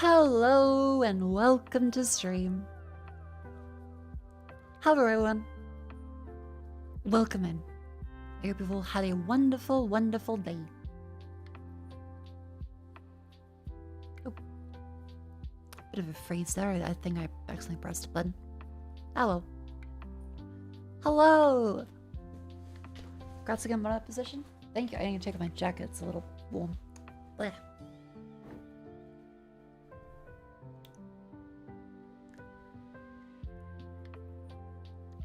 Hello and welcome to stream. Hello everyone. Welcome in. I hope you've all had a wonderful, wonderful day. Oh. Bit of a freeze there. I think I accidentally pressed a button. Hello. Hello! Congrats again on that position. Thank you. I need to take off my jacket. It's a little warm. Blech.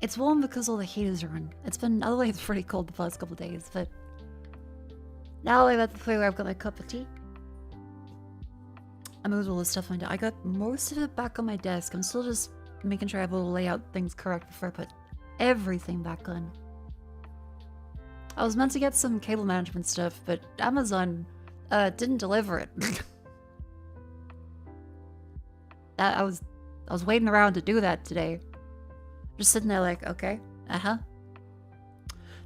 It's warm because all the heaters are on. It's been otherwise pretty cold the past couple of days, but now I'm at the point where I've got my cup of tea. I moved all the stuff on. I got most of it back on my desk. I'm still just making sure I have all the layout things correct before I put everything back on. I was meant to get some cable management stuff, but Amazon didn't deliver it. I was waiting around to do that today. Just sitting there like, okay,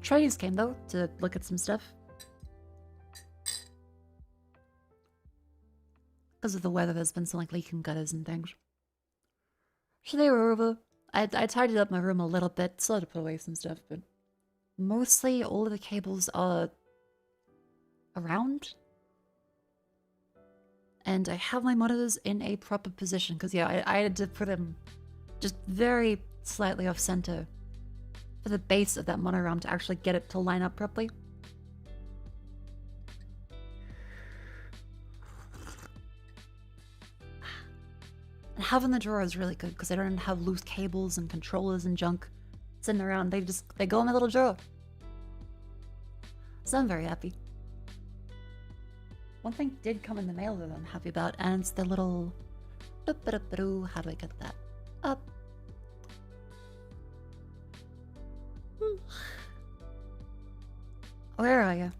Tradies came though to look at some stuff. Because of the weather, there's been some like leaking gutters and things. So they were over. I tidied up my room a little bit, still had to put away some stuff, but mostly all of the cables are around. And I have my monitors in a proper position, because yeah, I had to put them just very slightly off center for the base of that monitor arm to actually get it to line up properly. And having the drawer is really good because I don't have loose cables and controllers and junk sitting around. They go in my little drawer. So I'm very happy. One thing did come in the mail that I'm happy about, and it's the little... How do I get that up? Where are you?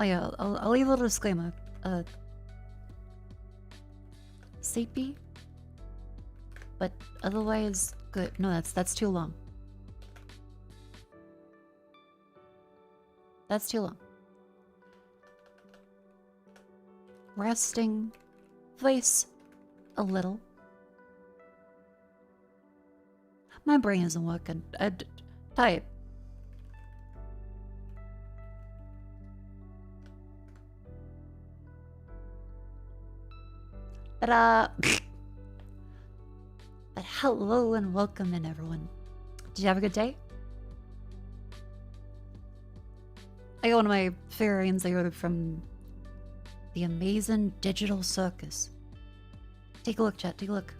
Oh yeah, I'll leave a little disclaimer. Sleepy, but otherwise good. No, that's too long. That's too long. Resting, voice, a little. My brain isn't working. Type. Ta-da! But hello and welcome in, everyone. Did you have a good day? I got one of my figurines I ordered from the amazing Digital Circus. Take a look, chat. Take a look.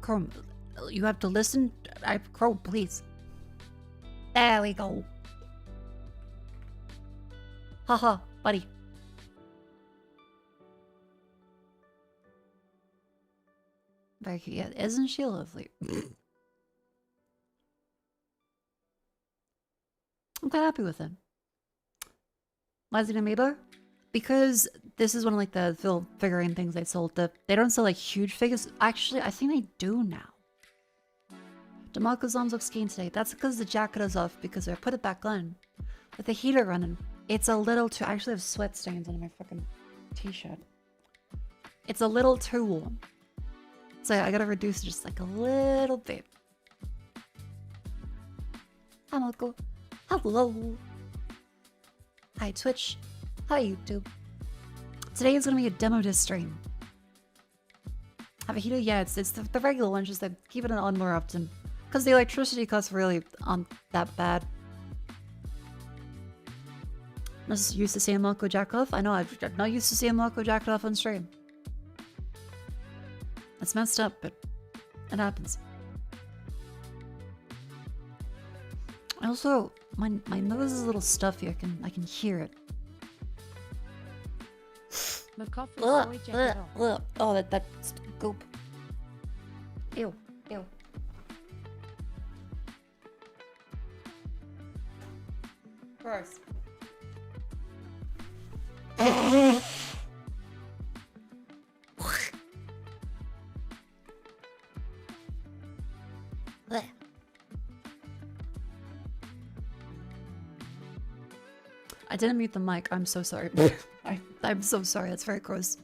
Chrome, you have to listen. Chrome, please. There we go. Haha, buddy. Very cute. Yeah, isn't she lovely? I'm quite happy with it. Why is it an amiibo? Because this is one of like the little figurine things they sold. They don't sell like huge figures. Actually, I think they do now. DeMarco's arms look skiing today. That's because the jacket is off because I put it back on. With the heater running, it's a little too... I actually have sweat stains on my fucking t-shirt. It's a little too warm. So I gotta reduce it just like a little bit. Hi Mako. Hello. Hi Twitch. Hi YouTube. Today is gonna be a demo disc stream. Have a heater? Yeah, it's the regular one, just that keeping it on more often. Because the electricity costs really aren't that bad. I'm just used to seeing Mako jack off. I know, I'm not used to seeing Mako jack off on stream. It's messed up, but it happens. Also, my nose is a little stuffy. I can hear it. Oh, that goop. Ew, ew. Gross. I didn't mute the mic. I'm so sorry. I'm so sorry. That's very gross.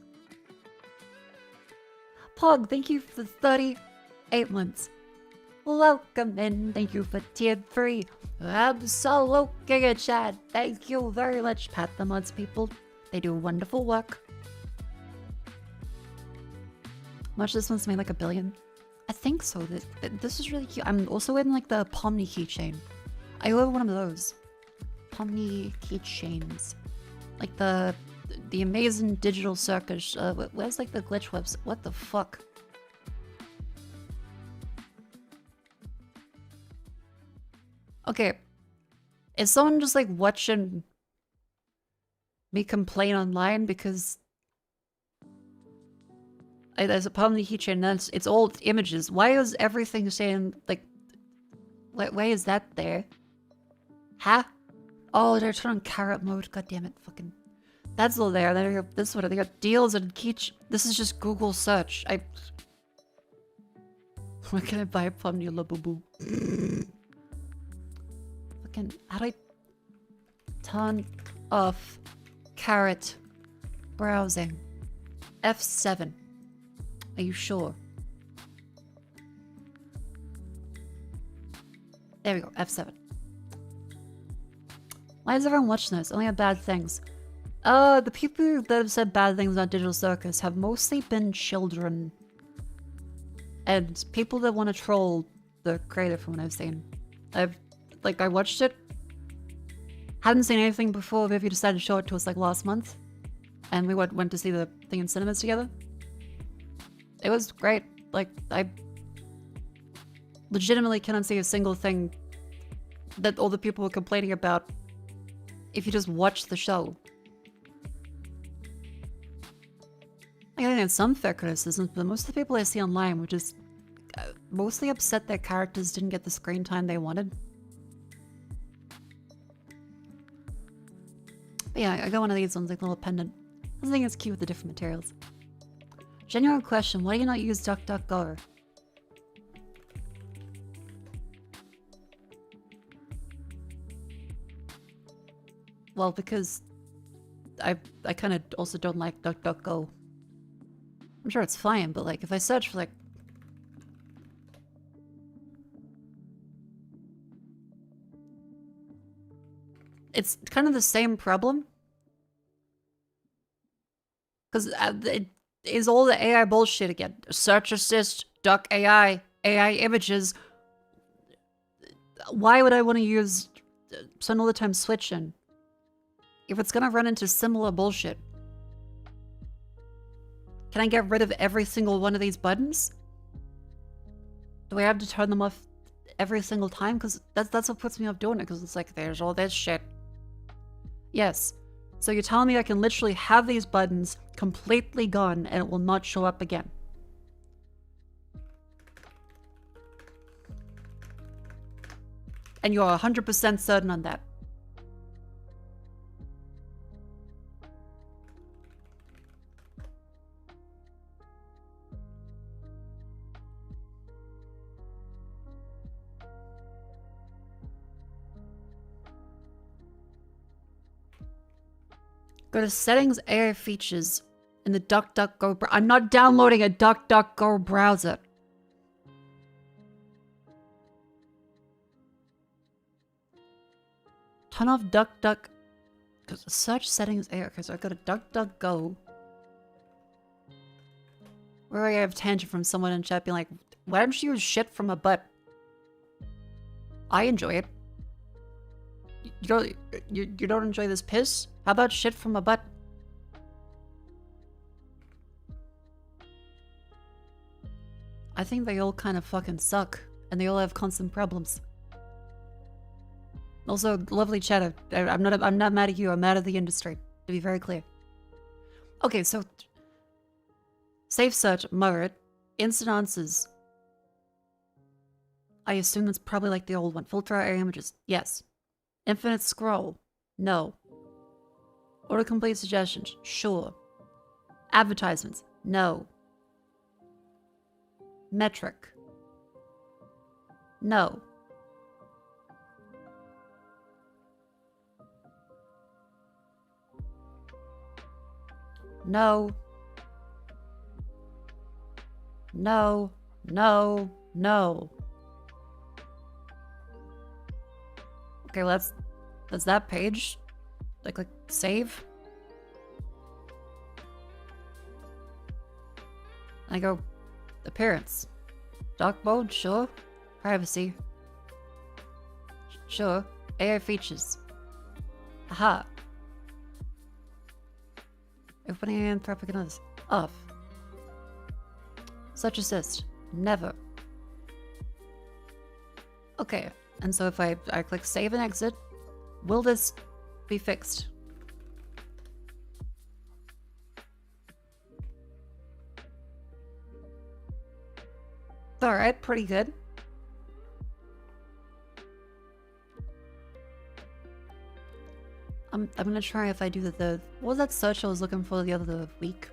Pog, thank you for 38 months. Welcome in. Thank you for tier 3. Absolute Giga Chat. Thank you very much. Pat the mods, people. They do wonderful work. Much this one's made like $1 billion. I think so. This is really cute. I'm also in like the Pomni keychain. I love one of those. Pomni keychains. Like the amazing digital circus. Where's like the glitch webs? What the fuck? Okay. Is someone just like watching me complain online because there's a Pomni keychain and it's old images. Why is everything saying like why is that there? Huh? Oh, they're turning on carrot mode. God damn it. Fucking. That's all there. Then got this one. They got deals and keychain. This is just Google search. Where can I buy a Pomni Labubu? Fucking. How do I turn off carrot browsing? F7. Are you sure? There we go. F7. Why is everyone watching this? Only have bad things. The people that have said bad things about Digital Circus have mostly been children. And people that want to troll the creator from what I've seen. I watched it. Hadn't seen anything before. Vivi decided to show it to us like last month. And we went to see the thing in cinemas together. It was great. Like, I legitimately cannot see a single thing that all the people were complaining about if you just watch the show. I think it's some fair criticisms, but most of the people I see online were just mostly upset that characters didn't get the screen time they wanted. But yeah, I got one of these ones, like a little pendant. I think it's cute with the different materials. Genuine question, why do you not use DuckDuckGo? Well, because I kind of also don't like DuckDuckGo. I'm sure it's fine, but like if I search for like it's kind of the same problem. Because it is all the AI bullshit again. Search assist, Duck AI, AI images. Why would I want to use spend all the time switching if it's gonna run into similar bullshit? Can I get rid of every single one of these buttons? Do I have to turn them off every single time? Because that's what puts me off doing it, because it's like, there's all this shit. Yes. So you're telling me I can literally have these buttons completely gone and it will not show up again? And you're 100% certain on that? Go to settings, AI features in the DuckDuckGo. I'm not downloading a DuckDuckGo browser. Turn off DuckDuck. Because search settings AI. Okay, so I go to DuckDuckGo. Where I have tangent from someone in chat being like, why don't you use shit from a butt? I enjoy it. You don't enjoy this piss? How about shit from a butt? I think they all kind of fucking suck, and they all have constant problems. Also, lovely chatter. I'm not mad at you. I'm mad at the industry. To be very clear. Okay, so safe search, Murray, instant answers. I assume that's probably like the old one. Filter out images. Yes. Infinite scroll. No. Autocomplete suggestions. Sure. Advertisements. No. Metric. No. No. No. No. No. Okay, well that's that page. I click save. I go appearance. Dark mode, sure. Privacy. Sure. AI features. Aha. Opening anthropic and others. Off. Such assist. Never. Okay. And so if I click save and exit, will this be fixed? Alright, pretty good. I'm gonna try if I do the what was that search I was looking for the other week?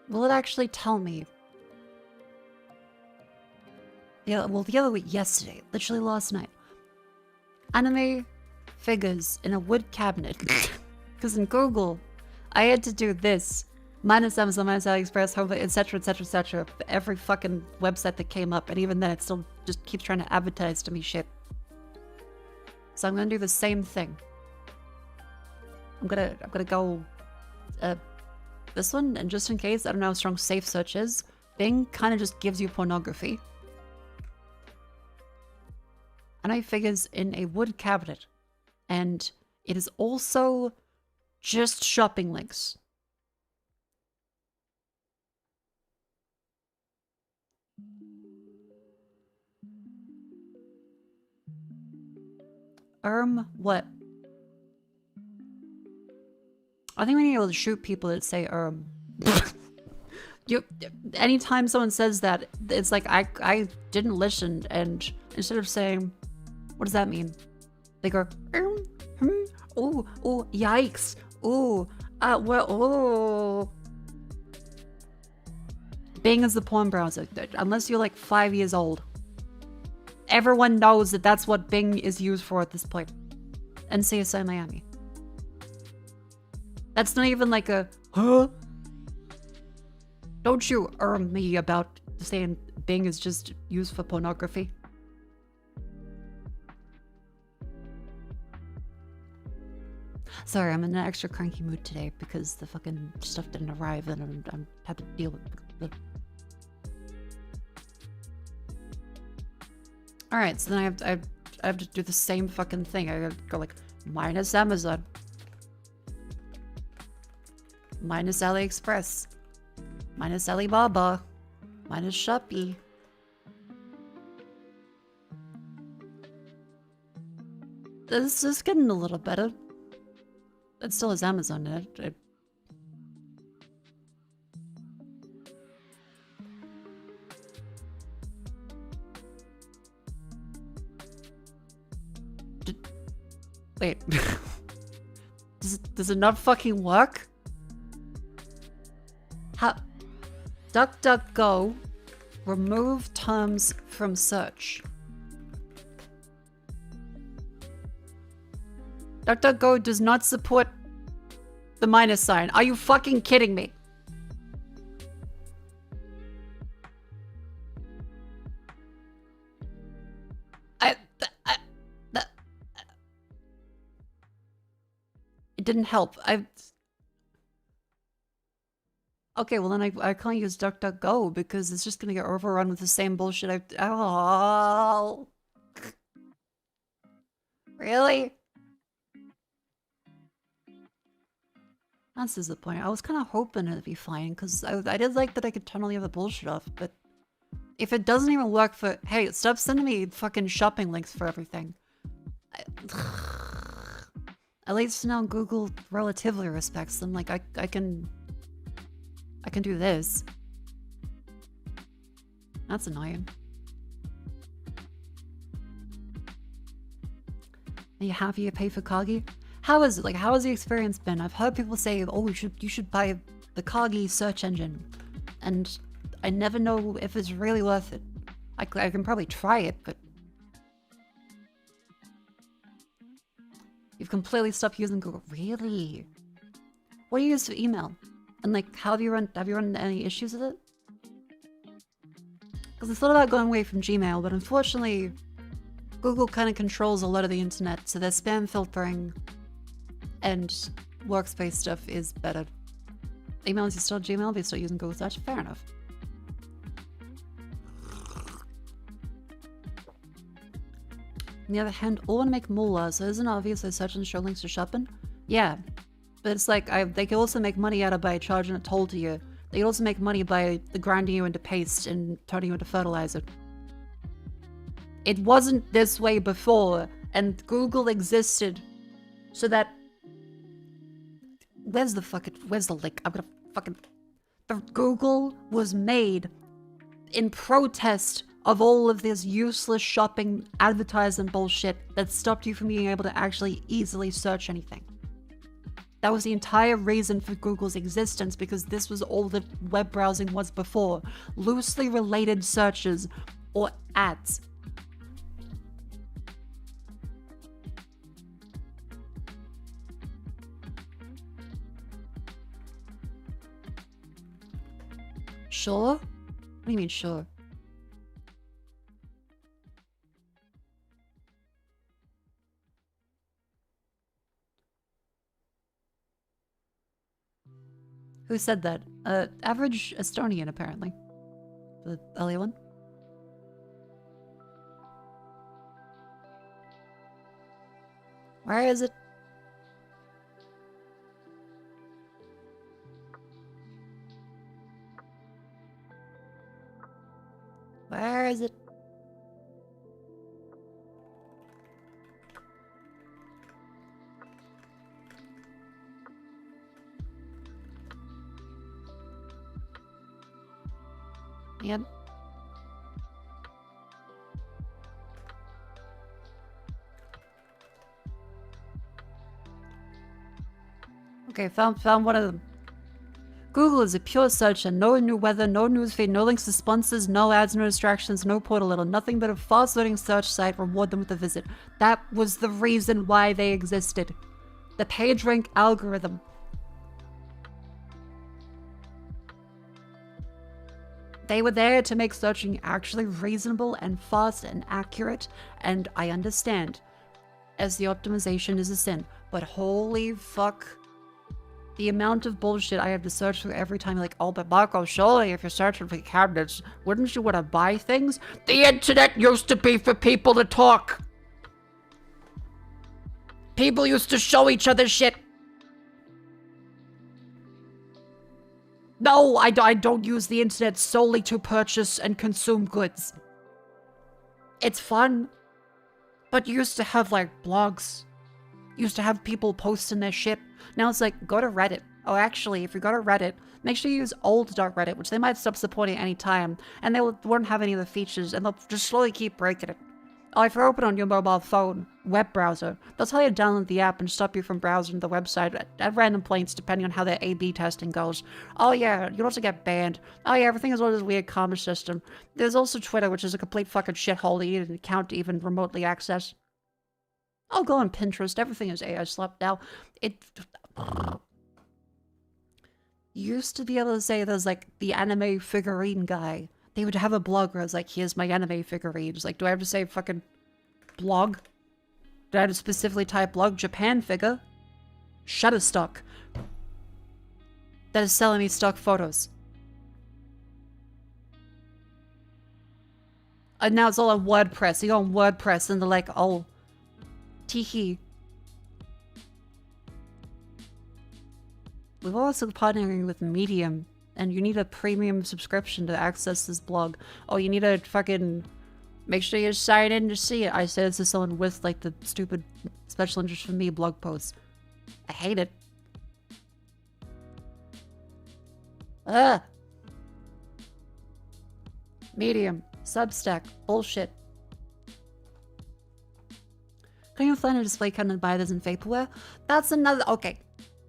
Will it actually tell me? Yeah, well, the other week, yesterday, literally last night. Anime figures in a wood cabinet. Because in Google, I had to do this. Minus Amazon, minus AliExpress, home, etc, etc, etc. Every fucking website that came up, and even then it still just keeps trying to advertise to me shit. So I'm gonna do the same thing. I'm gonna go this one, and just in case, I don't know how strong safe search is, Bing kind of just gives you pornography. Anime figures in a wood cabinet, and it is also just shopping links. What? I think we need to be able to shoot people that say anytime someone says that, it's like I didn't listen, and instead of saying, what does that mean? They go, oh, yikes, oh, well, oh. Bing is the porn browser, unless you're like 5 years old. Everyone knows that that's what Bing is used for at this point. And CSI Miami. That's not even like a, huh? Don't you me about saying Bing is just used for pornography. Sorry, I'm in an extra cranky mood today because the fucking stuff didn't arrive and I'm had to deal with it. Alright, so then I have to do the same fucking thing. I gotta go like, minus Amazon. Minus AliExpress. Minus Alibaba. Minus Shopee. This is getting a little better. It still has Amazon in it. Wait. Does it not fucking work? How? DuckDuckGo. Remove terms from search. DuckDuckGo does not support the minus sign. Are you fucking kidding me? It didn't help. Okay, well then I can't use DuckDuckGo because it's just gonna get overrun with the same bullshit oh. Really? That's disappointing. I was kind of hoping it'd be fine because I did like that I could turn all the other bullshit off, but if it doesn't even work for, hey, stop sending me fucking shopping links for everything. At least now Google relatively respects them. Like I can do this. That's annoying. Are you happy you pay for Kagi? How is it? Like, how has the experience been? I've heard people say, oh, you should buy the Kagi search engine. And I never know if it's really worth it. I can probably try it, but... You've completely stopped using Google. Really? What do you use for email? And like, have you run into any issues with it? Because I thought about going away from Gmail, but unfortunately, Google kind of controls a lot of the internet, so their spam filtering and workspace stuff is better. Email is still Gmail, but you're still using Google Search. Fair enough. On the other hand, all want to make moolah, so isn't it obvious they search and show links to shopping? Yeah, but it's like, they can also make money out of by charging a toll to you. They can also make money by grinding you into paste and turning you into fertilizer. It wasn't this way before, and Google existed so that... where's the link? I'm gonna fucking... Google was made in protest of all of this useless shopping advertising bullshit that stopped you from being able to actually easily search anything. That was the entire reason for Google's existence, because this was all that web browsing was before. Loosely related searches or ads. Sure? What do you mean, sure? Who said that? Average Estonian, apparently. The early one. Where is it? Where is it? Yep. Okay, found one of them. Google is a pure search and no new weather, no newsfeed, no links to sponsors, no ads, no distractions, no portal little, nothing but a fast-loading search site. Reward them with a visit. That was the reason why they existed. The PageRank algorithm. They were there to make searching actually reasonable and fast and accurate, and I understand, as the optimization is a sin, but holy fuck, the amount of bullshit I have to search through every time, like, oh, but Mako, surely if you're searching for cabinets, wouldn't you want to buy things? The internet used to be for people to talk. People used to show each other shit. No, I don't use the internet solely to purchase and consume goods. It's fun. But you used to have, like, blogs. You used to have people posting their shit. Now it's like, go to Reddit. Oh, actually, if you go to Reddit, make sure you use old.reddit, which they might stop supporting at any time, and they won't have any of the features, and they'll just slowly keep breaking it. Oh, if you open on your mobile phone, web browser, they'll tell you to download the app and stop you from browsing the website at random points depending on how their A/B testing goes. Oh yeah, you'll also get banned. Oh yeah, everything is all this weird commerce system. There's also Twitter, which is a complete fucking shithole that you need an account to even remotely access. I'll go on Pinterest, everything is AI slap now. It used to be able to say there's like the anime figurine guy. They would have a blog where it's like, here's my anime figurines. Like, do I have to say fucking blog? Do I have to specifically type blog? Japan figure? Shutterstock. That is selling me stock photos. And now it's all on WordPress. You go on WordPress and they're like, oh, teehee. We're also partnering with Medium. And you need a premium subscription to access this blog. Oh, you need to fucking make sure you sign in to see it. I say this to someone with, like, the stupid special interest for me blog posts. I hate it. Ugh. Medium. Substack. Bullshit. Can you find a display cabinet and buy this in vaporware? That's another... Okay.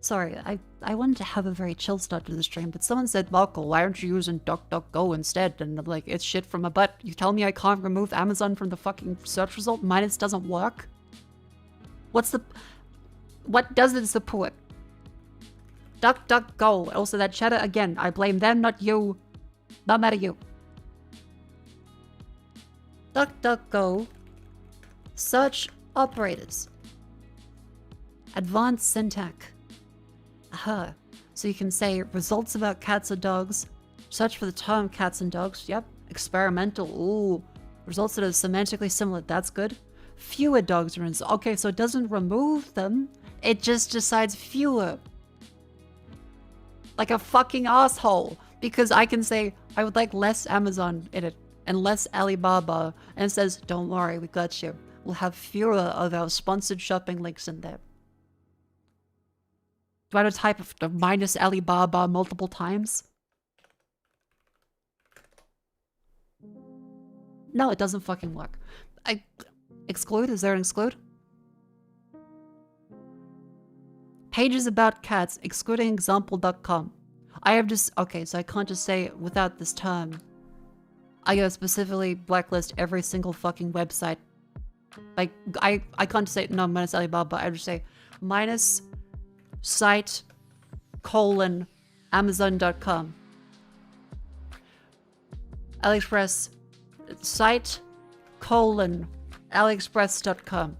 Sorry, I wanted to have a very chill start to the stream, but someone said, Mako, why aren't you using DuckDuckGo instead? And I'm like, it's shit from my butt. You tell me I can't remove Amazon from the fucking search result? Minus doesn't work? What does it support? DuckDuckGo. Also, that chatter again. I blame them, not you. Not mad at you. DuckDuckGo. Search operators. Advanced syntax. Aha. So you can say results about cats or dogs. Search for the term cats and dogs. Yep. Experimental. Ooh. Results that are semantically similar. That's good. Fewer dogs are in. Okay, so it doesn't remove them. It just decides fewer. Like a fucking asshole. Because I can say, I would like less Amazon in it. And less Alibaba. And it says, don't worry, we got you. We'll have fewer of our sponsored shopping links in there. Do I have to type of minus Alibaba multiple times? No, it doesn't fucking work. Exclude? Is there an exclude? Pages about cats, excluding example.com. I have just... Okay, so I can't just say without this term. I gotta specifically blacklist every single fucking website. Like, I can't say, no, minus Alibaba. I just say minus site colon amazon.com. AliExpress site colon aliexpress.com.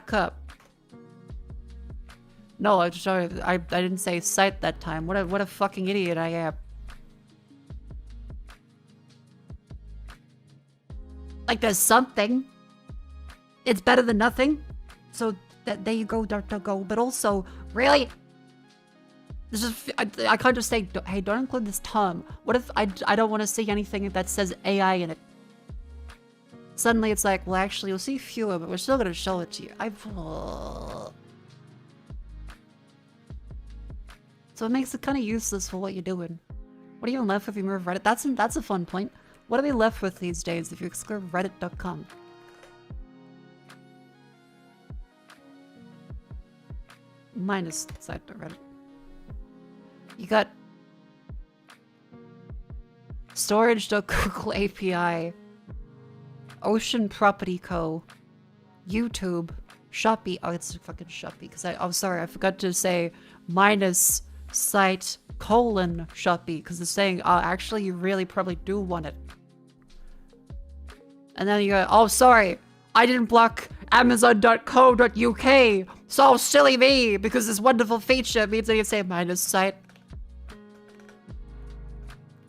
.com. No, I didn't say site that time. What a fucking idiot I am. Like there's something. It's better than nothing. So there you go, DuckDuckGo. But also, really? This is I can't just say, hey, don't include this term. What if I don't want to see anything that says AI in it? Suddenly it's like, well, actually, you'll see fewer, but we're still gonna show it to you. So it makes it kind of useless for what you're doing. What are you left with if you move Reddit? That's a fun point. What are we left with these days if you exclude reddit.com? Minus site.reddit. You got storage.google API, Ocean Property Co, YouTube, Shopee. Oh, it's fucking Shopee because I'm sorry, I forgot to say minus site colon Shopee because it's saying, oh, actually, you really probably do want it. And then you go, oh, sorry, I didn't block amazon.co.uk. So silly me, because this wonderful feature means that you say minus site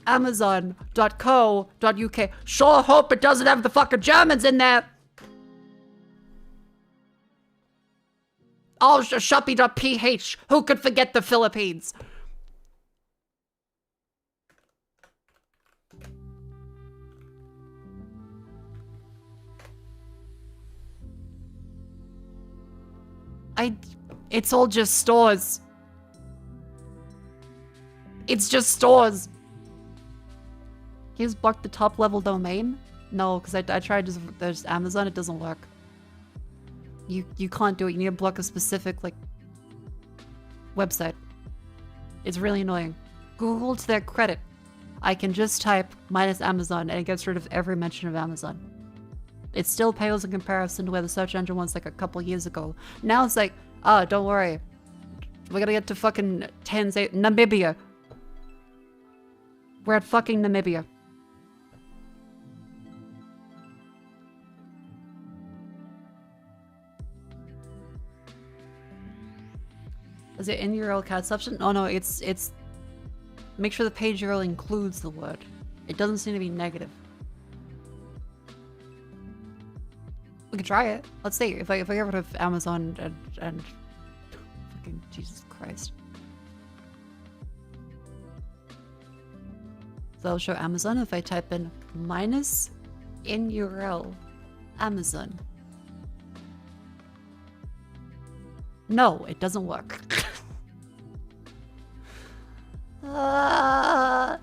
amazon.co.uk. Sure hope it doesn't have the fucking Germans in there. Oh, Shopee.ph. Who could forget the Philippines? It's all just stores. It's just stores. He's blocked the top level domain? No, because I tried there's Amazon, it doesn't work. You can't do it. You need to block a specific, like, website. It's really annoying. Google, to their credit, I can just type minus Amazon and it gets rid of every mention of Amazon. It still pales in comparison to where the search engine was like a couple years ago. Now it's like, oh, don't worry. We're gonna get to fucking Namibia. We're at fucking Namibia. Is it in URL cat option? Oh no, it's make sure the page URL includes the word. It doesn't seem to be negative. We could try it. Let's see if I get rid of Amazon and fucking Jesus Christ. So I'll show Amazon if I type in minus in URL Amazon. No, it doesn't work. The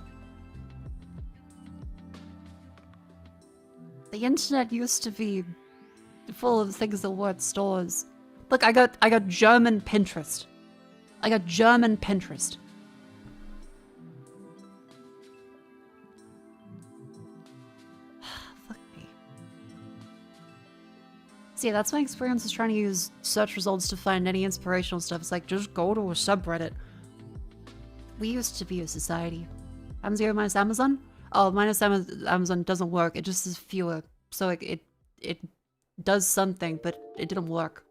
internet used to be full of things that weren't stores. Look, I got German Pinterest. I got German Pinterest. Fuck me. See, that's my experience is trying to use search results to find any inspirational stuff. It's like, just go to a subreddit. We used to be a society. M0 minus Amazon? Oh, minus Amazon doesn't work. It just is fewer. So it does something, but it didn't work.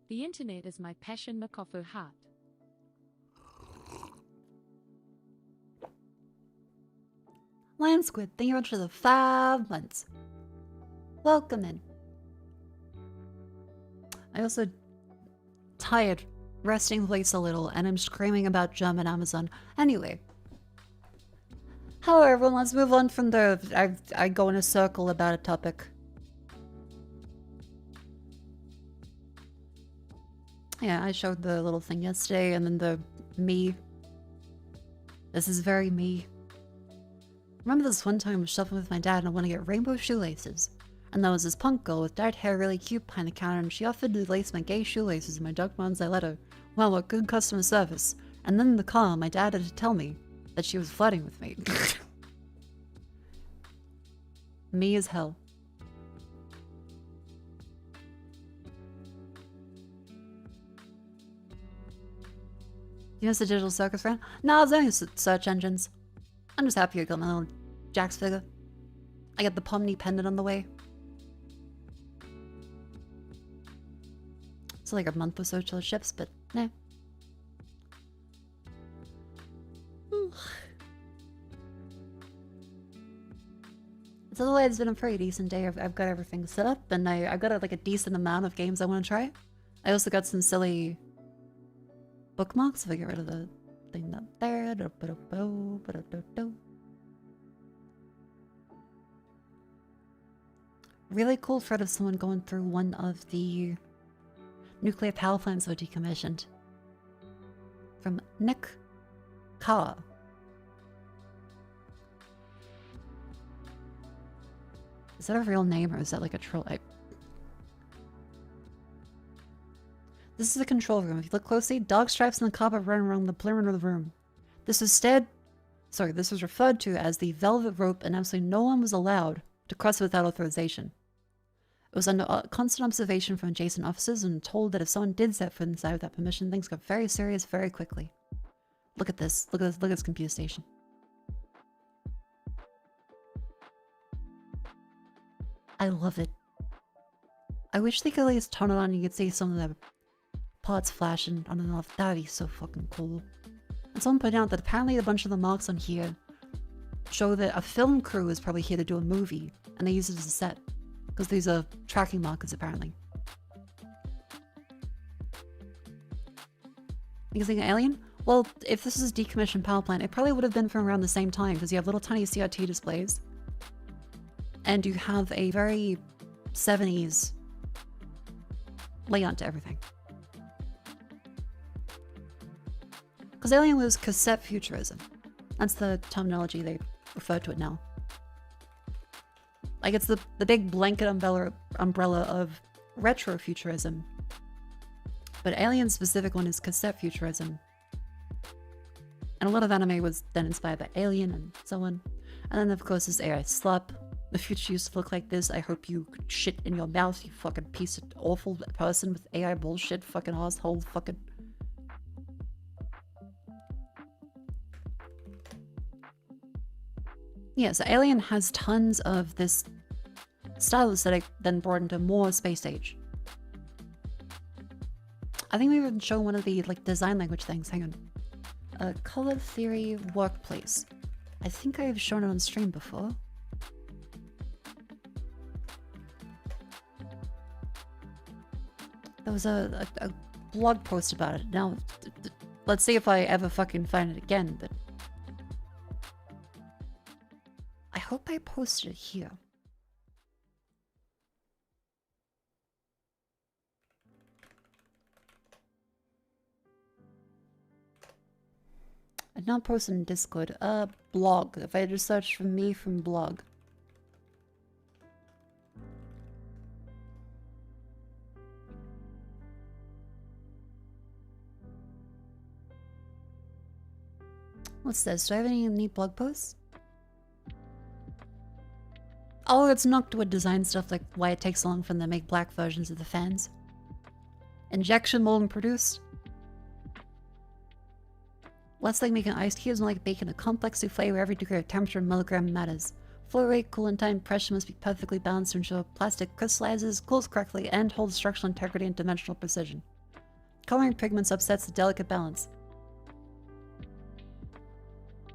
The internet is my passion, Mako heart. Land Squid, thank you very much for the 5 months. Welcome in. I also tired, resting place a little, and I'm screaming about German Amazon. Anyway. Hello everyone, let's move on from the... I go in a circle about a topic. Yeah, I showed the little thing yesterday, and then the me. This is very me. Remember this one time I was shopping with my dad and I wanted to get rainbow shoelaces. And there was this punk girl with dark hair really cute behind the counter and she offered to lace my gay shoelaces in my Dark Mountains I let her. Wow, what good customer service. And then in the car, my dad had to tell me that she was flirting with me. Me as hell. You know it's a digital circus friend? No, it's only search engines. I'm just happy I got my little Jax figure. I got the Pomni pendant on the way. It's like a month or so till it ships, but nah. So otherwise, it's been a pretty decent day. I've got everything set up, and I've got like a decent amount of games I want to try. I also got some silly bookmarks if I get rid of the thing up there. Really cool thread of someone going through one of the nuclear power plants that were decommissioned. From Nick Carr. Is that a real name or is that like a troll? This is the control room. If you look closely, dog stripes on the carpet run around the perimeter of the room. This was referred to as the velvet rope, and absolutely no one was allowed to cross it without authorization. It was under constant observation from adjacent officers and told that if someone did set foot inside without permission, things got very serious very quickly. Look at this. Look at this computer station. I love it. I wish they could at least turn it on and you could see some of the parts flashing on and off. That'd be so fucking cool. And someone pointed out that apparently a bunch of the marks on here show that a film crew is probably here to do a movie, and they use it as a set. Because these are tracking markers, apparently. You think alien? Well, if this is a decommissioned power plant, it probably would have been from around the same time, because you have little tiny CRT displays. And you have a very 70s layout to everything. Because Alien was cassette futurism. That's the terminology they refer to it now. Like it's the big blanket umbrella of retro futurism. But Alien's specific one is cassette futurism. And a lot of anime was then inspired by Alien and so on. And then of course there's AI Slup. The future used to look like this. I hope you shit in your mouth, you fucking piece of awful person with AI bullshit, fucking asshole, fucking... Yeah, so Alien has tons of this style aesthetic then brought into more space age. I think we even show one of the like design language things. Hang on. Color theory workplace. I think I've shown it on stream before. There was a blog post about it. Now, let's see if I ever fucking find it again, but... I hope I posted it here. I'd not posted in Discord. Blog. If I just search for me from blog. What's this? Do I have any neat blog posts? Oh, it's Noctwood design stuff, like why it takes so long for them to make black versions of the fans. Injection molding produced. Less like making iced cubes, more like baking a complex souffle where every degree of temperature and milligram matters. Flow rate, coolant time, pressure must be perfectly balanced to ensure plastic crystallizes, cools correctly, and holds structural integrity and dimensional precision. Coloring pigments upsets the delicate balance.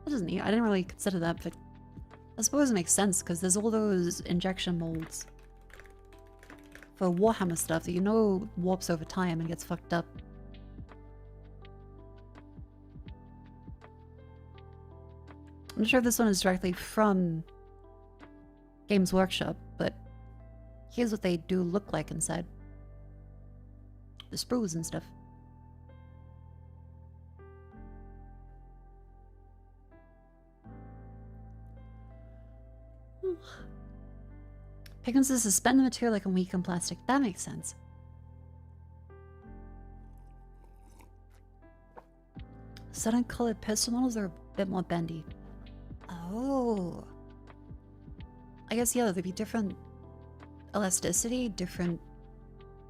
That is neat. I didn't really consider that, but I suppose it makes sense because there's all those injection molds for Warhammer stuff that you know warps over time and gets fucked up. I'm not sure if this one is directly from Games Workshop, but here's what they do look like inside. The sprues and stuff. Pigments to suspend the material like a weakened plastic. That makes sense. Sudden colored pistol models are a bit more bendy. Oh. I guess, yeah, there'd be different elasticity, different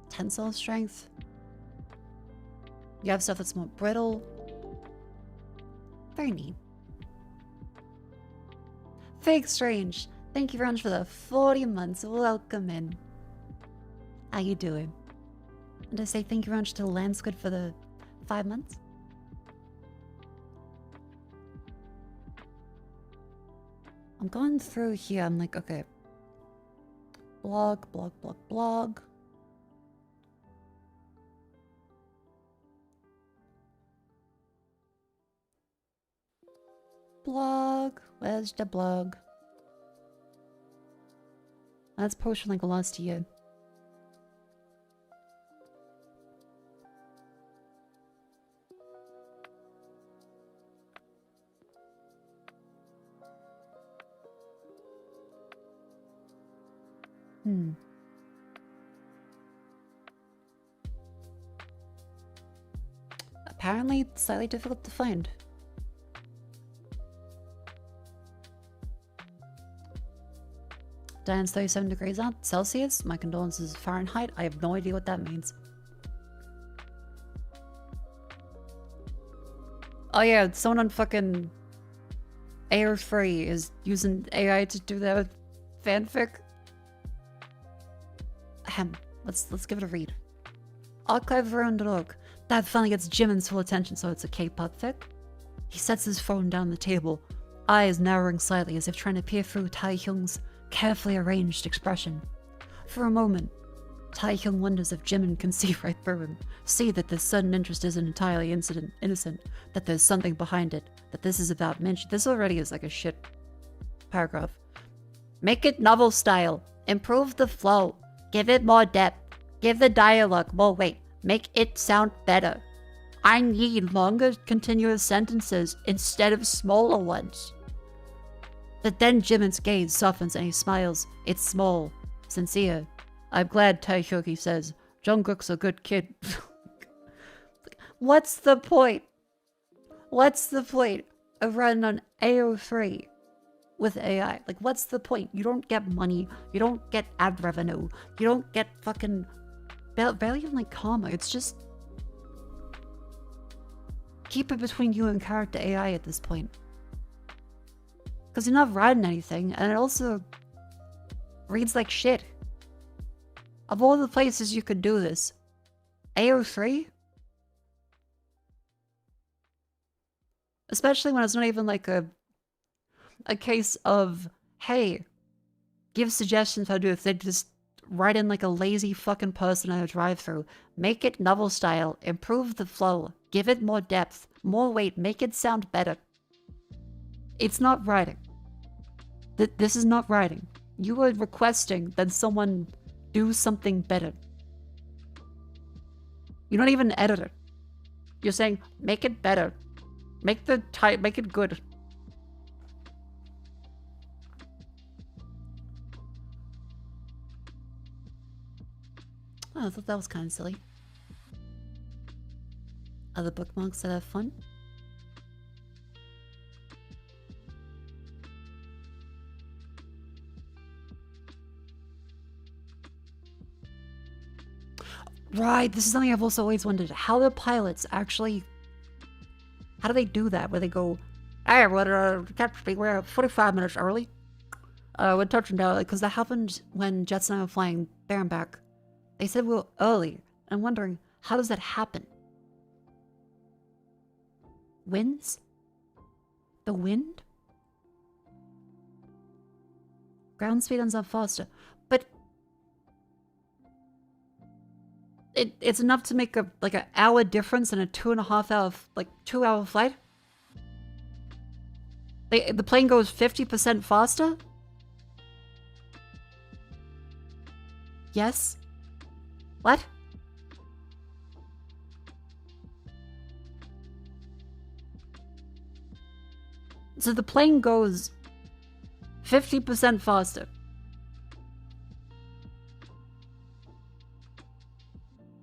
tensile strength. You have stuff that's more brittle. Very neat. Fake Strange. Thank you very much for the 40 months. Welcome in. How you doing? And I say thank you very much to Landsquid for the 5 months. I'm going through here. I'm like, okay. Blog. Blog. Where's the blog? That's posted like last year. Apparently, it's slightly difficult to find. Diane's 37 degrees out Celsius. My condolences, Fahrenheit. I have no idea what that means. Oh yeah, someone on fucking Air Free is using AI to do that with fanfic. Ahem. Let's give it a read. Archive.org. That finally gets Jimin's full attention, so it's a K-pop fic. He sets his phone down on the table, eyes narrowing slightly as if trying to peer through Taehyung's carefully arranged expression. For a moment, Taehyung wonders if Jimin can see right through him, see that this sudden interest isn't entirely innocent, that there's something behind it, that this is about mention. This already is like a shit paragraph. Make it novel style. Improve the flow. Give it more depth. Give the dialogue more weight. Make it sound better. I need longer continuous sentences instead of smaller ones. But then Jimin's gaze softens and he smiles. It's small, sincere. I'm glad, Taehyung, he says. Jungkook's a good kid. What's the point? What's the point of running on AO3 with AI? Like, what's the point? You don't get money. You don't get ad revenue. You don't get fucking... barely even like karma. It's just... keep it between you and character AI at this point. Because you're not writing anything, and it also reads like shit. Of all the places you could do this, AO3? Especially when it's not even like a case of, hey, give suggestions how to do it. They just write in like a lazy fucking person on a drive-through. Make it novel style. Improve the flow. Give it more depth. More weight. Make it sound better. It's not writing. This is not writing. You are requesting that someone do something better. You're not even an editor. You're saying, make it better. Make it good. Oh, I thought that was kind of silly. Other bookmarks that have fun? Right, this is something I've also always wondered. How the pilots actually... How do they do that? Where they go, hey, we're, Captain Speed, we're 45 minutes early. We're touching down, because that happened when Jets and I were flying there and back. They said we were early. I'm wondering, how does that happen? Winds? The wind? Ground speed ends up faster. But it's enough to make a like an hour difference in a 2.5 hour, like 2 hour flight? The plane goes 50% faster? Yes? What? So the plane goes 50% faster.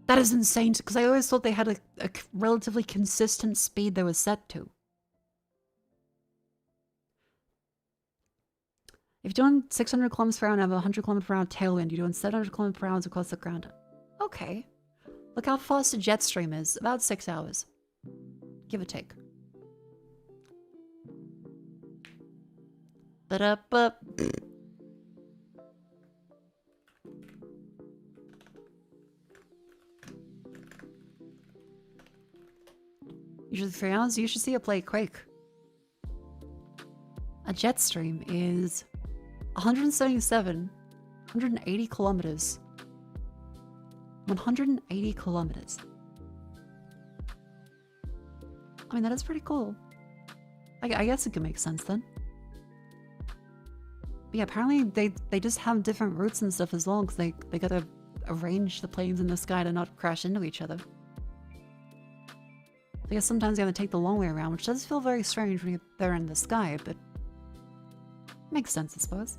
That is insane, because I always thought they had a relatively consistent speed they were set to. If you're doing 600 kilometers per hour and have a 100 kilometers per hour tailwind, you're doing 700 kilometers per hour across the ground. Okay. Look how fast a jet stream is. About 6 hours. Give or take. Ba-da-ba. Usually 3 hours, you should see a play Quake. A jet stream is 177, 180 kilometers. 180 kilometers. I mean, that is pretty cool. I guess it could make sense then. But yeah, apparently they just have different routes and stuff as well, because they gotta arrange the planes in the sky to not crash into each other. I guess sometimes you have to take the long way around, which does feel very strange when they're in the sky, but makes sense, I suppose.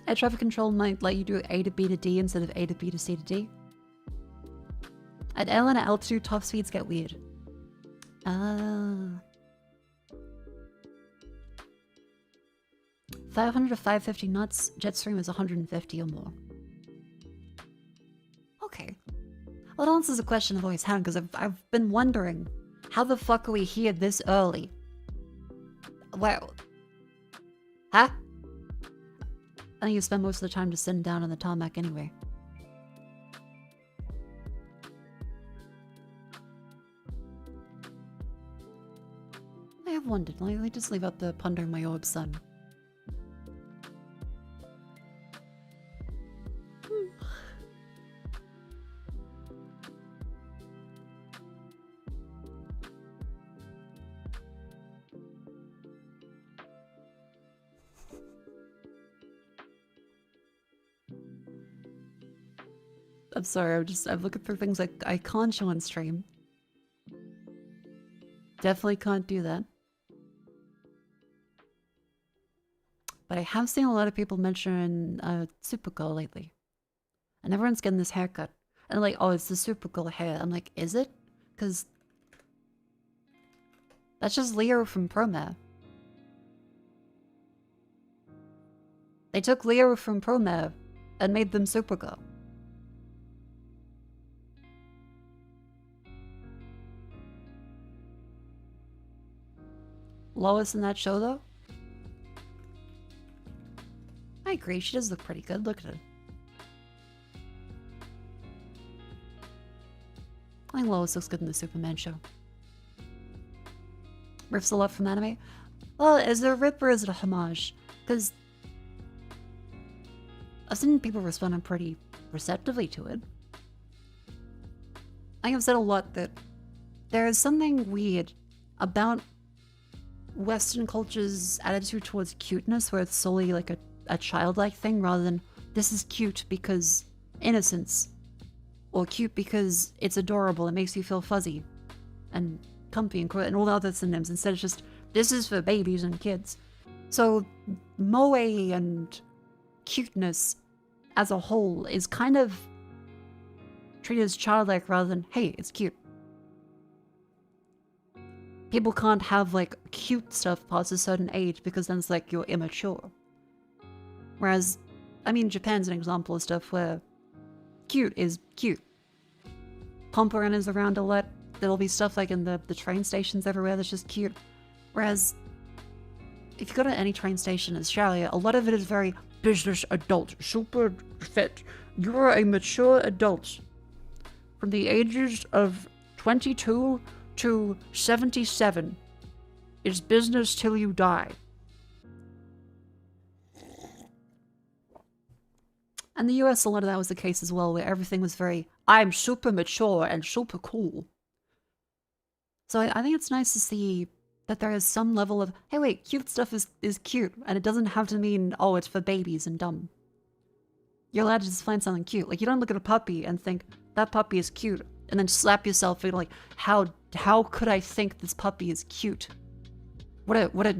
Air traffic control might let you do A to B to D instead of A to B to C to D. At airline at altitude, top speeds get weird. Ah. 500 to 550 knots, jet stream is 150 or more. Okay. Well, that answers a question I've always had, because I've been wondering, how the fuck are we here this early? Well... Huh? I think you spend most of the time just sitting down on the tarmac anyway. I have wondered. Let me just leave out the pondering my orb sun. I'm sorry, I'm looking for things like I can't show on stream. Definitely can't do that. But I have seen a lot of people mention Supergirl lately. And everyone's getting this haircut. And they're like, oh, it's the Supergirl hair. I'm like, is it? Because that's just Leo from Promare. They took Leo from Promare and made them Supergirl. Lois in that show, though? I agree, she does look pretty good. Look at her. I think Lois looks good in the Superman show. Riffs a lot from anime? Well, is it a rip or is it a homage? Because I've seen people responding pretty receptively to it. I think I've said a lot that there is something weird about Western culture's attitude towards cuteness, where it's solely like a childlike thing rather than this is cute because innocence, or cute because it's adorable, it makes you feel fuzzy and comfy and all the other synonyms. Instead it's just this is for babies and kids. So moe and cuteness as a whole is kind of treated as childlike rather than hey, it's cute. people can't have like cute stuff past a certain age because then it's like you're immature. Whereas, I mean, Japan's an example of stuff where cute is cute. Pomporin is around a lot. There'll be stuff like in the train stations everywhere that's just cute. Whereas, if you go to any train station in Australia, a lot of it is very business adult, super fit. You're a mature adult. From the ages of 22 to 77. It's business till you die. And the US, a lot of that was the case as well, where everything was very, I'm super mature and super cool. So I think it's nice to see that there is some level of, hey wait, cute stuff is cute, and it doesn't have to mean, oh, it's for babies and dumb. You're allowed to just find something cute. Like, you don't look at a puppy and think, that puppy is cute, and then slap yourself and like, how could I think this puppy is cute? What a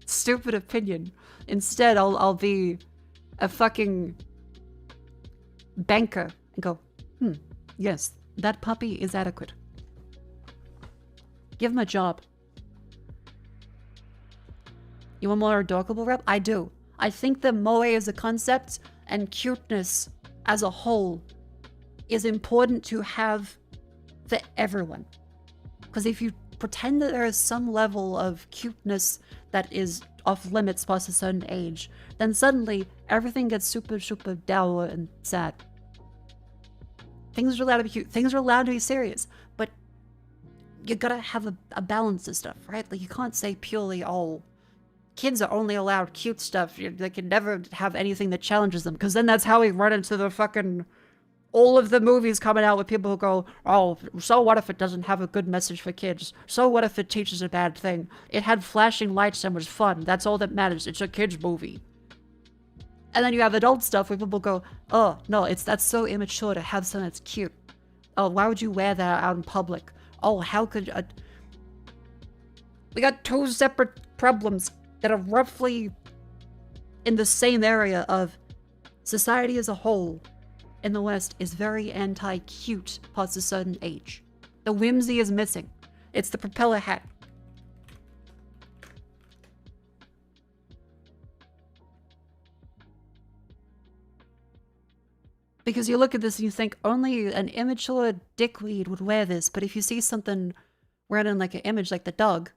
stupid opinion. Instead, I'll be a fucking banker and go, yes, that puppy is adequate. Give him a job. You want more adorable rep? I do. I think that moe as a concept and cuteness as a whole is important to have for everyone. Because if you pretend that there is some level of cuteness that is off limits past a certain age, then suddenly everything gets super, super dour and sad. Things are allowed to be cute. Things are allowed to be serious. But you gotta have a balance of stuff, right? Like, you can't say purely, oh, kids are only allowed cute stuff. They can never have anything that challenges them. Because then that's how we run into the fucking... all of the movies coming out with people who go, oh, so what if it doesn't have a good message for kids? So what if it teaches a bad thing? It had flashing lights and was fun. That's all that matters. It's a kid's movie. And then you have adult stuff where people go, oh, no, that's so immature to have something that's cute. Oh, why would you wear that out in public? Oh, how could... We got two separate problems that are roughly in the same area of society as a whole in the West is very anti-cute past a certain age. The whimsy is missing. It's the propeller hat. Because you look at this and you think only an immature dickweed would wear this, but if you see something wearing in like an image like the dog,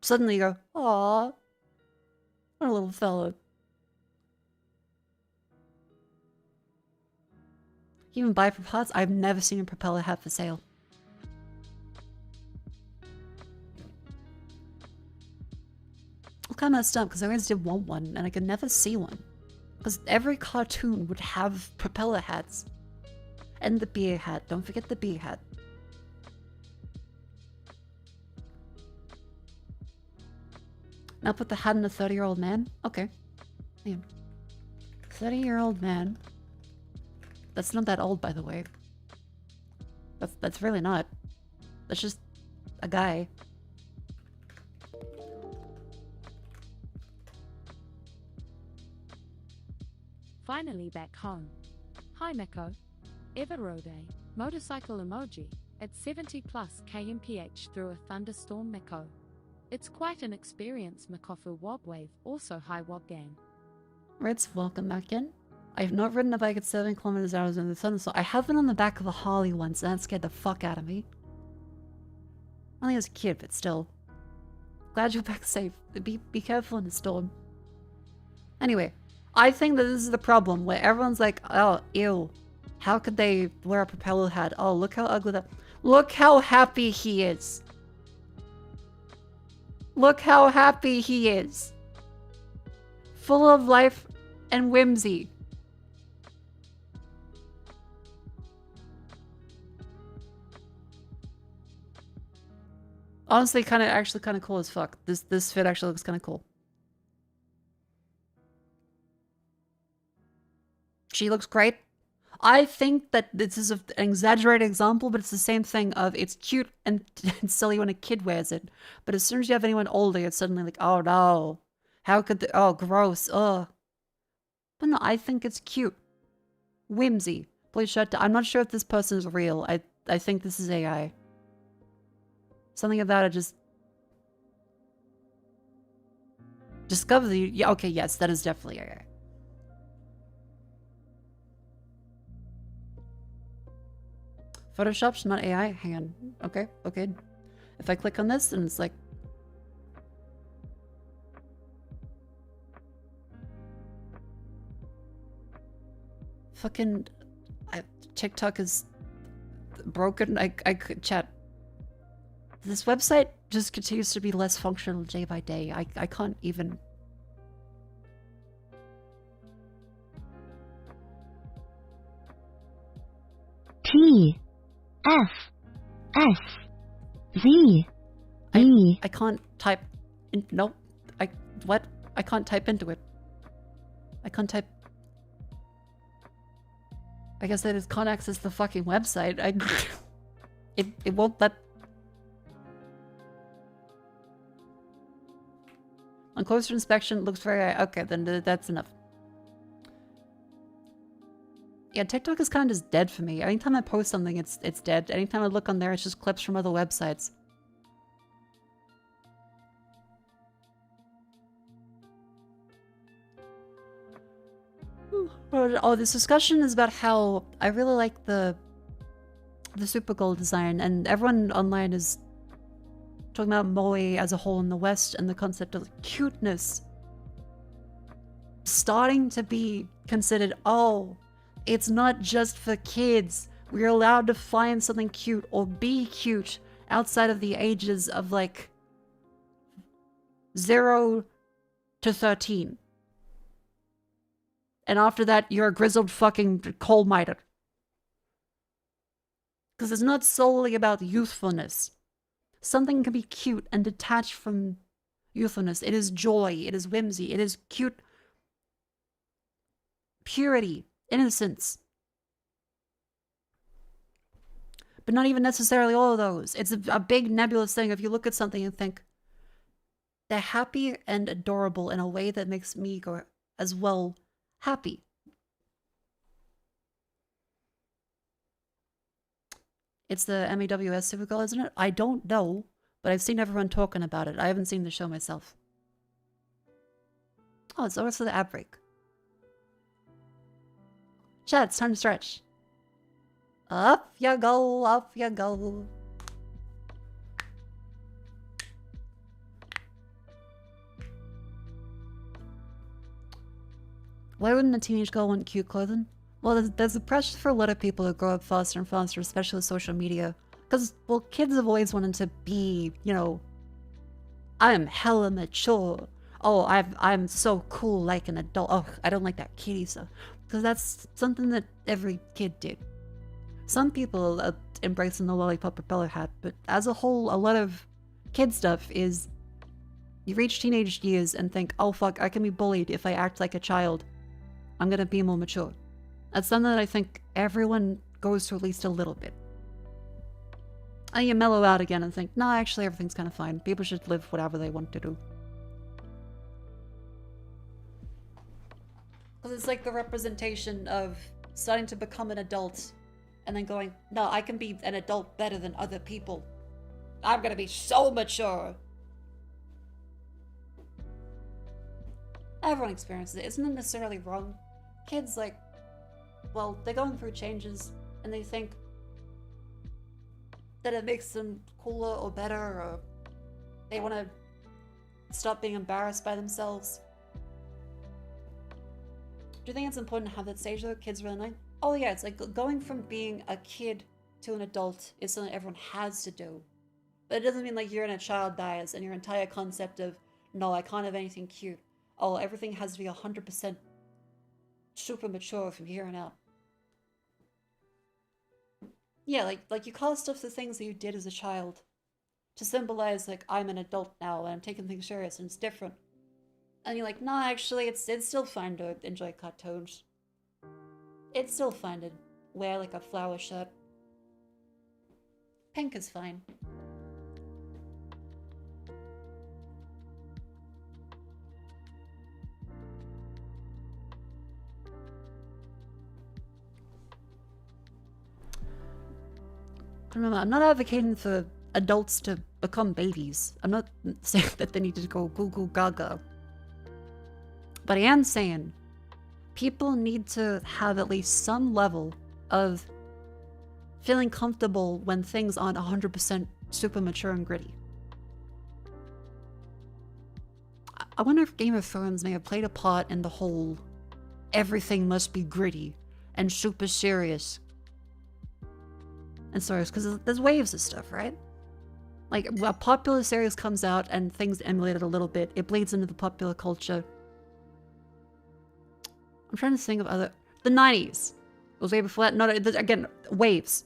suddenly you go, aw, what a little fella. You even buy propeller hats? I've never seen a propeller hat for sale. I'm kind of messed up because I always did want one and I could never see one. Because every cartoon would have propeller hats. And the beer hat. Don't forget the beer hat. Now put the hat in a 30-year-old man? Okay. Yeah. 30-year-old man. That's not that old, by the way. That's really not. That's just a guy. Finally back home. Hi Mako. Ever rode a motorcycle emoji at 70+ kmph through a thunderstorm Mako? It's quite an experience. Makofu Wobwave, also hi Wob gang. Ritz, welcome back in. I have not ridden a bike at 7 km/h in the thunderstorm. I have been on the back of a Harley once, and that scared the fuck out of me. I think I was a kid, but still. Glad you're back safe. Be careful in the storm. Anyway, I think that this is the problem, where everyone's like, oh, ew. How could they wear a propeller hat? Oh, look how ugly that... Look how happy he is. Look how happy he is. Full of life and whimsy. Honestly, actually kind of cool as fuck. This fit actually looks kind of cool. She looks great. I think that this is an exaggerated example, but it's the same thing of it's cute and silly when a kid wears it. But as soon as you have anyone older, it's suddenly like, oh no. How could the... Oh, gross. Ugh. But no, I think it's cute. Whimsy. Please shut down. I'm not sure if this person is real. I think this is AI. Something about it just... Discover the... Yeah, okay, yes, that is definitely AI. Photoshop's not AI? Hang on. Okay, okay. If I click on this, then it's like... Fucking... TikTok is... broken. I could chat. This website just continues to be less functional day by day. I can't even... T F S Z E. I can't type in... Nope. What? I can't type into it. I can't type... I guess I just can't access the fucking website. It won't let... On closer inspection, it looks very... Okay, then that's enough. Yeah, TikTok is kind of just dead for me. Anytime I post something, it's dead. Anytime I look on there, it's just clips from other websites. Oh, this discussion is about how I really like the Super Gold design, and everyone online is talking about moe as a whole in the West and the concept of cuteness starting to be considered, oh, it's not just for kids. We're allowed to find something cute or be cute outside of the ages of like 0 to 13. And after that, you're a grizzled fucking coal miner. Because it's not solely about youthfulness. Something can be cute and detached from youthfulness. It is joy. It is whimsy. It is cute purity, innocence. But not even necessarily all of those. It's a big nebulous thing. If you look at something and think, they're happy and adorable in a way that makes me go as well happy. It's the MAWS Supergirl, isn't it? I don't know, but I've seen everyone talking about it. I haven't seen the show myself. Oh, it's also the ad break. Chat, it's time to stretch. Up you go, up you go. Why wouldn't a teenage girl want cute clothing? Well, there's a pressure for a lot of people to grow up faster and faster, especially with social media. Because, well, kids have always wanted to be, you know, I'm hella mature. Oh, I'm so cool like an adult. Oh, I don't like that kitty stuff. Because that's something that every kid did. Some people are embracing the lollipop propeller hat, but as a whole, a lot of kid stuff is you reach teenage years and think, oh fuck, I can be bullied if I act like a child. I'm gonna be more mature. That's something that I think everyone goes through at least a little bit. And you mellow out again and think, no, actually everything's kind of fine. People should live whatever they want to do. Because it's like the representation of starting to become an adult and then going, no, I can be an adult better than other people. I'm gonna be so mature. Everyone experiences it. Isn't it necessarily wrong? Kids, like, well, they're going through changes and they think that it makes them cooler or better, or they want to stop being embarrassed by themselves. Do you think it's important to have that stage though? Kids really like, oh yeah, it's like going from being a kid to an adult is something everyone has to do. But it doesn't mean like you're in a child bias and your entire concept of, no, I can't have anything cute. Oh, everything has to be 100% super mature from here on out. Yeah, like you call stuff the things that you did as a child to symbolize like I'm an adult now and I'm taking things serious and it's different. And you're like, no, actually, it's still fine to enjoy cartoons. It's still fine to wear like a flower shirt. Pink is fine. Remember, I'm not advocating for adults to become babies. I'm not saying that they need to go goo goo gaga. But I am saying people need to have at least some level of feeling comfortable when things aren't 100% super mature and gritty. I wonder if Game of Thrones may have played a part in the whole everything must be gritty and super serious and stories, because there's waves of stuff, right? Like, a popular series comes out and things emulate it a little bit. It bleeds into the popular culture. I'm trying to think of other... The 90s. It was way before that. No, again, waves.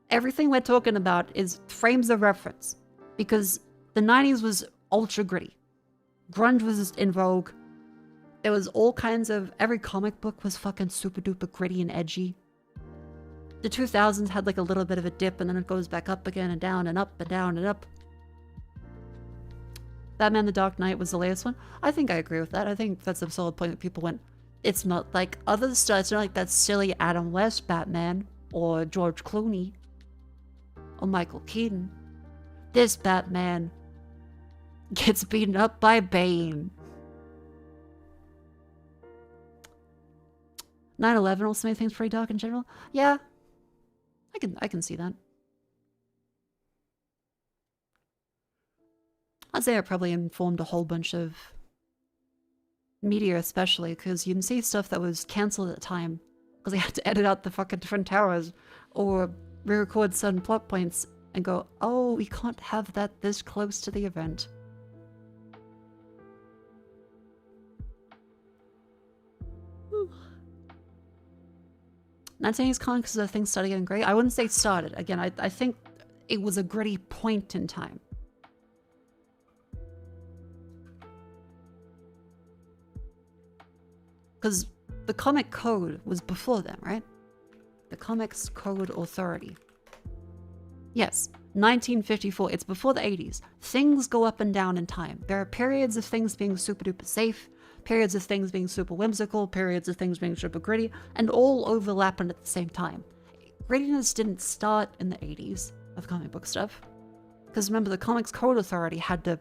Everything we're talking about is frames of reference. Because the 90s was ultra gritty. Grunge was in vogue. There was all kinds of... Every comic book was fucking super duper gritty and edgy. The 2000s had like a little bit of a dip, and then it goes back up again and down and up and down and up. Batman the Dark Knight was the latest one. I think I agree with that. I think that's a solid point that people went, it's not like other stuff. It's not like that silly Adam West Batman or George Clooney or Michael Keaton. This Batman gets beaten up by Bane. 9/11 also made things pretty dark in general. Yeah. I can see that. I'd say it probably informed a whole bunch of media, especially because you can see stuff that was cancelled at the time because they had to edit out the fucking different towers or re-record certain plot points and go, oh, we can't have that this close to the event. Not saying he's con because the things started getting great. I wouldn't say started. Again, I think it was a gritty point in time. Because the Comic Code was before them, right? The Comics Code Authority. Yes, 1954. It's before the 80s. Things go up and down in time. There are periods of things being super duper safe, periods of things being super whimsical, periods of things being super gritty, and all overlapping at the same time. Grittiness didn't start in the 80s of comic book stuff. Because remember, the Comics Code Authority had to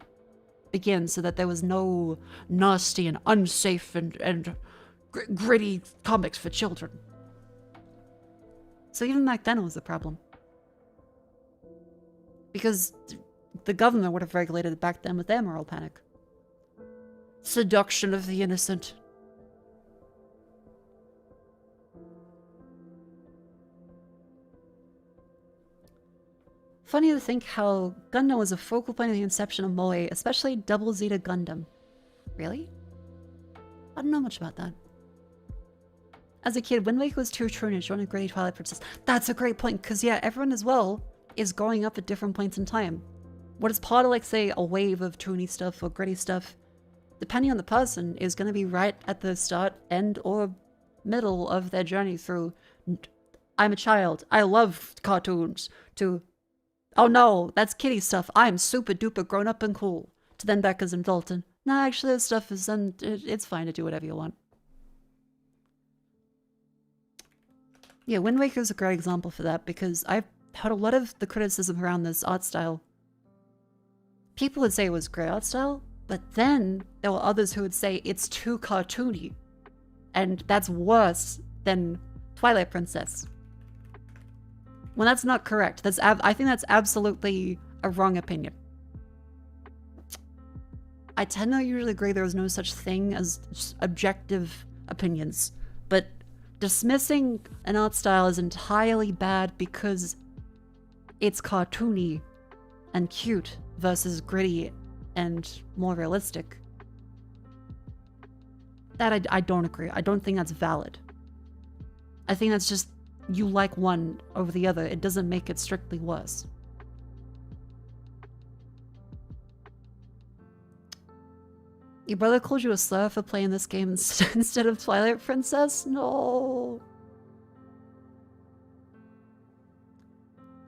begin so that there was no nasty and unsafe and gritty comics for children. So even back then it was a problem. Because the government would have regulated it back then with their moral panic. Seduction of the innocent. Funny to think how Gundam was a focal point of the inception of Moe, especially Double Zeta Gundam. Really? I don't know much about that. As a kid, Wind Waker was too true to a gritty Twilight Princess. That's a great point, because yeah, everyone as well is growing up at different points in time. What is part of, like, say, a wave of toony stuff or gritty stuff, depending on the person, is going to be right at the start, end, or middle of their journey through, I'm a child, I love cartoons, to, oh no, that's kiddie stuff, I'm super duper grown up and cool, to then back as an adult and, nah, actually this stuff is, it's fine to do whatever you want. Yeah, Wind Waker is a great example for that, because I've heard a lot of the criticism around this art style. People would say it was great art style, but then there were others who would say it's too cartoony, and that's worse than Twilight Princess. Well, that's not correct. I think that's absolutely a wrong opinion. I tend to usually agree there is no such thing as objective opinions, but dismissing an art style as entirely bad because it's cartoony and cute versus gritty and more realistic, that I don't agree. I don't think that's valid. I think that's just you like one over the other. It doesn't make it strictly worse. Your brother called you a slur for playing this game instead of Twilight Princess? No.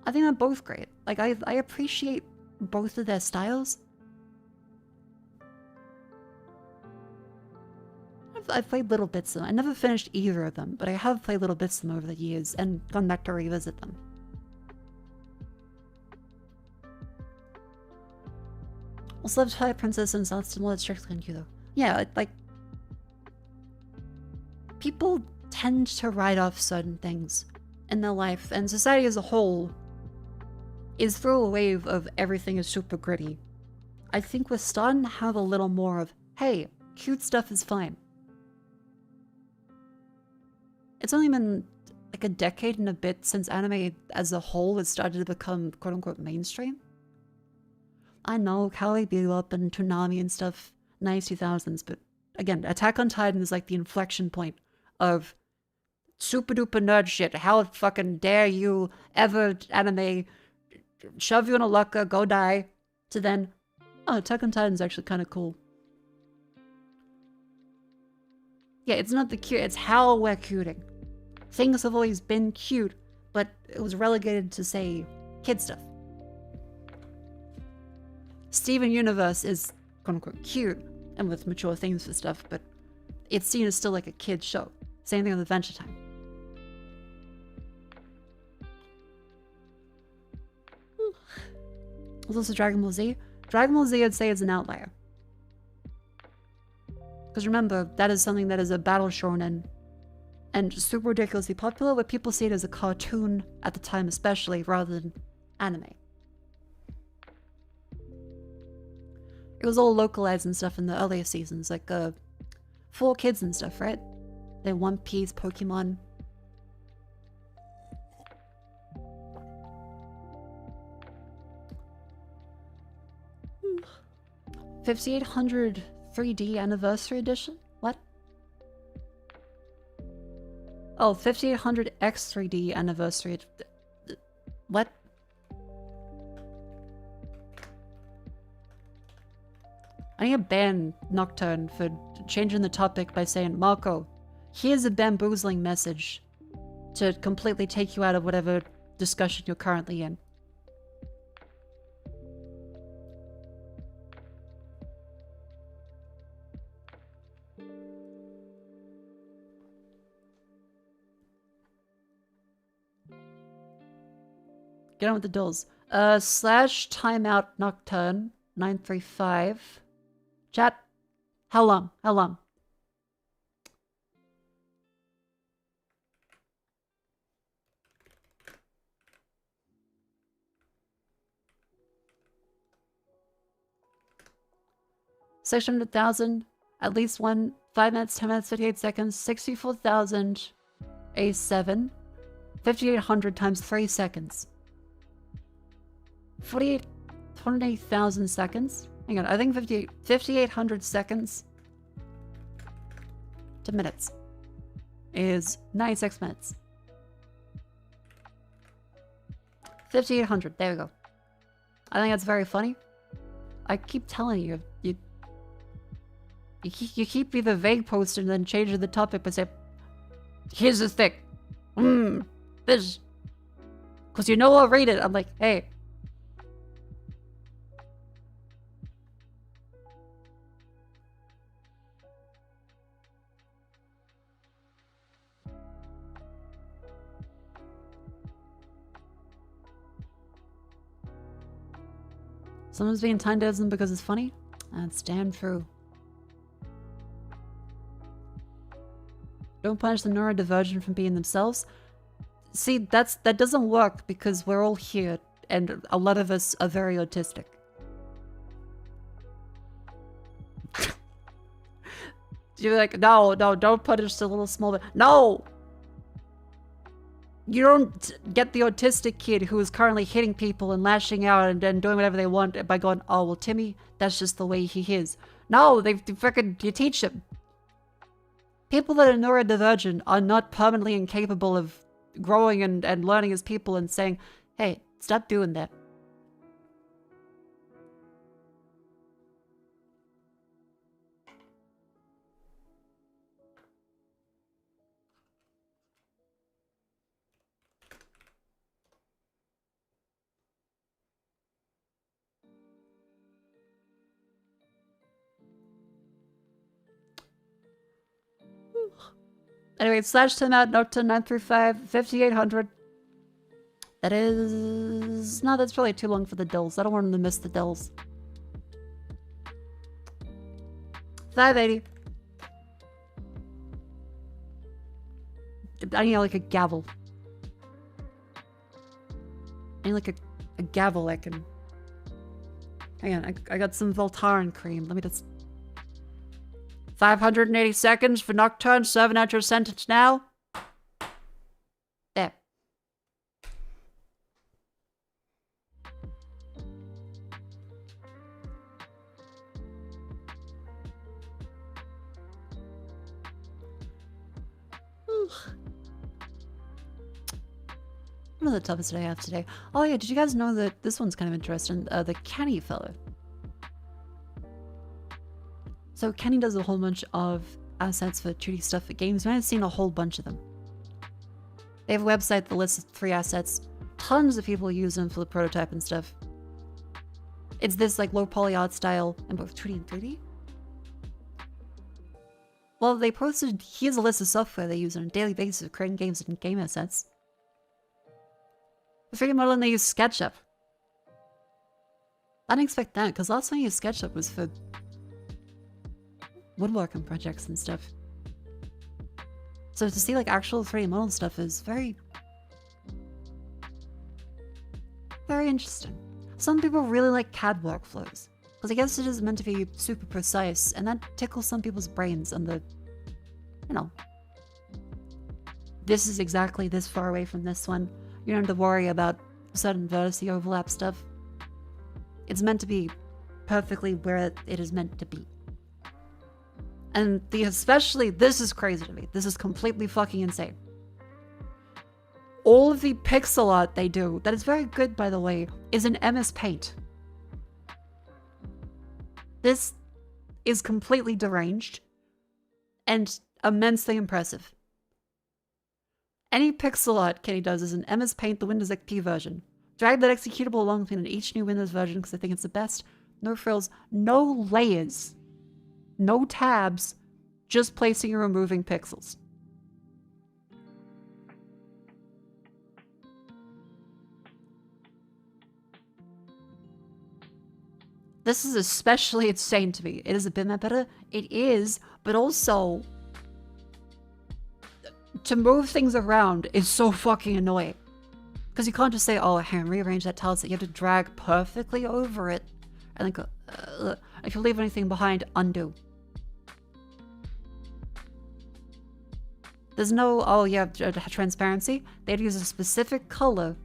I think they're both great. Like, I appreciate both of their styles. I've played little bits of them. I never finished either of them, but I have played little bits of them over the years and gone back to revisit them. Also, love Twilight Princess and South Similar strictly on you though. Yeah, like people tend to write off certain things in their life, and society as a whole is through a wave of everything is super gritty. I think we're starting to have a little more of, hey, cute stuff is fine. It's only been like a decade and a bit since anime as a whole has started to become quote-unquote mainstream. I know Cowboy Bebop and Toonami and stuff, 2000s, but again, Attack on Titan is like the inflection point of super duper nerd shit. How fucking dare you ever anime shove you in a locker, go die, to then, oh, Attack on Titan's actually kind of cool. Yeah, it's not the cute, it's how we're cuting. Things have always been cute, but it was relegated to, say, kid stuff. Steven Universe is quote-unquote cute, and with mature themes for stuff, but it's seen as still like a kid's show. Same thing with Adventure Time. There's also Dragon Ball Z. Dragon Ball Z, I'd say, is an outlier. Because remember, that is something that is a battle shonen and super ridiculously popular, but people see it as a cartoon at the time especially, rather than anime. It was all localized and stuff in the earlier seasons, like for kids and stuff, right? They One Piece, Pokemon. Hmm. 5800 3D Anniversary Edition? What? Oh, 5800 X 3D Anniversary. What? I need to ban Nocturne for changing the topic by saying, Mako, here's a bamboozling message to completely take you out of whatever discussion you're currently in. Get on with the dulls. Slash timeout Nocturne 935. Chat. How long? How long? $600,000. At least one. 5 minutes, 10 minutes, 58 seconds. 64,000. A7. 5,800 times 3 seconds. 28,000 seconds. Hang on, I think 5,800 seconds to minutes is 96 minutes. 5,800, there we go. I think that's very funny. I keep telling you, you keep either vague posting and then changing the topic but say, here's the thing. This. Because you know I'll read it. I'm like, hey. Someone's being time devs because it's funny? That's damn true. Don't punish the neurodivergent from being themselves. See, that doesn't work because we're all here and a lot of us are very autistic. You're like, no, don't punish the little small bit. No! You don't get the autistic kid who is currently hitting people and lashing out and doing whatever they want by going, oh, well, Timmy, that's just the way he is. No, you teach them. People that are neurodivergent are not permanently incapable of growing and learning as people and saying, hey, stop doing that. Anyway, slash timeout, Nocturne 935, 5,800. That is... No, that's probably too long for the dills. I don't want them to miss the dills. 580. I need like a gavel. I need like a gavel I can... Hang on, I got some Voltaren cream. Let me just... 580 seconds for Nocturne, serving out your sentence now. There. One of the toughest I have today. Oh yeah, did you guys know that this one's kind of interesting? The Kenny fella. So Kenny does a whole bunch of assets for 2D stuff for games. I've seen a whole bunch of them. They have a website that lists free assets. Tons of people use them for the prototype and stuff. It's this like low poly art style in both 2D and 3D. Well, they posted, here's a list of software they use on a daily basis for creating games and game assets. For 3D modeling, they use SketchUp. I didn't expect that, because last time I used SketchUp was for woodworking projects and stuff. So to see like actual 3D model stuff is very interesting. Some people really like CAD workflows, because I guess it is meant to be super precise, and that tickles some people's brains on the, you know, this is exactly this far away from this one. You don't have to worry about sudden vertice overlap stuff. It's meant to be perfectly where it is meant to be. And especially, this is crazy to me. This is completely fucking insane. All of the pixel art they do, that is very good by the way, is in MS Paint. This is completely deranged and immensely impressive. Any pixel art Kenny does is in MS Paint, the Windows XP version. Drag that executable along between each new Windows version because I think it's the best. No frills, no layers, no tabs, just placing and removing pixels. This is especially insane to me. It is a bit better. It is, but also to move things around is so fucking annoying. Because you can't just say, oh, hey, rearrange that tile set. You have to drag perfectly over it. And then go, if you leave anything behind, undo. There's no, oh, yeah, transparency. They'd use a specific color.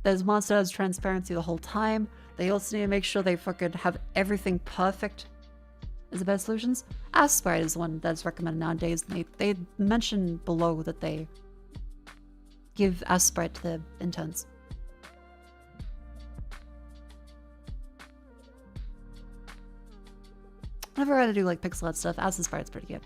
There's monster has transparency the whole time. They also need to make sure they fucking have everything perfect as the best solutions. Aspire is one that's recommended nowadays. They mention below that they give Aspire to the interns. Whenever I had to do like pixel art stuff, Aspire is pretty good.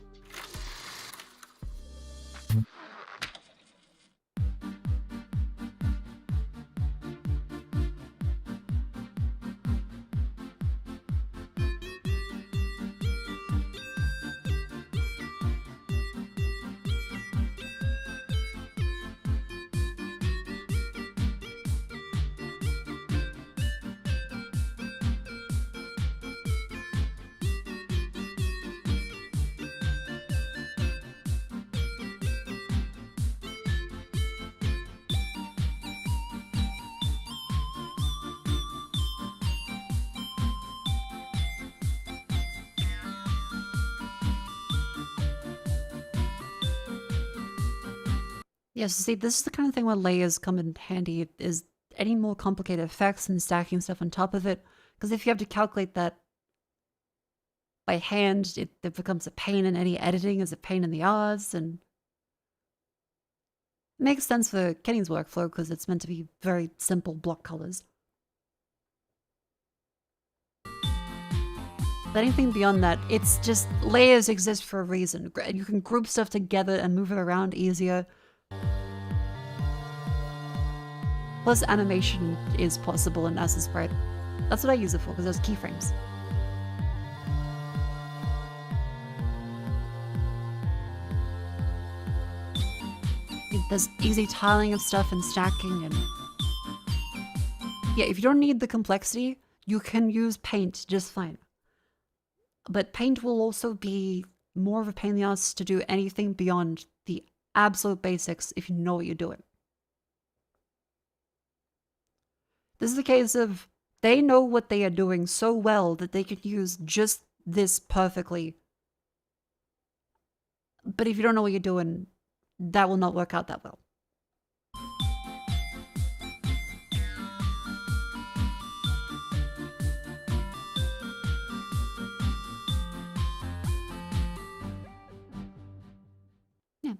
Yes, see, this is the kind of thing where layers come in handy, is any more complicated effects and stacking stuff on top of it. Because if you have to calculate that by hand, it becomes a pain, and any editing is a pain in the ass, and it makes sense for Kenny's workflow because it's meant to be very simple block colors. But anything beyond that, it's just layers exist for a reason. You can group stuff together and move it around easier. Plus animation is possible in Ass's Sprite. That's what I use it for, because there's keyframes. There's easy tiling of stuff and stacking and... Yeah, if you don't need the complexity, you can use Paint just fine. But Paint will also be more of a pain in the ass to do anything beyond the absolute basics if you know what you're doing. This is a case of they know what they are doing so well that they can use just this perfectly. But if you don't know what you're doing, that will not work out that well. Yeah,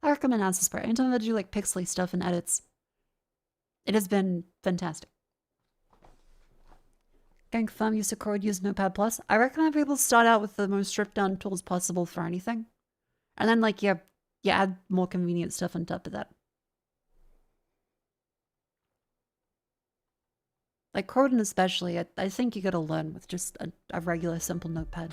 I recommend Answer Spray. Anytime I do like pixely stuff and edits, it has been fantastic. Getting firm use of code, use Notepad Plus. I recommend people start out with the most stripped down tools possible for anything. And then like you add more convenient stuff on top of that. Like Croton especially, I think you gotta learn with just a regular simple notepad.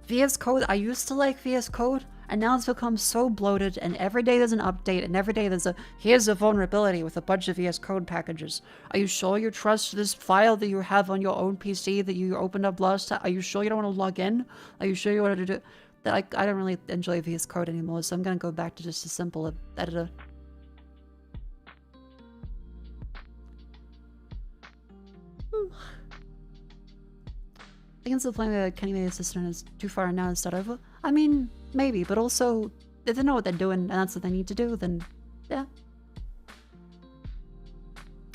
VS Code, I used to like VS Code, and now it's become so bloated, and every day there's an update, and every day there's here's a vulnerability with a bunch of VS Code packages. Are you sure you trust this file that you have on your own PC that you opened up last time? Are you sure you don't want to log in? Are you sure you want to do... I don't really enjoy VS Code anymore, so I'm gonna go back to just a simple editor. I can still play the Kenny May assistant is too far now to start over. I mean, maybe, but also, if they know what they're doing and that's what they need to do, then yeah.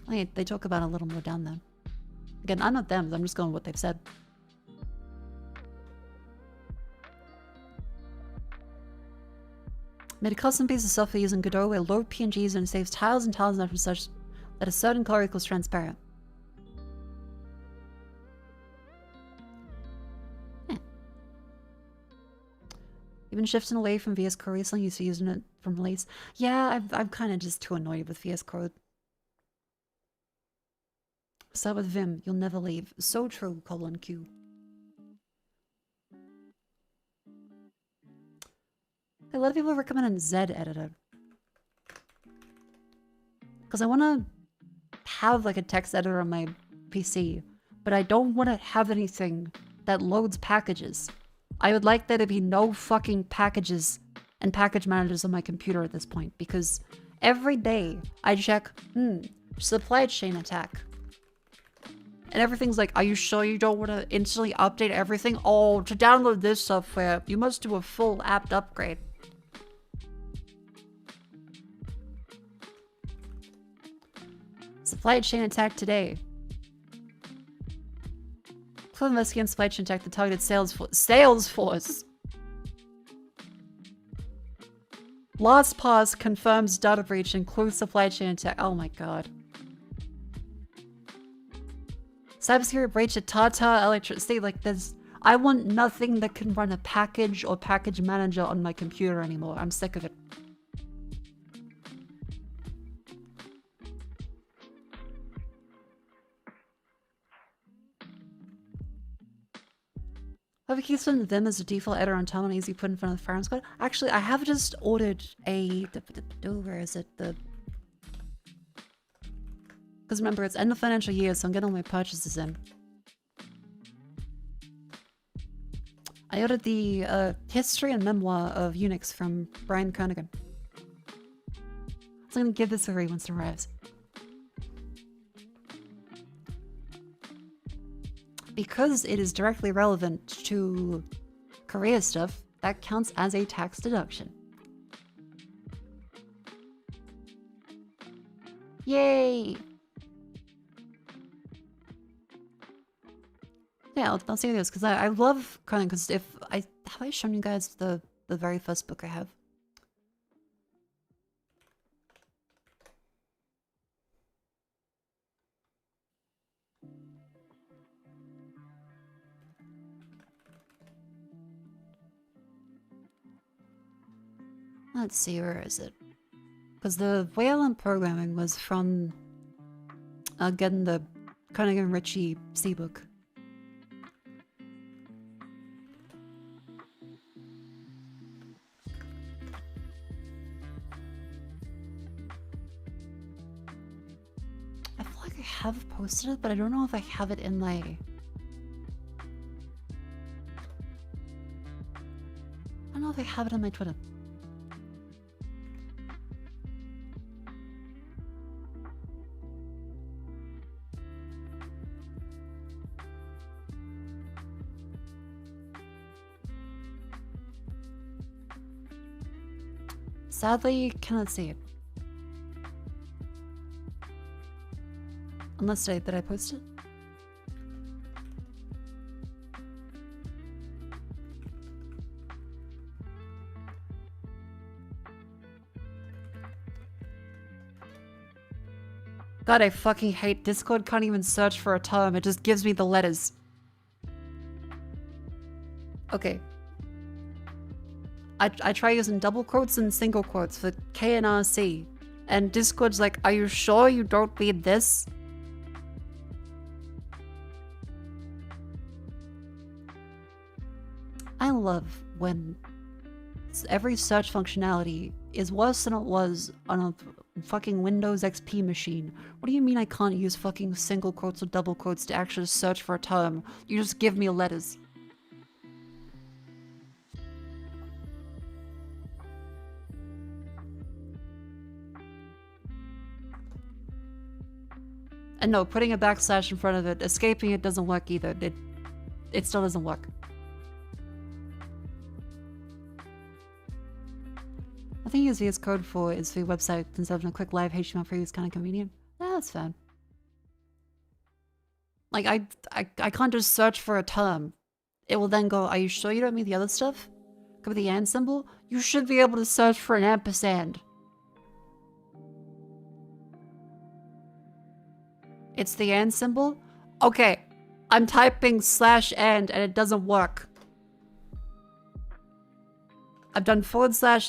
They talk about it a little more down there. Again, I'm not them, I'm just going with what they've said. Made a custom piece of software using Godot where load PNGs and saves tiles and tiles from such that a certain color equals transparent. You've been shifting away from VS Code recently, used to using it from release. Yeah, I'm kind of just too annoyed with VS Code. Start with Vim, you'll never leave. So true, :Q. A lot of people recommend a Z editor. Because I want to have like a text editor on my PC, but I don't want to have anything that loads packages. I would like there to be no fucking packages and package managers on my computer at this point, because every day I check, supply chain attack. And everything's like, are you sure you don't want to instantly update everything? Oh, to download this software, you must do a full apt upgrade. Supply chain attack today. Investigating supply chain attack that targeted Salesforce. LastPass confirms data breach includes supply chain attack. Oh my god. Cybersecurity breach at Tata Electricity. Like there's... I want nothing that can run a package or package manager on my computer anymore. I'm sick of it. Have a keystone Vim as a default editor on time and easy put in front of the firing squad. Actually, I have just ordered a... Where is it? Because remember, it's end of financial year, so I'm getting all my purchases in. I ordered the History and Memoir of Unix from Brian Kernighan. So I'm going to give this a read once it arrives. Because it is directly relevant to career stuff, that counts as a tax deduction. Yay! Yeah, I'll say this because I love Conan. Because have I shown you guys the very first book I have? Let's see, where is it? Because the way I learned programming was from getting the Kernighan Ritchie C book. I feel like I have posted it, but I don't know if I have it in my... know if I have it on my Twitter. Sadly, cannot see it. Unless did I post it? God, I fucking hate Discord. Can't even search for a term. It just gives me the letters. Okay. I try using double quotes and single quotes for K and RC. And Discord's like, are you sure you don't read this? I love when every search functionality is worse than it was on a fucking Windows XP machine. What do you mean I can't use fucking single quotes or double quotes to actually search for a term? You just give me letters. And no, putting a backslash in front of it, escaping it doesn't work either. It still doesn't work. I think use VS Code for is for your website instead of a quick live HTML preview is kind of convenient. Yeah, that's fine. Like, I can't just search for a term. It will then go, are you sure you don't mean the other stuff? Go with the and symbol? You should be able to search for an ampersand. It's the and symbol? Okay, I'm typing / and it doesn't work. I've done /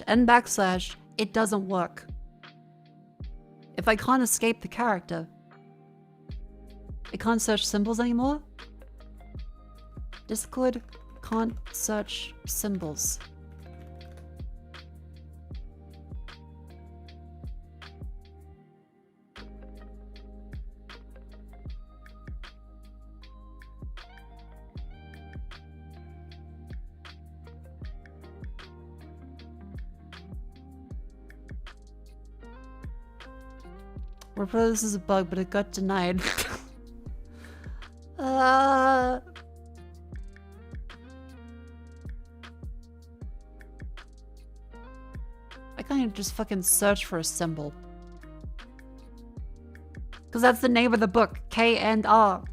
and \, it doesn't work. If I can't escape the character, I can't search symbols anymore? Discord can't search symbols. We're probably this is a bug, but it got denied. I can't even just fucking search for a symbol. Because that's the name of the book, K and R.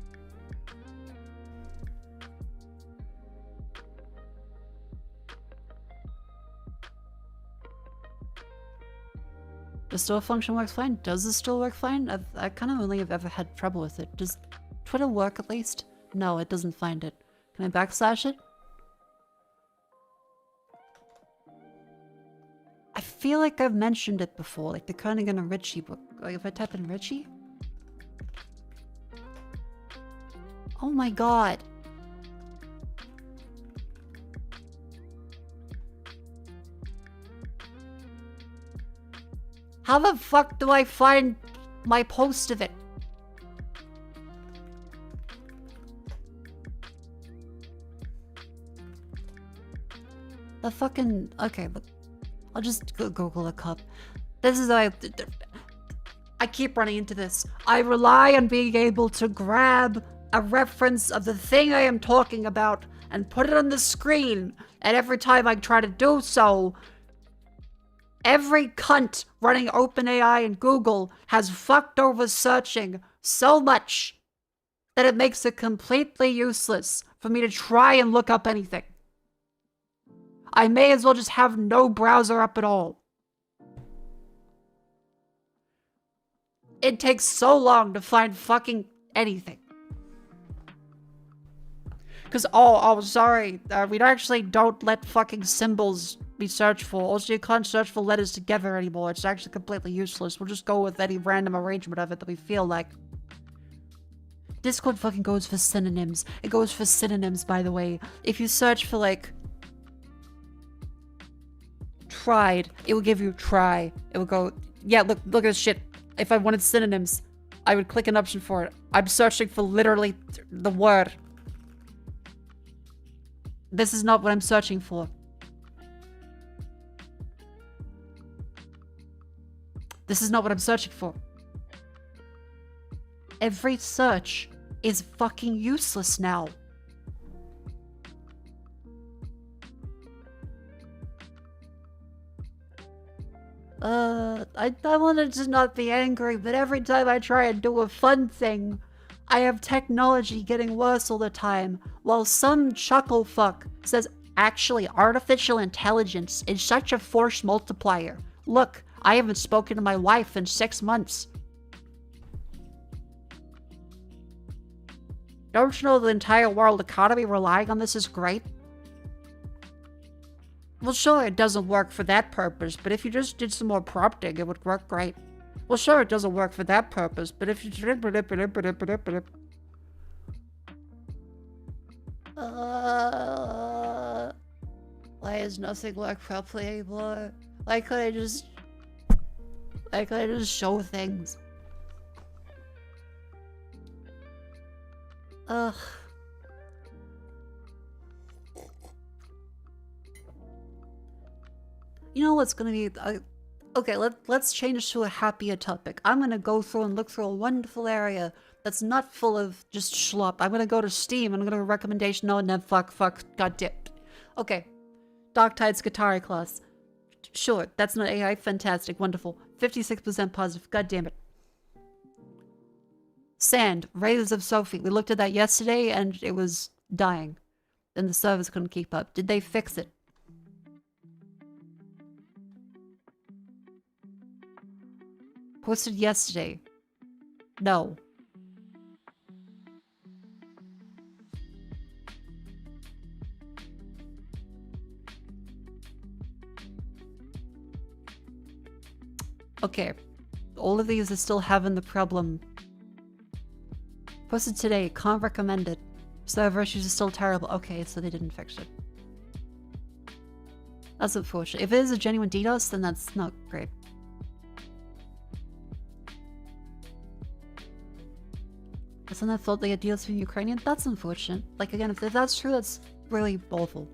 The store function works fine. Does the store work fine? I kind of only have ever had trouble with it. Does Twitter work at least? No, it doesn't find it. Can I backslash it? I feel like I've mentioned it before, like the Kernighan and Ritchie book. Like if I type in Ritchie? Oh my god. How the fuck do I find my post of it? The fucking... Okay, look. I'll just Google a cup. This is... I keep running into this. I rely on being able to grab a reference of the thing I am talking about and put it on the screen. And every time I try to do so... Every cunt running OpenAI and Google has fucked over searching so much that it makes it completely useless for me to try and look up anything. I may as well just have no browser up at all. It takes so long to find fucking anything. Because, sorry, we actually don't let fucking symbols be searched for. Also, you can't search for letters together anymore. It's actually completely useless. We'll just go with any random arrangement of it that we feel like. Discord fucking goes for synonyms. It goes for synonyms, by the way. If you search for, like, tried, it will give you try. It will go, yeah, look at this shit. If I wanted synonyms, I would click an option for it. I'm searching for literally the word. This is not what I'm searching for. This is not what I'm searching for. Every search is fucking useless now. I wanted to not be angry, but every time I try and do a fun thing, I have technology getting worse all the time, while some chuckle fuck says, actually, artificial intelligence is such a force multiplier. Look, I haven't spoken to my wife in 6 months. Don't you know the entire world economy relying on this is great? Well, sure, it doesn't work for that purpose, but if you just did some more prompting, it would work great. Well, sure, it doesn't work for that purpose, but if you... why does nothing work properly anymore? Why couldn't I just... show things? Ugh. You know what's gonna be... okay, let's change to a happier topic. I'm gonna go through and look through a wonderful area that's not full of just schlop. I'm gonna go to Steam and I'm gonna recommendation. Oh, no, fuck, goddamn. Okay. Dark Tide's Guitar class. Sure, that's not AI. Fantastic, wonderful. 56% positive. God damn it. Sand, Raiders of Sophie. We looked at that yesterday and it was dying. And the servers couldn't keep up. Did they fix it? Posted yesterday. No. Okay. All of these are still having the problem. Posted today. Can't recommend it. Server issues are still terrible. Okay, so they didn't fix it. That's unfortunate. If it is a genuine DDoS, then that's not great. It's not that fault they get DDoS from Ukrainian? That's unfortunate. Like, again, if that's true, that's really awful.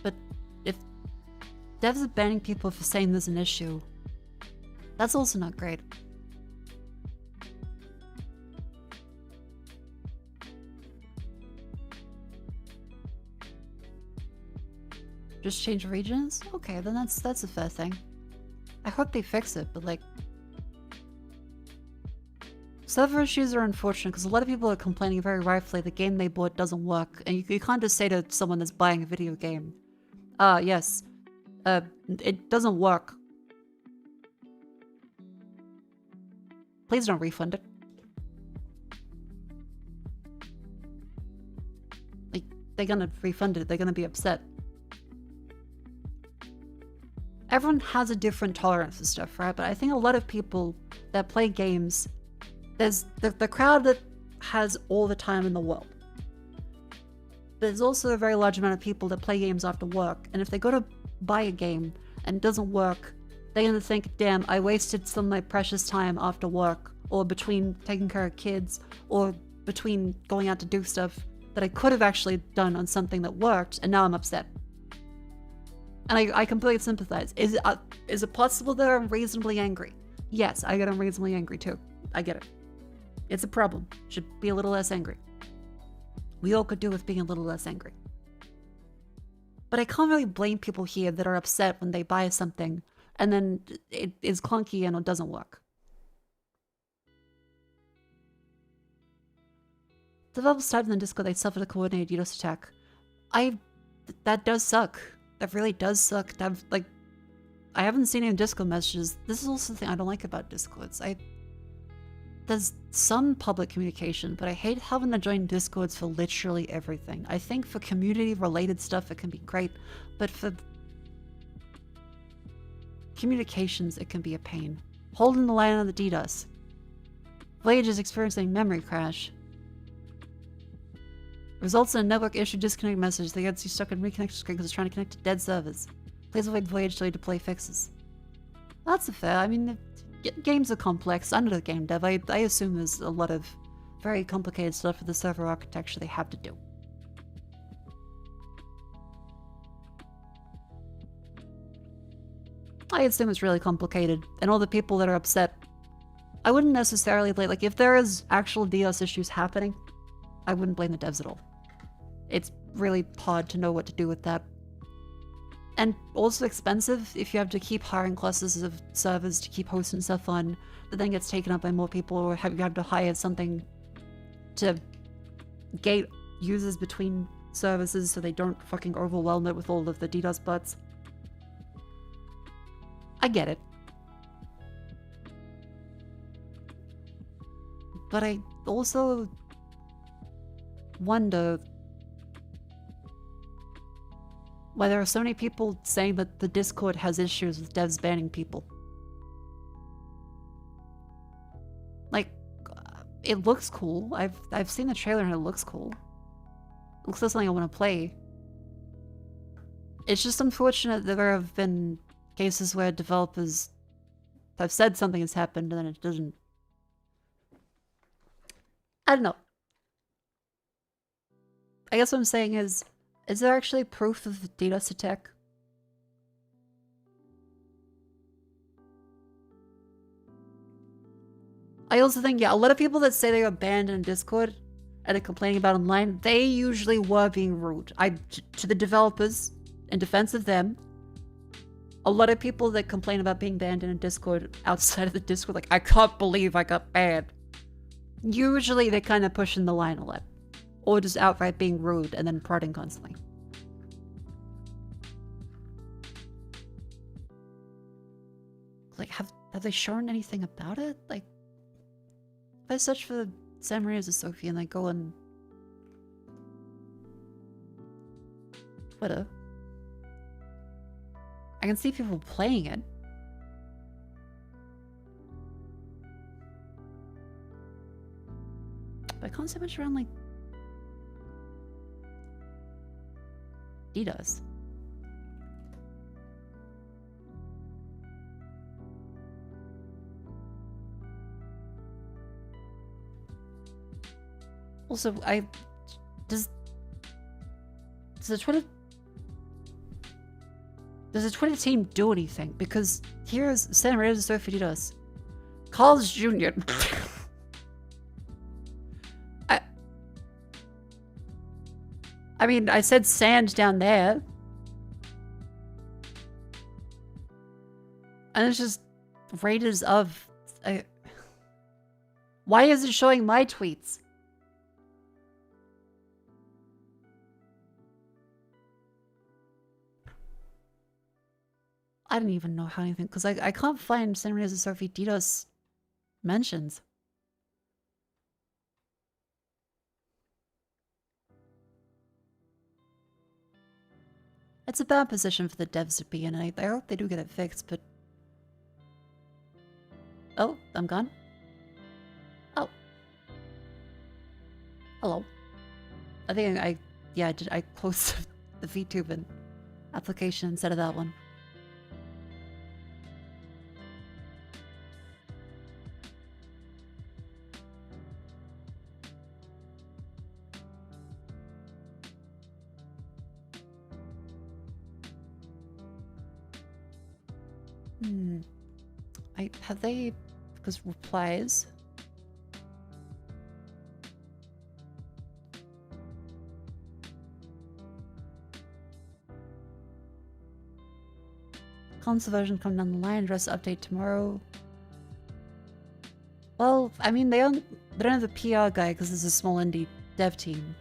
But if devs are banning people for saying there's an issue, that's also not great. Just change regions? Okay, then that's a fair thing. I hope they fix it, but like... server issues are unfortunate because a lot of people are complaining very rightfully the game they bought doesn't work, and you can't just say to someone that's buying a video game, yes, it doesn't work. Please don't refund it. Like, they're gonna refund it, they're gonna be upset. Everyone has a different tolerance for stuff, right? But I think a lot of people that play games, there's the crowd that has all the time in the world. But there's also a very large amount of people that play games after work, and if they go to buy a game and it doesn't work, they're gonna think, damn, I wasted some of my precious time after work, or between taking care of kids, or between going out to do stuff that I could have actually done on something that worked, and now I'm upset. And I completely sympathize. Is it possible that I'm reasonably angry? Yes, I get unreasonably angry too. I get it. It's a problem. Should be a little less angry. We all could do with being a little less angry. But I can't really blame people here that are upset when they buy something and then it is clunky and it doesn't work. Developers typed in the Discord they suffered a coordinated DDoS attack. That does suck. That really does suck. I haven't seen any Discord messages. This is also the thing I don't like about Discords. There's some public communication, but I hate having to join Discords for literally everything. I think for community-related stuff it can be great, but for communications it can be a pain. Holding the line on the DDoS. Voyage is experiencing memory crash. Results in a network issue disconnect message that gets you stuck in reconnection screen because it's trying to connect to dead servers. Please avoid Voyage till you deploy fixes. That's a fair. I mean, games are complex. I'm not a game dev. I assume there's a lot of very complicated stuff for the server architecture they have to do. I assume it's really complicated, and all the people that are upset, I wouldn't necessarily blame, like, if there is actual DOS issues happening, I wouldn't blame the devs at all. It's really hard to know what to do with that. And also expensive if you have to keep hiring clusters of servers to keep hosting stuff on that then gets taken up by more people, or you have to hire something to gate users between services so they don't fucking overwhelm it with all of the DDoS bots. I get it. But I also wonder why there are so many people saying that the Discord has issues with devs banning people. Like, it looks cool. I've seen the trailer and it looks cool. It looks like something I want to play. It's just unfortunate that there have been cases where developers have said something has happened and then it doesn't. I don't know. I guess what I'm saying is there actually proof of the DDoS attack? I also think, yeah, a lot of people that say they were banned in Discord and are complaining about online, they usually were being rude. To the developers, in defense of them, a lot of people that complain about being banned in a Discord outside of the Discord, like, I can't believe I got banned. Usually they're kind of pushing the line a lot. Or just outright being rude and then prodding constantly. Like, have they shown anything about it? Like, if I search for San Maria's of Sophie and I go on Twitter, I can see people playing it. But I can't see much around, like, DDoS. Also, does the Twitter team do anything? Because here's Santa Maria's Sophie DDoS. Carl's Jr. I mean, I said sand down there. And it's just Raiders of... why is it showing my tweets? I don't even know how anything... Because I can't find San Maria's Sophie DDoS mentions. It's a bad position for the devs to be in, and I hope they do get it fixed, but... Oh, I'm gone? Oh. Hello. I think I closed the vtuber application instead of that one. Have they, because replies. Console version come down the line, address update tomorrow. Well, I mean, they don't have a PR guy because it's a small indie dev team.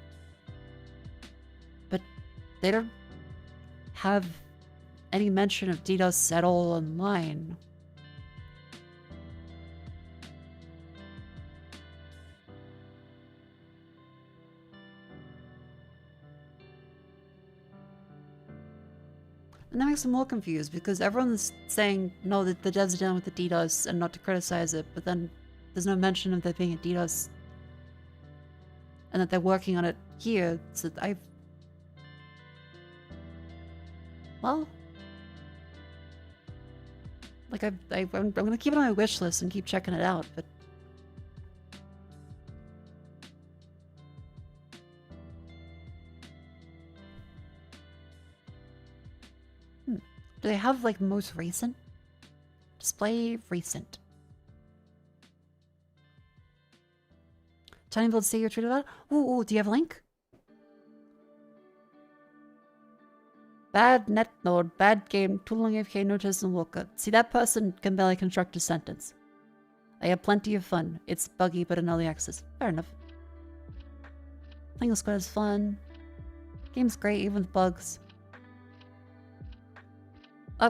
But they don't have any mention of DDoS at all online. And that makes them more confused because everyone's saying, no, that the devs are dealing with the DDoS and not to criticize it, but then there's no mention of there being a DDoS and that they're working on it here. So well, like I'm gonna keep it on my wish list and keep checking it out, but do they have, like, most recent Display recent. Tiny people see your tweet about. Ooh, do you have a link? Bad net node, bad game, too long AFK, notice and woke up. See, that person can barely construct a sentence. I have plenty of fun. It's buggy, but in early access. Fair enough. Playing Squad is fun. Game's great, even with bugs.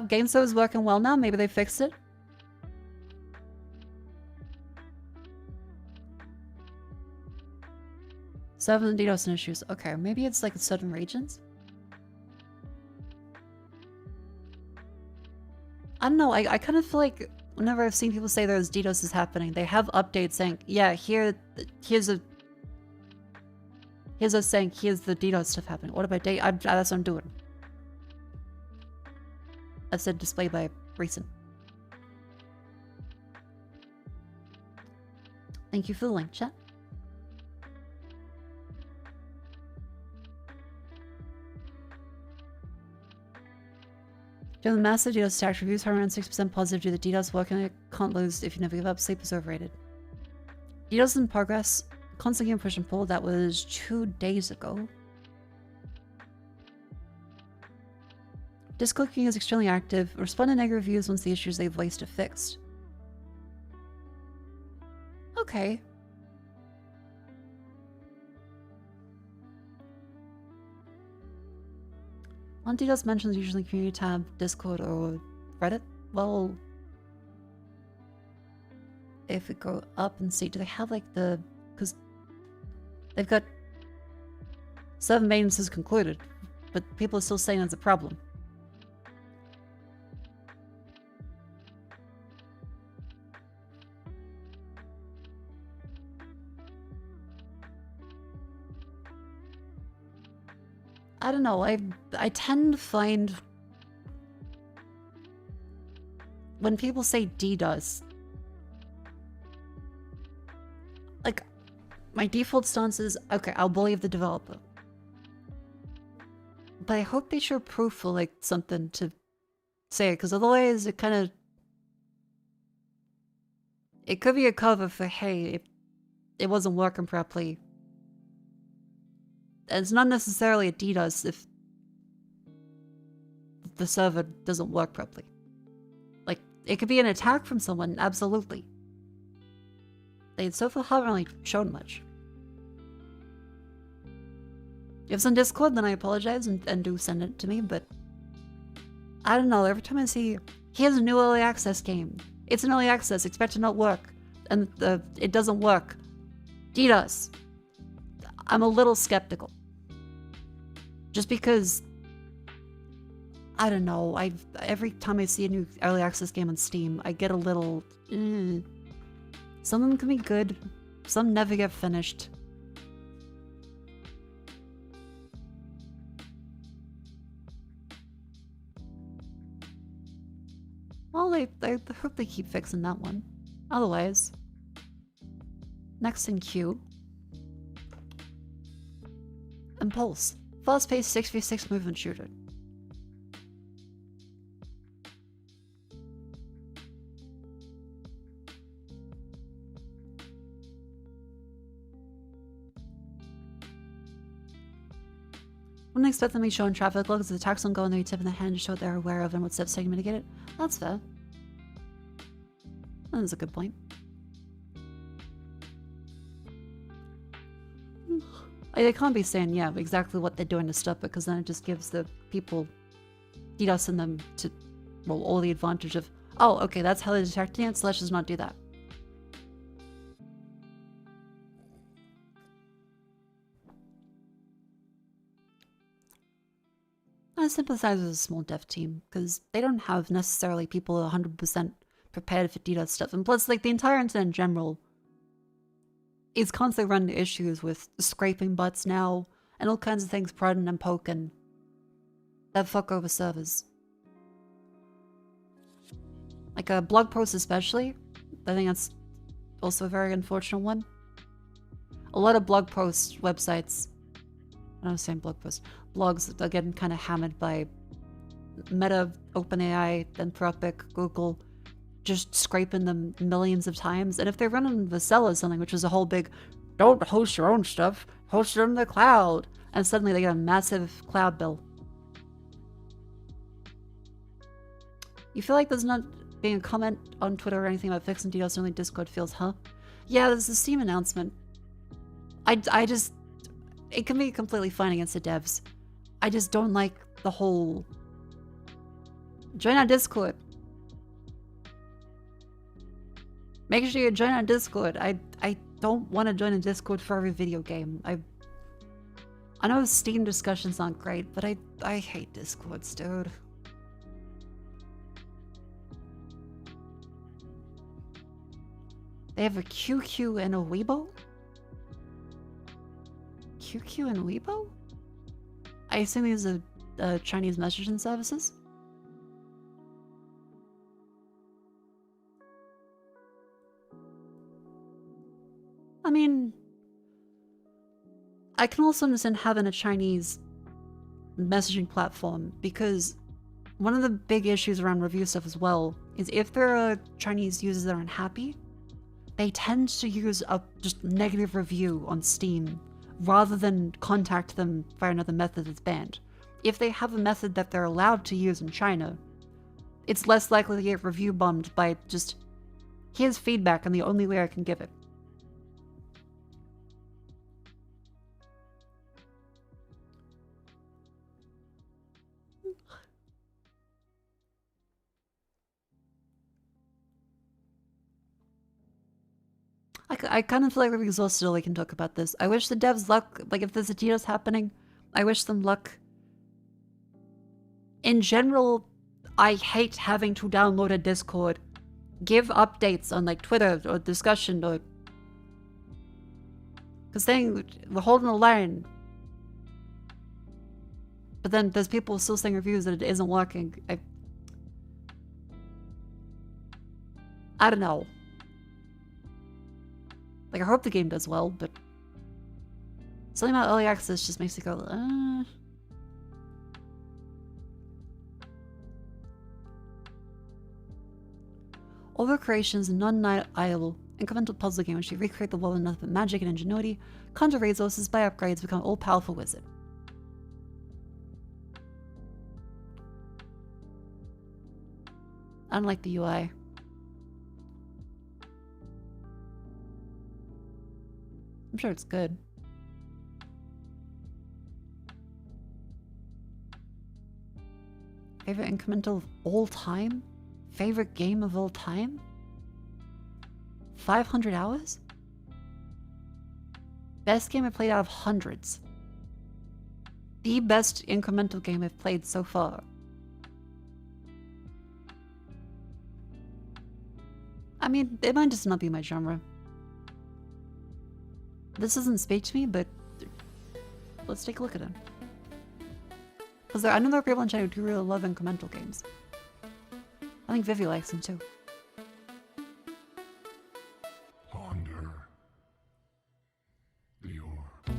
Game so is working well now. Maybe they fixed it. Servers and DDoS issues. Okay, maybe it's like in certain regions. I don't know. I kind of feel like whenever I've seen people say there's DDoS is happening, they have updates saying, yeah, here's us saying here's the DDoS stuff happening. What about date? That's what I'm doing. I said display by recent. Thank you for the link, chat. During the massive DDoS attack, reviews are around 6% positive due to DDoS working. I can't lose if you never give up. Sleep is overrated. DDoS in progress. Constant game push and pull. That was 2 days ago. Discord queuing is extremely active. Respond to negative reviews once the issues they've voiced are fixed. Okay. On DDoS mentions usually community tab, Discord, or Reddit. Well, if we go up and see, do they have like the... Because they've got... Server maintenance is concluded, but people are still saying it's a problem. I don't know, I tend to find when people say DDoS, like, my default stance is, okay, I'll believe the developer. But I hope they show proof or like something to say it, because otherwise it kind of... It could be a cover for, hey, it wasn't working properly. And it's not necessarily a DDoS if the server doesn't work properly. Like, it could be an attack from someone, absolutely. They so far haven't really shown much. If it's on Discord, then I apologize and do send it to me, but... I don't know, every time I see, here's a new early access game. It's an early access, expect to not work. And it doesn't work. DDoS. I'm a little skeptical. Just because, I don't know, every time I see a new early access game on Steam, I get a little, Some of them can be good, some never get finished. Well, I hope they keep fixing that one. Otherwise, next in queue, Impulse. Fast-paced 6v6 movement shooter. Wouldn't expect them to be showing traffic logs. The attacks on go and they tip in the hand to show what they're aware of and what steps taken to mitigate it. That's fair. That's a good point. They can't be saying, yeah, exactly what they're doing to stop it, because then it just gives the people DDoS in them to, well, all the advantage of, oh, okay, that's how they're detecting it, so let's just not do that. I sympathize with a small dev team, because they don't have necessarily people 100% prepared for DDoS stuff, and plus, like, the entire internet in general is constantly running into issues with scraping butts now, and all kinds of things prodding and poking that fuck over servers. Like a blog post especially, I think that's also a very unfortunate one. A lot of blog post websites, I don't saying blog posts, blogs are getting kind of hammered by Meta, OpenAI, Anthropic, Google, just scraping them millions of times. And if they're running Vasella or something, which is a whole big, don't host your own stuff, host it in the cloud. And suddenly they get a massive cloud bill. You feel like there's not being a comment on Twitter or anything about fixing DDoS only Discord feels, huh? Yeah, there's a Steam announcement. I just, it can be completely fine against the devs. I just don't like the whole, join our Discord. Make sure you join our Discord. I don't want to join a Discord for every video game. I know Steam discussions aren't great, but I hate Discords, dude. They have a QQ and a Weibo? QQ and Weibo? I assume these are Chinese messaging services? I mean, I can also understand having a Chinese messaging platform because one of the big issues around review stuff as well is if there are Chinese users that are unhappy, they tend to use a just negative review on Steam rather than contact them via another method that's banned. If they have a method that they're allowed to use in China, it's less likely to get review bombed by just, here's feedback and the only way I can give it. I kind of feel like we're exhausted all we can talk about this. I wish the devs luck, like if there's a DDoS happening, I wish them luck. In general, I hate having to download a Discord, give updates on like Twitter or discussion or... Because saying we're holding the line. But then there's people still saying reviews that it isn't working. I don't know. Like, I hope the game does well, but something about early access just makes it go, Overcreation is a non-idle, incremental puzzle game in which you recreate the world with nothing but magic and ingenuity, conjure resources, buy upgrades, become an all-powerful wizard. I don't like the UI. I'm sure it's good. Favorite incremental of all time? Favorite game of all time? 500 hours? Best game I played out of hundreds. The best incremental game I've played so far. I mean, it might just not be my genre. This doesn't speak to me, but let's take a look at it. Because I know there are people in China who do really love incremental games. I think Vivi likes them too. Ponder the orb.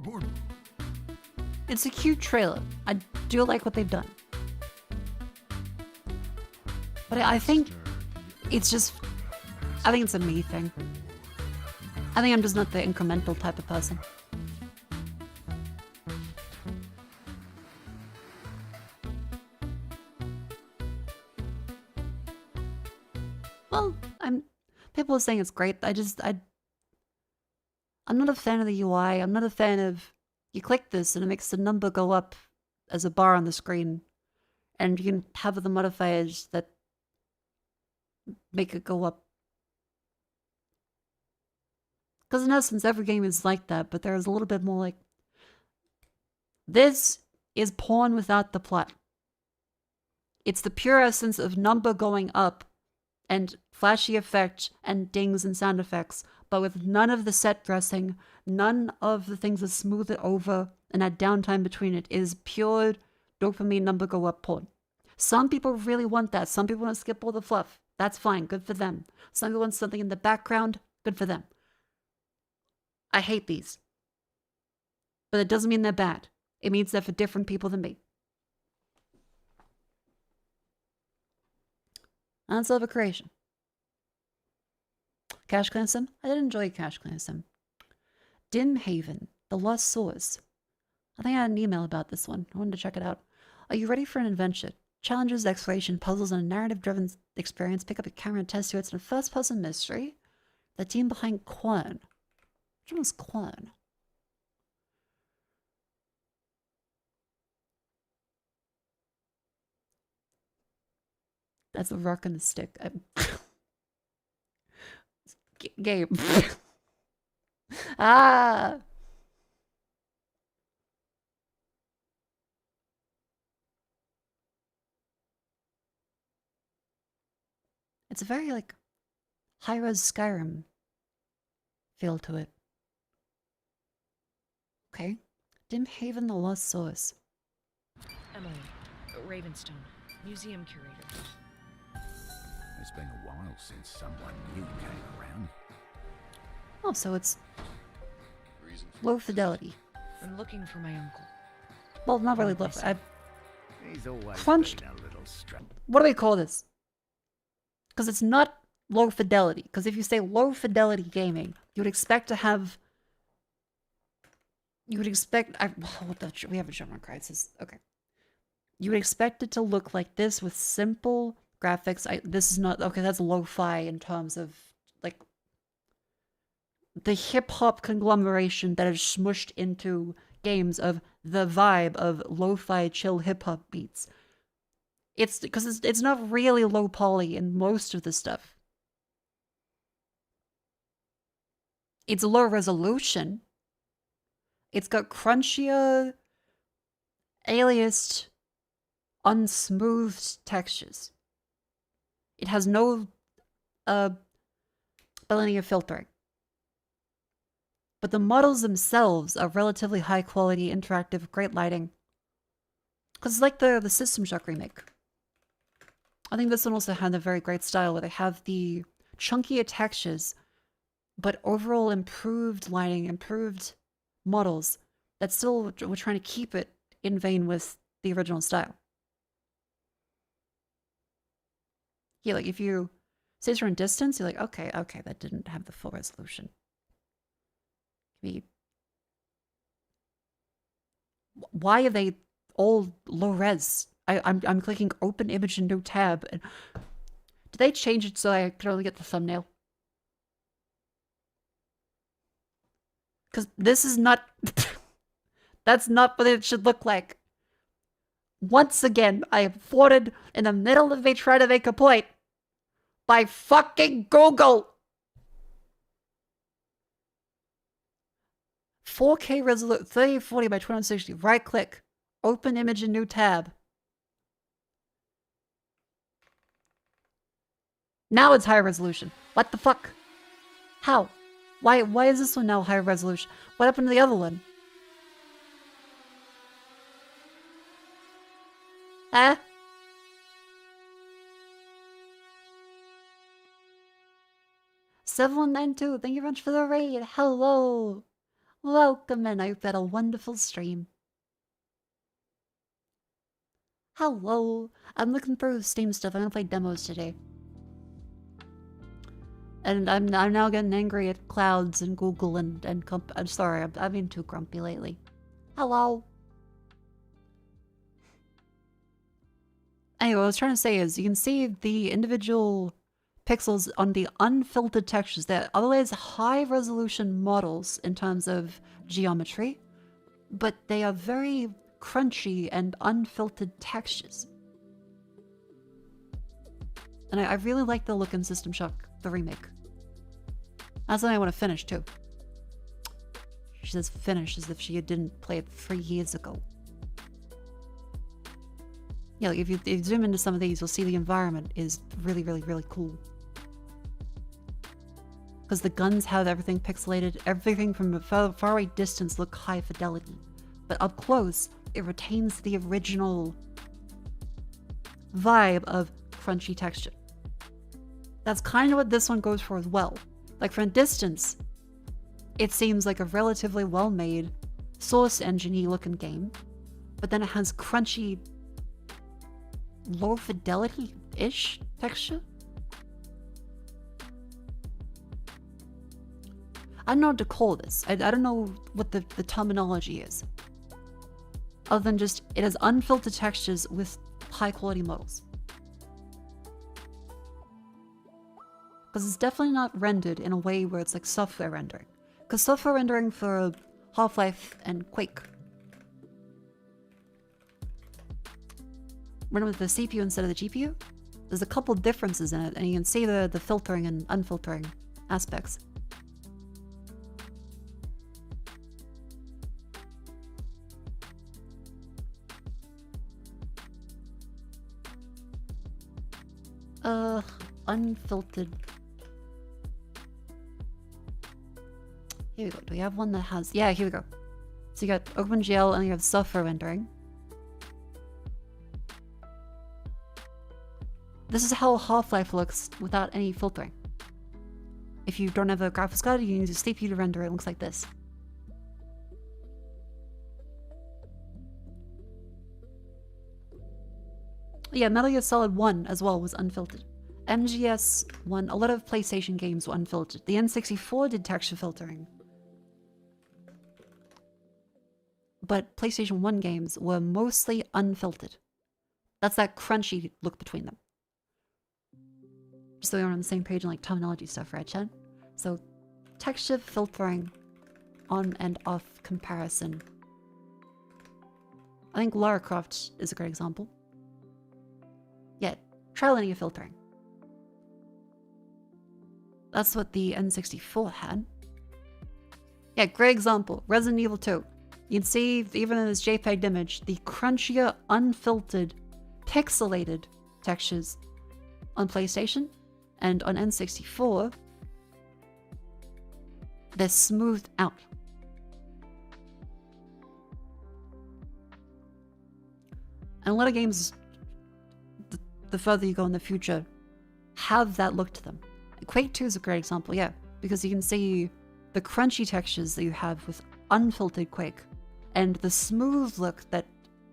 Orb. It's a cute trailer. I do like what they've done. But I think it's just... I think it's a me thing. I think I'm just not the incremental type of person. Well, people are saying it's great. I'm not a fan of the UI. I'm not a fan of... You click this and it makes the number go up as a bar on the screen. And you can have the modifiers that make it go up. Because in essence, every game is like that, but there's a little bit more like... This is porn without the plot. It's the pure essence of number going up and flashy effect and dings and sound effects, but with none of the set dressing, none of the things that smooth it over, and that downtime between it is pure dopamine number go up porn. Some people really want that. Some people want to skip all the fluff. That's fine. Good for them. Some people want something in the background. Good for them. I hate these. But it doesn't mean they're bad. It means they're for different people than me. That's love of creation. Cash Clan Sim? I did enjoy Cash Clan Sim. Dim Haven, The Lost Source. I think I had an email about this one. I wanted to check it out. Are you ready for an adventure? Challenges, exploration, puzzles, and a narrative-driven experience. Pick up a camera and test suits in a first-person mystery. The team behind Quan. Which one was Quan? That's a rock and a stick. Game. Ah! It's a very, like, high-res Skyrim feel to it. Okay. Dim Haven, The Lost Source. Emily, Ravenstone, museum curator. It's been a while since someone new came around. Oh, so it's low fidelity. I'm looking for my uncle. Well, not really low. He's always Crunched. been a little What do we call this? Because it's not low fidelity. Because if you say low fidelity gaming, you would expect to have. You would expect. We have a genre crisis. Okay. You would expect it to look like this with simple graphics. This is not. Okay, that's lo-fi in terms of, like, the hip-hop conglomeration that is smushed into games of the vibe of lo-fi chill hip-hop beats. It's because it's not really low poly in most of the stuff. It's low resolution. It's got crunchier, aliased, unsmoothed textures. It has no linear filtering. But the models themselves are relatively high quality, interactive, great lighting. Because it's like the System Shock remake. I think this one also had a very great style where they have the chunkier textures, but overall improved lighting, improved models that still were trying to keep it in vein with the original style. Yeah, like if you say it's from distance, you're like, okay, that didn't have the full resolution. Why are they all low res? I'm clicking open image in new tab. And did they change it so I could only get the thumbnail? Because this is not... That's not what it should look like. Once again, I am thwarted in the middle of me trying to make a point by fucking Google. 4K resolution, 3040 by 2160. Right click, open image in new tab. Now it's high resolution. What the fuck? How? Why is this one now high resolution? What happened to the other one? Huh? $7192, thank you very much for the raid. Hello. Welcome in. I hope you had a wonderful stream. Hello. I'm looking through Steam stuff. I'm gonna play demos today. And I'm now getting angry at clouds and Google and I'm sorry, I've been too grumpy lately. Hello. Anyway, what I was trying to say is you can see the individual pixels on the unfiltered textures. They're otherwise high resolution models in terms of geometry, but they are very crunchy and unfiltered textures. And I really like the look in System Shock, the remake. That's something I want to finish too. She says finish as if she didn't play it 3 years ago. Yeah, like if you zoom into some of these, you'll see the environment is really, really, really cool. because the guns have everything pixelated, everything from a far away distance look high fidelity. But up close, it retains the original vibe of crunchy texture. That's kind of what this one goes for as well. Like from a distance, it seems like a relatively well-made, Source Engine-y looking game, but then it has crunchy, low fidelity-ish texture. I don't know what to call this. I don't know what the terminology is. Other than just, it has unfiltered textures with high-quality models. Because it's definitely not rendered in a way where it's like software rendering. Because software rendering for Half-Life and Quake run with the CPU instead of the GPU. There's a couple differences in it, and you can see the filtering and unfiltering aspects. Unfiltered. Here we go. Do we have one that has... Yeah, here we go. So you got OpenGL and you have software rendering. This is how Half-Life looks without any filtering. If you don't have a graphics card, you can use a CPU to render it. It looks like this. Yeah, Metal Gear Solid 1 as well was unfiltered. MGS 1, a lot of PlayStation games were unfiltered. The N64 did texture filtering. But PlayStation 1 games were mostly unfiltered. That's that crunchy look between them. Just so we're on the same page in like terminology stuff, right, Chad? So, texture filtering, on and off comparison. I think Lara Croft is a great example. Yeah, trilinear filtering. That's what the N64 had. Yeah, great example. Resident Evil 2. You can see, even in this JPEG image, the crunchier, unfiltered, pixelated textures on PlayStation, and on N64, they're smoothed out. And a lot of games, the further you go in the future, have that look to them. Quake 2 is a great example, yeah, because you can see the crunchy textures that you have with unfiltered Quake, and the smooth look that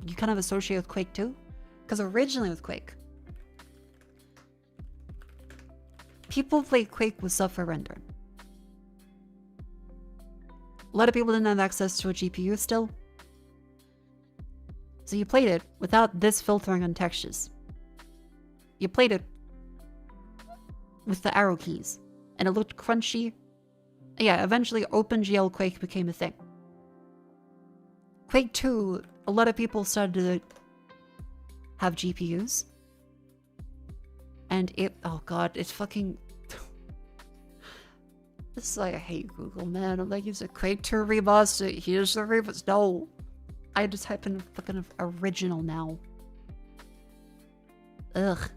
you kind of associate with Quake 2. Because originally with Quake, people played Quake with software rendering. A lot of people didn't have access to a GPU still. So you played it without this filtering on textures. You played it with the arrow keys, and it looked crunchy. Yeah, eventually OpenGL Quake became a thing. Quake 2, a lot of people started to have GPUs. And it, oh god, it's fucking... This is like, I hate Google, man. I'm like, it's a Quake 2 remaster. Here's the remaster. No. I had to type in fucking original now. Ugh.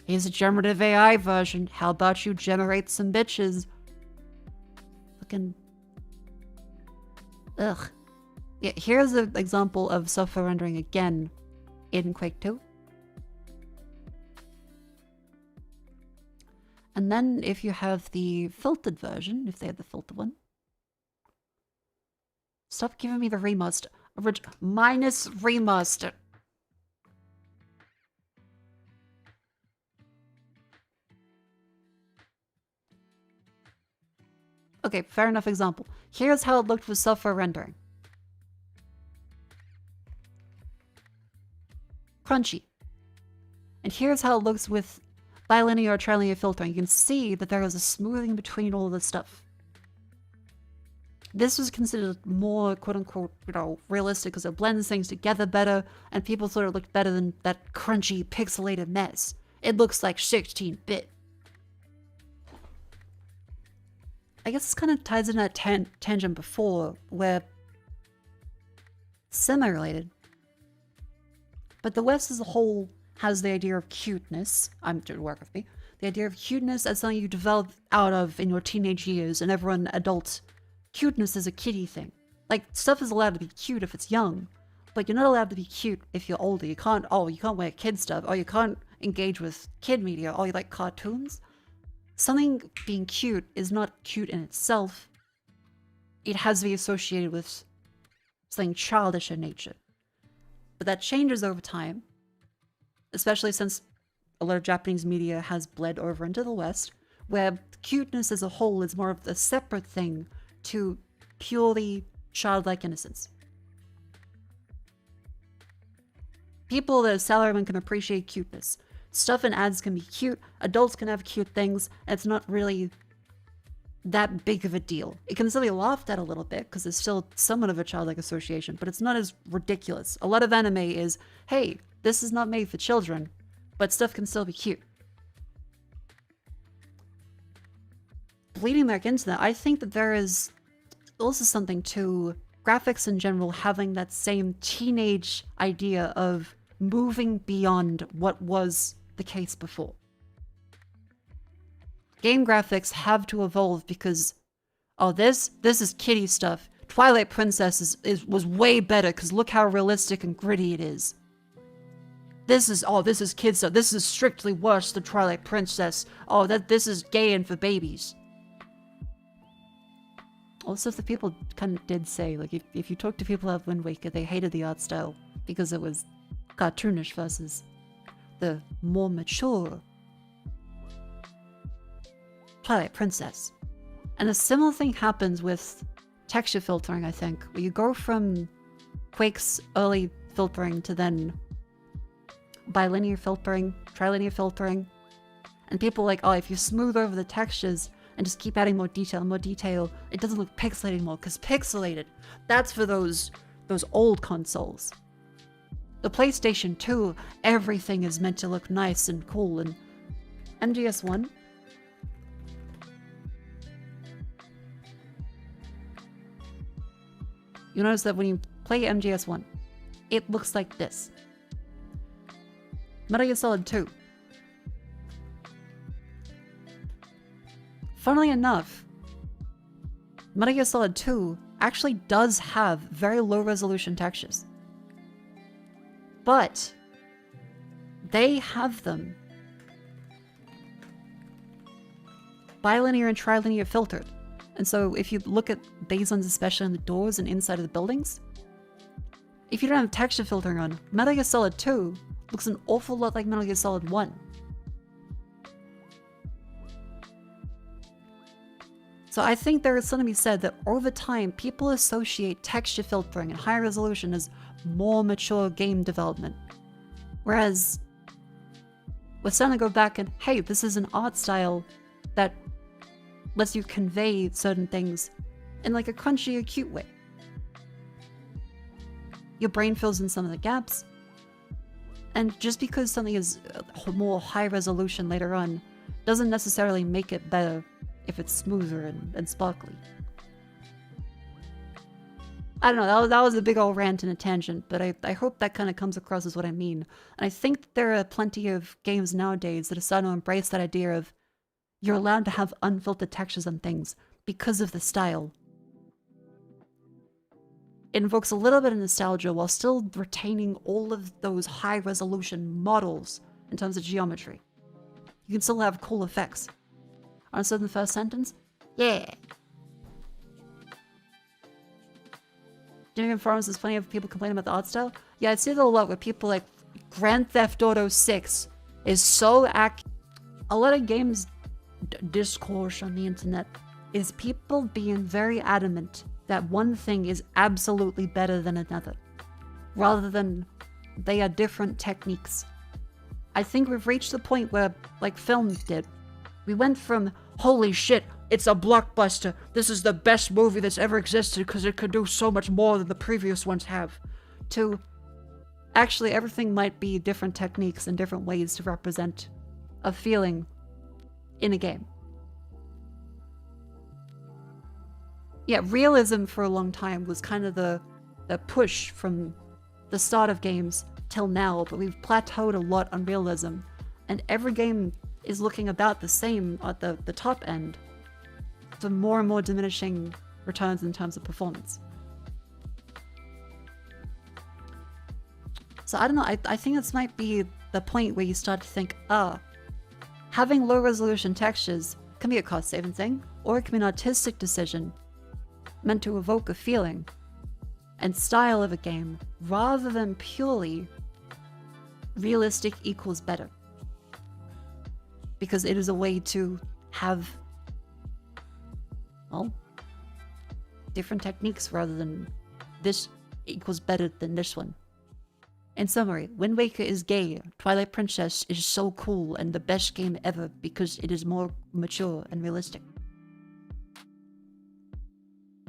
Here's a generative AI version. How about you generate some bitches? Fucking... Ugh. Yeah, here's an example of software rendering again in Quake 2. And then if you have the filtered version, if they have the filtered one. Stop giving me the remaster. Minus remaster. Okay, fair enough example. Here's how it looked with software rendering. Crunchy. And here's how it looks with bilinear or trilinear filtering. You can see that there is a smoothing between all this stuff. This was considered more quote-unquote, you know, realistic because it blends things together better, and people thought it looked better than that crunchy, pixelated mess. It looks like 16-bit. I guess this kind of ties in that tangent before, where semi-related, but the West as a whole has the idea of cuteness. I'm to work with me. The idea of cuteness as something you develop out of in your teenage years, and everyone adult. Cuteness is a kiddie thing. Like, stuff is allowed to be cute if it's young, but you're not allowed to be cute if you're older. You can't wear kid stuff, or you can't engage with kid media, or you like cartoons. Something being cute is not cute in itself. It has to be associated with something childish in nature. But that changes over time, especially since a lot of Japanese media has bled over into the West, where cuteness as a whole is more of a separate thing to purely childlike innocence. People that are salarymen can appreciate cuteness. Stuff in ads can be cute, adults can have cute things, and it's not really that big of a deal. It can still be laughed at a little bit, because there's still somewhat of a childlike association, but it's not as ridiculous. A lot of anime is, hey, this is not made for children, but stuff can still be cute. Bleeding back into that, I think that there is also something to graphics in general having that same teenage idea of moving beyond what was the case before. Game graphics have to evolve because, oh, this is kiddie stuff. Twilight Princess was way better because look how realistic and gritty it is. This is kid stuff. This is strictly worse than Twilight Princess. Oh, this is gay and for babies. Also, the people kind of did say, like, if you talk to people about Wind Waker, they hated the art style because it was cartoonish versus the more mature Twilight Princess. And a similar thing happens with texture filtering, I think, where you go from Quake's early filtering to then bilinear filtering, trilinear filtering, and people are like, oh, if you smooth over the textures and just keep adding more detail, it doesn't look pixelated anymore, because pixelated, that's for those old consoles. The PlayStation 2, everything is meant to look nice and cool, and MGS1, you notice that when you play MGS1, it looks like this. Metal Gear Solid 2. Funnily enough, Metal Gear Solid 2 actually does have very low resolution textures. But they have them bilinear and trilinear filtered. And so if you look at base ones, especially on the doors and inside of the buildings, if you don't have texture filtering on, Metal Gear Solid 2 looks an awful lot like Metal Gear Solid 1. So I think there is something to be said that over time, people associate texture filtering and high resolution as more mature game development. Whereas we're starting to go back and, hey, this is an art style that lets you convey certain things in like a crunchy or cute way. Your brain fills in some of the gaps. And just because something is more high resolution later on doesn't necessarily make it better if it's smoother and sparkly. I don't know, that was a big old rant and a tangent, but I hope that kind of comes across as what I mean. And I think that there are plenty of games nowadays that are starting to embrace that idea of you're allowed to have unfiltered textures on things because of the style. It invokes a little bit of nostalgia while still retaining all of those high resolution models in terms of geometry. You can still have cool effects. Understood in the first sentence? Yeah. Doing forums, there's plenty of people complaining about the art style. Yeah, I see that a lot where people like Grand Theft Auto 6 is so accurate. A lot of games discourse on the internet is people being very adamant that one thing is absolutely better than another, rather than they are different techniques. I think we've reached the point where, like film did, we went from, holy shit, it's a blockbuster, this is the best movie that's ever existed because it could do so much more than the previous ones have, to actually everything might be different techniques and different ways to represent a feeling in a game. Yeah, realism for a long time was kind of the push from the start of games till now, but we've plateaued a lot on realism, and every game is looking about the same at the top end, to more and more diminishing returns in terms of performance. So I don't know, I think this might be the point where you start to think, having low resolution textures can be a cost saving thing, or it can be an artistic decision meant to evoke a feeling and style of a game rather than purely realistic equals better. Because it is a way to have, well, different techniques rather than this equals better than this one. In summary, Wind Waker is gay, Twilight Princess is so cool and the best game ever because it is more mature and realistic.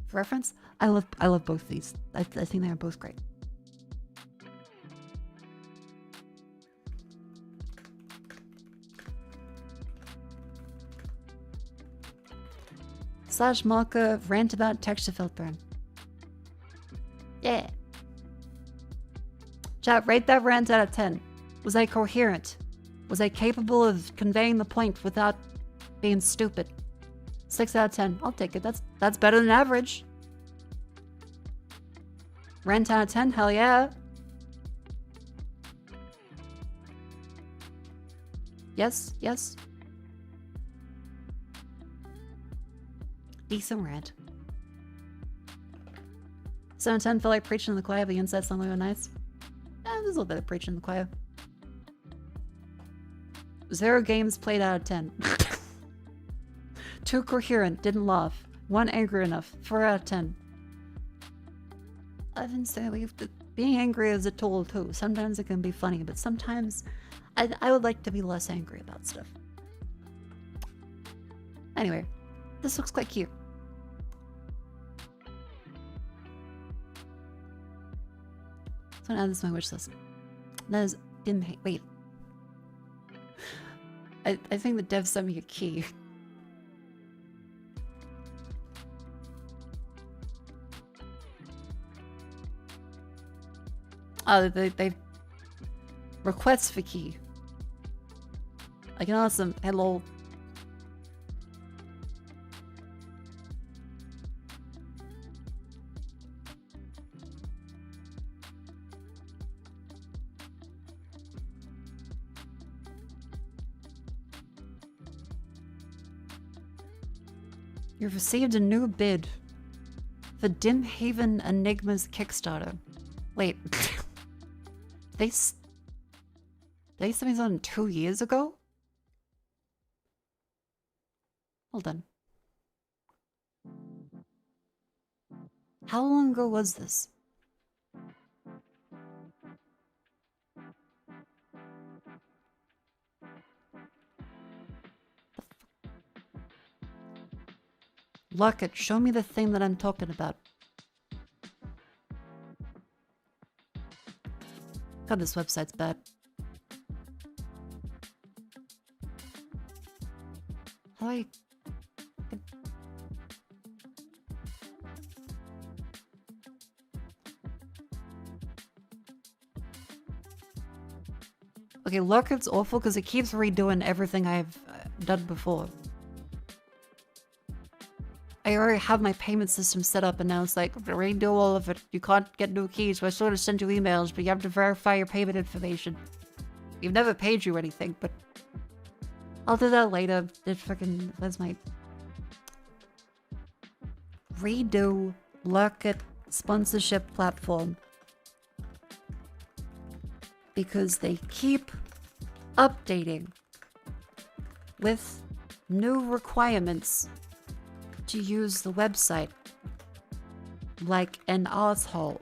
For reference, I love both these. I think they are both great. / Mako rant about texture filtering. Yeah. Chat, rate that rant out of 10. Was I coherent? Was I capable of conveying the point without being stupid? 6 out of 10. I'll take it. That's better than average. Rant out of 10? Hell yeah. Yes, yes. Decent rant. 7 out of 10 feel like preaching in the choir, but the inside sound really nice. There's a little bit of preaching in the choir. 0 games played out of 10. 2 coherent, didn't laugh. 1 angry enough, 4 out of 10. I've been saying being angry is a tool too. Sometimes it can be funny, but sometimes I would like to be less angry about stuff. Anyway, this looks quite cute. So now this is my wish list. That is wait. I think the dev sent me a key. Oh, they requests for key. I can ask them, hello. You've received a new bid for Dim Haven Enigma's Kickstarter. Wait, they sent me something 2 years ago? Hold on. How long ago was this? Look it, show me the thing that I'm talking about. God, this website's bad. How do I... Okay, look, it's awful because it keeps redoing everything I've done before. I already have my payment system set up and now it's like, redo all of it. You can't get new keys, so I sort of send you emails, but you have to verify your payment information. We've never paid you anything, but I'll do that later. It freaking, that's my redo Lurkit sponsorship platform. Because they keep updating with new requirements to use the website like an asshole.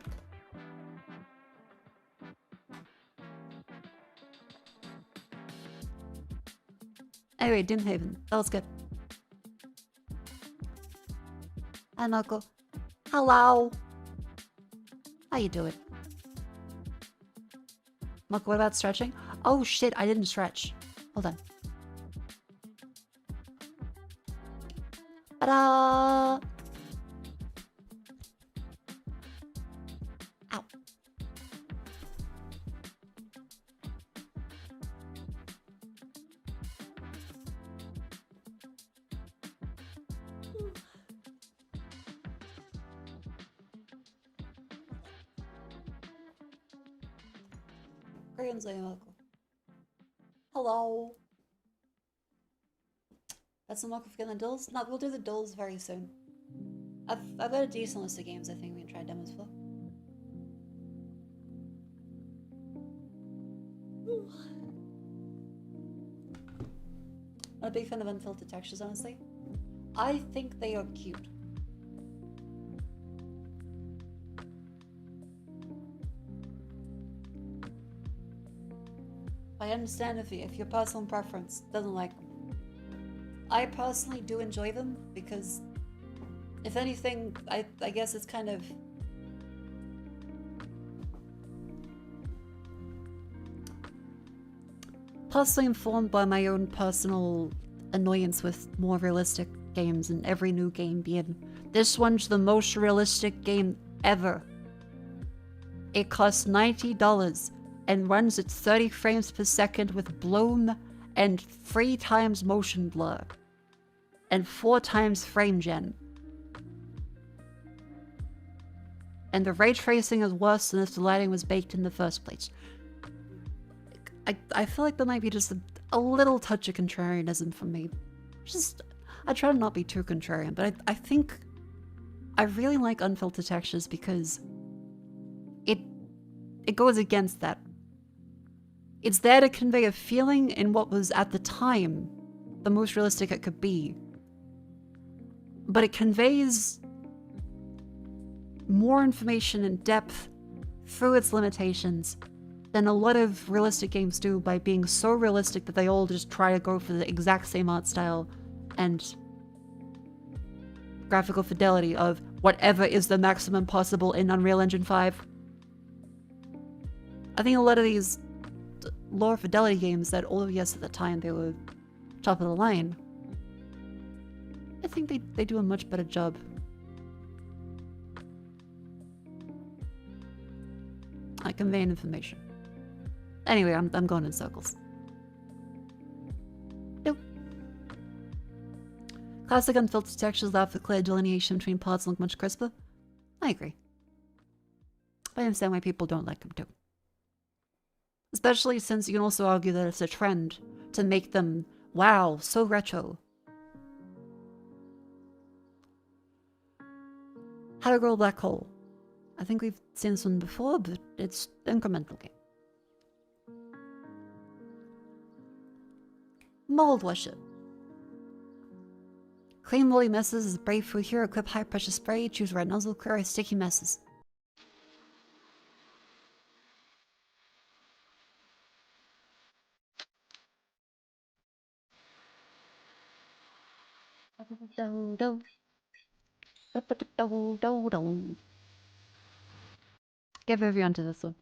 Anyway, Dim Haven, that was good. Hi, Mako. Hello. How you doing? Mako, what about stretching? Oh shit, I didn't stretch. Hold on. Ta-da! Ow. Koreans are Mako. Hello. That's some Mako for the dulls? No, we'll do the dulls very soon. I've got a decent list of games I think we can try demos for. I'm a big fan of unfiltered textures, honestly. I think they are cute. I understand if your personal preference doesn't like them. I personally do enjoy them because, if anything, I guess it's kind of... Personally informed by my own personal annoyance with more realistic games and every new game being, this one's the most realistic game ever. It costs $90 and runs at 30 frames per second with bloom and 3 times motion blur and 4 times frame gen. And the ray tracing is worse than if the lighting was baked in the first place. I feel like there might be just a little touch of contrarianism from me. I try to not be too contrarian, but I think I really like unfiltered textures because it goes against that. It's there to convey a feeling in what was at the time the most realistic it could be. But it conveys more information and depth through its limitations than a lot of realistic games do by being so realistic that they all just try to go for the exact same art style and graphical fidelity of whatever is the maximum possible in Unreal Engine 5. I think a lot of these lower fidelity games that all of yes at the time they were top of the line, I think they do a much better job. At conveying information. Anyway, I'm going in circles. Nope. Classic unfiltered textures allow for clear delineation between parts and look much crisper. I agree. I understand why people don't like them too. Especially since you can also argue that it's a trend to make them, wow, so retro. How to Grow a Black Hole. I think we've seen this one before, but it's an incremental game. Mold Worship. Clean moldy messes is brave food here. Equip high pressure spray. Choose red nozzle. Clear sticky messes. Give everyone to this one.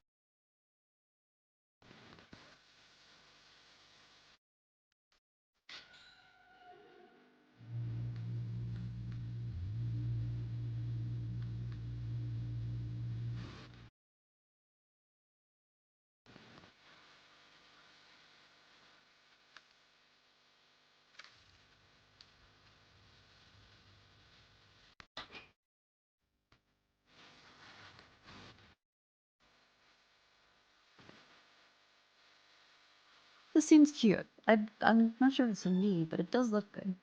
This seems cute. I'm not sure if it's for me, but it does look good.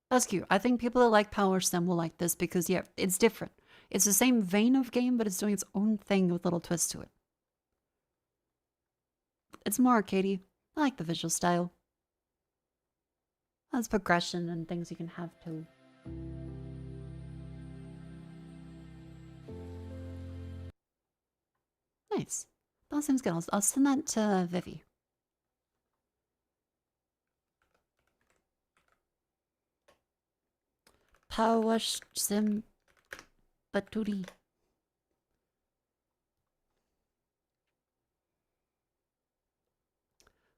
That's cute. I think people that like Power Stem will like this because, yeah, it's different. It's the same vein of game, but it's doing its own thing with little twists to it. It's more arcadey. I like the visual style. There's progression and things you can have too. Nice. That seems good. I'll send that to Vivi. Power Sim Baturi.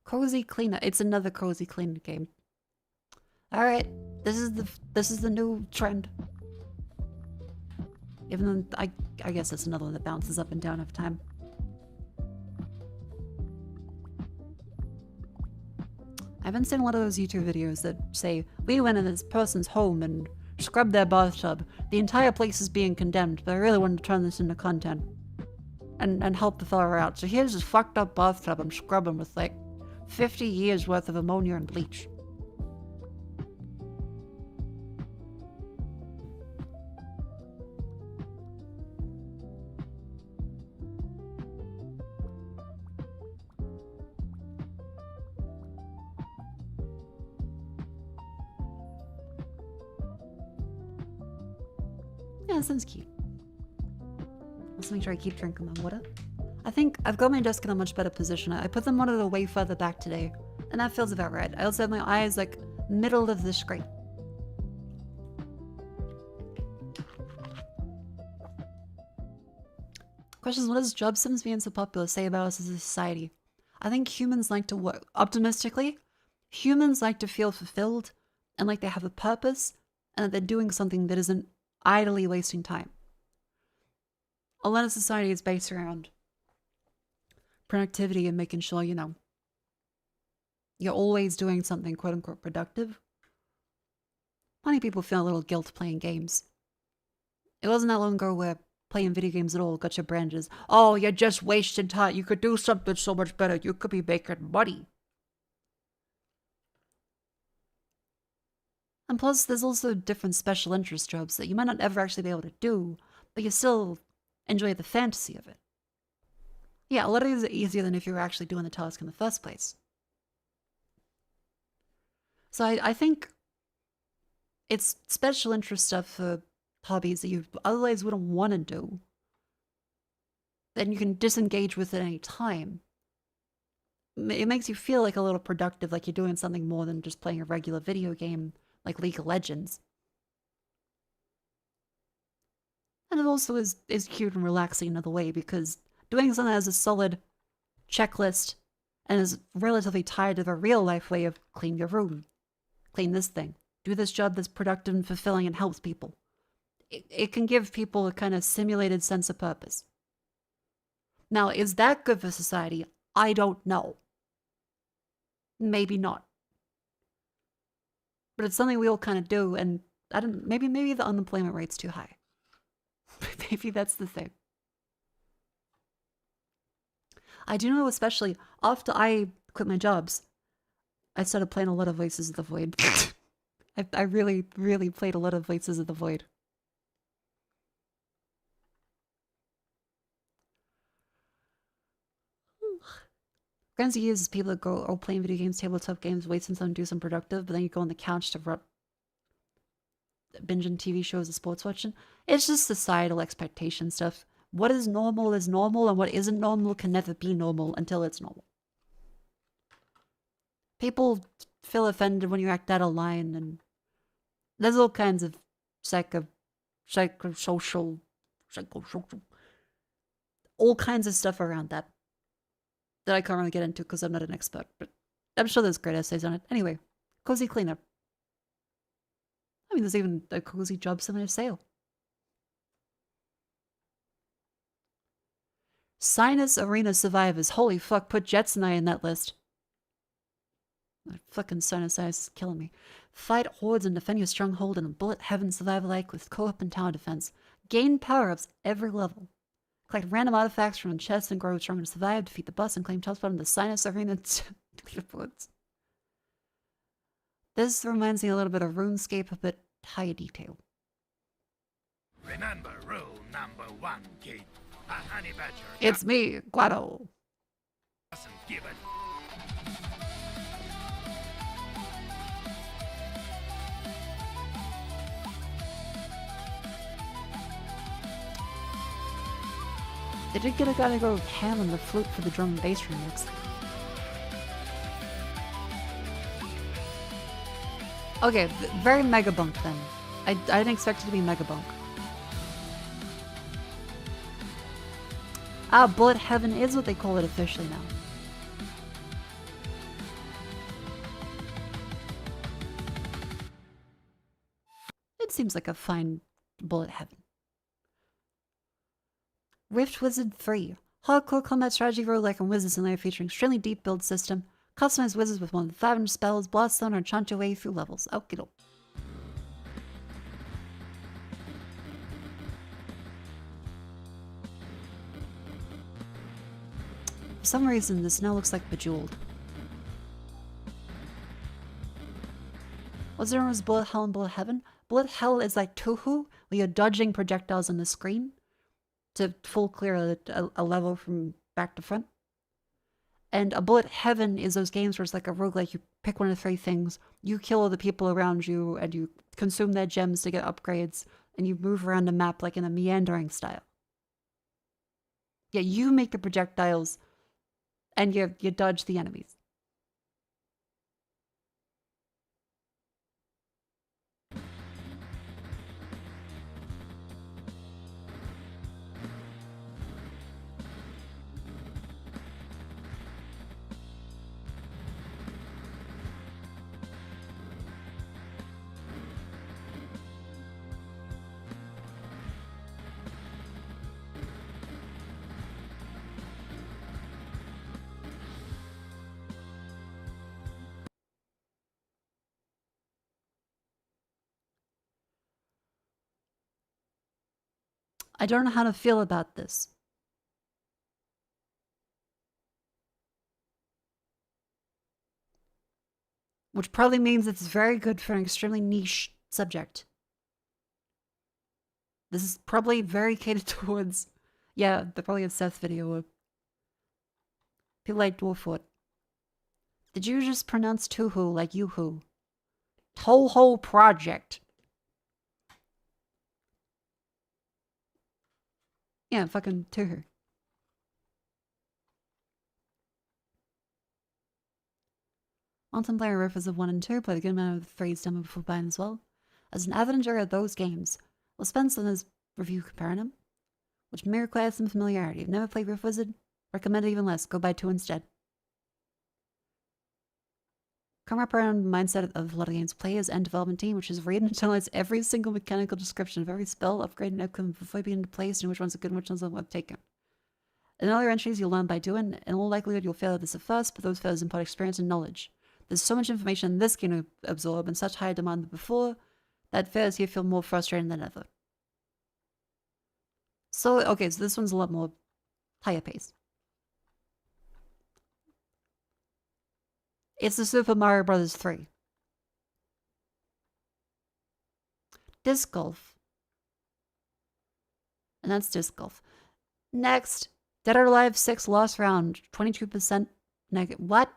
Cozy Cleaner. It's another Cozy Cleaner game. Alright, This is the new trend. Even though I guess that's another one that bounces up and down over time. I've been seeing a lot of those YouTube videos that say, we went in this person's home and scrubbed their bathtub. The entire place is being condemned, but I really wanted to turn this into content. And help the fella out. So here's this fucked up bathtub I'm scrubbing with like 50 years worth of ammonia and bleach. Yeah, that sounds cute. Let's make sure I keep drinking my water. I think I've got my desk in a much better position. I put the monitor way further back today, and that feels about right. I also have my eyes like middle of the screen. Questions: what does job sims being so popular say about us as a society? I think humans like to work optimistically. Humans like to feel fulfilled and like they have a purpose and that they're doing something that isn't idly wasting time. A lot of society is based around productivity and making sure, you know, you're always doing something quote unquote productive. Plenty of people feel a little guilt playing games. It wasn't that long ago where playing video games at all got your branches. Oh, you're just wasting time. You could do something so much better. You could be making money. And plus, there's also different special interest jobs that you might not ever actually be able to do, but you still enjoy the fantasy of it. Yeah, a lot of these are easier than if you were actually doing the task in the first place. So I think it's special interest stuff for hobbies that you otherwise wouldn't want to do. Then you can disengage with it at any time. It makes you feel like a little productive, like you're doing something more than just playing a regular video game like League of Legends. And it also is cute and relaxing in another way, because doing something that has a solid checklist and is relatively tied to the real life way of clean your room, clean this thing, do this job that's productive and fulfilling and helps people. It can give people a kind of simulated sense of purpose. Now, is that good for society? I don't know. Maybe not. But it's something we all kind of do, and I don't. Maybe the unemployment rate's too high. Maybe that's the thing. I do know, especially after I quit my jobs, I started playing a lot of Voices of the Void. I really, really played a lot of Voices of the Void. Friends you use is people that go, oh, playing video games, tabletop games, wait some time to do some productive, but then you go on the couch to binge on TV shows and sports watching. It's just societal expectation stuff. What is normal, and what isn't normal can never be normal until it's normal. People feel offended when you act out of line, and there's all kinds of psychosocial, all kinds of stuff around that I can't really get into because I'm not an expert, but I'm sure there's great essays on it. Anyway, cozy cleanup. I mean, there's even a cozy job simulator sale. Sinus Arena Survivors. Holy fuck, put Jets and I in that list. My fucking sinusitis is killing me. Fight hordes and defend your stronghold in a bullet heaven survival-like with co-op and tower defense. Gain power-ups every level. Collect random artifacts from the chest and grow stronger to survive. Defeat the boss and claim top spot in the Sinus Arena leaderboards. This reminds me a little bit of RuneScape, but higher detail. Remember rule number 1, kid. A honey badger. It's me, Guado. Doesn't give it. They did get a guy to go ham on the flute for the drum and bass remix. Okay, very mega bunk then. I didn't expect it to be mega bunk. Ah, Bullet Heaven is what they call it officially now. seems like a fine bullet heaven. Rift Wizard 3. Hardcore combat strategy roguelike and wizard simulator featuring extremely deep build system. Customized wizards with more than 500 spells, blast zone, or enchant your way through levels. Okie doke. For some reason, this now looks like Bejeweled. What's the name of Bullet Hell and Bullet Heaven? Bullet Hell is like Touhou, where you're dodging projectiles on the screen to full clear a level from back to front. And a Bullet Heaven is those games where it's like a roguelike. You pick one of 3 things, you kill all the people around you, and you consume their gems to get upgrades, and you move around the map like in a meandering style. Yeah, you make the projectiles, and you dodge the enemies. I don't know how to feel about this. Which probably means it's very good for an extremely niche subject. This is probably very catered towards... Yeah, they're probably a Seth video. People like Dwarfwood. Did you just pronounce Touhou like Yoo-hoo? Toho Project. Yeah, fucking Touhou. Multiplayer riffs of 1 and 2, play a good amount of the 3's demo before buying as well. As an avid enjoyer of those games, we'll spend some of this review comparing them, which may require some familiarity. If you've never played Rift Wizard, recommend it even less. Go buy 2 instead. Come wrap around the mindset of a lot of games players and development team, which is read and internalize every single mechanical description of every spell, upgrade, and outcome before you begin to place and which ones are good and which ones are worth taking. In all your entries, you'll learn by doing. In all likelihood, you'll fail at this at first, but those failures impart experience and knowledge. There's so much information in this game to absorb and such high demand than before that failures here feel more frustrating than ever. So, okay, so this one's a lot more higher pace. It's the Super Mario Bros. 3. Disc Golf. And that's Disc Golf. Next, Dead or Alive 6 Lost Round, 22% negative. What?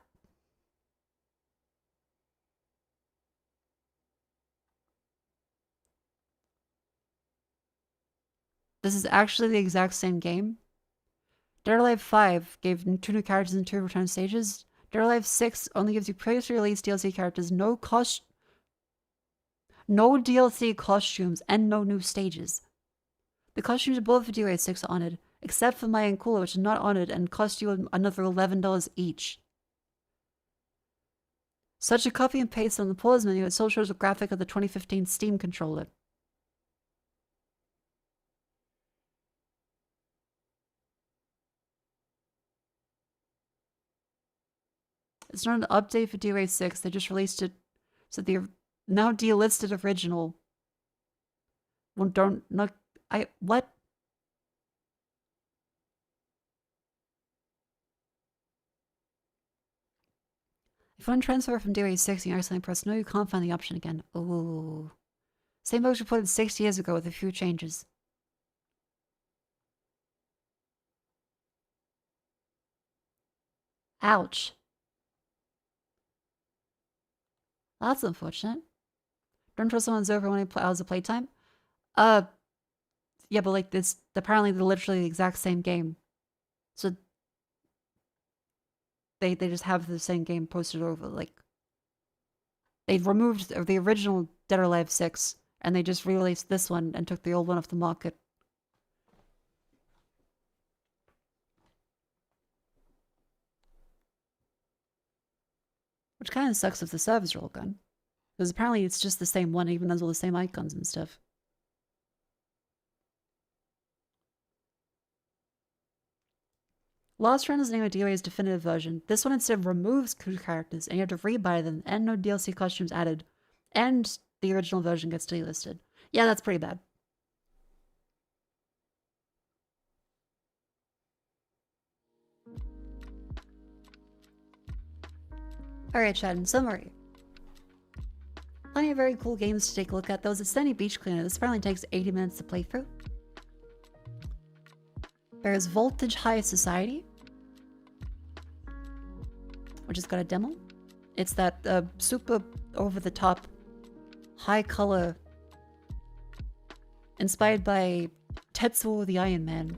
This is actually the exact same game. Dead or Alive 5 gave 2 new characters and 2 return stages. Dead or Alive 6 only gives you previously released DLC characters, no DLC costumes, and no new stages. The costumes of both for DOA 6 are honored, except for Maya and Kula, which are not honored and cost you another $11 each. Such a copy and paste on the pause menu, it still shows a graphic of the 2015 Steam controller. It's not an update for DOA 6, they just released it. So the now delisted original. Well, what? If you want to transfer from DOA 6 and you accidentally press no, you can't find the option again. Ooh. Same bug was reported 6 years ago with a few changes. Ouch. That's unfortunate. Don't trust someone's over 20 hours of playtime? Yeah, but like this, apparently they're literally the exact same game. So they just have the same game posted over, like they removed the original Dead or Alive 6 and they just re-released this one and took the old one off the market. Which kind of sucks if the servers are all gone. Because apparently it's just the same one, even though it's all the same icons and stuff. Lost Run is the name of DOA's definitive version. This one instead removes crew characters, and you have to rebuy them, and no DLC costumes added. And the original version gets delisted. Yeah, that's pretty bad. Alright, Chad, in summary. Plenty of very cool games to take a look at. There was a Sandy Beach Cleaner. This apparently takes 80 minutes to play through. There's Voltage High Society, which has got a demo. It's that super over-the-top, high-color, inspired by Tetsuo the Iron Man.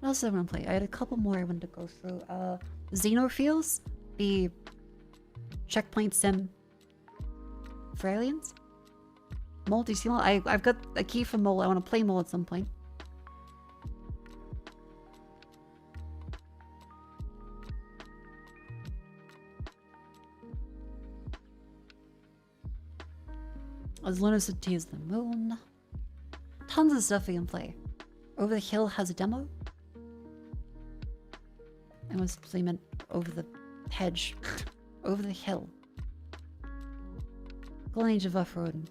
What else did I want to play? I had a couple more I wanted to go through. Xenofields, the checkpoint sim for aliens. Multistream. I've got a key for Mole. I want to play Mole at some point. As Lunicity is the moon. Tons of stuff we can play. Over the Hill has a demo. I must play meant over the hedge. Over the hill. Golden Age of Off-Roading.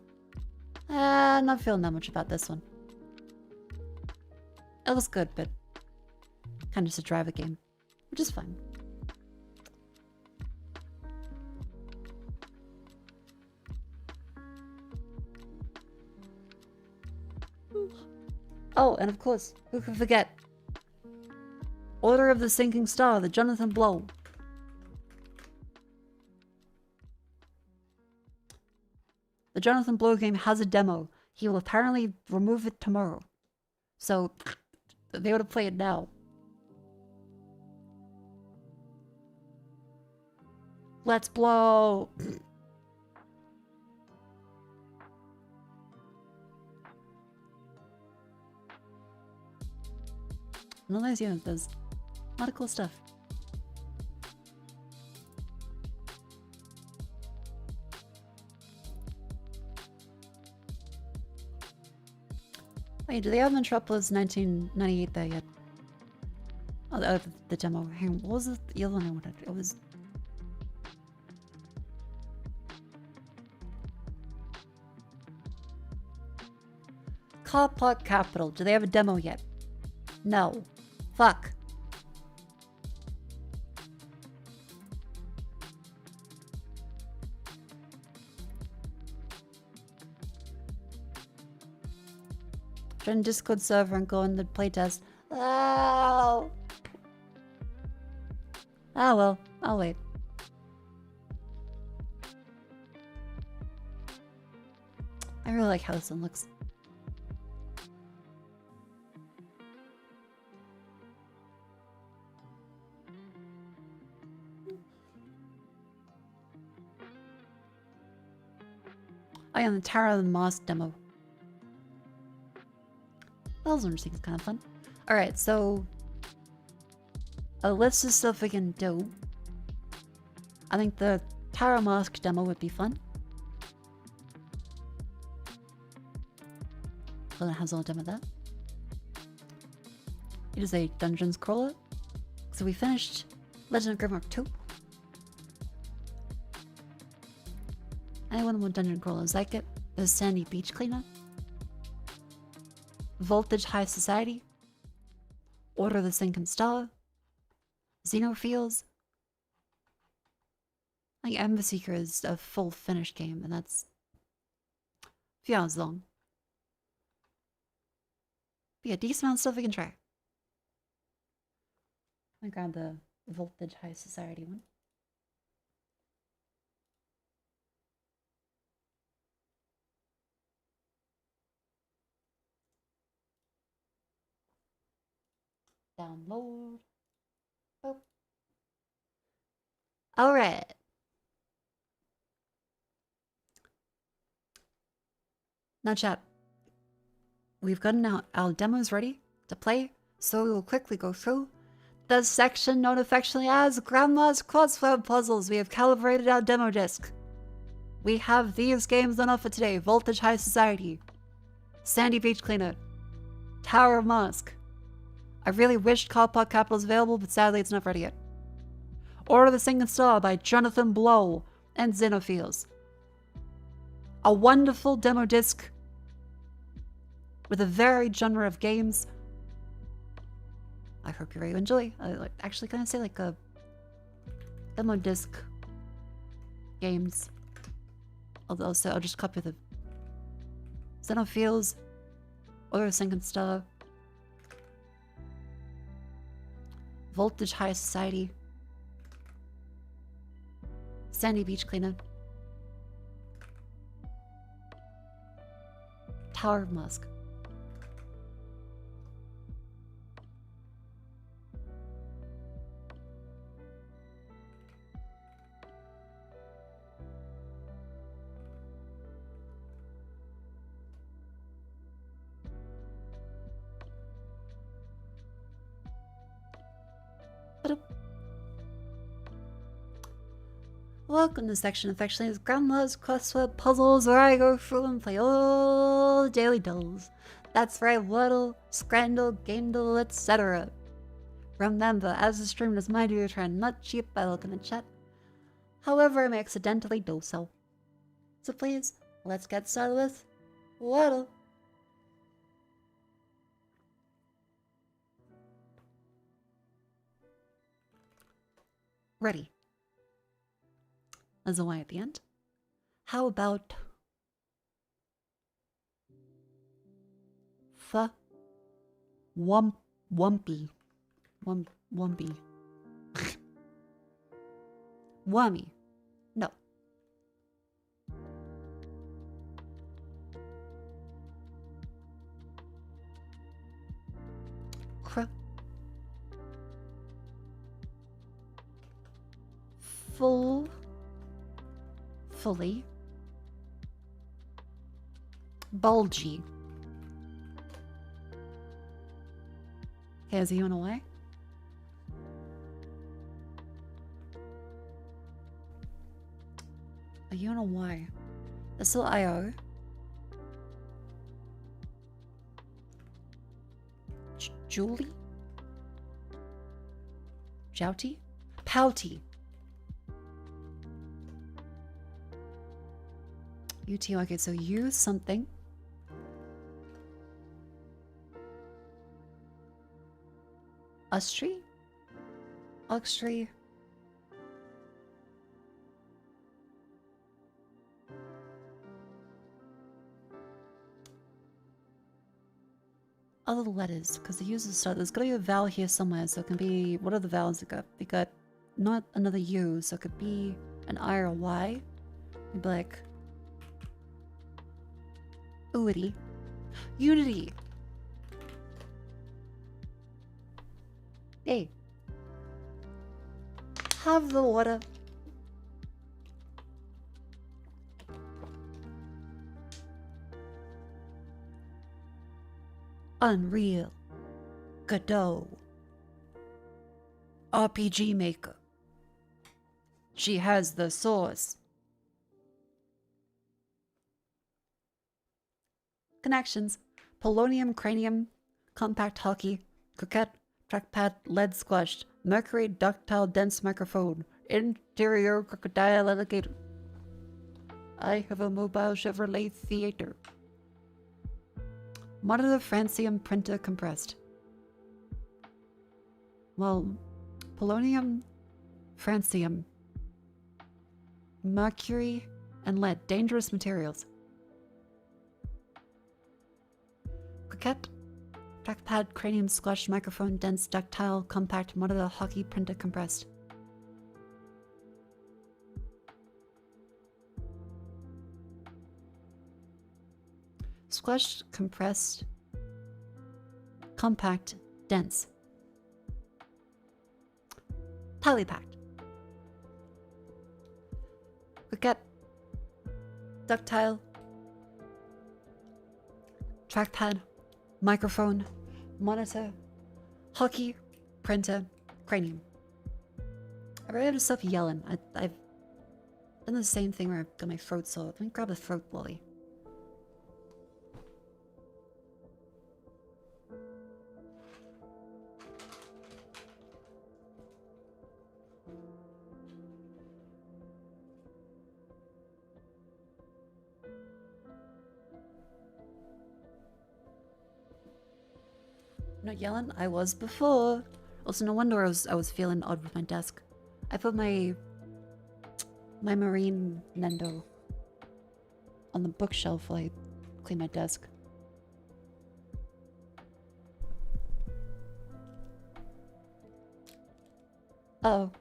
Not feeling that much about this one. It looks good, but kind of just a driver game, which is fine. Oh, and of course, who could forget? Order of the Sinking Star, the Jonathan Blow. The Jonathan Blow game has a demo. He will apparently remove it tomorrow. So, they ought to play it now. Let's blow! None of those units does a lot of cool stuff. Wait, do they have Metropolis 1998 there yet? Oh, the demo. Hang on, what was the other one I wanted? It was... Car Park Capital. Do they have a demo yet? No. Fuck. Join Discord server and go in the playtest. Oh. Ah well, I'll wait. I really like how this one looks. Oh yeah, the Tower of the Moss demo. That was interesting, it's kind of fun. Alright, so... a list of stuff we can do. I think the Tower Mosque demo would be fun. So it has all done with that. It is a dungeons crawler. So we finished Legend of Grimrock 2. I want more dungeon crawlers like it. There's Sandy Beach Cleaner. Voltage High Society. Order of the Sinking Star. Xenofields. I think Ember Seeker is a full finished game, and that's a few hours long. But yeah, decent amount of stuff we can try. I grab the Voltage High Society one. Download. Oh. Alright. Now chat. We've gotten our demos ready to play, so we will quickly go through the section known affectionately as Grandma's Crossword Puzzles. We have calibrated our demo disc. We have these games on offer today: Voltage High Society, Sandy Beach Cleaner, Tower of Mosque. I really wished Car Park Capital was available, but sadly it's not ready yet. Order the Singing Star by Jonathan Blow and Xenophiles. A wonderful demo disc with a varied genre of games. I hope you're ready to enjoy. Actually, can I say like a demo disc games? I'll just copy the Xenophiles, Order the Singing Star, Voltage High Society, Sandy Beach Cleaner, Tower of Mosque. Welcome to section affectionately as Grandma's Crossword Puzzles, where I go through and play all the daily dolls. That's right, Wordle, Scrandle, Gamedle, etc. Remember, as the stream is my duty to try not cheat by looking at chat. However, I may accidentally do so. So please, let's get started with Wordle. Ready. There's a Y at the end. How about wumpy? Wumpy. Wummy. No. Fully. Bulgy. Okay, is he on a Y? Are you on a Y? That's still IO. Julie? Jouty? Pouty. UT, okay, so use something. Ustree? Oxtree? Other letters, because the uses start. There's gotta be a vowel here somewhere, so it can be. What are the vowels it got? We got not another U, so it could be an I or a Y. It'd be like Uity. Unity. Hey. Have the water. Unreal. Godot. RPG Maker. She has the source. Connections: polonium, cranium, compact hockey, croquette, trackpad, lead squashed, mercury, ductile, dense microphone, interior crocodile alligator. I have a mobile Chevrolet theater. Monitor, francium, printer, compressed. Well, polonium, francium, mercury, and lead, dangerous materials. Croquette, trackpad, cranium, squashed, microphone, dense, ductile, compact, monitor, hockey, printer, compressed. Squashed, compressed, compact, dense. Tightly packed. Croquette, ductile, trackpad, microphone, monitor, hockey, printer, cranium. I really have to stop yelling. I've done the same thing where I've got my throat sore. Let me grab a throat lolly. Not yelling. I was before. Also, no wonder I was feeling odd with my desk. I put my marine Nendo on the bookshelf while I clean my desk. Uh oh.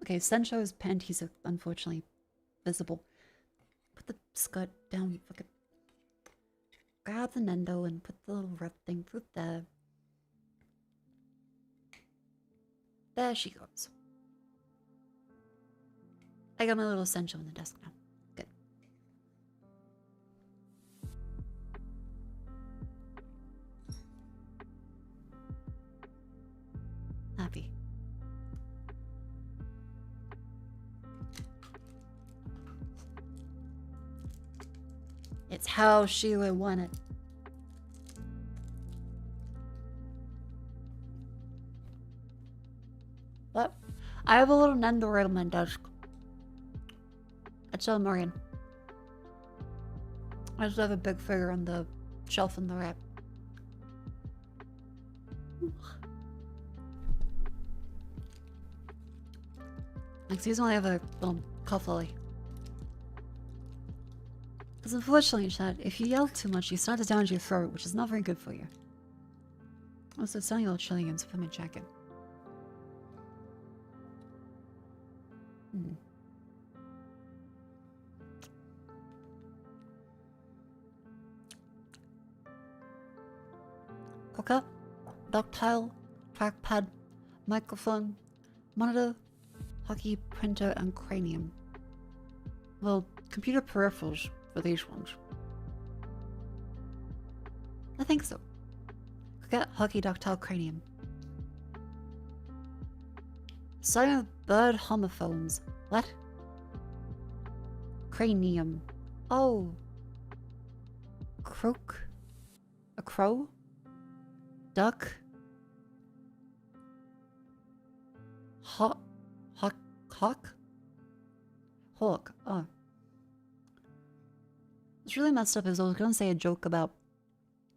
Okay, Sencho's panties are unfortunately visible. Put the skirt down. Fucking grab the Nendo and put the little red thing through there. There she goes. I got my little Sencho on the desk now. Good. Happy. It's how she would want it. What? I have a little Nendo right on my desk. It's a Morgan. I just have a big figure on the shelf in the rack. Excuse me, I have a little cough lolly. Because unfortunately, Chad, if you yell too much, you start to damage your throat, which is not very good for you. Also, it's sounding a little chilly again, so put my jacket. Coca, ductile, trackpad, microphone, monitor, hockey, printer, and cranium. Well, computer peripherals for these ones. I think so. Coca, hockey, ductile, cranium. Starting with bird homophones. What? Cranium. Oh. Croak. A crow? Duck? Hawk? Hawk? Hawk. Oh. It's really messed up, as I was gonna say a joke about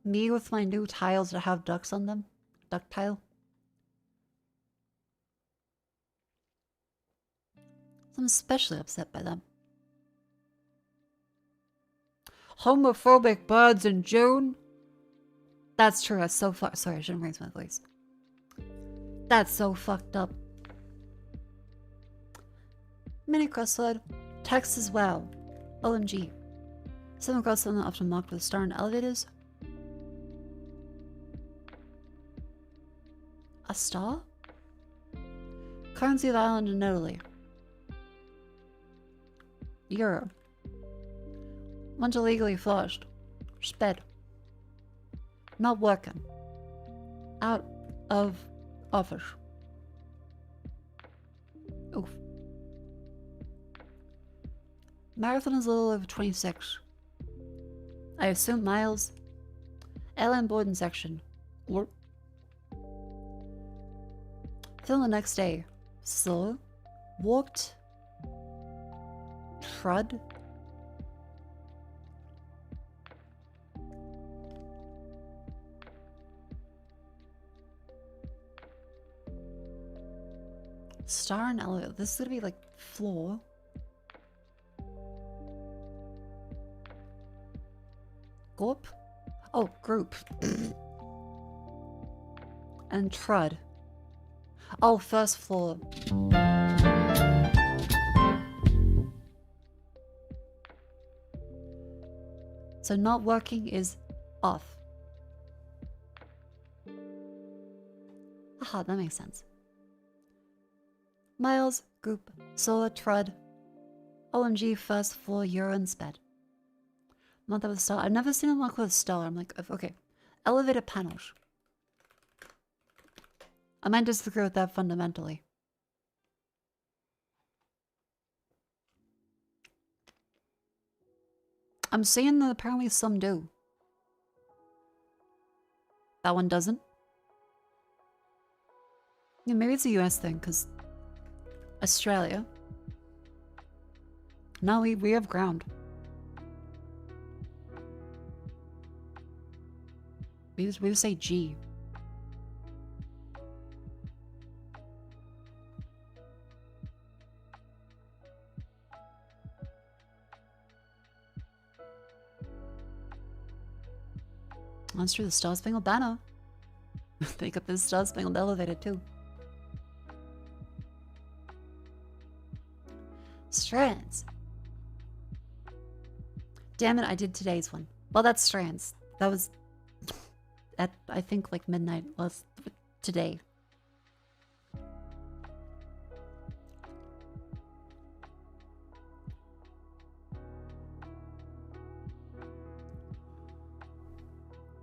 me with my new tiles that have ducks on them. Duck tile. So I'm especially upset by them. Homophobic birds in June? That's true, that's so fucked. Sorry, I shouldn't raise my voice. That's so fucked up. Mini crossword. Text as well. OMG. Someone got something often marked with a star in elevators. A star? Currency of island in Italy. Euro. One's illegally flushed. Sped. Not working. Out of office. Oof. Marathon is a little over 26. I assume miles. Airline boarding section. Warp. Film the next day. Slow. Walked. Trud. Star and elevator. This is gonna be like floor. Gorp? Oh, group. And trud. Oh, first floor. So not working is off. Aha, that makes sense. Miles, group, solar, trud. OMG, first floor, Euro and sped. Month with a star. I've never seen a month with a star. I'm like, okay. Elevator panels. I might disagree with that fundamentally. I'm saying that apparently some do. That one doesn't. Yeah, maybe it's a US thing, because Australia. No, we have ground. We just say G. That's true, the Star Spangled Banner. They got this Star Spangled Elevator too. Strands. Damn it, I did today's one. Well, that's Strands. That was at, I think, like midnight last today.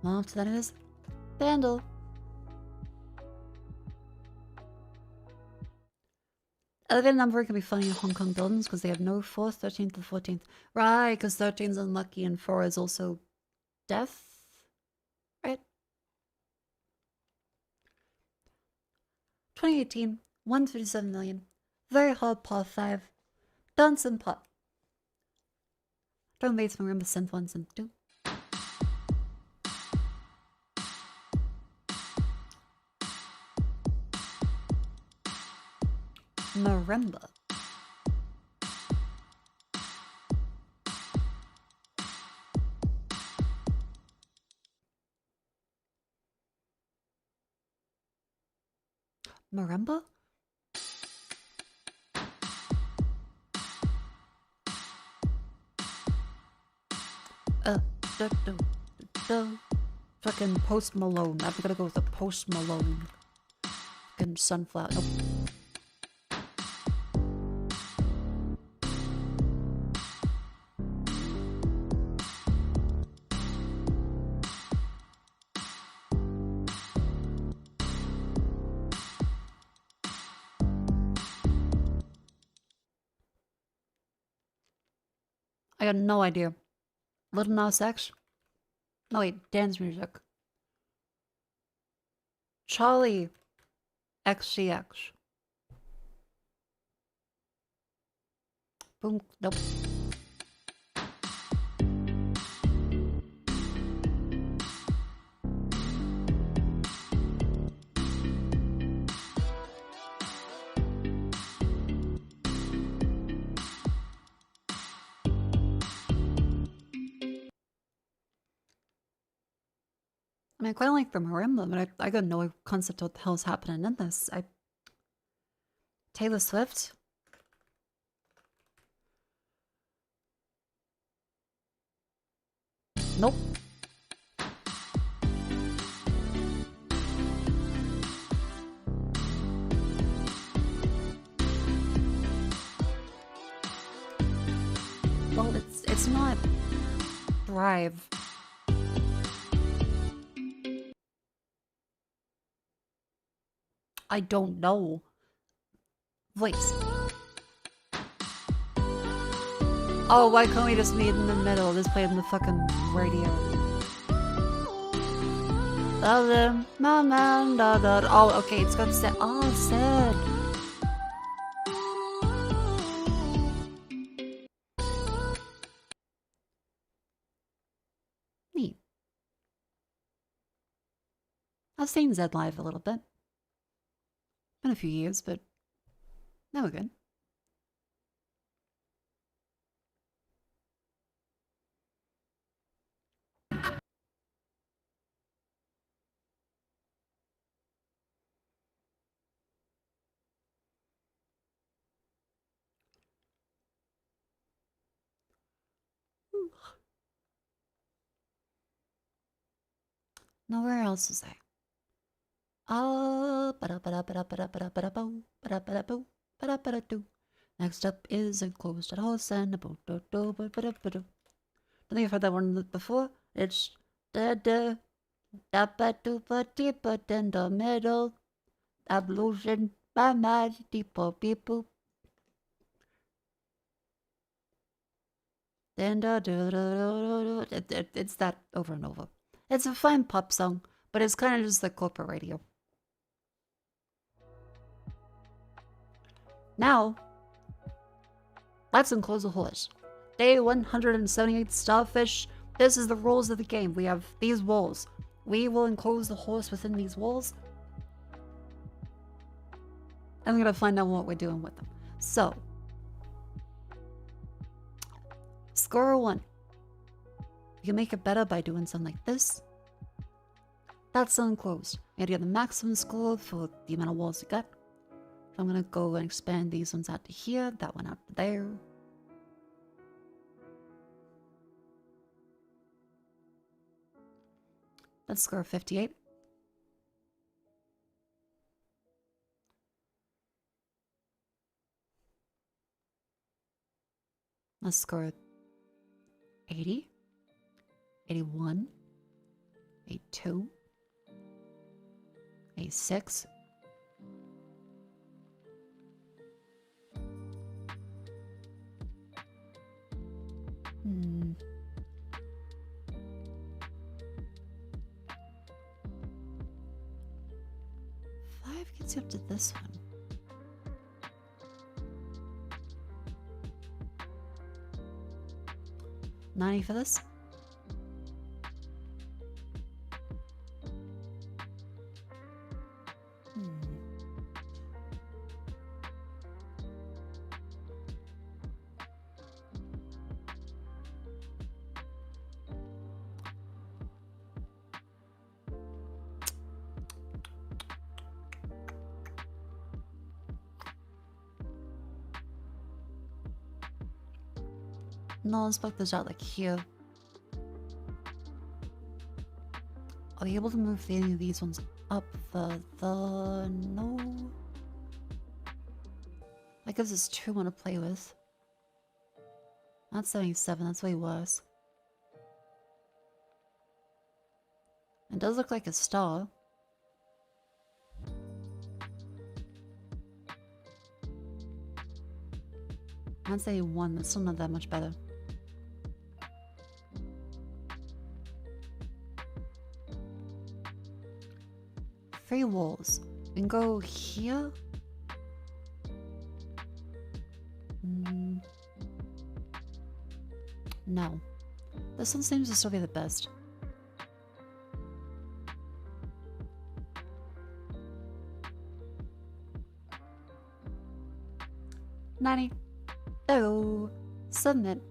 Well, after that it is Vandal. Elevator number can be funny in Hong Kong buildings because they have no 4th, 13th, or 14th. Right, because 13 is unlucky and 4 is also death. Right? 2018, 157 million. Very hard par 5. Dance and pot. Don't wait for remember synth 1, synth 2. Marimba. Marimba? Fucking Post Malone. I'm gonna go with the Post Malone. Fucking Sunflower. Nope. I got no idea. Little Nas X? No, wait, dance music. Charlie XCX. Boom, nope. I mean, I quite like the marimba, but I got no concept of what the hell's happening in this. Taylor Swift? Nope. Well, it's not Thrive. I don't know. Voice. Oh, why can't we just meet in the middle? Just play in the fucking radio. Oh, okay, it's got sad. Oh, sad. Neat. I've seen Zed live a little bit. Been a few years, but they were good. Now where else is I? Next up is enclosed at house and a boat. Don't think I've heard that one before. It's da da da ba do ba dee but in the middle. I'm losing my mind. Beep boop beep boop. It's that over and over. It's a fine pop song, but it's kind of just like corporate radio. Now, let's enclose a horse. Day 178 Starfish. This is the rules of the game. We have these walls. We will enclose the horse within these walls. I'm gonna find out what we're doing with them. So, score 1. You can make it better by doing something like this. That's unclosed. You get the maximum score for the amount of walls you got. So I'm gonna go and expand these ones out to here, that one out to there. Let's score 58. Let's score 80, 81, 82, 86. Five gets you up to this one. $90 for this. No, let's put this out like here. Are we able to move any of these ones up further? No. That gives us 2 more to play with. That's 77, that's way worse. It does look like a star. That's 81, that's still not that much better. Three walls. We can go here. No. This one seems to still be the best. Oh, submit.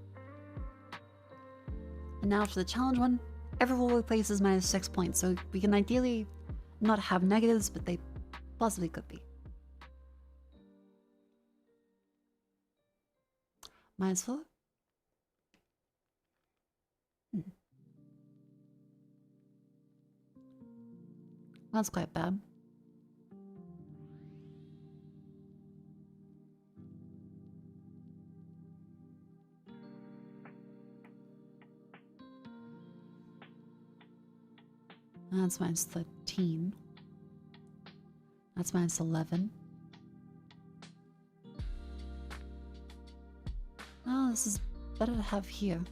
And now for the challenge one. Every wall we place is minus 6 points, so we can ideally not have negatives, but they possibly could be. -4? That's quite bad. That's -13. That's -11. Oh, this is better to have here.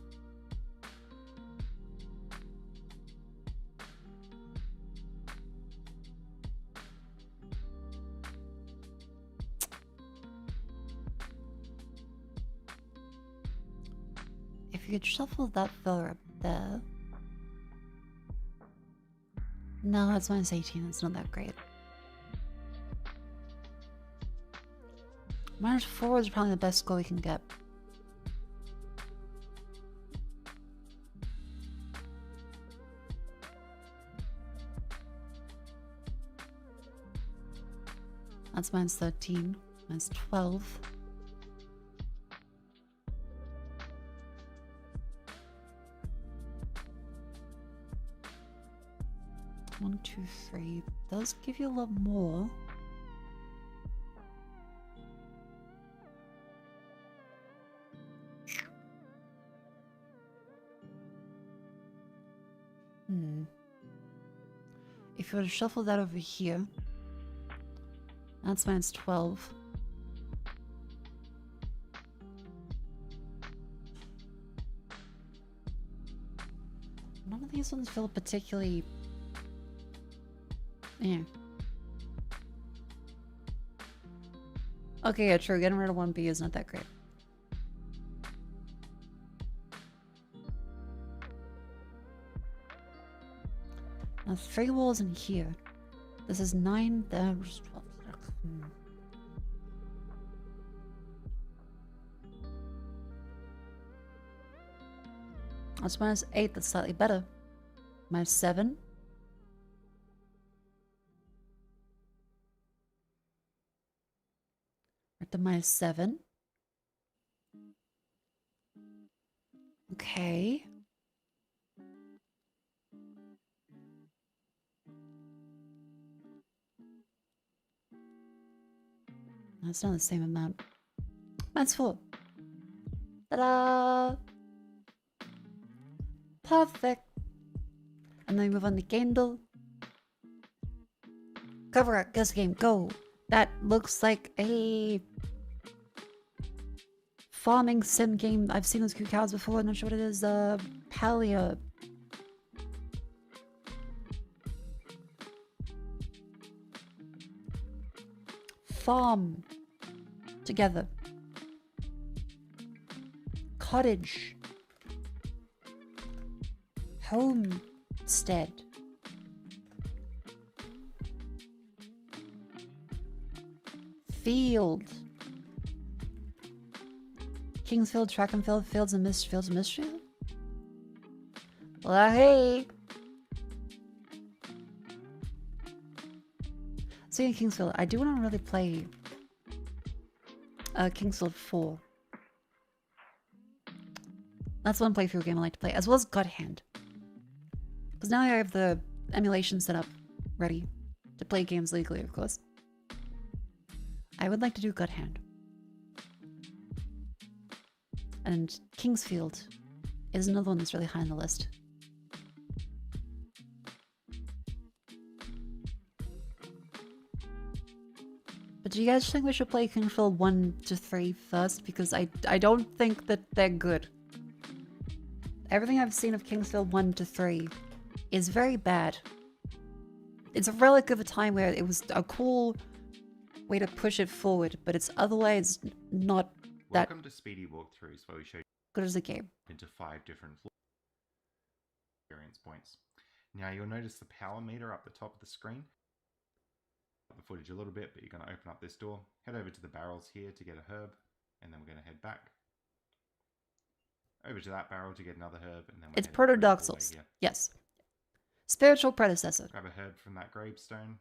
If you could shuffle that further up there. No, that's -18. It's not that great. -4 is probably the best score we can get. That's -13. -12. One, two, three. Does give you a lot more. If you were to shuffle that over here, That's minus 12. None of these ones feel particularly... Yeah. Okay, yeah, true. Getting rid of 1B is not that great. Now, 3 walls in here. This is 9, there's 12. That's minus 8, that's slightly better. Minus 7. We're at the minus 7. Okay. That's not the same amount. Minus 4. Ta-da! Perfect. And then we move on to Gandil. Cover up, guess game, go. That looks like a farming sim game. I've seen those cute cows before. I'm not sure what it is. Palea. Farm. Together. Cottage. Homestead. Field. Kingsfield, track and field, fields and mystery. Well, hey. Speaking of Kingsfield, I do want to really play Kingsfield 4. That's one playthrough game I like to play, as well as God Hand. Because now I have the emulation set up ready to play games legally, of course. I would like to do God Hand. And Kingsfield is another one that's really high on the list. But do you guys think we should play Kingsfield 1 to 3 first? Because I don't think that they're good. Everything I've seen of Kingsfield 1 to 3 is very bad. It's a relic of a time where it was a cool way to push it forward, but it's otherwise not that Welcome to Speedy Walkthroughs, where we show you good as a game. into 5 different experience points. Now you'll notice the power meter up the top of the screen. The footage a little bit, but you're going to open up this door, head over to the barrels here to get a herb, and then we're going to head back over to that barrel to get another herb, and then we're It's heading through the hallway Proto-Dark here. Yes. Spiritual predecessor. Grab a herb from that gravestone.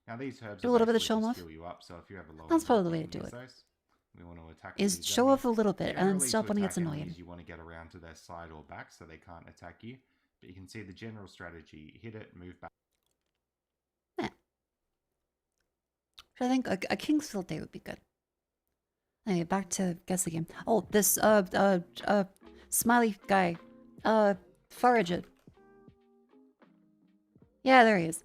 Now these herbs Do a are little bit of basically show just off. heal you up, so if you have a low That's probably the level, way you to do can it. use those. We want to attack Is these show off a zombies. little bit and then Generally, stop to when it gets attack annoying. enemies, you want to get around to their side or back so they can't attack you. But you can see the general strategy: hit it, move back. Yeah. I think a Kingsfield day would be good. Anyway, back to guess the game. Oh, this smiley guy, Forager. Yeah, there he is.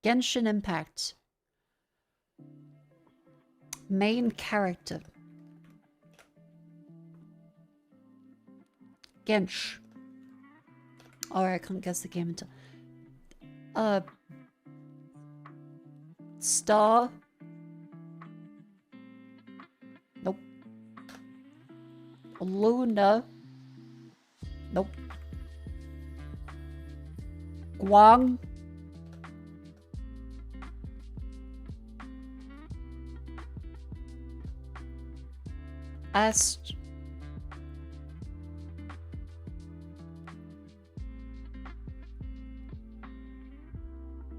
Genshin Impact. Main character. Gensh. Alright, I can't guess the game until... Star. Nope. Luna. Nope. Guang. Ast.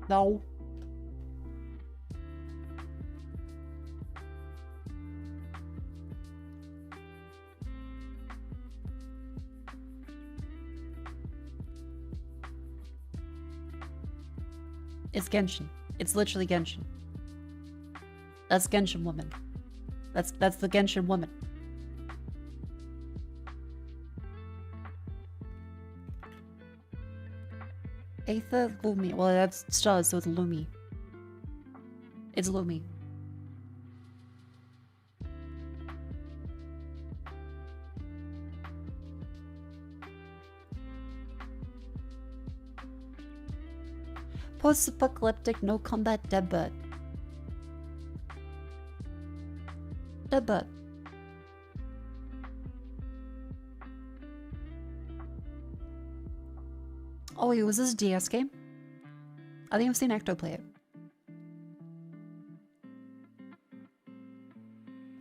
No. It's Genshin. It's literally Genshin. That's Genshin woman. That's the Genshin woman. Aether Lumi. Well, that's stars, so it's Lumi. It's Lumi. Post-apocalyptic no combat deadbird. Deadbird. Oh wait, was this a DS game? I think I've seen Ecto play it.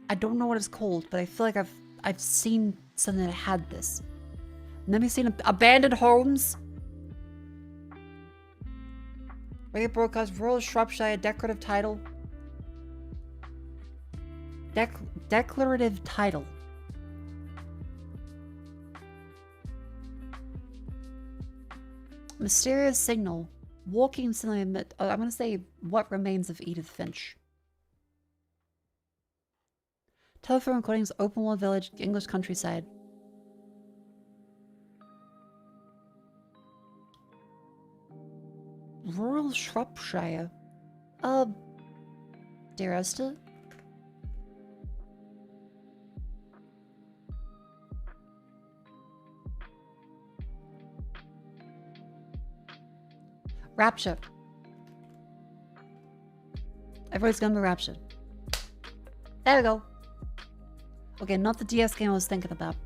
I don't know what it's called, but I feel like I've seen something that had this. Let me see abandoned homes. Radio broadcast rural Shropshire decorative title. Declarative title. Mysterious signal. Walking signal. I'm gonna say what remains of Edith Finch. Telephone recordings, open world village, English countryside. Rural Shropshire. Dear Esther? Rapture. Everybody's gonna be raptured. There we go. Okay, not the DS game I was thinking about.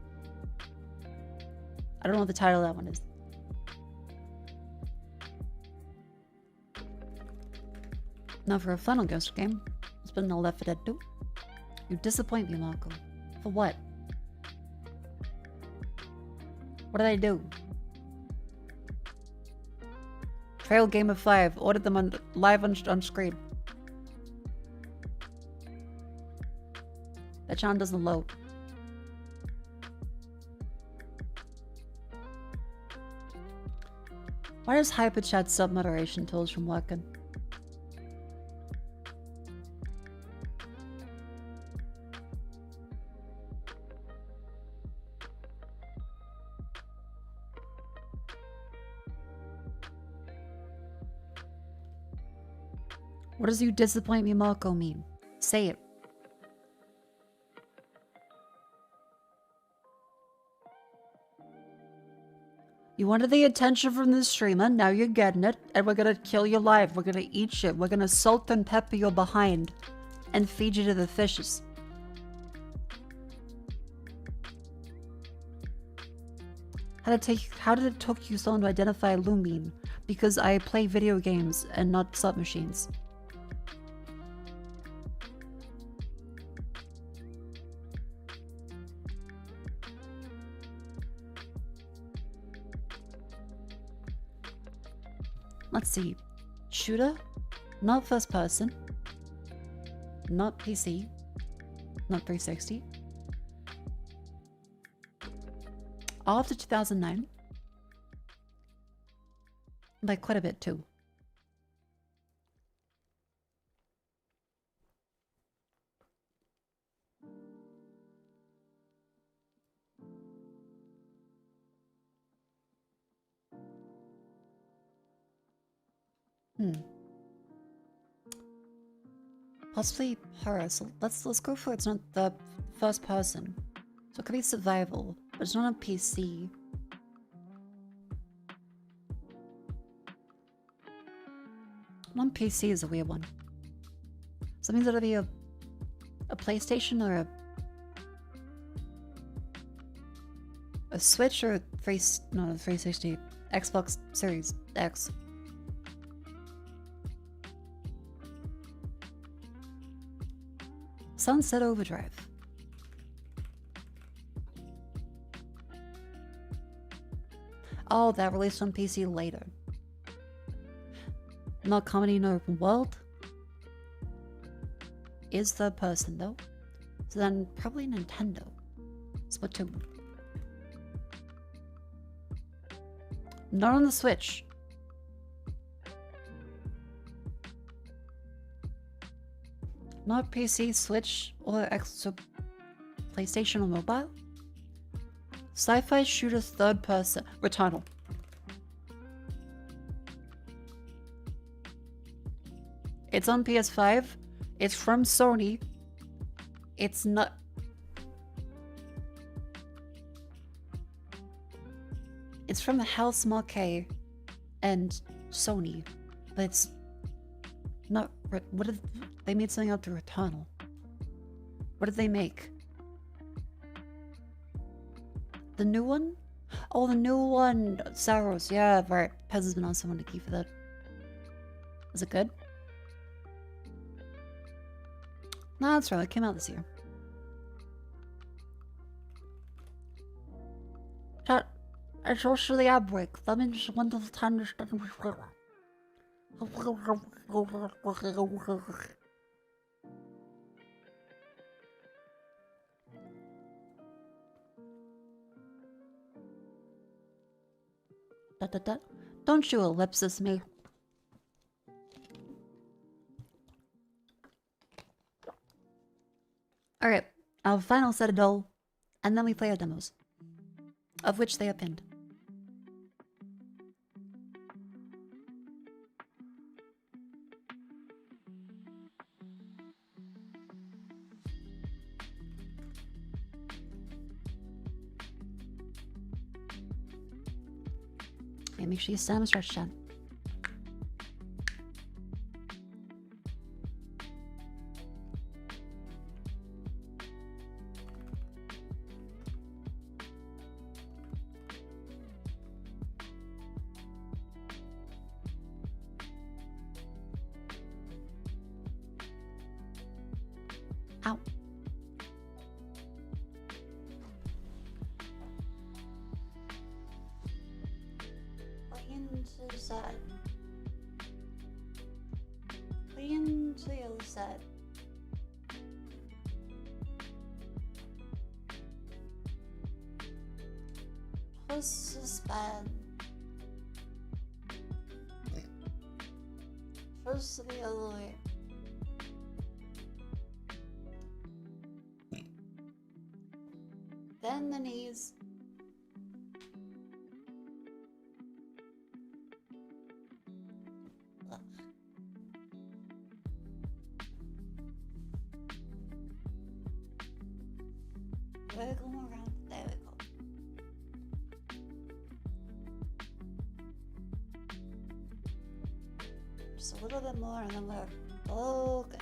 I don't know what the title of that one is. Now for a Final Ghost game, it's been no Left 4 Dead 2. You disappoint me, Mako. For what? What did I do? Trail Game of 5. Ordered them on live on screen. That channel doesn't load. Why does Hyperchat sub moderation tools from working? What does you disappoint me, Mako mean? Say it. You wanted the attention from the streamer, now you're getting it, and we're gonna kill you live. We're gonna eat you. We're gonna salt and pepper your behind and feed you to the fishes. How did it take you so long to identify Lumine? Because I play video games and not submachines. Let's see. Shooter? Not first person. Not PC. Not 360. After 2009. By quite a bit too. Possibly horror. So let's go for it's not the first person. So it could be survival, but it's not on PC. On PC is a weird one. So that means it'll be a PlayStation or a Switch or a 360 Xbox Series X. Sunset Overdrive. Oh, that released on PC later. Not comedy, no open world. Is third person though. So then probably Nintendo. Splatoon. Not on the Switch. Not PC, Switch, or PlayStation or mobile. Sci-fi shooter third person. Returnal. It's on PS5. It's from Sony. It's not... It's from the House Mako and Sony. But it's not... What did... They made something out through Returnal. What did they make? The new one? Oh, the new one! Saros, yeah, right. Pez has been on someone to keep for that. Is it good? No, that's right. It came out this year. Chat. It's also the outbreak. That means one of the time is Don't you ellipsis me. Alright, our final set of doll, and then we play our demos. Of which they are pinned. Okay, make sure you stand and stretch, chat. Ow. Into the side. Into the other side. Twist the span. Twist the other way. Then the knees. Wiggle around. There we go. Just a little bit more and then we're okay.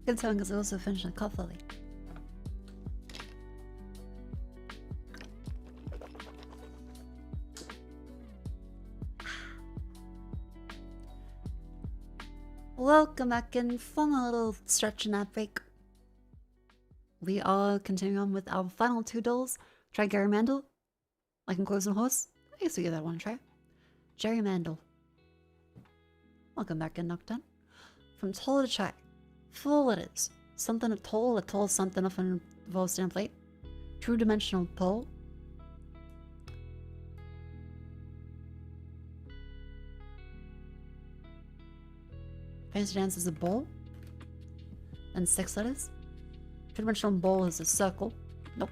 Good song because I also finished a cough lily. Welcome back in from a little stretch and nap break. We are continuing on with our final two dolls. Try Gary Mandel. I can close on horse. I guess we give that one a try. Jerry Mandel. Welcome back in, Nocturne. From tall to try. Full it is. Something a tall something of an involved stand plate. True dimensional pole. Fancy dance is a bowl. And 6 letters. True dimensional bowl is a circle. Nope.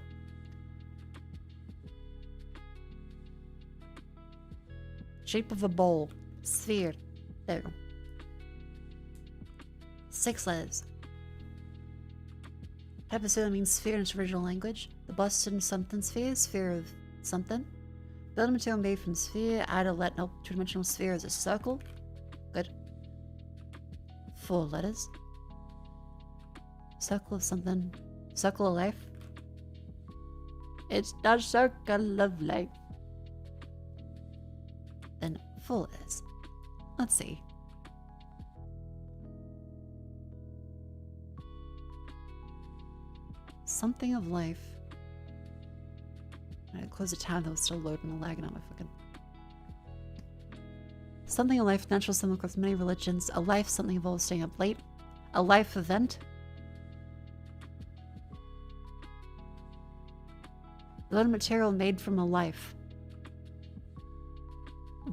Shape of a bowl. Sphere. There we go. 6 letters. Type of sphere means sphere in its original language. The bust in something sphere, sphere of something. Building material made from sphere, add a nope, two-dimensional sphere is a circle. Good. 4 letters. Circle of something. Circle of life. It's the circle of life. Then 4 letters. Let's see. Something of life. I closed the tab that was still loading and lagging on my fucking... Something of life, natural symbol across many religions. A life, something involves staying up late. A life event. Load of material made from a life.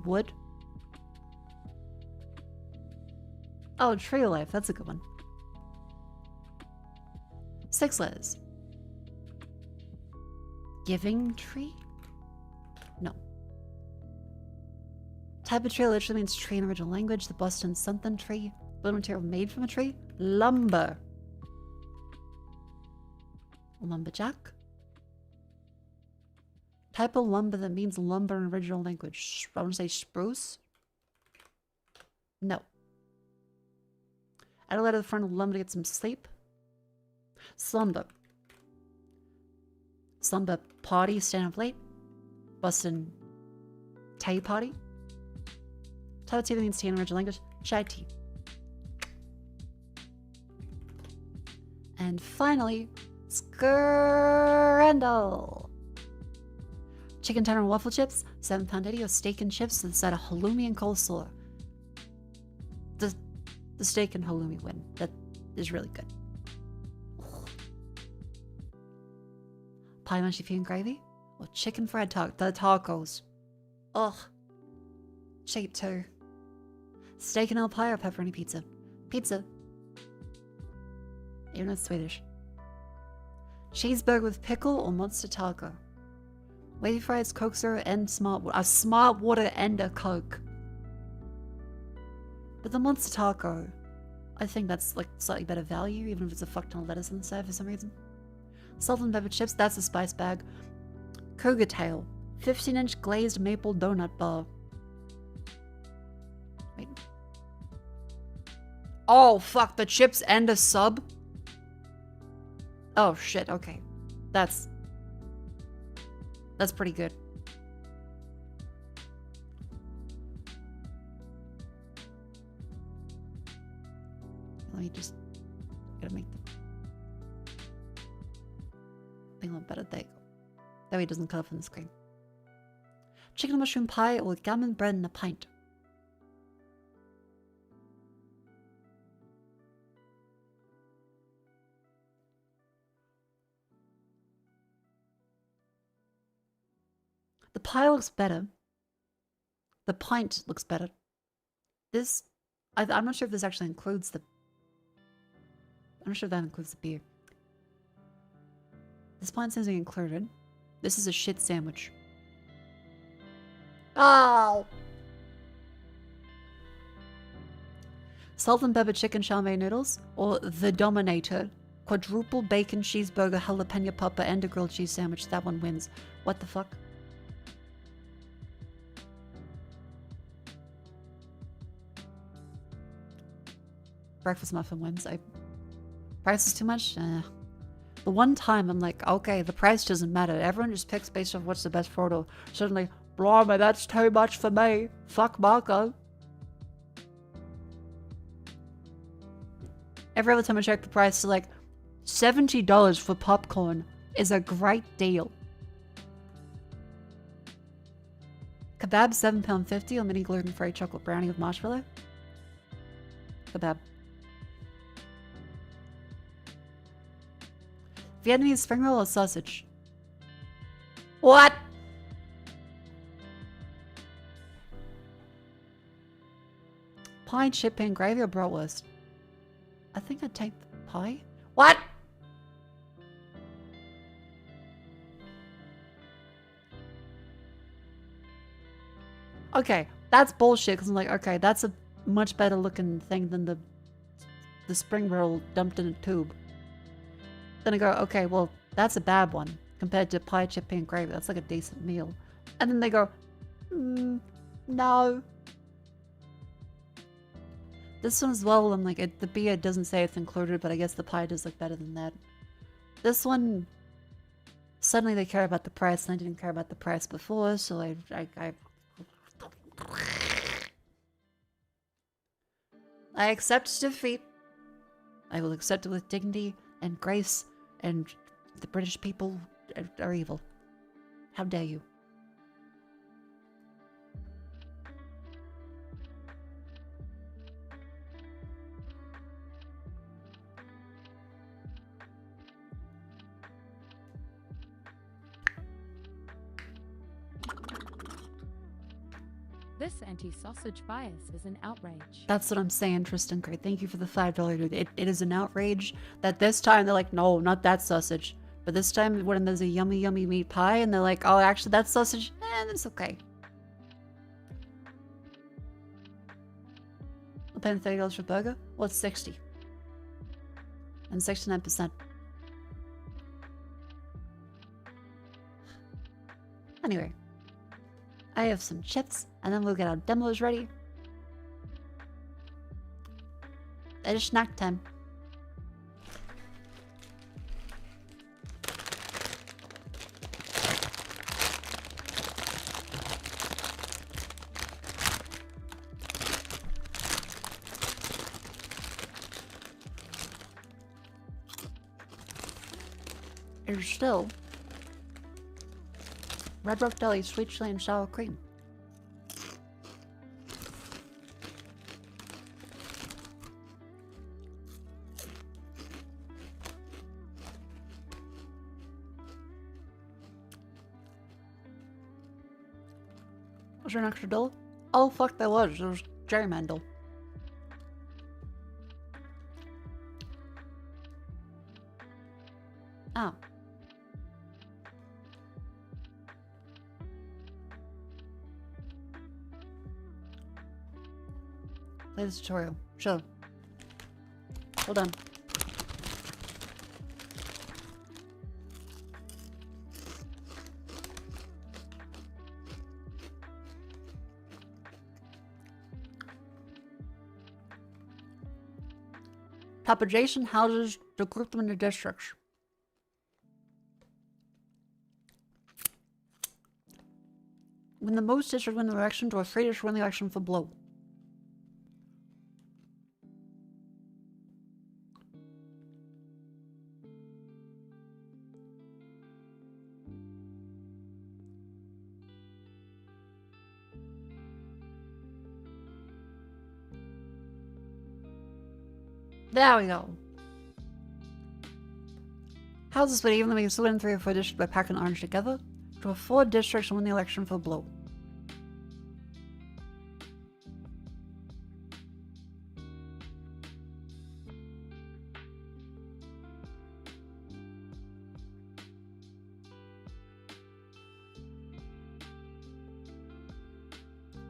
Wood. Oh, tree life. That's a good one. 6 letters. Giving tree? No. Type of tree literally means tree in original language. The Boston something tree. Building material made from a tree. Lumber. Lumberjack. Type of lumber that means lumber in original language. I want to say spruce. No. Add a letter to the front of lumber to get some sleep. Slumber. Slumber party, stand up late. Boston tea party. Type of tea that means tea in original language. Chai tea. And finally, scrandle. Chicken tender and waffle chips, 7-pound Eddie, or steak and chips with a side of halloumi and coleslaw. The steak and halloumi win. That is really good. Pie mushy and gravy, or chicken fried tacos. Ugh. Cheap too. Steak and apple pie or pepperoni pizza. Pizza. Even though it's Swedish. Cheeseburger with pickle or monster taco. Wavy fries, Coke Zero, and smart water and a Coke. But the monster taco, I think that's like slightly better value, even if it's a fuck ton of lettuce on the side for some reason. Salt and pepper chips, that's a spice bag. Cougar tail, 15-inch glazed maple donut bar. Wait. Oh fuck, the chips and a sub? Oh shit, okay. That's pretty good. Let me just gotta make the thing a little better. There you go. That way it doesn't cut off on the screen. Chicken and mushroom pie or gammon bread and a pint. The pie looks better. The pint looks better. This, I'm not sure if this actually includes the... I'm not sure if that includes the beer. This pint seems to be included. This is a shit sandwich. Oh! Salt and pepper chicken charme noodles, or the Dominator. Quadruple bacon cheeseburger, jalapeno popper, and a grilled cheese sandwich. That one wins. What the fuck? Breakfast muffin wins. Price is too much? The one time I'm like, okay, the price doesn't matter. Everyone just picks based off what's the best photo. Suddenly, blimey, that's too much for me. Fuck Mako. Every other time I check the price, it's like $70 for popcorn is a great deal. Kebab, £7.50 or mini gluten-free chocolate brownie with marshmallow. Kebab. Vietnamese spring roll or sausage? What? Pie, chip, and gravy or bratwurst? I think I'd take the pie. What? Okay, that's bullshit because I'm like, okay, that's a much better looking thing than the spring roll dumped in a tube. Then I go, okay, well, that's a bad one compared to pie, chip, and gravy. That's like a decent meal. And then they go, no. This one as well, I'm like, the beer doesn't say it's included, but I guess the pie does look better than that. This one, suddenly they care about the price, and I didn't care about the price before, so I accept defeat. I will accept it with dignity and grace, and the British people are evil. How dare you? This anti-sausage bias is an outrage. That's what I'm saying, Tristan Gray. Thank you for the $5 dude. It is an outrage that this time they're like, no, not that sausage. But this time when there's a yummy, yummy meat pie and they're like, oh, actually, that sausage, it's okay. I'm paying $30 for a burger? Well, it's 60. And 69%. Anyway. I have some chips, and then we'll get our demos ready. It's snack time. There's still Red Rock Deli sweet chili and sour cream. Was there an extra dough? Oh fuck, there was. There was gerrymander. Oh. Play the tutorial. Sure. Hold on. Top adjacent houses to group them into districts. When the most districts win the election, to a free district win the election for blow. There we go. Houses would evenly split in 3 or 4 districts by packing orange together. Draw 4 districts and win the election for blue.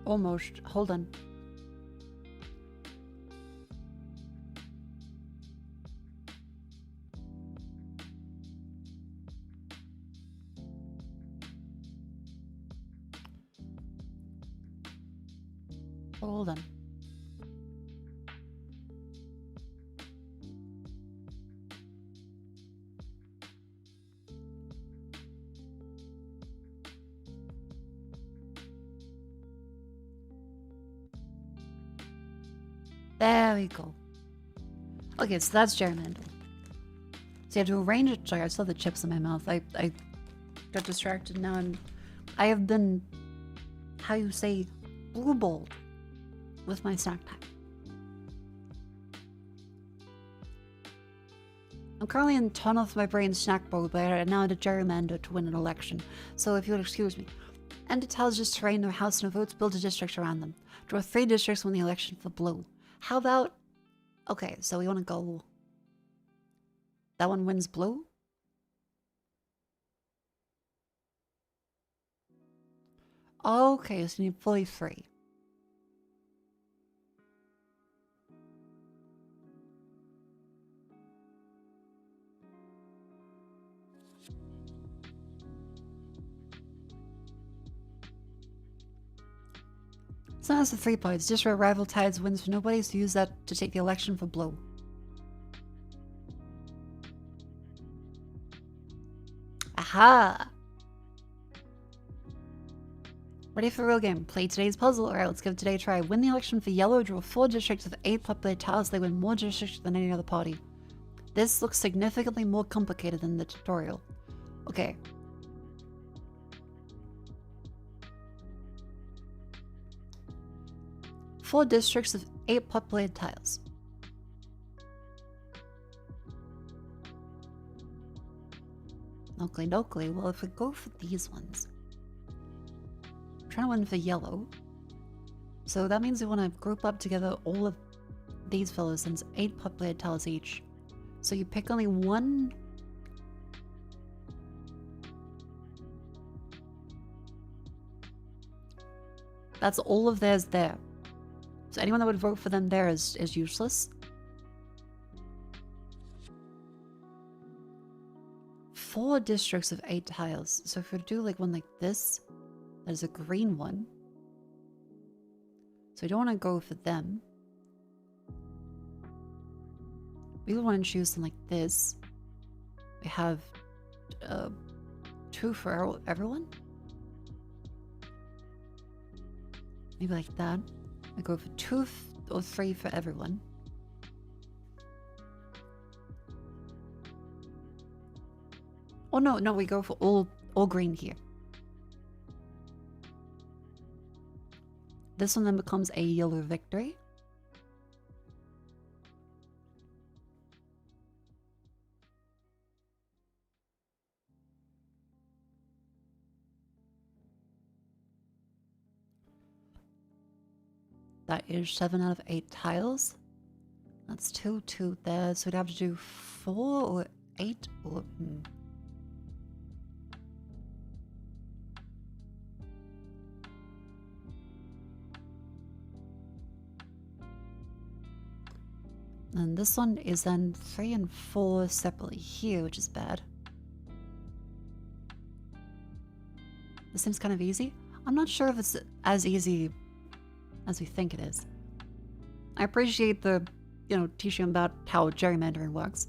Almost. Hold on. Hold on. There we go. Okay, so that's gerrymander. So you have to arrange it. Sorry, I still have the chips in my mouth. I got distracted now, and I have been, how you say, blue balled with my snack pack. I'm currently in ton of my brain snack mode, but I now had a gerrymander to win an election. So if you would excuse me. And it tells just terrain, their house, and votes, build a district around them. Draw 3 districts, win the election for blue. How about... Okay, so we want to go... That one wins blue? Okay, so you need fully 3. So that's the 3 points. Just where rival tides wins for nobody, so use that to take the election for blue. Aha! Ready for a real game? Play today's puzzle. Alright, let's give today a try. Win the election for yellow, draw 4 districts with 8 populated tiles. They win more districts than any other party. This looks significantly more complicated than the tutorial. Okay. Four districts of 8 populated tiles. Oakley dokley. Well, if we go for these ones, I'm trying to win for yellow. So that means we want to group up together all of these fellows since 8 populated tiles each. So you pick only one. That's all of theirs there. So anyone that would vote for them there is useless. 4 districts of 8 tiles. So if we do like one like this, that is a green one. So we don't want to go for them. We would want to choose something like this. We have 2 for everyone. Maybe like that. I go for 2 or 3 for everyone. Oh no, we go for all green here. This one then becomes a yellow victory. That is 7 out of 8 tiles. That's 2 there. So we'd have to do 4 or 8 or... And this one is then 3 and 4 separately here, which is bad. This seems kind of easy. I'm not sure if it's as easy as we think it is. I appreciate the, teaching about how gerrymandering works.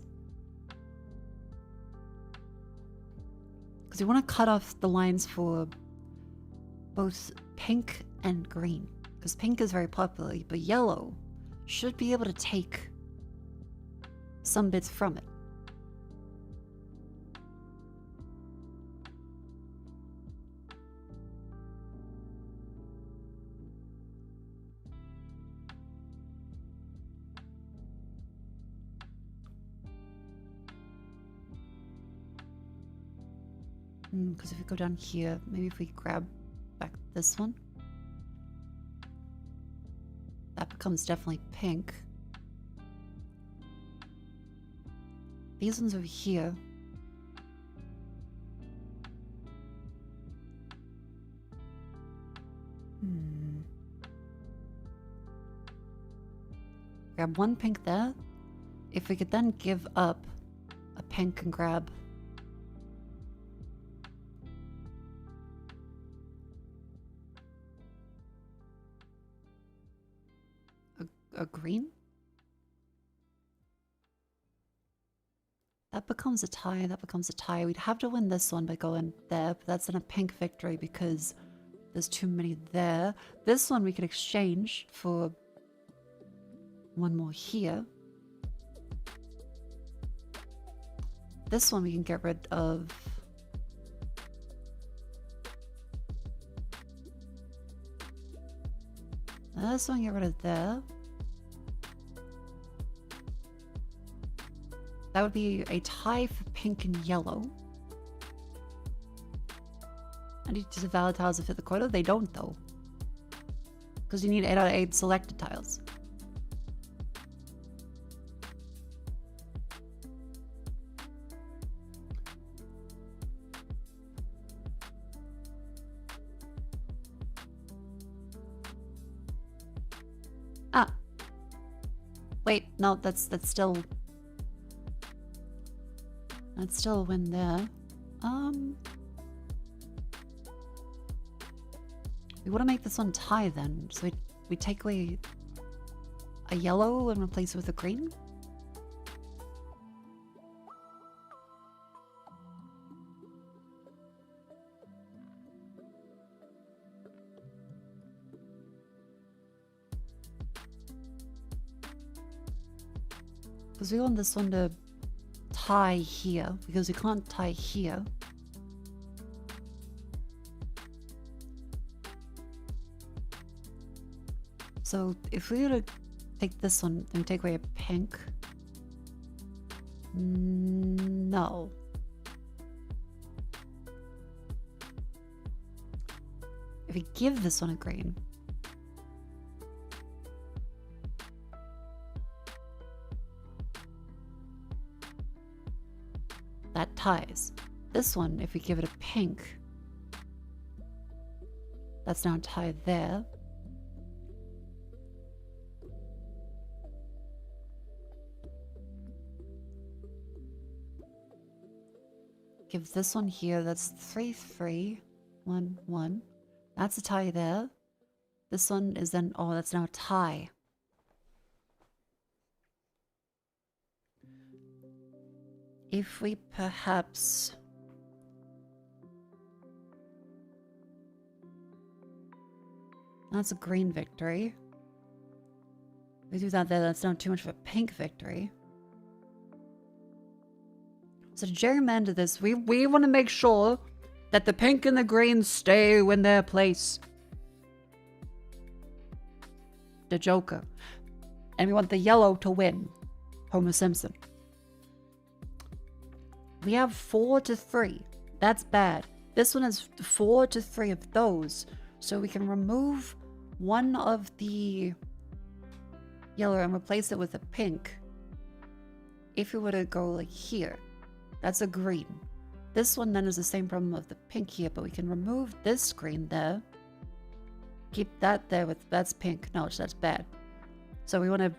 Because you want to cut off the lines for both pink and green. Because pink is very popular, but yellow should be able to take some bits from it. Because if we go down here, maybe if we grab back this one, that becomes definitely pink. These ones over here. Grab one pink there. If we could then give up a pink and grab a green. That becomes a tie, that becomes a tie. We'd have to win this one by going there, but that's in a pink victory because there's too many there. This one we could exchange for one more here. This one we can get rid of. This one get rid of there. That would be a tie for pink and yellow. I need to valid tiles to fit the quota. They don't though. Because you need 8 out of 8 selected tiles. Ah. Wait, no, that's still... That's still a win there. We want to make this one tie then. So we take away a yellow and replace it with a green. Because we want this one to tie here, because we can't tie here. So if we were to take this one and take away a pink, no. If we give this one a green, that ties. This one, if we give it a pink, that's now tied there. Give this one here, that's 3, 3, 1, 1. That's a tie there. This one is then, oh, that's now a tie. If we perhaps... That's a green victory. We do that there, that's not too much of a pink victory. So to gerrymander this, we want to make sure that the pink and the green stay in their place. The Joker. And we want the yellow to win. Homer Simpson. We have 4 to 3. That's bad. This one has 4 to 3 of those. So we can remove one of the yellow and replace it with a pink. If we were to go like here. That's a green. This one then is the same problem of the pink here, but we can remove this green there. Keep that there with, that's pink. No, that's bad. So we want to...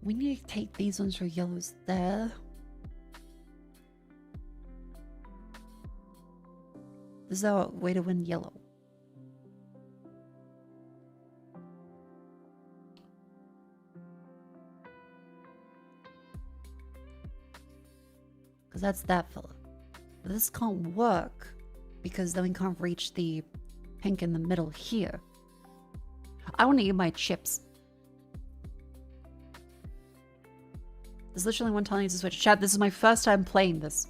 We need to take these ones for yellows there. This is our way to win yellow. Because that's that fella. But this can't work because then we can't reach the pink in the middle here. I want to eat my chips. There's literally one time I need to switch. Chat, this is my first time playing this.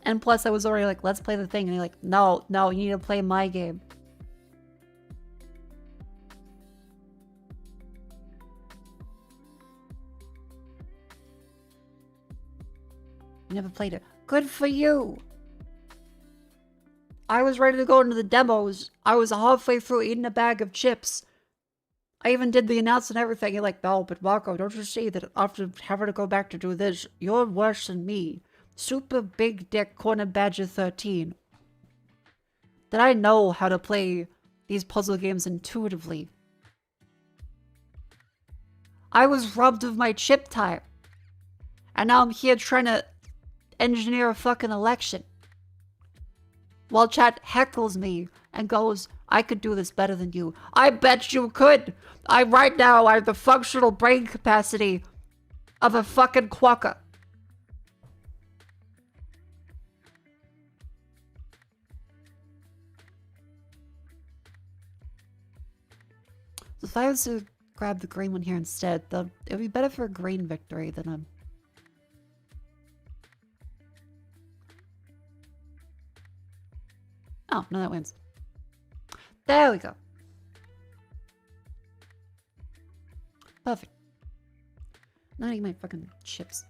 And plus I was already like, let's play the thing. And you're like, no, no, you need to play my game. You never played it. Good for you. I was ready to go into the demos. I was halfway through eating a bag of chips. I even did the announcement and everything. You're like, no, but Mako, don't you see that after having to go back to do this, you're worse than me. Super big dick corner badger 13. That I know how to play these puzzle games intuitively. I was robbed of my chip type. And now I'm here trying to engineer a fucking election. While chat heckles me and goes, I could do this better than you. I bet you could. Right now, I have the functional brain capacity of a fucking quokka. So if I was to grab the green one here instead, it would be better for a green victory than a... Oh, no, that wins. There we go. Perfect. Now I need my fucking chips.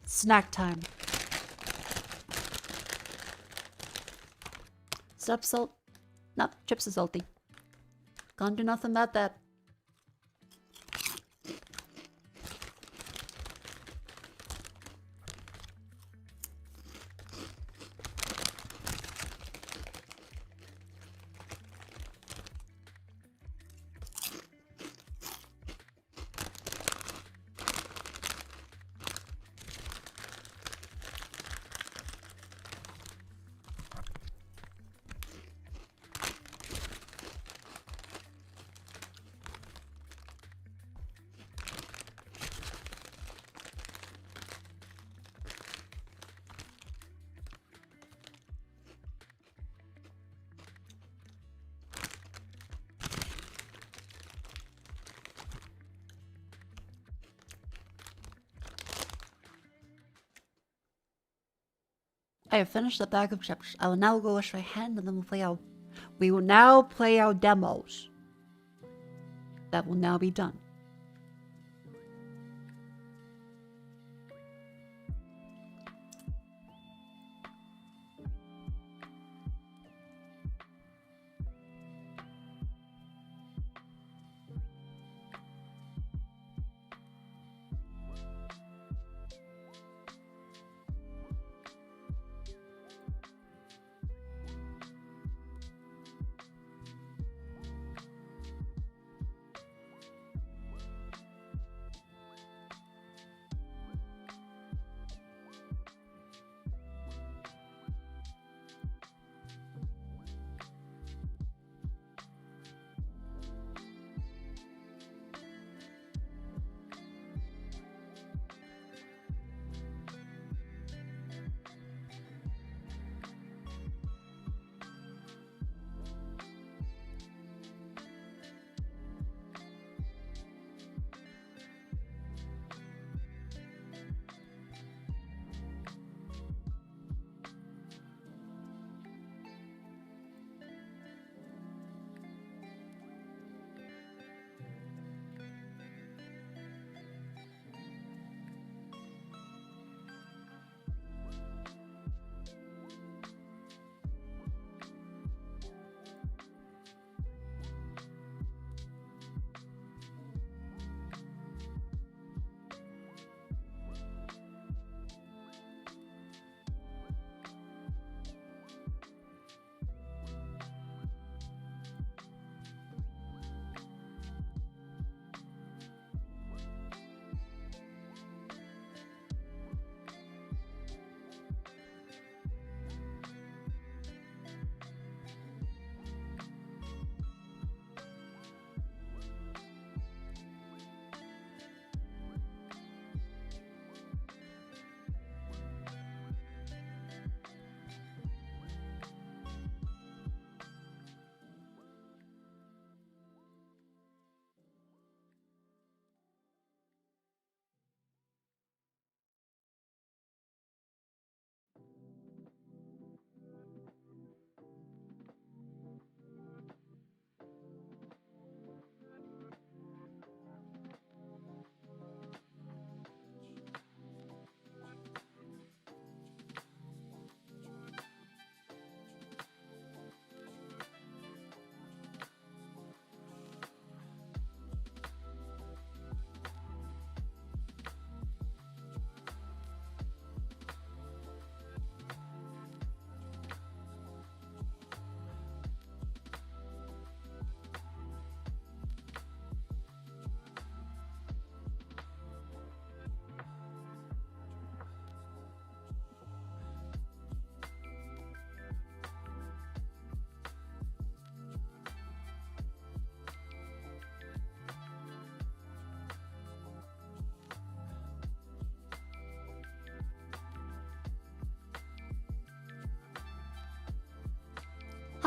Snack time. Stop salt. No, chips are salty. Can't do nothing about that. I have finished the bag of chips. I will now go wash my hand and then we will now play our demos. That will now be done.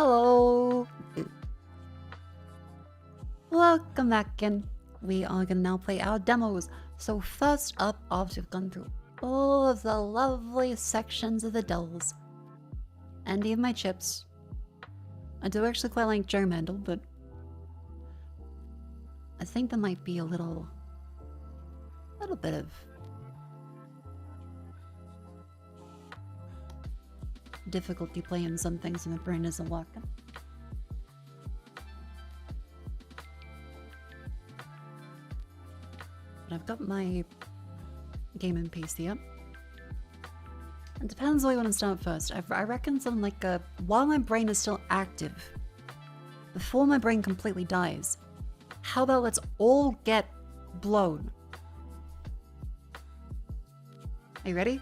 Hello. Welcome back in. We are gonna now play our demos. So first up, after we've gone through all of the lovely sections of the dolls and even my chips. I do actually quite like Germandel, but I think there might be a little bit of difficulty playing some things when the brain isn't working. But I've got my gaming PC up. It depends what you want to start first. I reckon something like while my brain is still active, before my brain completely dies, how about let's all get blown? Are you ready?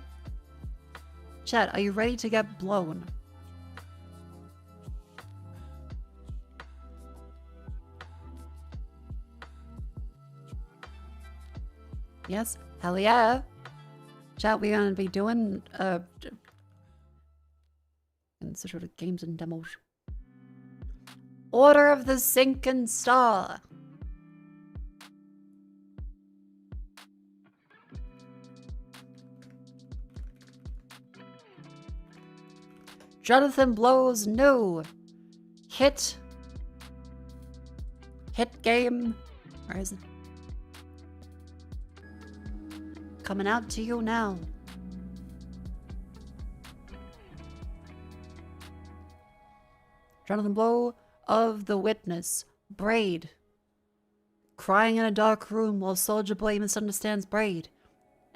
Chat, are you ready to get blown? Yes? Hell yeah! Chat, we're gonna be doing sort of games and demos. Order of the Sinking Star. Jonathan Blows no. Hit game. Where is it? Coming out to you now. Jonathan Blow of The Witness. Braid. Crying in a dark room while Soldier Boy misunderstands Braid.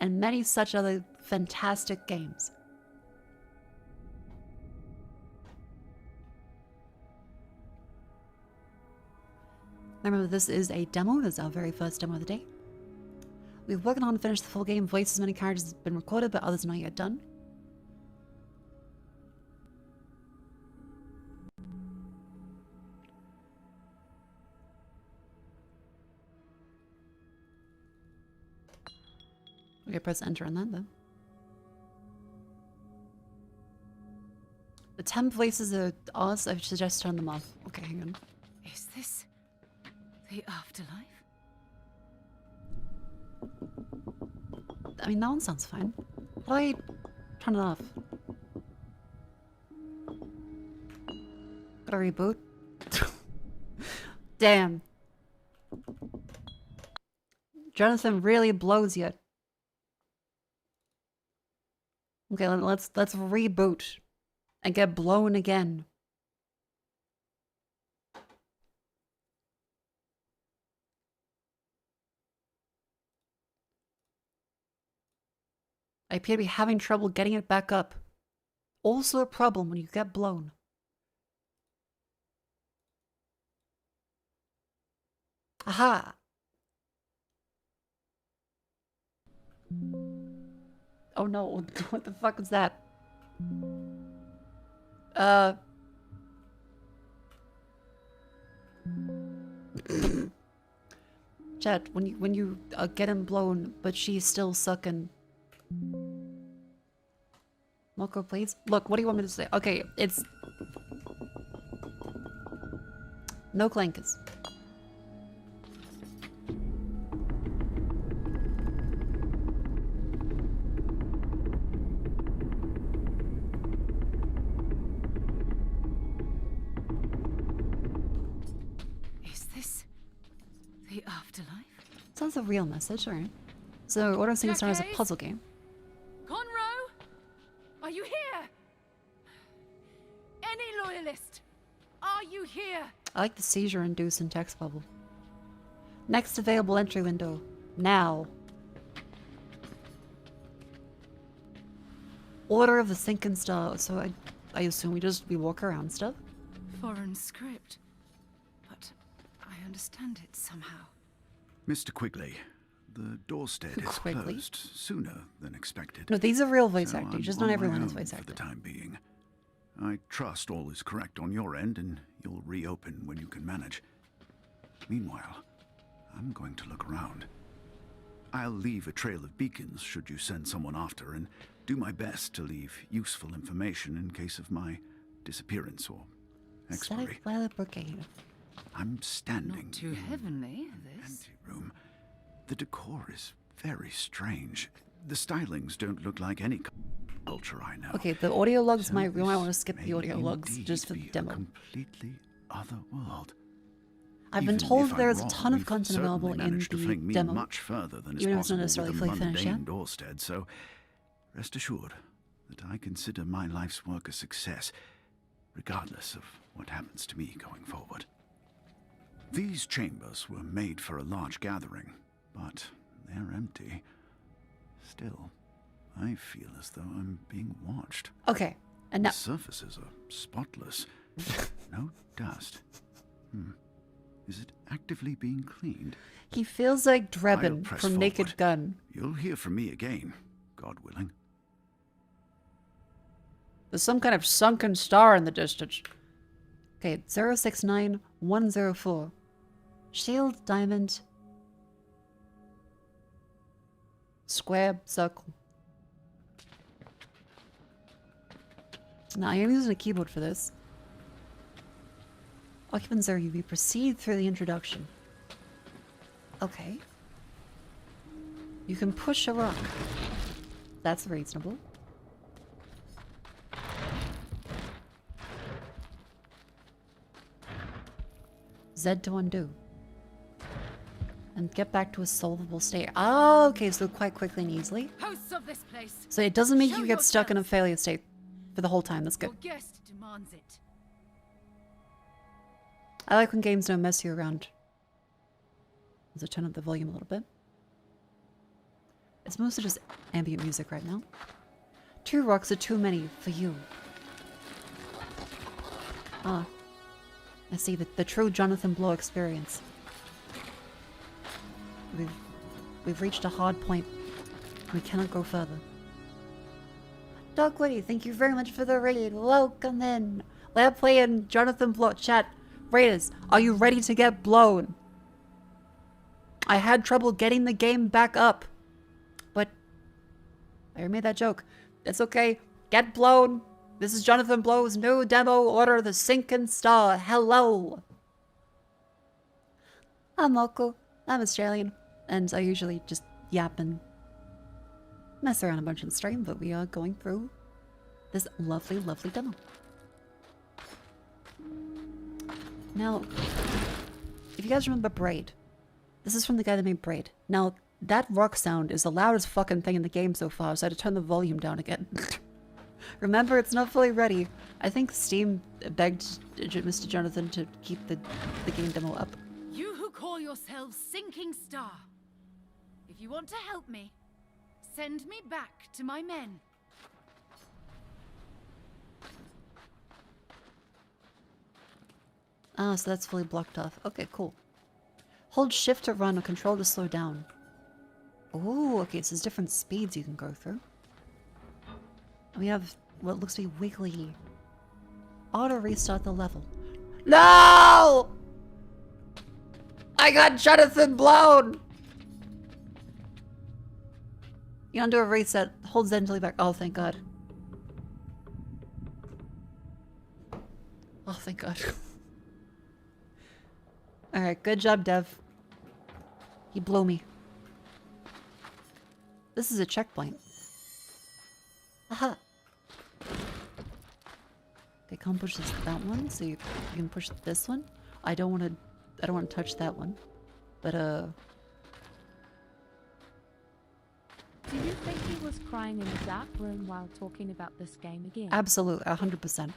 And many such other fantastic games. Remember, this is a demo. This is our very first demo of the day. We're working on to finish the full game. Voices of many characters have been recorded, but others are not yet done. Okay, press enter on that though. The temp voices are ours. I suggest turn them off. Okay, hang on. Is this the afterlife? I mean, that one sounds fine. How do I turn it off? Gotta reboot? Damn. Jonathan really blows you. Okay, let's reboot and get blown again. I appear to be having trouble getting it back up. Also a problem when you get blown. Aha! Oh no, what the fuck was that? Chat, when you get him blown, but she's still sucking. Mako, please. Look, what do you want me to say? Okay, it's no clankers. Is this the afterlife? Sounds a real message, alright. So, Order of Sinking Star is a puzzle game. Conroe? Are you here? Any loyalist? Are you here? I like the seizure-inducing text bubble. Next available entry window. Now. Order of the Sinking Star. So I assume we walk around stuff? Foreign script. But I understand it somehow. Mr. Quigley, the doorstead is Quigley? closed sooner than expected. No, these are real voice So acting. I'm Just on not my everyone is own voice for the acting. time being. I trust all is correct on your end, and you'll reopen when you can manage. Meanwhile, I'm going to look around. I'll leave a trail of beacons should you send someone after, and do my best to leave useful information in case of my disappearance or expiry. Static Violet Brigade. I'm standing Not too in heavenly, an this. anteroom. The decor is very strange. The stylings don't look like any culture I know. Okay, the audio logs So might, we might this want to skip the may audio logs indeed just for the be a demo. completely other world. I've been Even told if I'm there's a wrong, ton of we've content certainly available in managed to the fling me demo. much further than is Even if it's not possible necessarily with a fully finished yet. mundane Dorstead, so rest assured that I consider my life's work a success, regardless of what happens to me going forward. These chambers were made for a large gathering, but they're empty. Still, I feel as though I'm being watched. Okay, and now The surfaces are spotless. No dust. Is it actively being cleaned? he feels like I'll Drebin press from Naked forward. Gun. You'll hear from me again, God willing. There's some kind of sunken star in the distance. Okay, 069104. Shield, diamond, square, circle. Now, I am using a keyboard for this. Occupant 0 UV. Proceed through the introduction. Okay. You can push a rock. That's reasonable. Z to undo. And get back to a solvable state. Oh, okay, so quite quickly and easily. Hosts of this place. So it doesn't make Show you get stuck in a yourselves. failure state for the whole time. That's good. Your guest demands it. I like when games don't mess you around. So turn up the volume a little bit. It's mostly just ambient music right now. 2 rocks are too many for you. Ah. I see the true Jonathan Blow experience. We've reached a hard point. We cannot go further. Dog Woody, thank you very much for the raid. Welcome in. We're playing Jonathan Blow. Chat, Raiders, are you ready to get blown? I had trouble getting the game back up. But I made that joke. It's okay. Get blown. This is Jonathan Blow's new demo, Order the Sinking Star. Hello. I'm Mako. I'm Australian. And I usually just yap and mess around a bunch on the stream, but we are going through this lovely, lovely demo. Now, if you guys remember Braid, this is from the guy that made Braid. Now, that rock sound is the loudest fucking thing in the game so far, so I had to turn the volume down again. Remember, it's not fully ready. I think Steam begged Mr. Jonathan to keep the game demo up. You who call yourselves Sinking Star. If you want to help me, send me back to my men. Ah, so that's fully blocked off. Okay, cool. Hold shift to run or control to slow down. Ooh, okay, so there's different speeds you can go through. We have what looks to be wiggly. Auto restart the level. No! I got Jonathan blown! You undo a reset. Hold Z until you back. Oh, thank God. Oh, thank God. Alright, good job, Dev. You blew me. This is a checkpoint. Aha! Okay, can't push that one, so you can push this one. I don't want to touch that one. But, Do you think he was crying in a dark room while talking about this game again? absolute, 100%.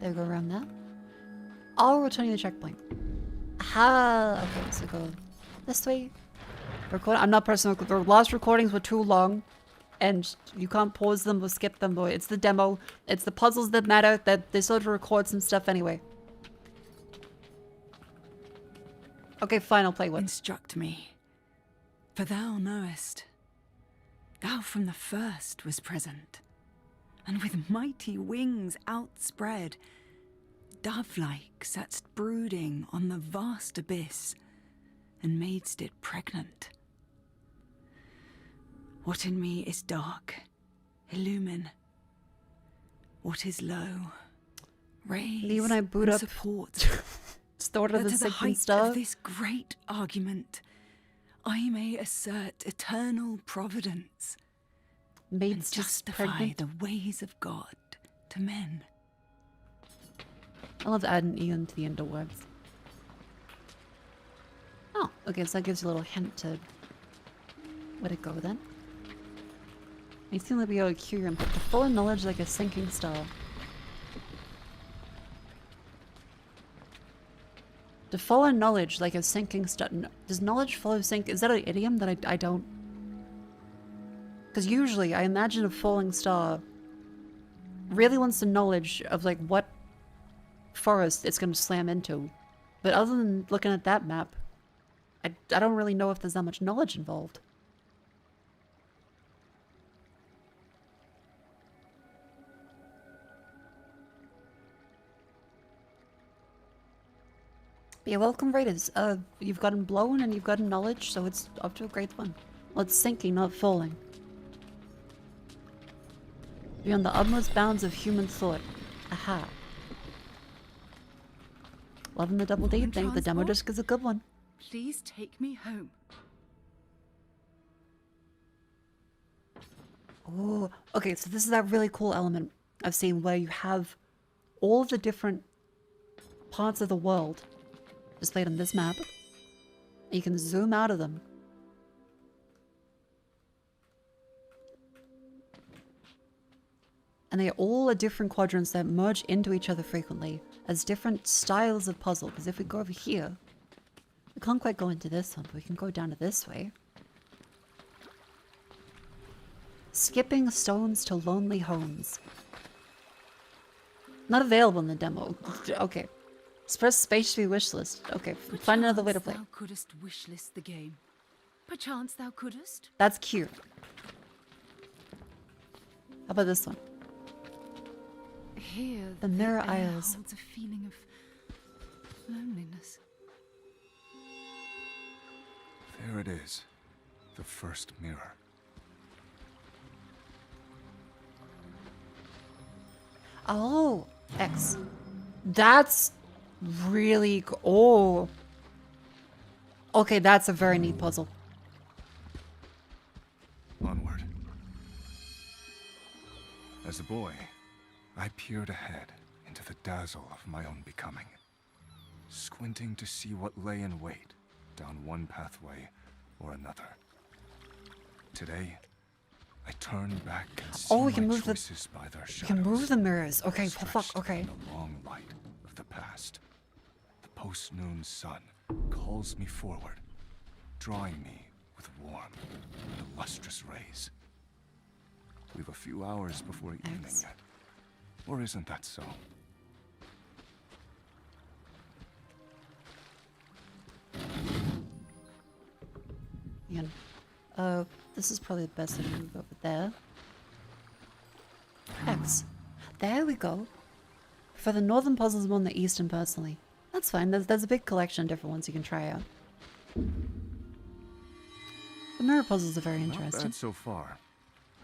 There we go around that. I'll return you the checkpoint. Aha! Okay, so go this way. Record. I'm not personal. The last recordings were too long, and you can't pause them or skip them. Boy, it's the demo. It's the puzzles that matter. That they sort of record some stuff anyway. Okay, fine. I'll play one. Instruct me, for thou knowest, thou from the first was present, and with mighty wings outspread, dove-like satst brooding on the vast abyss, and madest it pregnant. What in me is dark, illumine. What is low, raise Lee, when I boot and up support. Start of That the to the sinking height star. of this great argument, I may assert eternal providence and Maid's just justify pregnant. the ways of God to men. I love adding Ian to the end of words. Oh, okay, so that gives you a little hint to where to go then. You seem to be able to cure your input. The full of knowledge like a sinking star. To follow knowledge like a sinking star. Does knowledge follow sink? Is that an idiom that I don't? Because usually I imagine a falling star really wants the knowledge of like what forest it's going to slam into. But other than looking at that map, I don't really know if there's that much knowledge involved. But yeah, welcome raiders. You've gotten blown and you've gotten knowledge, so it's up to a great one. Well, it's sinking, not falling. Beyond the utmost bounds of human thought. Aha. Loving the double D Foreign thing. The demo transport? disc is a good one. Please take me home. Oh, okay, so this is that really cool element I've seen where you have all of the different parts of the world displayed on this map. You can zoom out of them. And they all are different quadrants that merge into each other frequently as different styles of puzzle. Because if we go over here, we can't quite go into this one, but we can go down to this way. Skipping stones to lonely homes. Not available in the demo. Okay. Press space to be wishlist. Okay, find another way to play. Thou couldst wishlist the game. Perchance thou couldst. That's cute. How about this one? Here, The Mirror air Isles. holds a feeling of loneliness. There it is. The first mirror. Oh, X. That's really oh. Okay, that's a very neat puzzle. Onward. As a boy, I peered ahead into the dazzle of my own becoming, squinting to see what lay in wait down one pathway or another. Today, I turn back and see Oh, we can my move the- choices by their We can move shadows, the mirrors. Okay, fuck, stretched okay. in the long light of the past. The post-noon sun calls me forward, drawing me with warm and lustrous rays. We've a few hours before evening Thanks. yet. Or isn't that so? Man. This is probably the best thing to move over there. X. There we go. For the northern puzzles, I'm on the eastern personally. That's fine. There's a big collection of different ones you can try out. The mirror puzzles are very Not interesting. bad so far.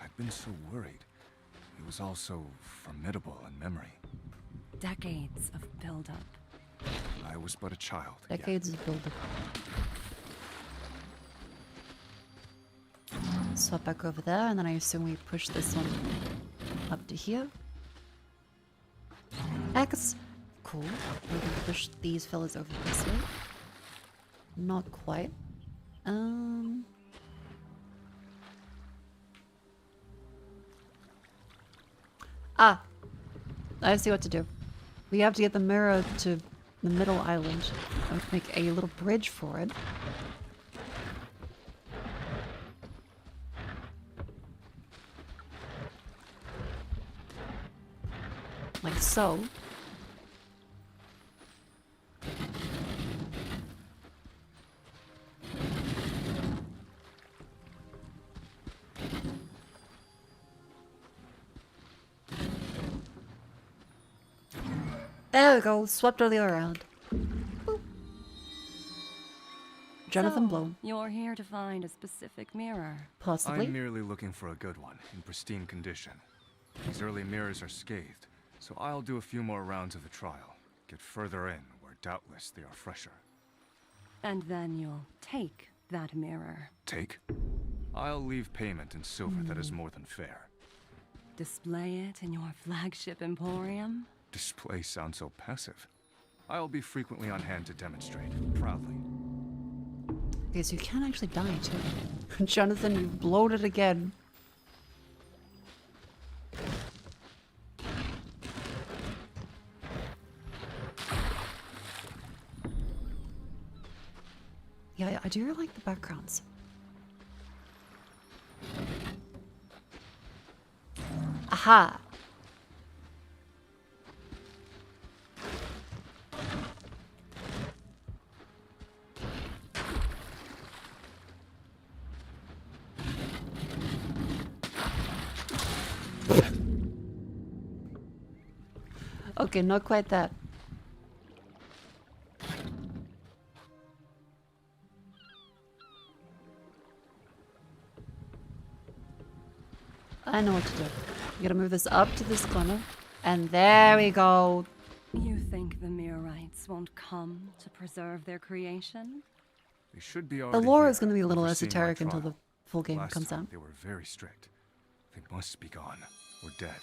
I've been so worried. It was all so formidable in memory. Decades of build-up. I was but a child. yet. Decades of build-up. Swap back over there, and then I assume we push this one up to here. X. Cool. We can push these fellas over this way. Not quite. Ah! I see what to do. We have to get the mirror to the middle island. I would make a little bridge for it. Like so. There we go, swept all the way around. Boop. Jonathan So, Blow. you're here to find a specific mirror. Possibly. I'm merely looking for a good one, in pristine condition. These early mirrors are scathed, so I'll do a few more rounds of the trial. Get further in, where doubtless they are fresher. And then you'll take that mirror. Take? I'll leave payment in silver that is more than fair. Display it in your flagship emporium. Display sounds so passive. I'll be frequently on hand to demonstrate, proudly. Okay, so you can actually die too. Jonathan, you've blown it again. Yeah, I do like the backgrounds. Aha! Okay, not quite that. I know what to do. You gotta move this up to this corner. And there we go. You think the Mirrorites won't come to preserve their creation? They should be The already lore here, is gonna be a little overseeing my esoteric until the trial. full game Last comes time out. They were very strict. They must be gone, or dead.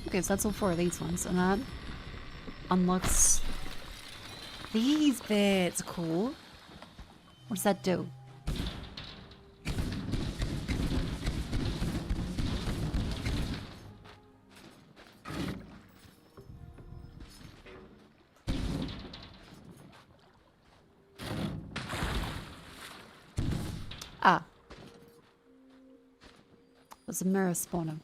Okay, so that's all four of these ones. And that unlocks these bits. Cool. What does that do? Ah. There's a mirror spawner.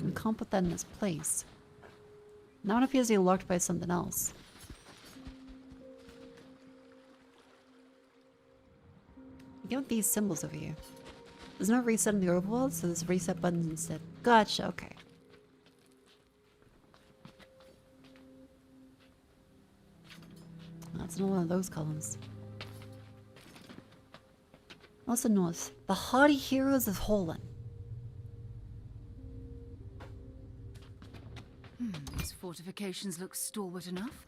We can't put that in its place. Now it appears to be locked by something else. Get these symbols over here. There's no reset in the overworld, so there's reset buttons instead. Gotcha, okay. That's not one of those columns. Also north. The hardy heroes of Holland. These fortifications look stalwart enough.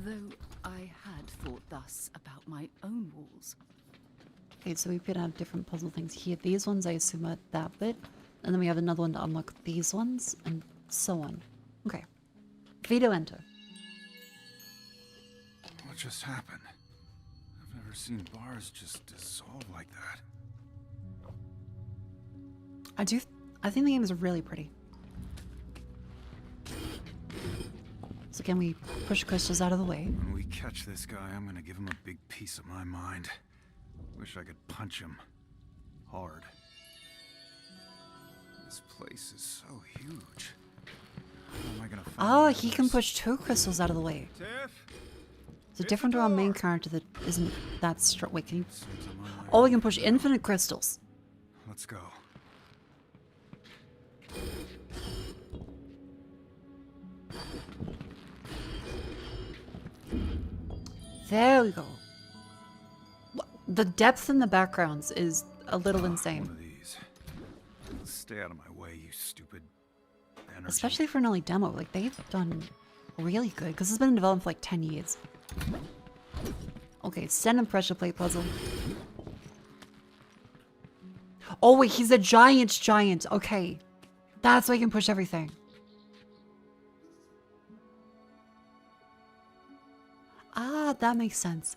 Though I had thought thus about my own walls. Okay, so we could have different puzzle things here. These ones I assume are that bit. And then we have another one to unlock these ones, and so on. Okay. Veto enter. What just happened? I've never seen bars just dissolve like that. I think the game is really pretty. So can we push crystals out of the way? When we catch this guy, I'm gonna give him a big piece of my mind. Wish I could punch him. Hard. This place is so huge. How am I gonna find Oh, the he can others? push 2 crystals out of the way. Tiff? So different to our main character that isn't that strong. Wait, can you... Seems I'm on my Oh, we own. can push infinite crystals. Let's go. There we go. The depth in the backgrounds is a little One insane. of these. Stay out of my way, you stupid energy. Especially for an early demo. Like, they've done really good. Because it's been in development for like 10 years. Okay, send and pressure plate puzzle. Oh wait, he's a giant. Okay. That's why he can push everything. Ah, that makes sense.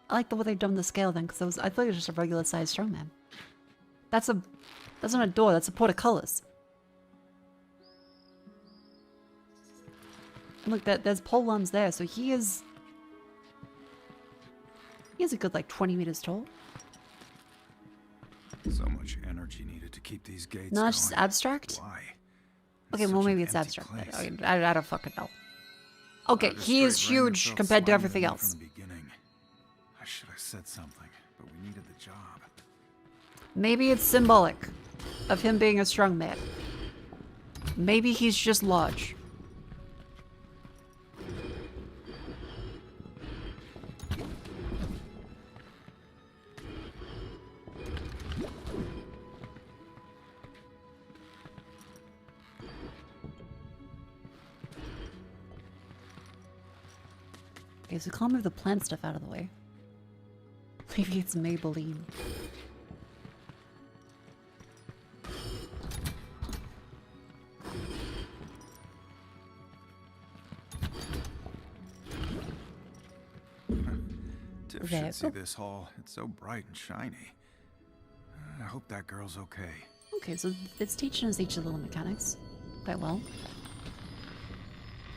I like the way they've done the scale then, because I thought it was just a regular sized strongman. That's not a door, that's a portcullis. And look, there's pole arms there, so he is a good like 20 meters tall. So much energy needed to keep these gates No, going. it's just abstract. Why? Okay, It's well such an maybe it's empty abstract. place. I don't fucking know. Okay, The he is straight ran huge itself compared to slamming everything me else. From the beginning. I should have said something, but we needed the job. Maybe it's symbolic of him being a strong man. Maybe he's just large. Okay, so can't move the plant stuff out of the way. Maybe it's Maybelline. Tiff There should see we go. this hall. It's so bright and shiny. I hope that girl's okay. Okay, so it's teaching us each of the little mechanics quite well.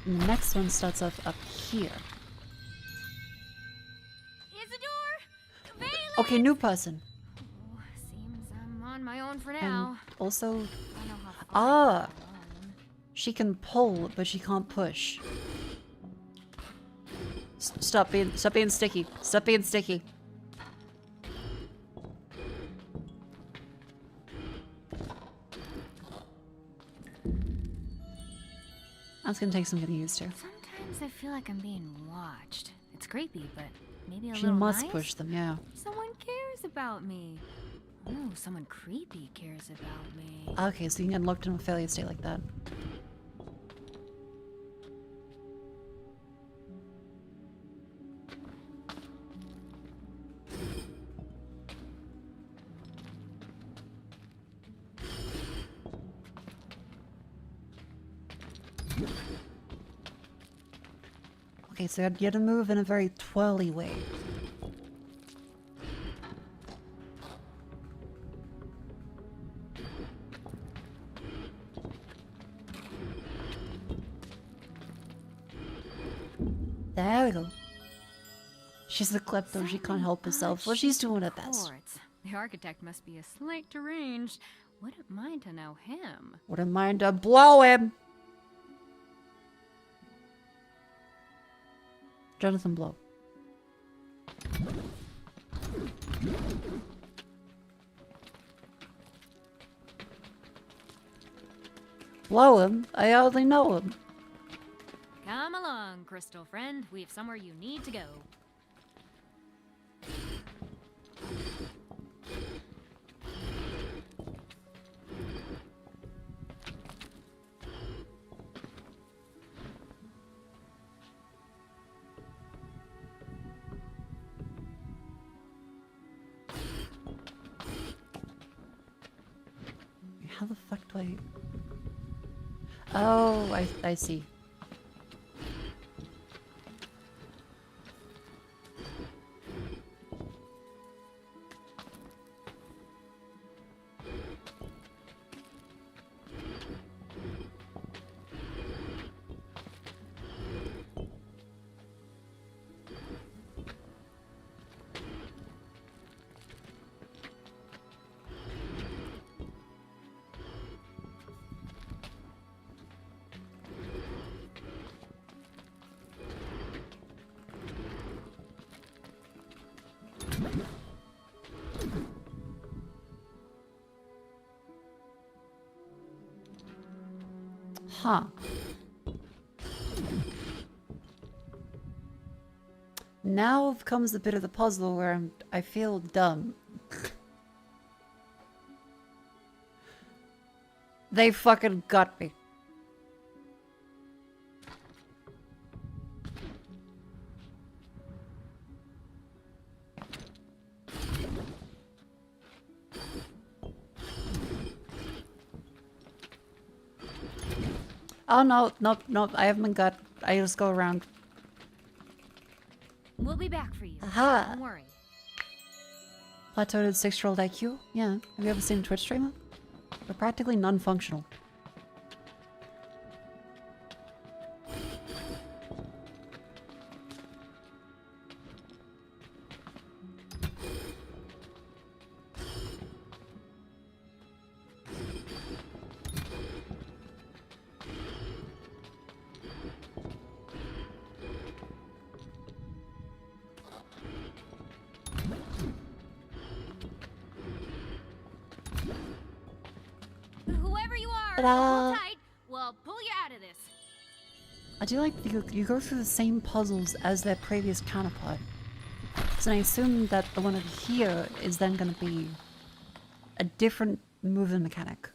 And the next one starts off up here. Isidore! Bailey! Okay, new person. Oh, seems I'm on my own for And now. also, I know how far ah, I can go alone. she can pull, but she can't push. Stop being sticky. Stop being sticky. That's gonna take some getting used to. Sometimes I feel like I'm being watched. It's creepy, but maybe a She little must nice? push them, yeah. Someone cares about me. Oh, someone creepy cares about me. Okay, so you can get locked in a failure state like that. Okay, so you had to move in a very twirly way. There we go. She's a klepto, she can't help herself. Well, she's doing her best. Courts. The architect must be a slight deranged. Wouldn't mind to know him. Wouldn't mind to blow him. Jonathan Blow. Blow him? I hardly know him. Come along, crystal friend. We have somewhere you need to go. How the fuck do I... Oh, I see. Huh. Now comes the bit of the puzzle where I feel dumb. They fucking got me. Oh no, no, I haven't been got. I just go around. We'll be back for you. Aha! Don't worry. Plateaued 6-year-old IQ? Yeah. Have you ever seen a Twitch streamer? They're practically non-functional. Whoever you are, Ta-da! hold tight. I do like that you go through the same puzzles as their previous counterpart. So I assume that the one over here is then going to be a different movement mechanic.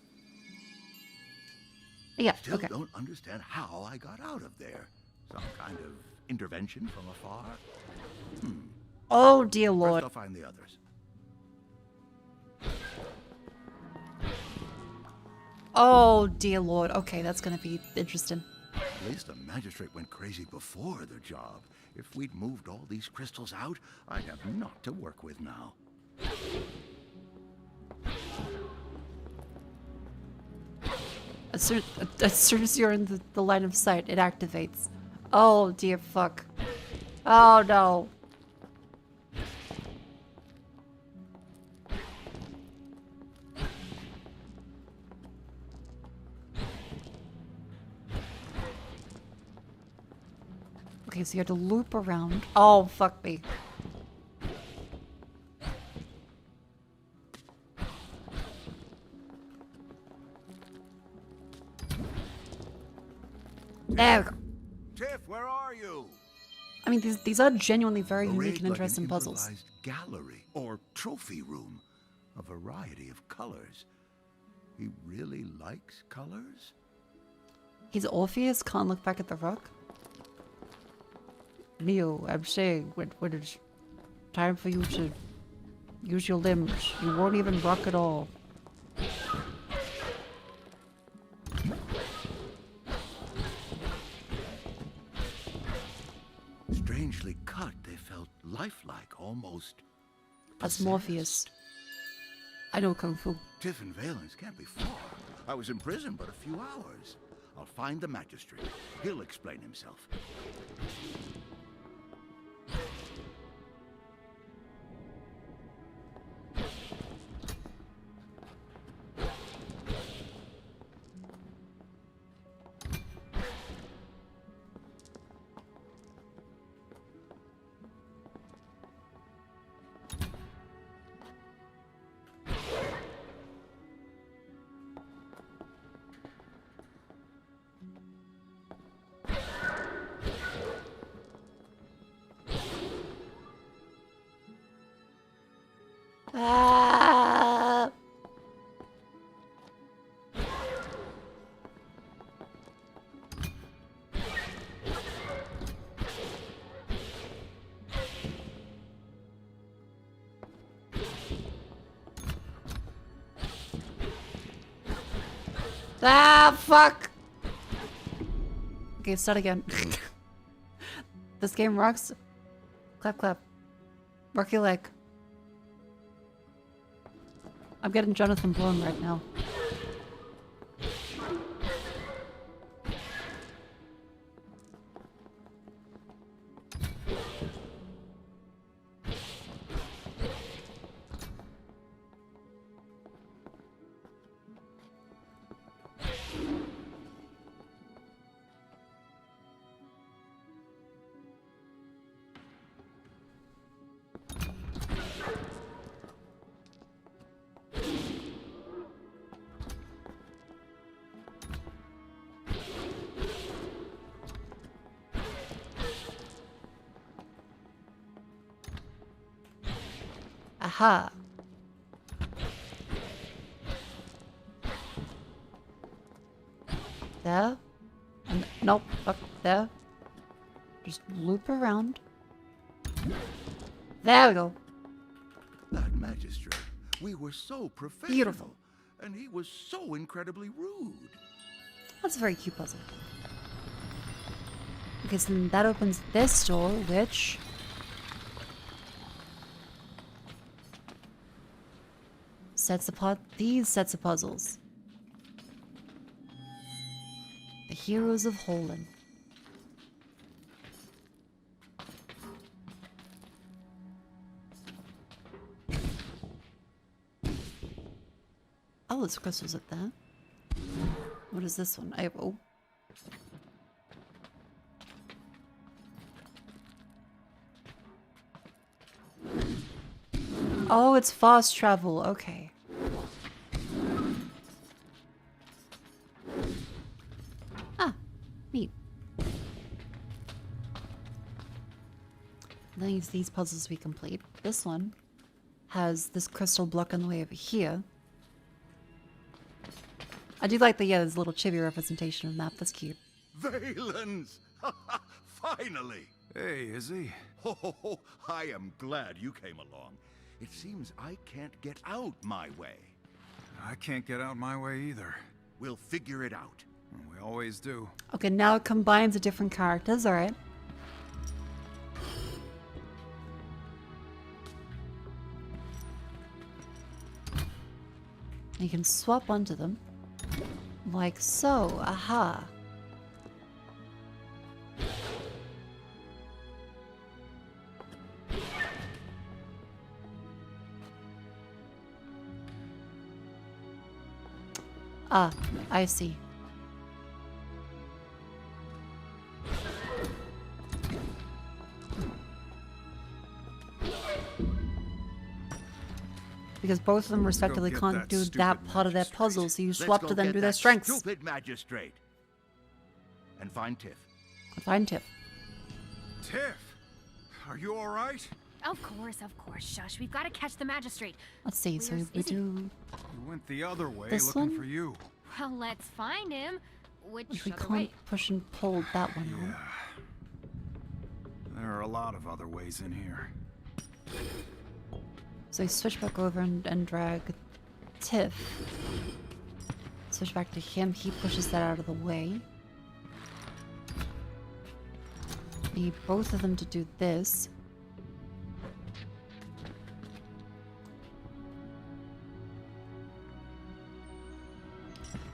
Yeah, Still okay. don't understand how I got out of there. Some kind of intervention from afar? Oh dear First, lord. I'll find the others. Oh dear lord. Okay, that's going to be interesting. At least the magistrate went crazy before the job. If we'd moved all these crystals out, I'd have naught to work with now. As soon as you're in the line of sight, it activates. Oh dear fuck. Oh no. Okay, so you have to loop around. Oh, fuck me. There we go. Tiff, where are you? I mean, these are genuinely very unique Arrayed and like interesting an puzzles. improvised gallery or trophy room. A variety of colors. He really likes colors? He's Orpheus, can't look back at the rock. Neo, I'm saying, when it's time for you to use your limbs, you won't even rock at all. Strangely cut, they felt lifelike, almost. That's possessed. Morpheus. I know Kung Fu. Tiff and Valence can't be far. I was in prison but a few hours. I'll find the magistrate. He'll explain himself. Ah! Ah, fuck! Okay, start again. This game rocks. Clap, clap. Rock your leg. I'm getting Jonathan blown right now. Aha. There. And nope, up there. Just loop around. There we go. That magistrate. We were so professional. Beautiful. And he was so incredibly rude. That's a very cute puzzle. Okay, so then that opens this door, which... sets apart these sets of puzzles. The Heroes of Holland. Oh, there's crystals up there. What is this one? Oh. Oh, it's fast travel. Okay. Ah, neat. these puzzles we complete. This one has this crystal block in the way over here. I do like the, yeah, this little chibi representation of the map. That's cute. Valens! Finally! Hey, Izzy. Oh, I am glad you came along. It seems I can't get out my way. I can't get out my way either. We'll figure it out. We always do. Okay, now it combines the different characters, alright. You can swap onto them. Like so, aha. Ah, I see. Because both of them respectively get can't that do stupid that part of their magistrate. puzzle, so you Let's swap go to them get do their that strengths. Stupid magistrate. And find Tiff. Find Tiff. Tiff! Are you alright? Of course, Shush. We've got to catch the magistrate. Let's see, so Where's we Izzy? do... We went the other way This looking one? for you. Well, let's find him. Which We other can't way? push and pull that one Yeah. out. There are a lot of other ways in here. So we switch back over and drag Tiff. Switch back to him, he pushes that out of the way. Need both of them to do this.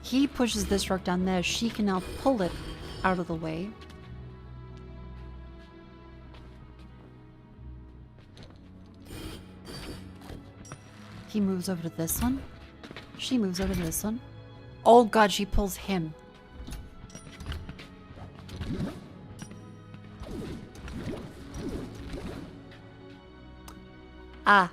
He pushes this rock down there, she can now pull it out of the way. He moves over to this one. She moves over to this one. Oh god, she pulls him. Ah.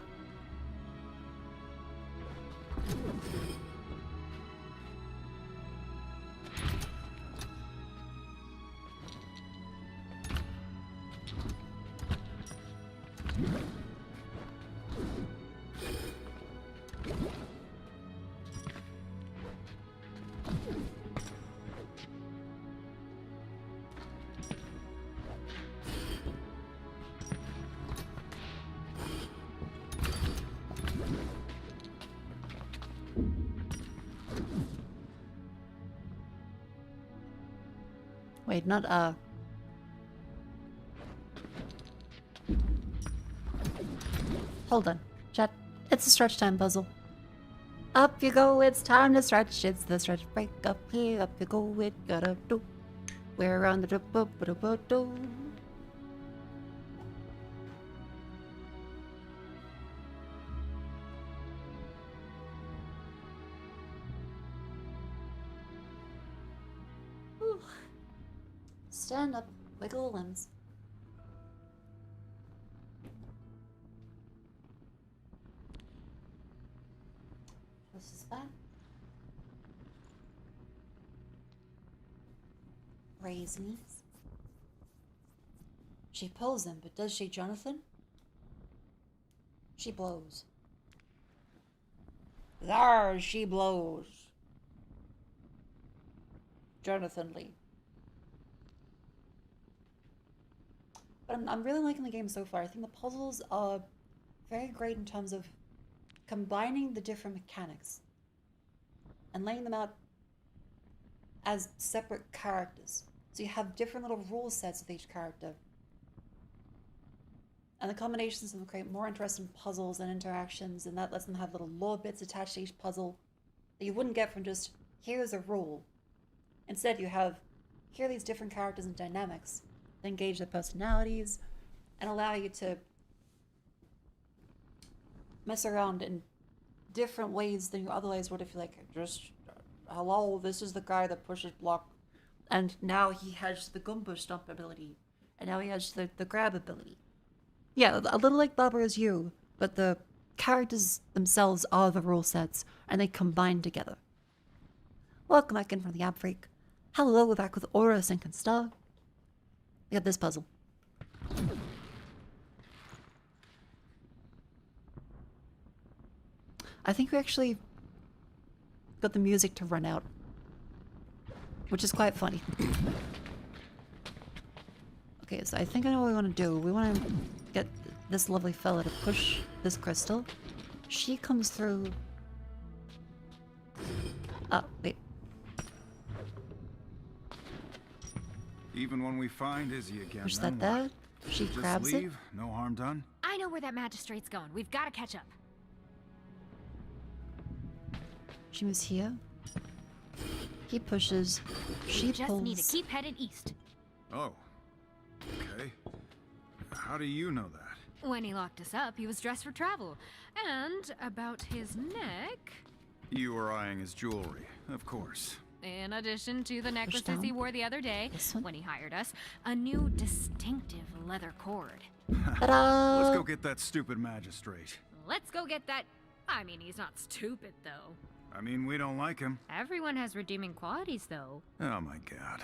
Wait, not Hold on. Chat. It's a stretch time puzzle. Up you go, it's time to stretch. It's the stretch break up here. Up you go, it gotta do. We're on the do. Stand up, wiggle the limbs. This is back. Raise knees. She pulls him, but does she, Jonathan? She blows. There she blows. Jonathan Lee. But I'm really liking the game so far. I think the puzzles are very great in terms of combining the different mechanics and laying them out as separate characters. So you have different little rule sets of each character. And the combinations of them create more interesting puzzles and interactions, and that lets them have little lore bits attached to each puzzle that you wouldn't get from just, here's a rule. Instead, you have, here are these different characters and dynamics that engage their personalities and allow you to mess around in different ways than you otherwise would if you're like, just, hello, this is the guy that pushes block, and now he has the Goomba Stomp ability, and now he has the grab ability. Yeah, a little like Baba Is You, but the characters themselves are the rule sets, and they combine together. Welcome back in from the Ab Freak. Hello, we're back with Aura, Sync, and Star. We got this puzzle. I think we actually got the music to run out, which is quite funny. Okay, so I think I know what we want to do. We want to get this lovely fella to push this crystal. She comes through... Oh, wait. Even when we find Izzy again, Push then that what? there. She Just grabs leave? No harm done? I know where that magistrate's going. We've got to catch up. it. She moves here. He pushes. She We just pulls. need to keep headed east. Oh. Okay. How do you know that? When he locked us up, he was dressed for travel. And about his neck, You were eyeing his jewelry, of course. in addition to the necklaces down. he wore the other day This one. when he hired us, a new distinctive leather cord. Ta-da! Let's go get that stupid magistrate. Let's go get that. I mean, he's not stupid, though. I mean, we don't like him. Everyone has redeeming qualities, though. Oh my god.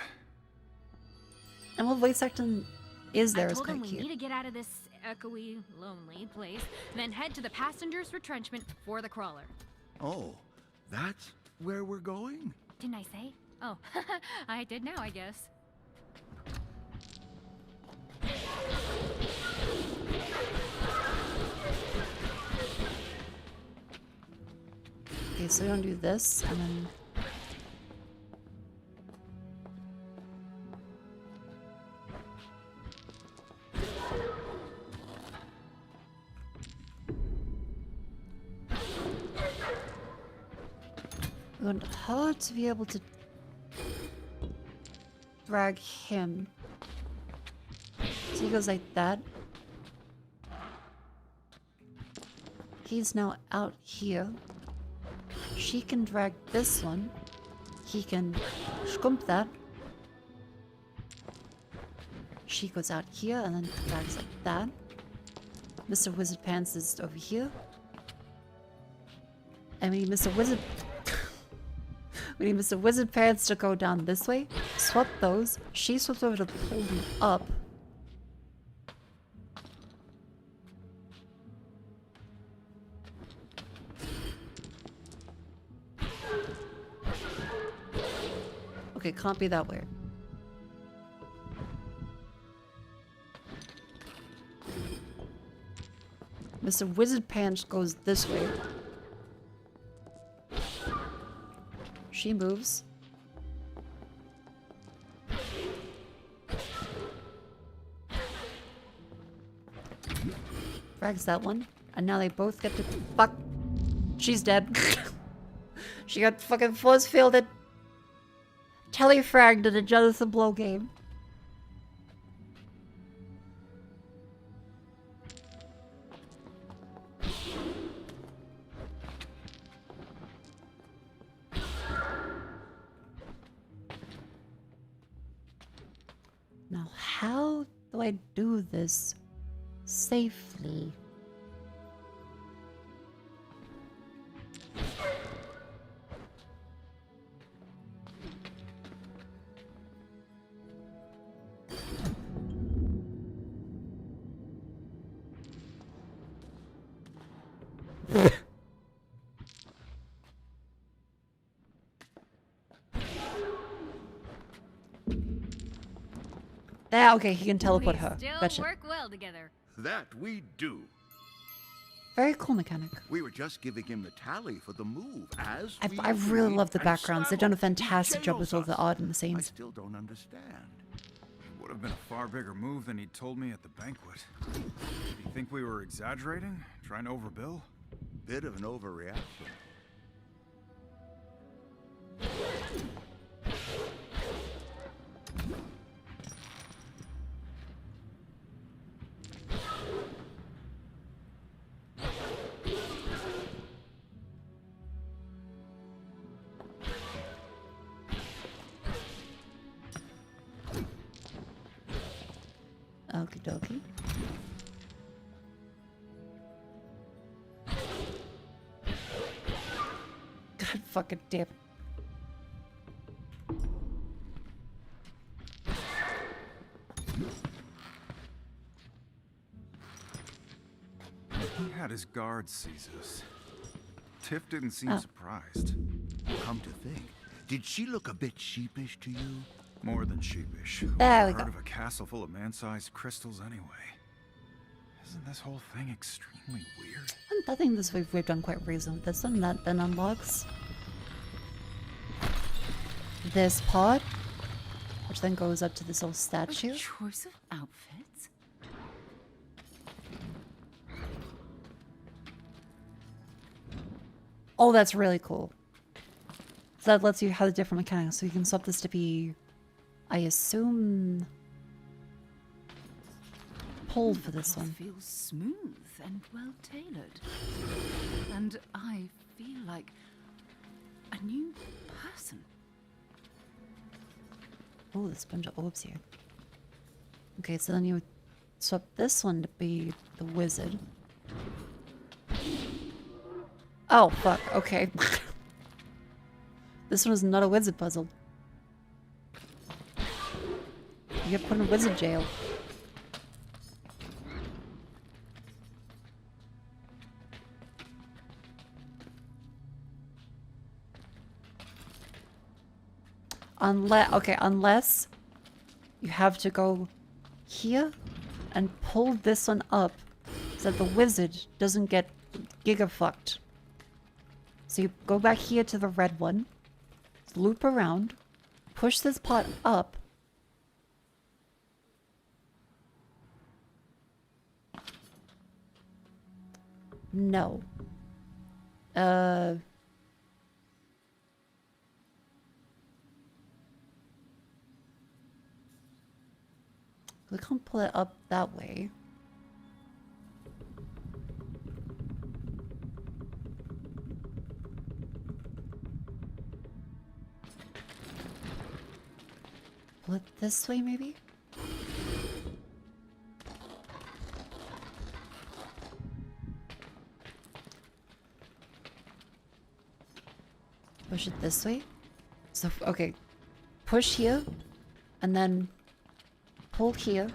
And what voice acting is there I is told him quite we cute. need to get out of this echoey, lonely place, then head to the passengers' retrenchment for the crawler. Oh, that's where we're going? Didn't I say? Oh, I did now, I guess. Okay, so we don't do this, and then... We want her to be able to drag him. So he goes like that. He's now out here. She can drag this one. He can scump that. She goes out here and then drags like that. Mr. Wizard Pants is over here. I mean, Mr. Wizard... we need Mr. Wizard Pants to go down this way. Swap those. She swaps over to pull them up. Okay, can't be that way. Mr. Wizard Pants goes this way. She moves. Drags that one. And now they both get to... Fuck. She's dead. She got fucking force fielded. Telefragged in a Jonathan Blow game. Now, how do I do this safely? Yeah, okay, he can teleport her. Still Gotcha. work well together. That we do. Very cool mechanic. We were just giving him the tally for the move as we I really agreed, love the and backgrounds. They've done a slammed. fantastic He job with all jails the us. art and the I scenes. still don't understand. Would have been a far bigger move than he told me at the banquet. Did he think we were exaggerating? Trying to overbill? Bit of an overreaction. Okie dokie. God fucking damn. He had his guards seize us. Tiff didn't seem Oh. surprised. Come to think, did she look a bit sheepish to you? More than sheepish. There we Who'd go. heard of a castle full of man-sized crystals anyway? Isn't this whole thing extremely weird? I think this we've done quite reasonably. This one that then unlocks this pod, which then goes up to this old statue. Choice of outfits? Oh, that's really cool. So that lets you have the different mechanics. So you can swap this to be, I assume, pulled for this one. Feels smooth and well tailored. And I feel like a new person. Oh, there's a bunch of orbs here. Okay, so then you would swap this one to be the wizard. Oh, fuck. Okay. This one is not a wizard puzzle. You get put in a wizard jail. Unless you have to go here and pull this one up so that the wizard doesn't get giga-fucked. So you go back here to the red one, loop around, push this pot up, no. We can't pull it up that way. Pull it this way, maybe? Push it this way? So, okay. Push here, and then pull here.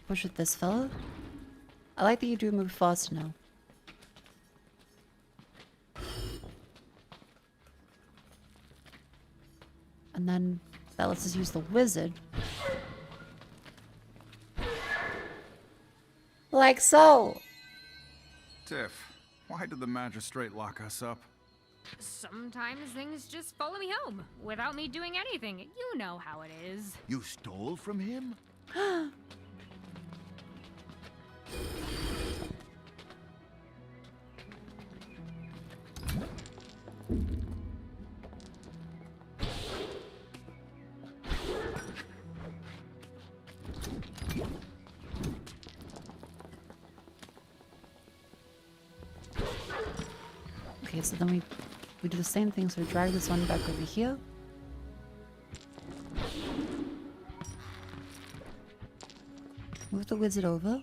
Push with this fella. I like that you do move fast now. And then that lets us use the wizard. Like so! Tiff, why did the magistrate lock us up? Sometimes things just follow me home without me doing anything. You know how it is. You stole from him? Okay, so then we do the same thing, so we drag this one back over here. Move the wizard over.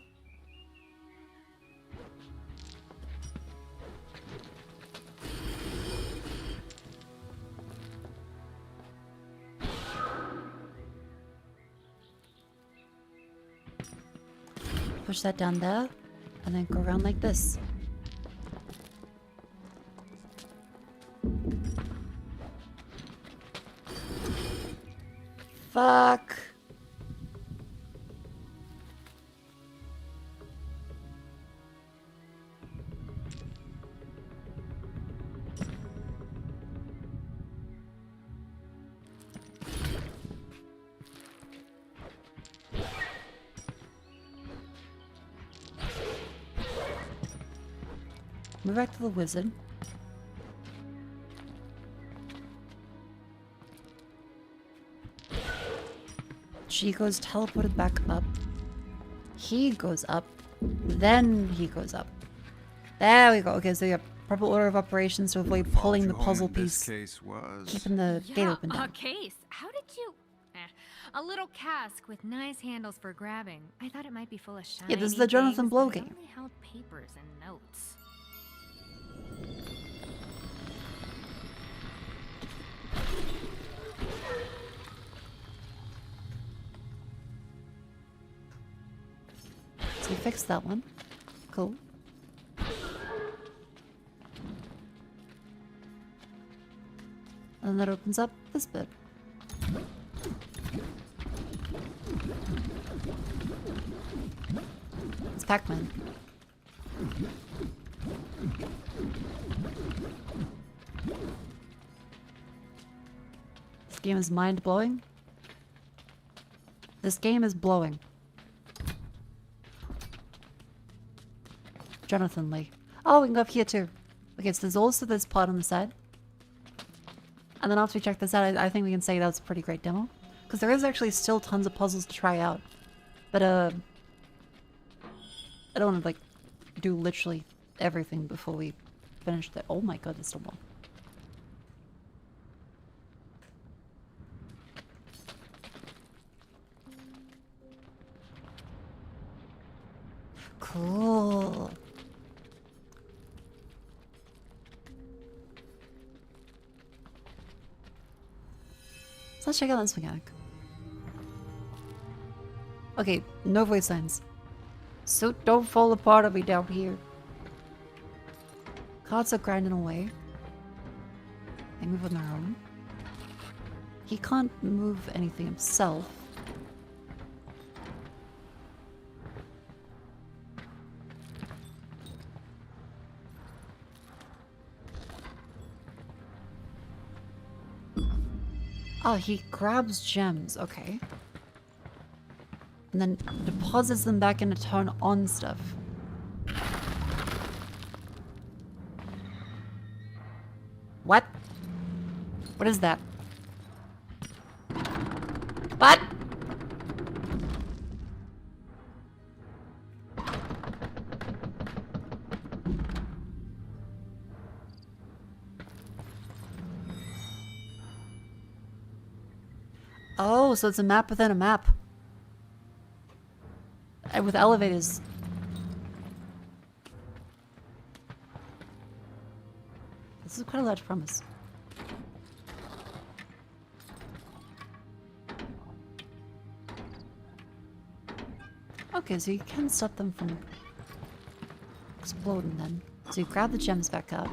Push that down there, and then go around like this. Fuck. Move back to the wizard. She goes teleported back up. He goes up. Then he goes up. There we go. Okay, so you have proper order of operations to avoid pulling the puzzle piece. Case was... Keeping the gate open A down. case. How did you? A little cask with nice handles for grabbing. I thought it might be full of shiny Yeah, this is the Jonathan things, Blow but it game. only held papers and notes. So we fixed that one. Cool. And that opens up this bit. It's Pac-Man. This game is mind-blowing. This game is blowing. Jonathan Lee. Oh, we can go up here too. Okay, so there's also this pod on the side. And then after we check this out, I think we can say that was a pretty great demo. Because there is actually still tons of puzzles to try out. But, I don't want to, like, do literally everything before we finish the— oh my god, there's still more. Cool. So let's check out this mechanic. Okay, no voice lines. So don't fall apart on me down here. Cards are grinding away. They move on their own. He can't move anything himself. Oh, he grabs gems, okay. And then deposits them back in to turn on stuff. What? What is that? What? Oh, so it's a map within a map. And with elevators. This is quite a large promise. Okay, so you can stop them from exploding then. So you grab the gems back up.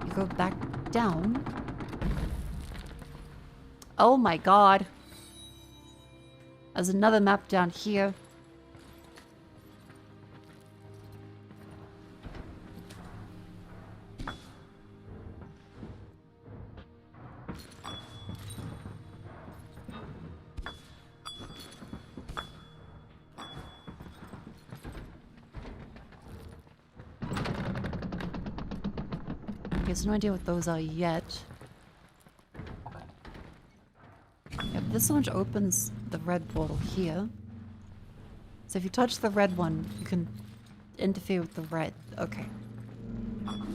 You go back down. Oh my god. There's another map down here. Okay, so no idea what those are yet. Yep, this launch opens the red portal here. So if you touch the red one, you can interfere with the red. Okay.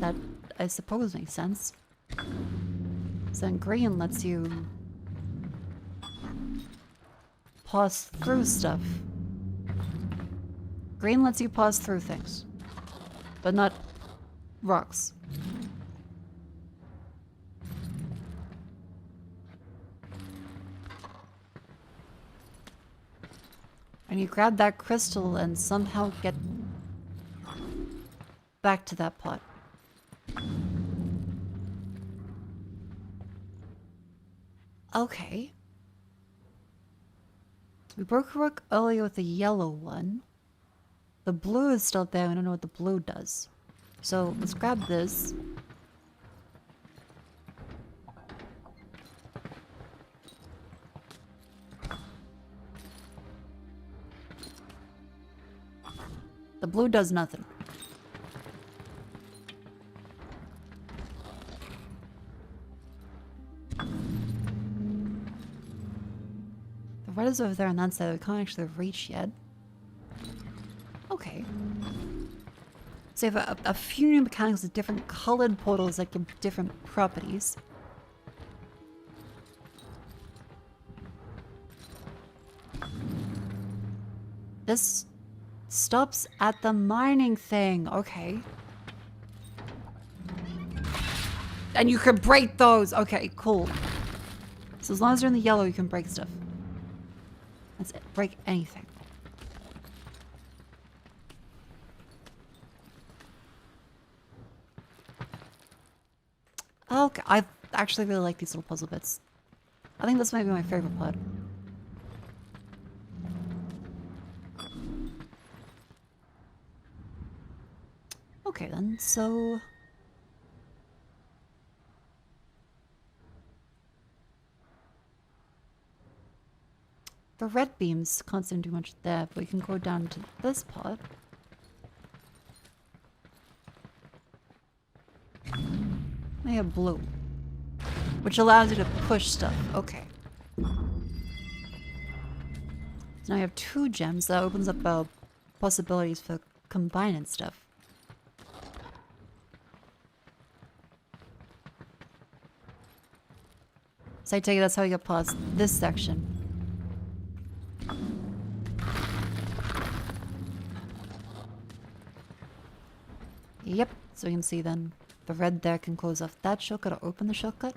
That, I suppose, makes sense. So then green lets you pass through stuff. Green lets you pass through things. But not rocks. And you grab that crystal and somehow get back to that pot. Okay. We broke a rook earlier with the yellow one. The blue is still there. I don't know what the blue does. So let's grab this. The blue does nothing. The red is over there on that side. We can't actually reach yet. Okay. So you have a few new mechanics with different colored portals that give different properties. This stops at the mining thing. Okay. And you can break those. Okay, cool. So as long as you're in the yellow, you can break stuff. Let's break anything. Oh, okay. I actually really like these little puzzle bits. I think this might be my favorite part. Okay then, so... the red beams can't seem to do much there, but we can go down to this part. They have blue, which allows you to push stuff. Okay. So now I have 2 gems. That opens up possibilities for combining stuff. So I take it that's how you get past this section. Yep, so you can see then the red there can close off that shortcut or open the shortcut.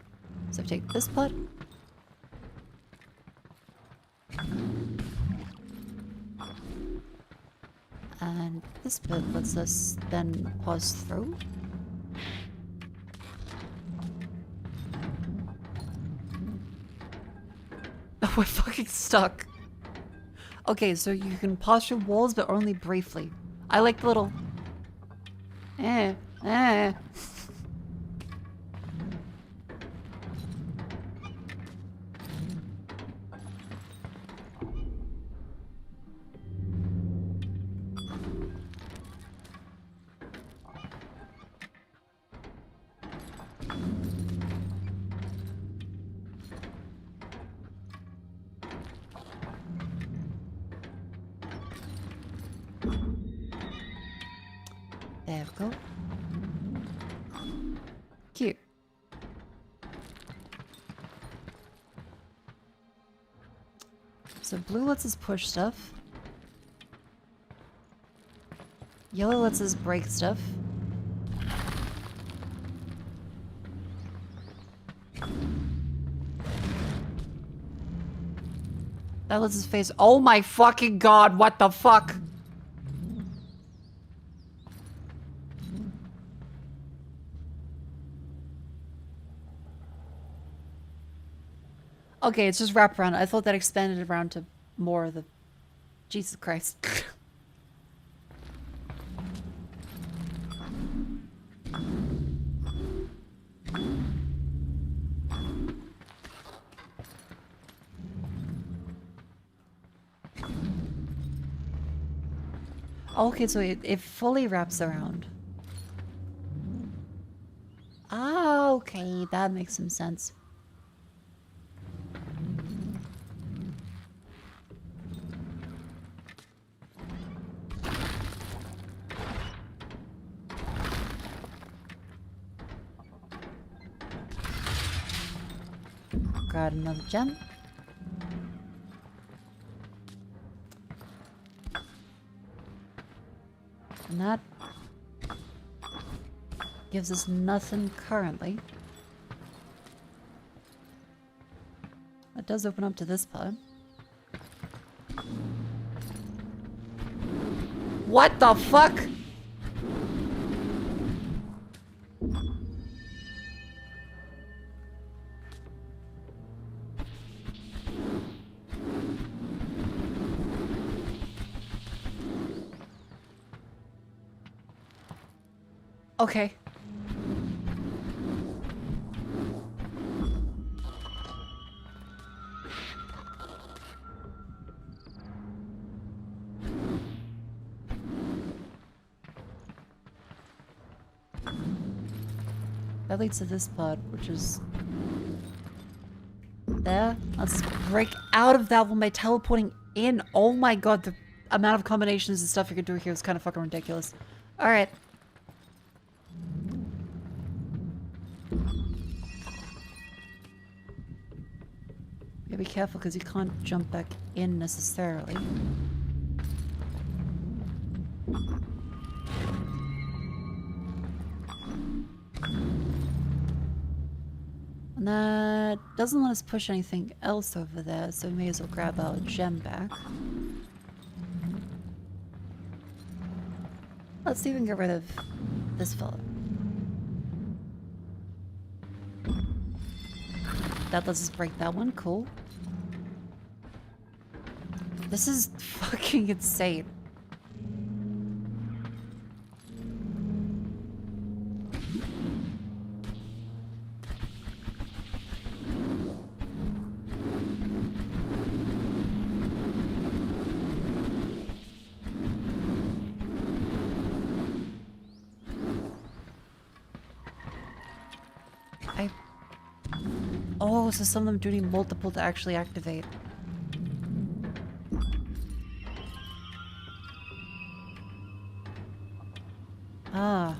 So take this part. And this bit lets us then pause through. Oh, we're fucking stuck. Okay, so you can pause through walls, but only briefly. I like the little... Eh. There we go. Cute. So blue lets us push stuff. Yellow lets us break stuff. That lets us face— oh my fucking god, what the fuck? Okay, it's just wraparound. I thought that expanded around to more of the... Jesus Christ. Okay, so it fully wraps around. Ah, okay, that makes some sense. Got another gem. And that gives us nothing currently. That does open up to this part. What the fuck? Okay. That leads to this part, which is there. Let's break out of that one by teleporting in. Oh my god, the amount of combinations and stuff you can do here is kind of fucking ridiculous. Alright. Yeah, be careful because you can't jump back in necessarily. And that doesn't let us push anything else over there, so we may as well grab our gem back. Let's see if we can get rid of this fella. that lets us break that one. Cool. This is fucking insane. Oh, so some of them do need multiple to actually activate. Ah.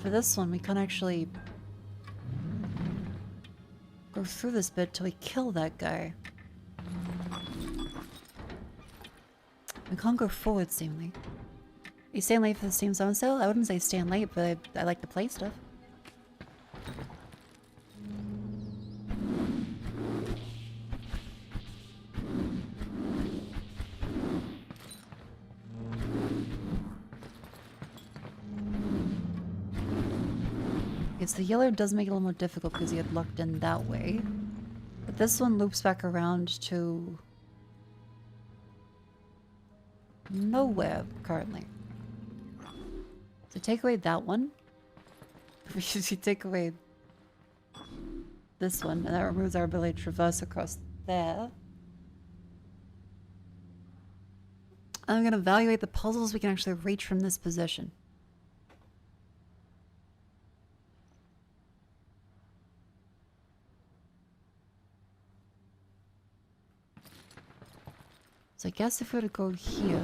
For this one, we can't actually go through this bit till we kill that guy. We can't go forward, seemingly. Are you staying late for the Steam Summer Sale? I wouldn't say staying late, but I like to play stuff. Yes, the yellow does make it a little more difficult because he had locked in that way. But this one loops back around to nowhere currently. So take away that one. You take away this one, and that removes our ability to traverse across there. I'm going to evaluate the puzzles we can actually reach from this position. So I guess if we were to go here...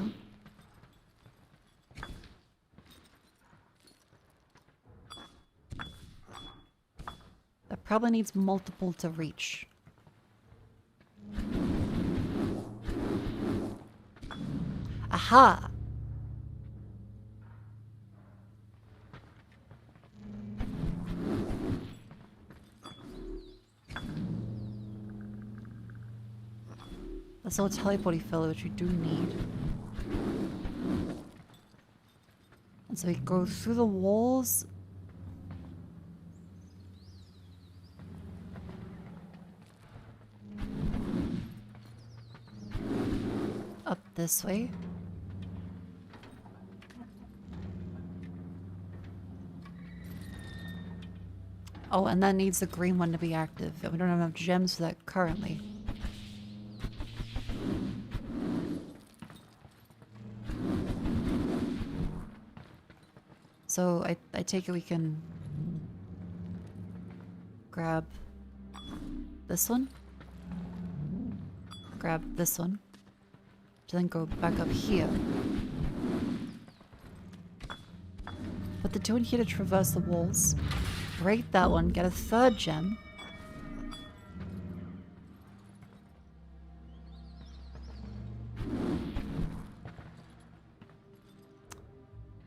that probably needs multiple to reach. Aha! That's all teleporty filler, which we do need. And so we go through the walls. Up this way. Oh, and that needs the green one to be active. We don't have enough gems for that currently. So I take it we can grab this one, grab this one, to then go back up here. Put the two in here to traverse the walls, break that one, get a third gem.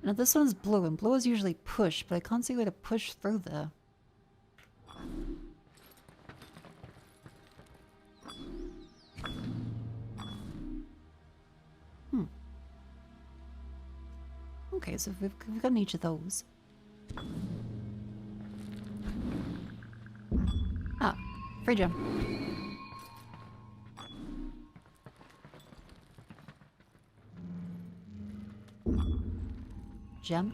Now this one's blue, and blue is usually push, but I can't see a way to push through there. Okay, so we've gotten each of those. Ah, free gem. Gem.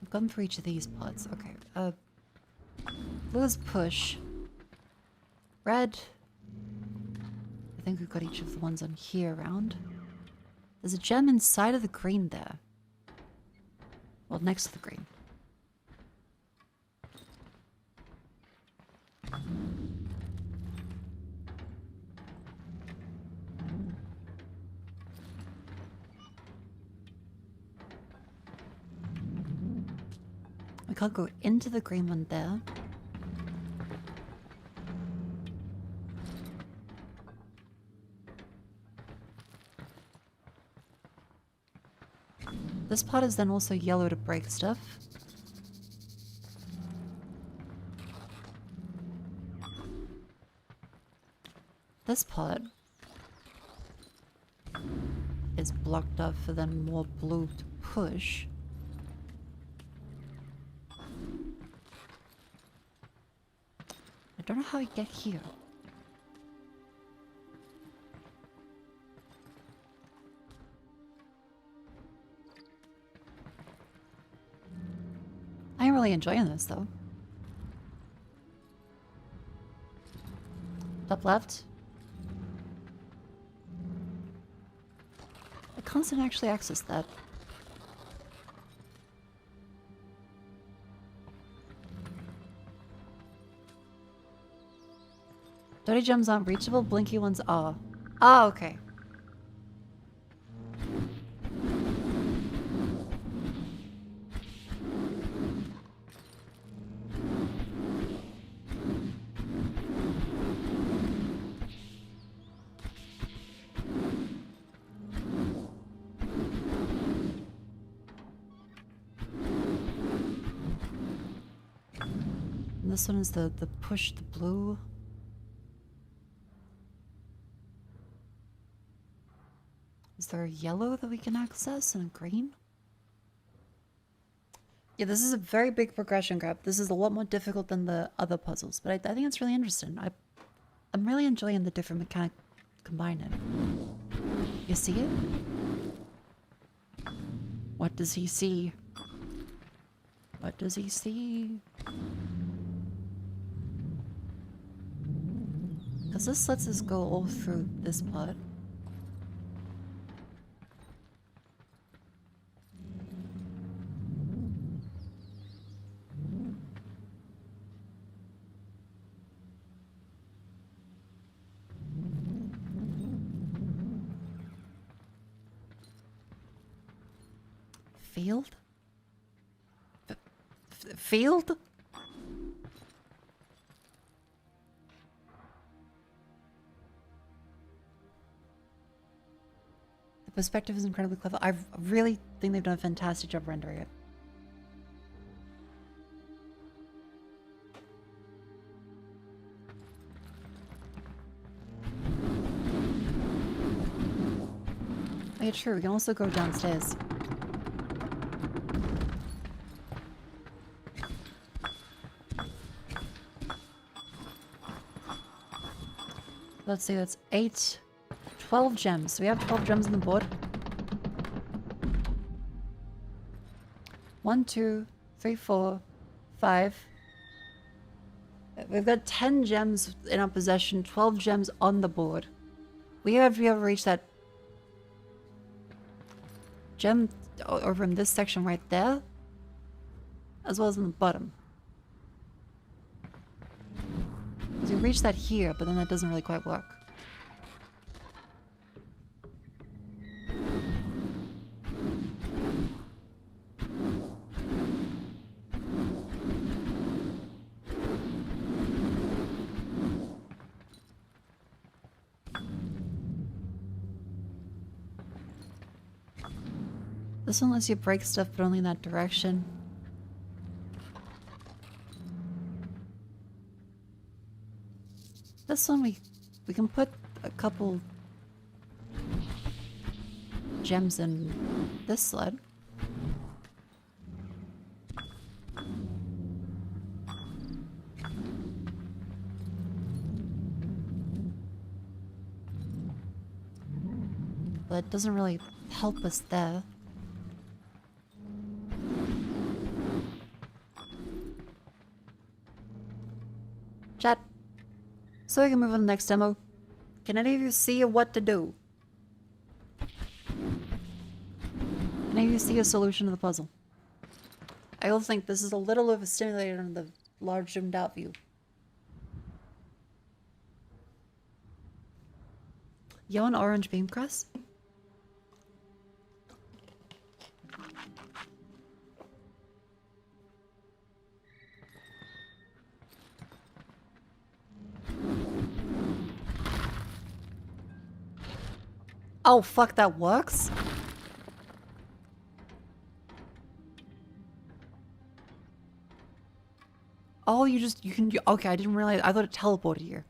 I've gone through each of these pods. Okay. Blue is push. Red. I think we've got each of the ones on here around. There's a gem inside of the green there. Well, next to the green. I can't go into the green one there. This pot is then also yellow to break stuff. This pot is blocked off for then more blue to push. I don't know how you get here. I'm really enjoying this though. Top left. I can't actually access that. Dirty gems aren't reachable, blinky ones are. Oh, okay. And this one is the push the blue. Is there a yellow that we can access and a green? Yeah, this is a very big progression grab. This is a lot more difficult than the other puzzles, but I think it's really interesting. I'm really enjoying the different mechanics combined. You see it? What does he see? What does he see? Because this lets us go all through this part. Field? Field? The perspective is incredibly clever. I really think they've done a fantastic job rendering it. Oh, yeah, true. We can also go downstairs. Let's see, that's 12 gems. So we have 12 gems on the board. 1, 2, 3, 4, 5. We've got 10 gems in our possession, 12 gems on the board. We have to be able to reach that gem over in this section right there, as well as in the bottom. So we reach that here, but then that doesn't really quite work. This one lets you break stuff, but only in that direction. This one we can put a couple gems in this sled. But it doesn't really help us there. Chat. So we can move on to the next demo. Can any of you see what to do? Can any of you see a solution to the puzzle? I also think this is a little overstimulated on the large zoomed out view. Yellow and orange beam crest? Oh fuck, that works? Oh, you can, okay, I didn't realize, I thought it teleported here.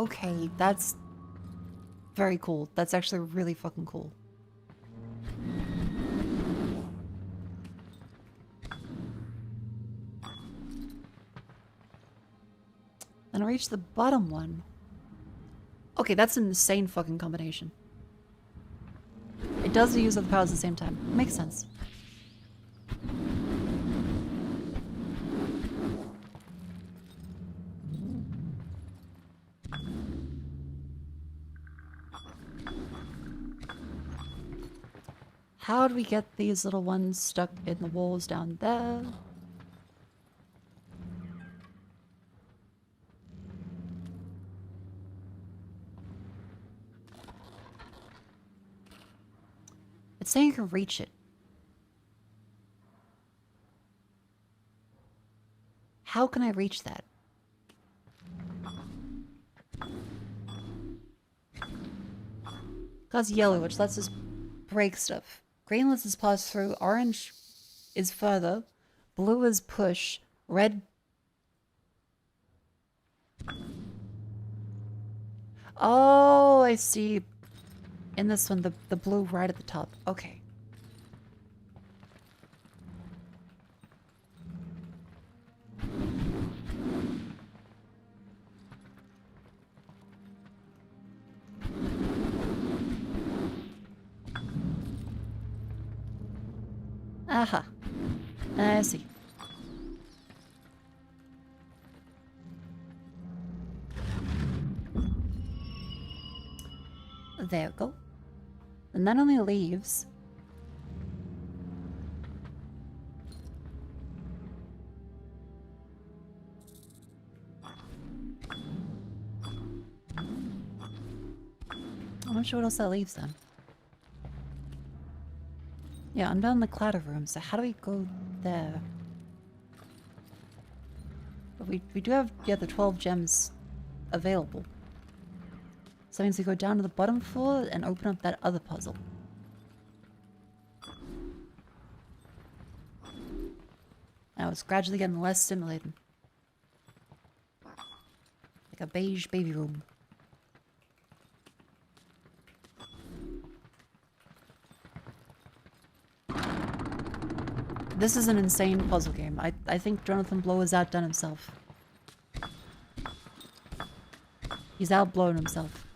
Okay, that's very cool. That's actually really fucking cool. Then I reach the bottom one. Okay, that's an insane fucking combination. It does use other powers at the same time. Makes sense. How do we get these little ones stuck in the walls down there? It's saying you can reach it. How can I reach that? That's yellow, which lets us break stuff. Green lets us pass through. Orange is further. Blue is push. Red... Oh, I see. In this one, the blue right at the top. Okay. Aha. I see. There we go. And that only leaves... I'm not sure what else that leaves then. Yeah, I'm down in the clouder room, so how do we go there? But we do have, yeah, the 12 gems available. So that means we go down to the bottom floor and open up that other puzzle. Now it's gradually getting less stimulating. Like a beige baby room. This is an insane puzzle game. I think Jonathan Blow has outdone himself. He's outblown himself.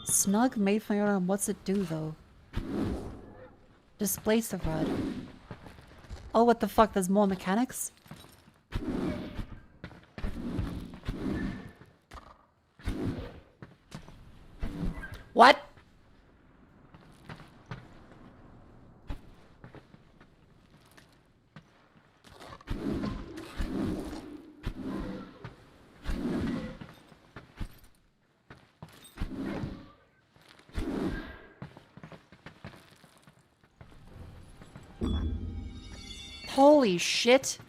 Snug made for your arm. What's it do though? Displace the rod. Oh, what the fuck? There's more mechanics? What? Holy shit.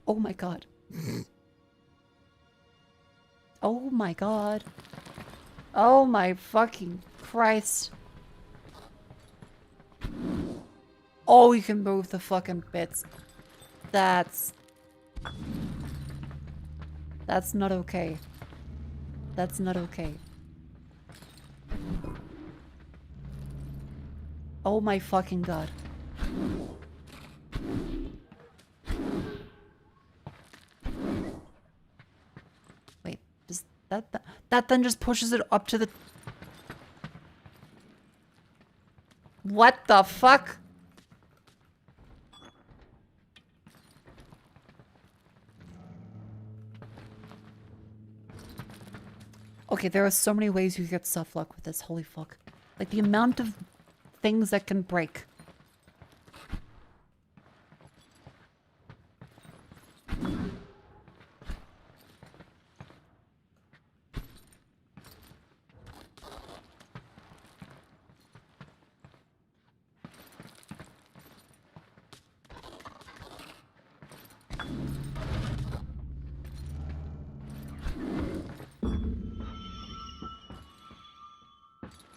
Oh my god. Oh my god. Oh my fucking Christ. Oh, you can move the fucking bits. That's not okay. That's not okay. Oh my fucking god. Wait, does That then just pushes it up to the... What the fuck? Okay, there are so many ways you get stuff luck with this. Holy fuck. Like, the amount of things that can break.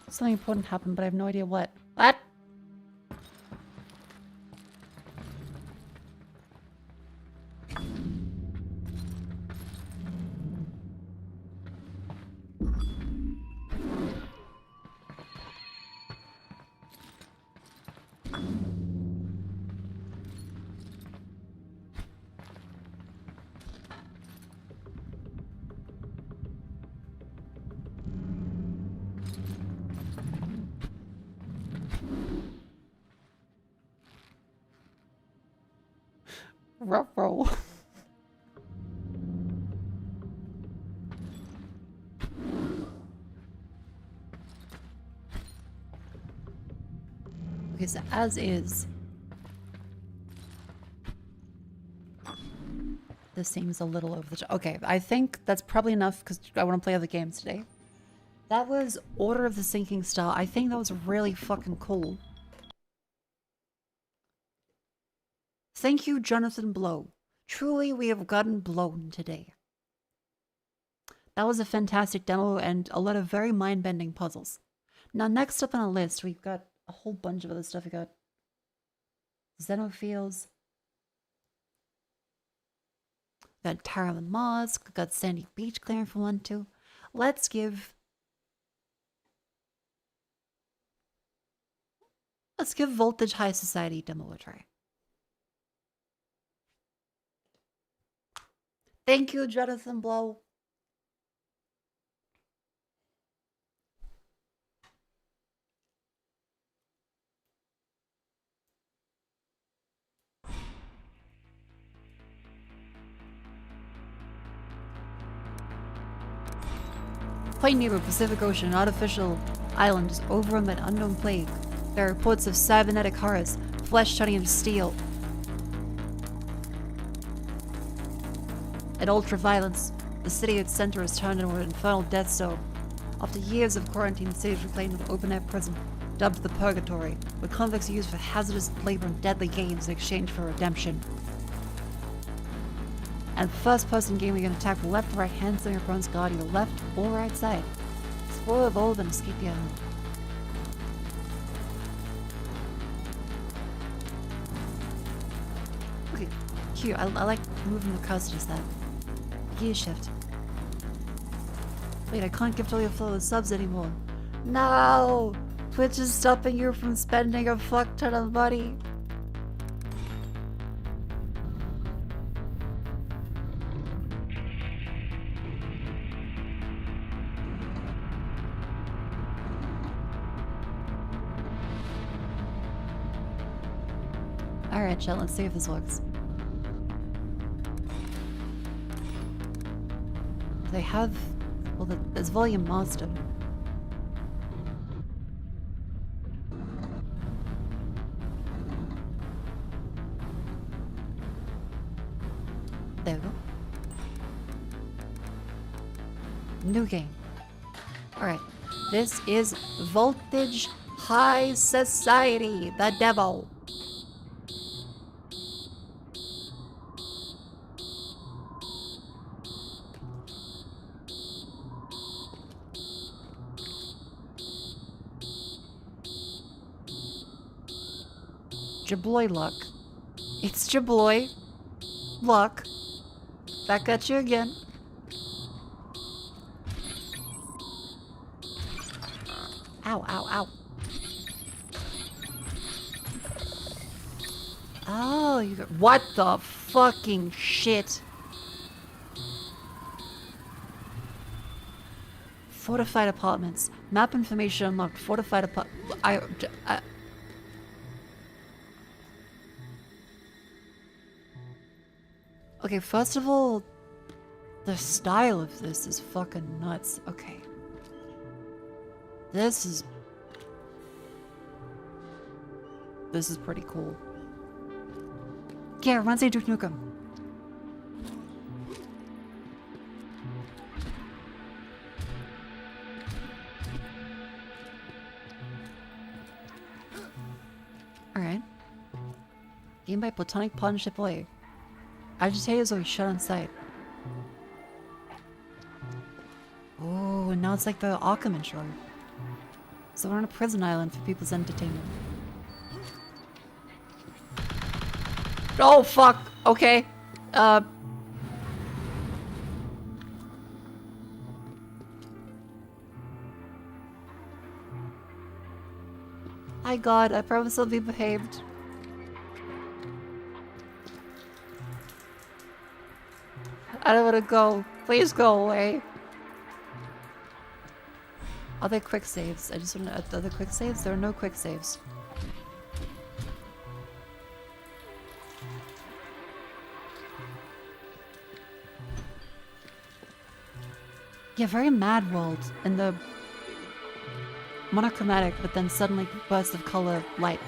Something important happened, but I have no idea what. What? Ruh-roh. Okay, so as is. This seems a little over the top. Okay, I think that's probably enough because I want to play other games today. That was Order of the Sinking Star. I think that was really fucking cool. Thank you, Jonathan Blow. Truly, we have gotten blown today. That was a fantastic demo and a lot of very mind-bending puzzles. Now, next up on our list, we've got a whole bunch of other stuff. We got Xenophiles. We got Tara the Mosque. We got Sandy Beach clearing for 1-2. Let's give Voltage High Society demo a try. Thank you, Jonathan Blow. Point Neighbor, Pacific Ocean, artificial island is overrun by an unknown plague. There are reports of cybernetic horrors, flesh turning into steel, and ultra-violence. The city at its center is turned into an infernal death zone. After years of quarantine, the city is reclaimed with an open-air prison, dubbed the Purgatory, where convicts are used for hazardous labor and deadly games in exchange for redemption. And first-person game, you can attack the left or right hand, so your opponent's guard either left or right side. Explore, evolve, and escape the island. Okay, cute. I like moving the cursor just that. Gear shift. Wait, I can't gift all your fellow subs anymore. No! Twitch is stopping you from spending a fuck ton of money. Alright, chat, let's see if this works. They have... well, there's volume master. There we go. New game. Alright. This is Voltage High Society, the demo. Jabloy luck. It's Jabloy luck. Back at you again. Ow, ow, ow. Oh, you got... what the fucking shit? Fortified apartments. Map information unlocked. Fortified Okay, first of all, the style of this is fucking nuts. Okay. This is pretty cool. Yeah, run say Duke Nukem. Alright. Game by Platonic Partnership Away. Agitators will be shut on sight. Oh, and now it's like the Arkham intro. So we're on a prison island for people's entertainment. Oh, fuck! Okay. Hi God, I promise I'll be behaved. I don't want to go. Please go away. Are there quick saves? I just want to... Are there quick saves? There are no quick saves. Yeah, very Mad World in the monochromatic, but then suddenly bursts of color light.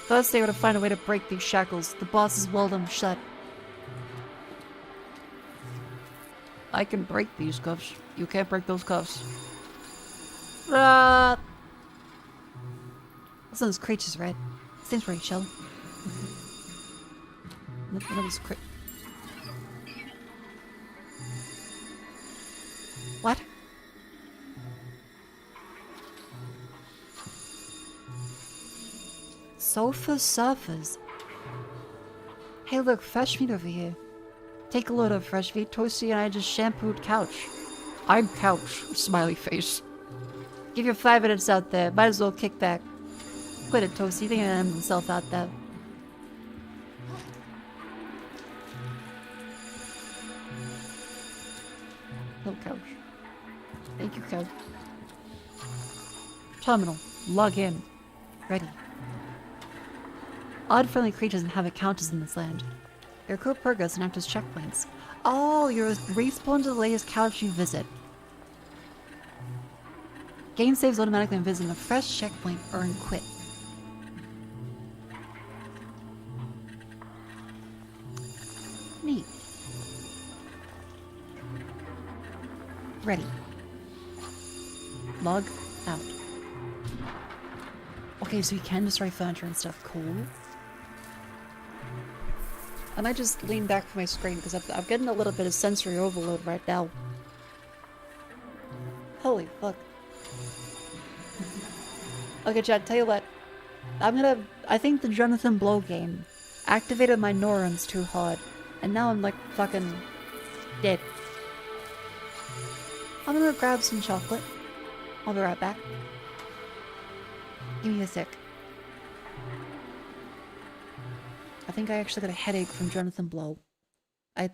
First they were to find a way to break these shackles. The bosses weld them shut. I can break these cuffs. You can't break those cuffs. Those those creatures, right? Seems pretty chill. What? Sofa surfers. Hey look, fresh meat over here. Take a load of fresh meat. Toasty and I just shampooed couch. I'm couch. Smiley face. Give your 5 minutes out there. Might as well kick back. Quit it, Toasty. Think of himself out there. No couch. Thank you, couch. Terminal. Log in. Ready. Odd friendly creatures inhabit couches in this land. There are code progress and active checkpoints. Oh, you're respawned to the latest couch you visit. Game saves automatically when visiting a fresh checkpoint or in quit. Neat. Ready. Log out. Okay, so you can destroy furniture and stuff. Cool. I might just lean back from my screen because I'm getting a little bit of sensory overload right now. Holy fuck. Okay, Chad, tell you what. I think the Jonathan Blow game activated my neurons too hard. And now I'm like fucking dead. I'm gonna grab some chocolate. I'll be right back. Give me a sec. I think I actually got a headache from Jonathan Blow.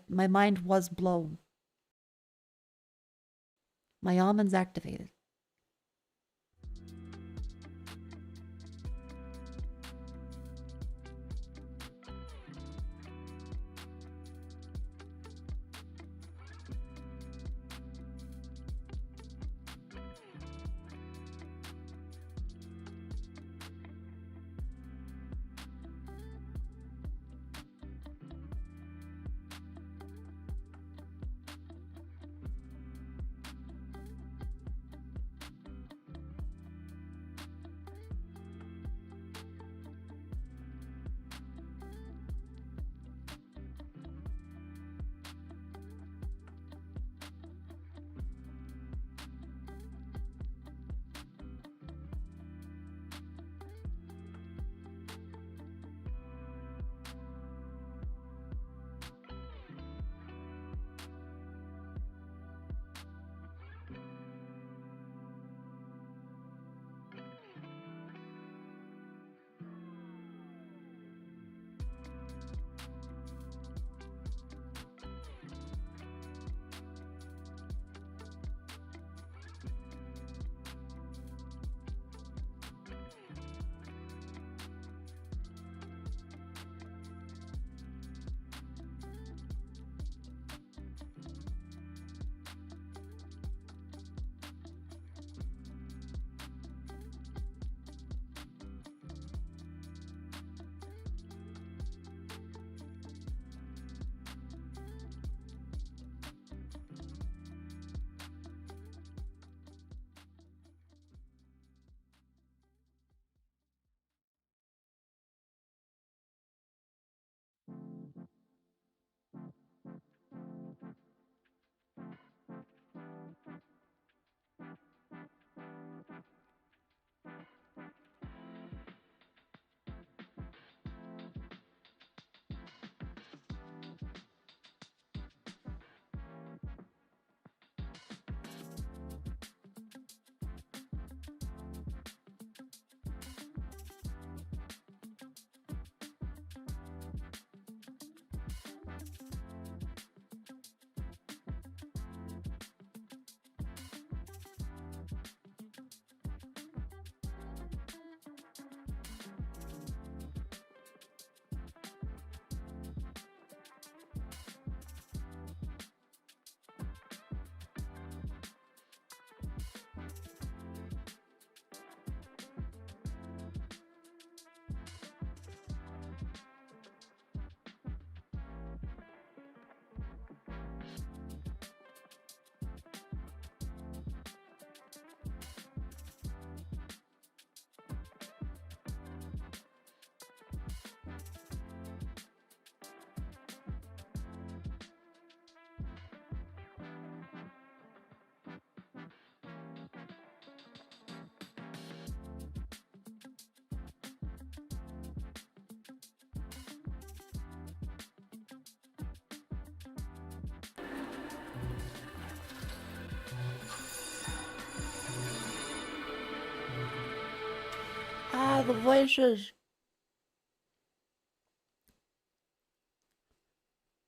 My mind was blown. My almond's activated. the voices.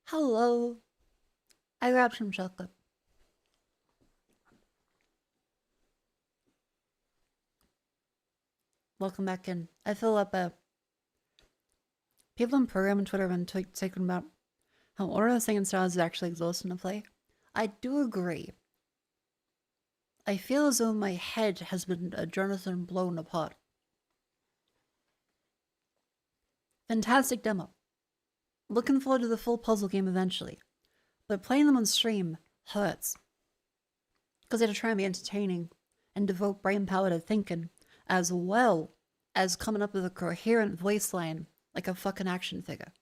Hello. I grabbed some chocolate. Welcome back in. I feel up people on program and Twitter have been talking about how Order of the Singing Stars is actually exhausting to play. I do agree. I feel as though my head has been Jonathan blown apart. Fantastic demo. Looking forward to the full puzzle game eventually. But playing them on stream hurts. Because they have to try and be entertaining and devote brain power to thinking, as well as coming up with a coherent voice line like a fucking action figure.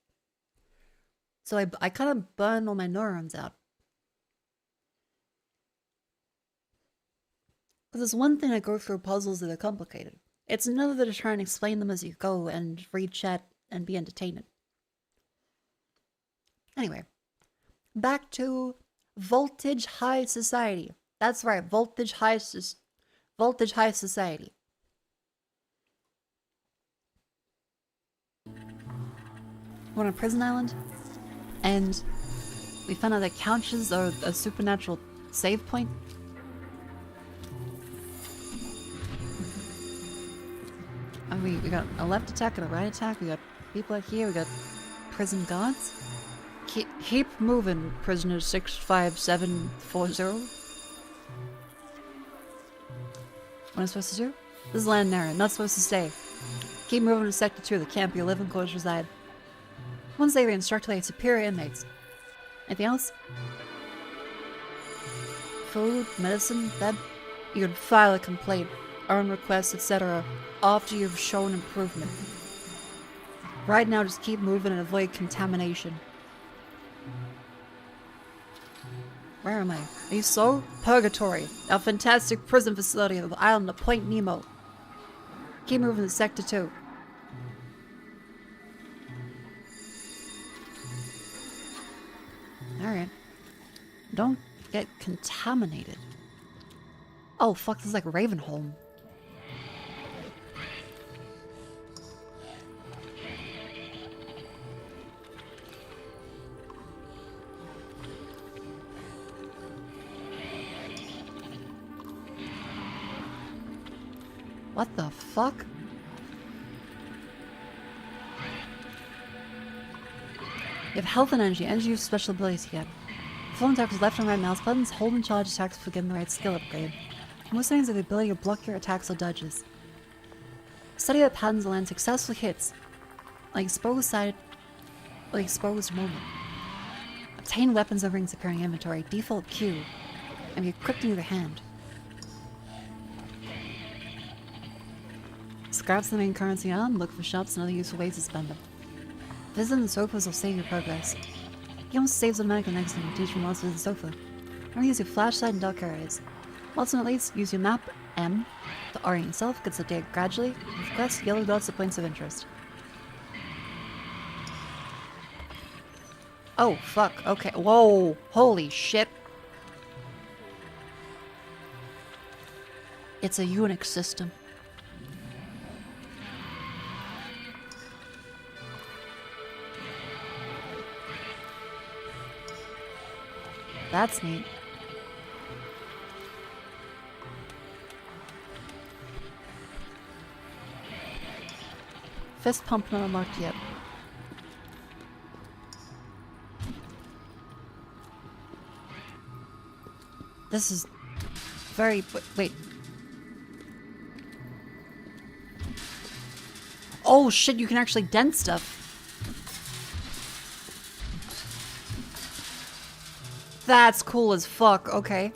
So I kind of burn all my neurons out. Because it's one thing to go through puzzles that are complicated. It's another to try and explain them as you go and read chat and be entertained. Anyway, back to Voltage High Society. That's right, Voltage High Society. We're on a prison island, and we found out that couches are a supernatural save point. And we got a left attack and a right attack. We got people out here. We got prison guards. Keep moving, prisoner 65740. What am I supposed to do? This is land area. Not supposed to stay. Keep moving to Sector 2. The camp your living quarters reside. Once they re-instructed by superior inmates. Anything else? Food, medicine, bed? You can file a complaint, earn requests, etc. after you've shown improvement. Right now, just keep moving and avoid contamination. Where am I? Are you so? Purgatory, a fantastic prison facility on the island of Point Nemo. Keep moving to Sector 2. Alright. Don't get contaminated. Oh fuck, this is like Ravenholm. What the fuck? You have health and energy. Energy use special abilities you get. Full attack with left and right mouse buttons. Hold and charge attacks for getting the right skill upgrade. Most things have the ability to block your attacks or dodges. Study the patterns and land successful hits. Like exposed side, like exposed moment. Obtain weapons and rings appearing in inventory. Default Q. And be equipped in your hand. Scraps the main currency on, look for shops and other useful ways to spend them. Visiting the sofas will save your progress. You almost saves automatically next time you teach from monsters the sofa. Remember, use your flashlight in dark areas. Ultimately, use your map M to orient yourself, gets updated gradually, with quests, yellow dots at points of interest. Oh, fuck, okay, whoa, holy shit. It's a Unix system. That's neat. Fist pump not unlocked yet. This is very... wait. Oh shit, you can actually dent stuff. That's cool as fuck, okay.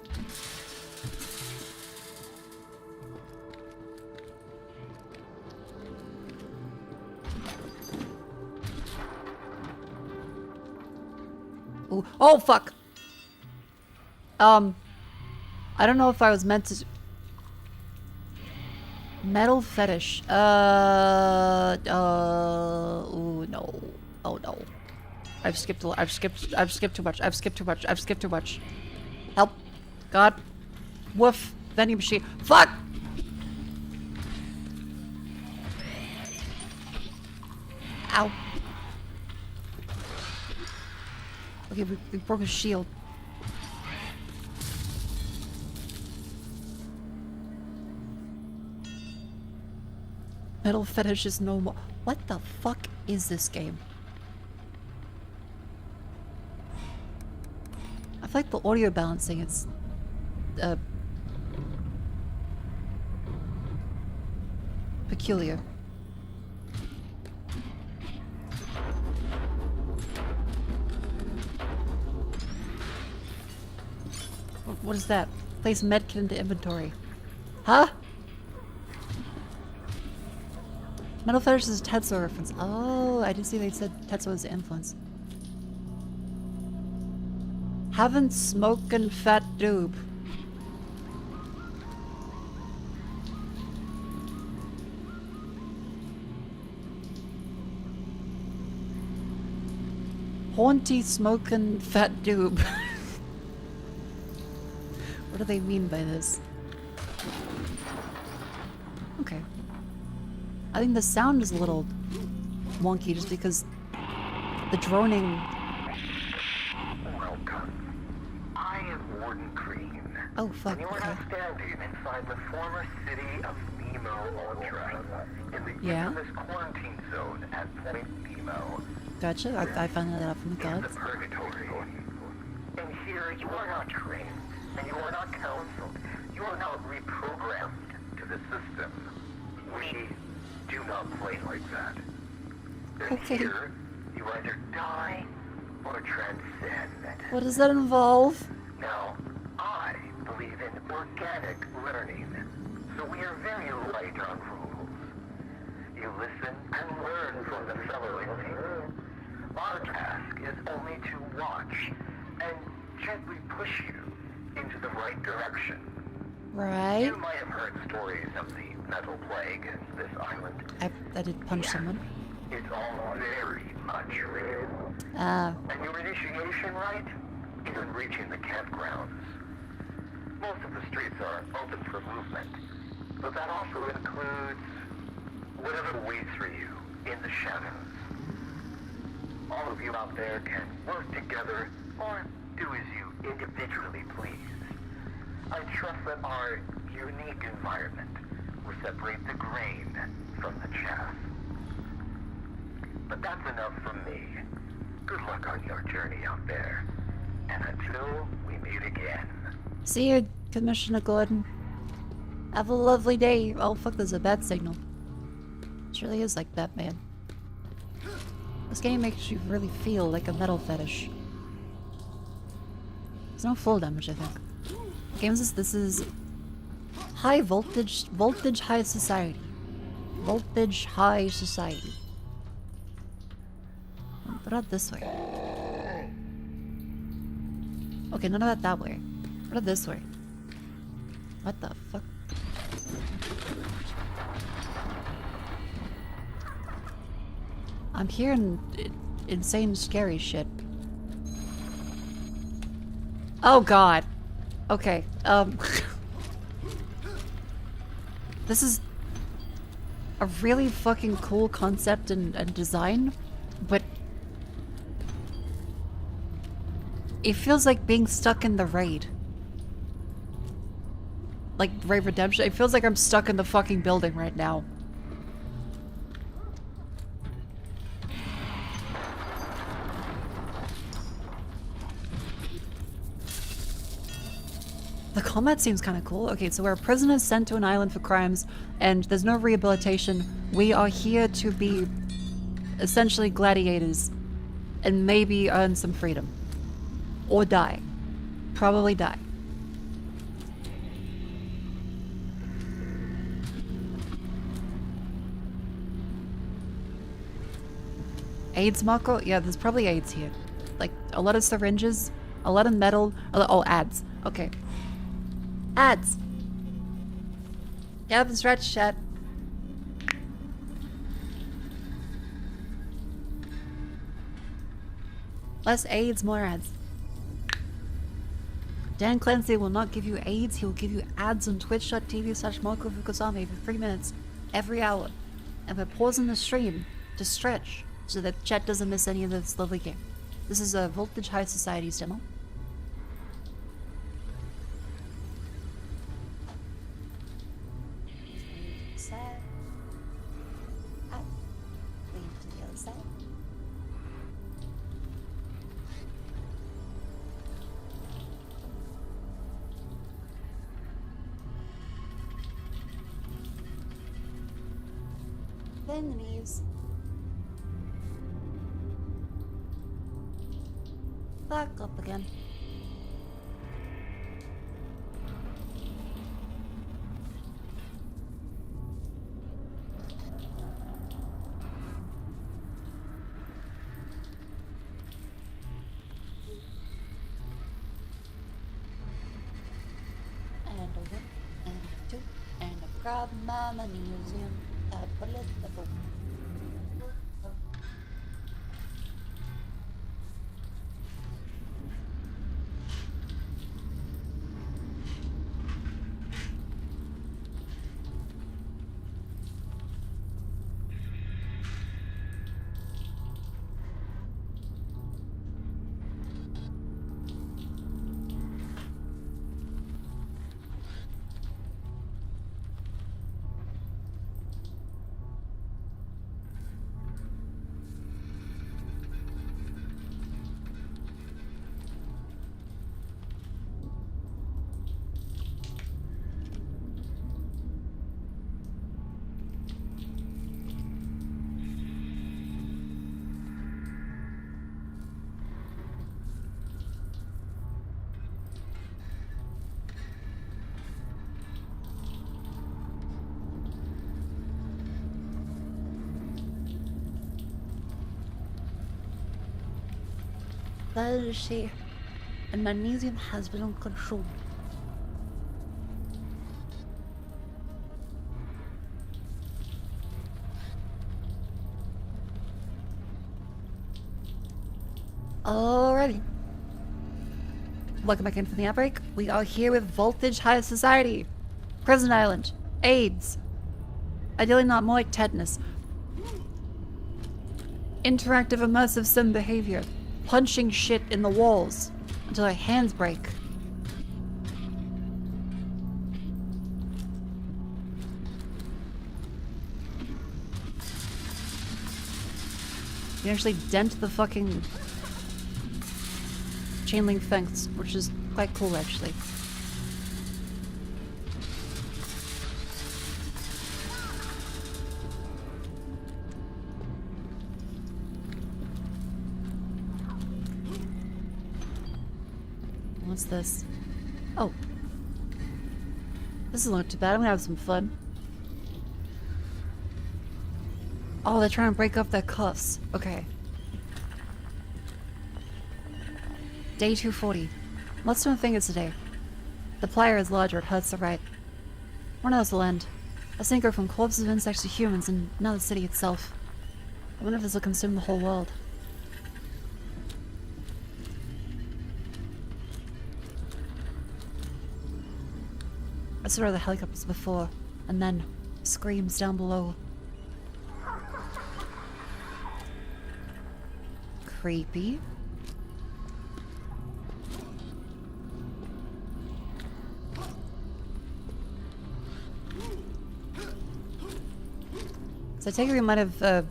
Ooh. Oh, fuck! I don't know if I was meant to... Metal fetish. Ooh, no. Oh, no. I've skipped too much. Help. God. Woof. Vending machine. Fuck! Ow. Okay, we broke his shield. Metal fetish is no more. What the fuck is this game? I feel like the audio balancing, it's peculiar. What is that? Place medkit into inventory. Huh? Metal fetish is a Tetsuo reference. Oh, I didn't see they said Tetsuo was the influence. Haven't smoking fat doob. Haunty smoking fat doob. What do they mean by this? Okay. I think the sound is a little wonky just because the droning. Welcome. I am Warden Green. Oh fuck. And you are Okay. now standing inside the former city of Nemo Ultra in the Yeah. infamous quarantine zone at Point Nemo. Gotcha. I found that out from the In the gods. purgatory. And here you are not trained, and you are not counseled. You are not reprogrammed to the system. We do not play like that. And Okay. here, you either die or transcend. What does that involve? Now, I believe in organic learning, so we are very light on rules. You listen and learn from the fellow inmates. Our task is only to watch and gently push you into the right direction. Right. You might have heard stories of the metal plague in this island. I did punch someone. It's all very much real. Ah. And your initiation rite is in reaching the campgrounds. Most of the streets are open for movement, but that also includes whatever waits for you in the shadows. All of you out there can work together or do as you individually please. I trust that our unique environment will separate the grain from the chaff. But that's enough from me. Good luck on your journey out there. And until we meet again. See you, Commissioner Gordon. Have a lovely day. Oh fuck, there's a bad signal. It really is like that, man. This game makes you really feel like a metal fetish. There's no full damage, I think. Games this is high voltage high society. Voltage high society. But not this way. Okay, none of that way. What this way? What the fuck? I'm hearing insane scary shit. Oh god. Okay, this is a really fucking cool concept and design, but it feels like being stuck in the raid. Like Raid Redemption. It feels like I'm stuck in the fucking building right now. The combat seems kind of cool. Okay, so we're prisoners sent to an island for crimes, and there's no rehabilitation. We are here to be essentially gladiators, and maybe earn some freedom. Or die. Probably die. AIDS, Mako? Yeah, there's probably AIDS here. Like, a lot of syringes, a lot of metal. Oh, ads. Okay. Ads. Yep, stretch chat. Less AIDS, more ads. Dan Clancy will not give you AIDS, he will give you ads on twitch.tv/MakoFukusame for 3 minutes every hour. And we're pausing the stream to stretch so that chat doesn't miss any of this lovely game. This is a Voltage High Society's demo. Side. Up. Leave to the other side. Bend the knees. Back up again. And a one, and a two, and a grab my magnesium. A bullet, a boom. That is she. And magnesium has been on control. Alrighty. Welcome back in from the outbreak. We are here with Voltage High Society. Prison Island. AIDS. Ideally not more like tetanus. Interactive immersive sim behavior. Punching shit in the walls until our hands break. You actually dent the fucking chain link fence, which is quite cool actually. What's this? Oh. This is not too bad. I'm gonna have some fun. Oh, they're trying to break up their cuffs. Okay. Day 240. Let's do a thing today. The plier is larger, it hurts the right. One of those will end. A sinker from corpses of insects to humans and now the city itself. I wonder if this will consume the whole world. I saw the helicopters before, and then screams down below. Creepy. So I take it we might have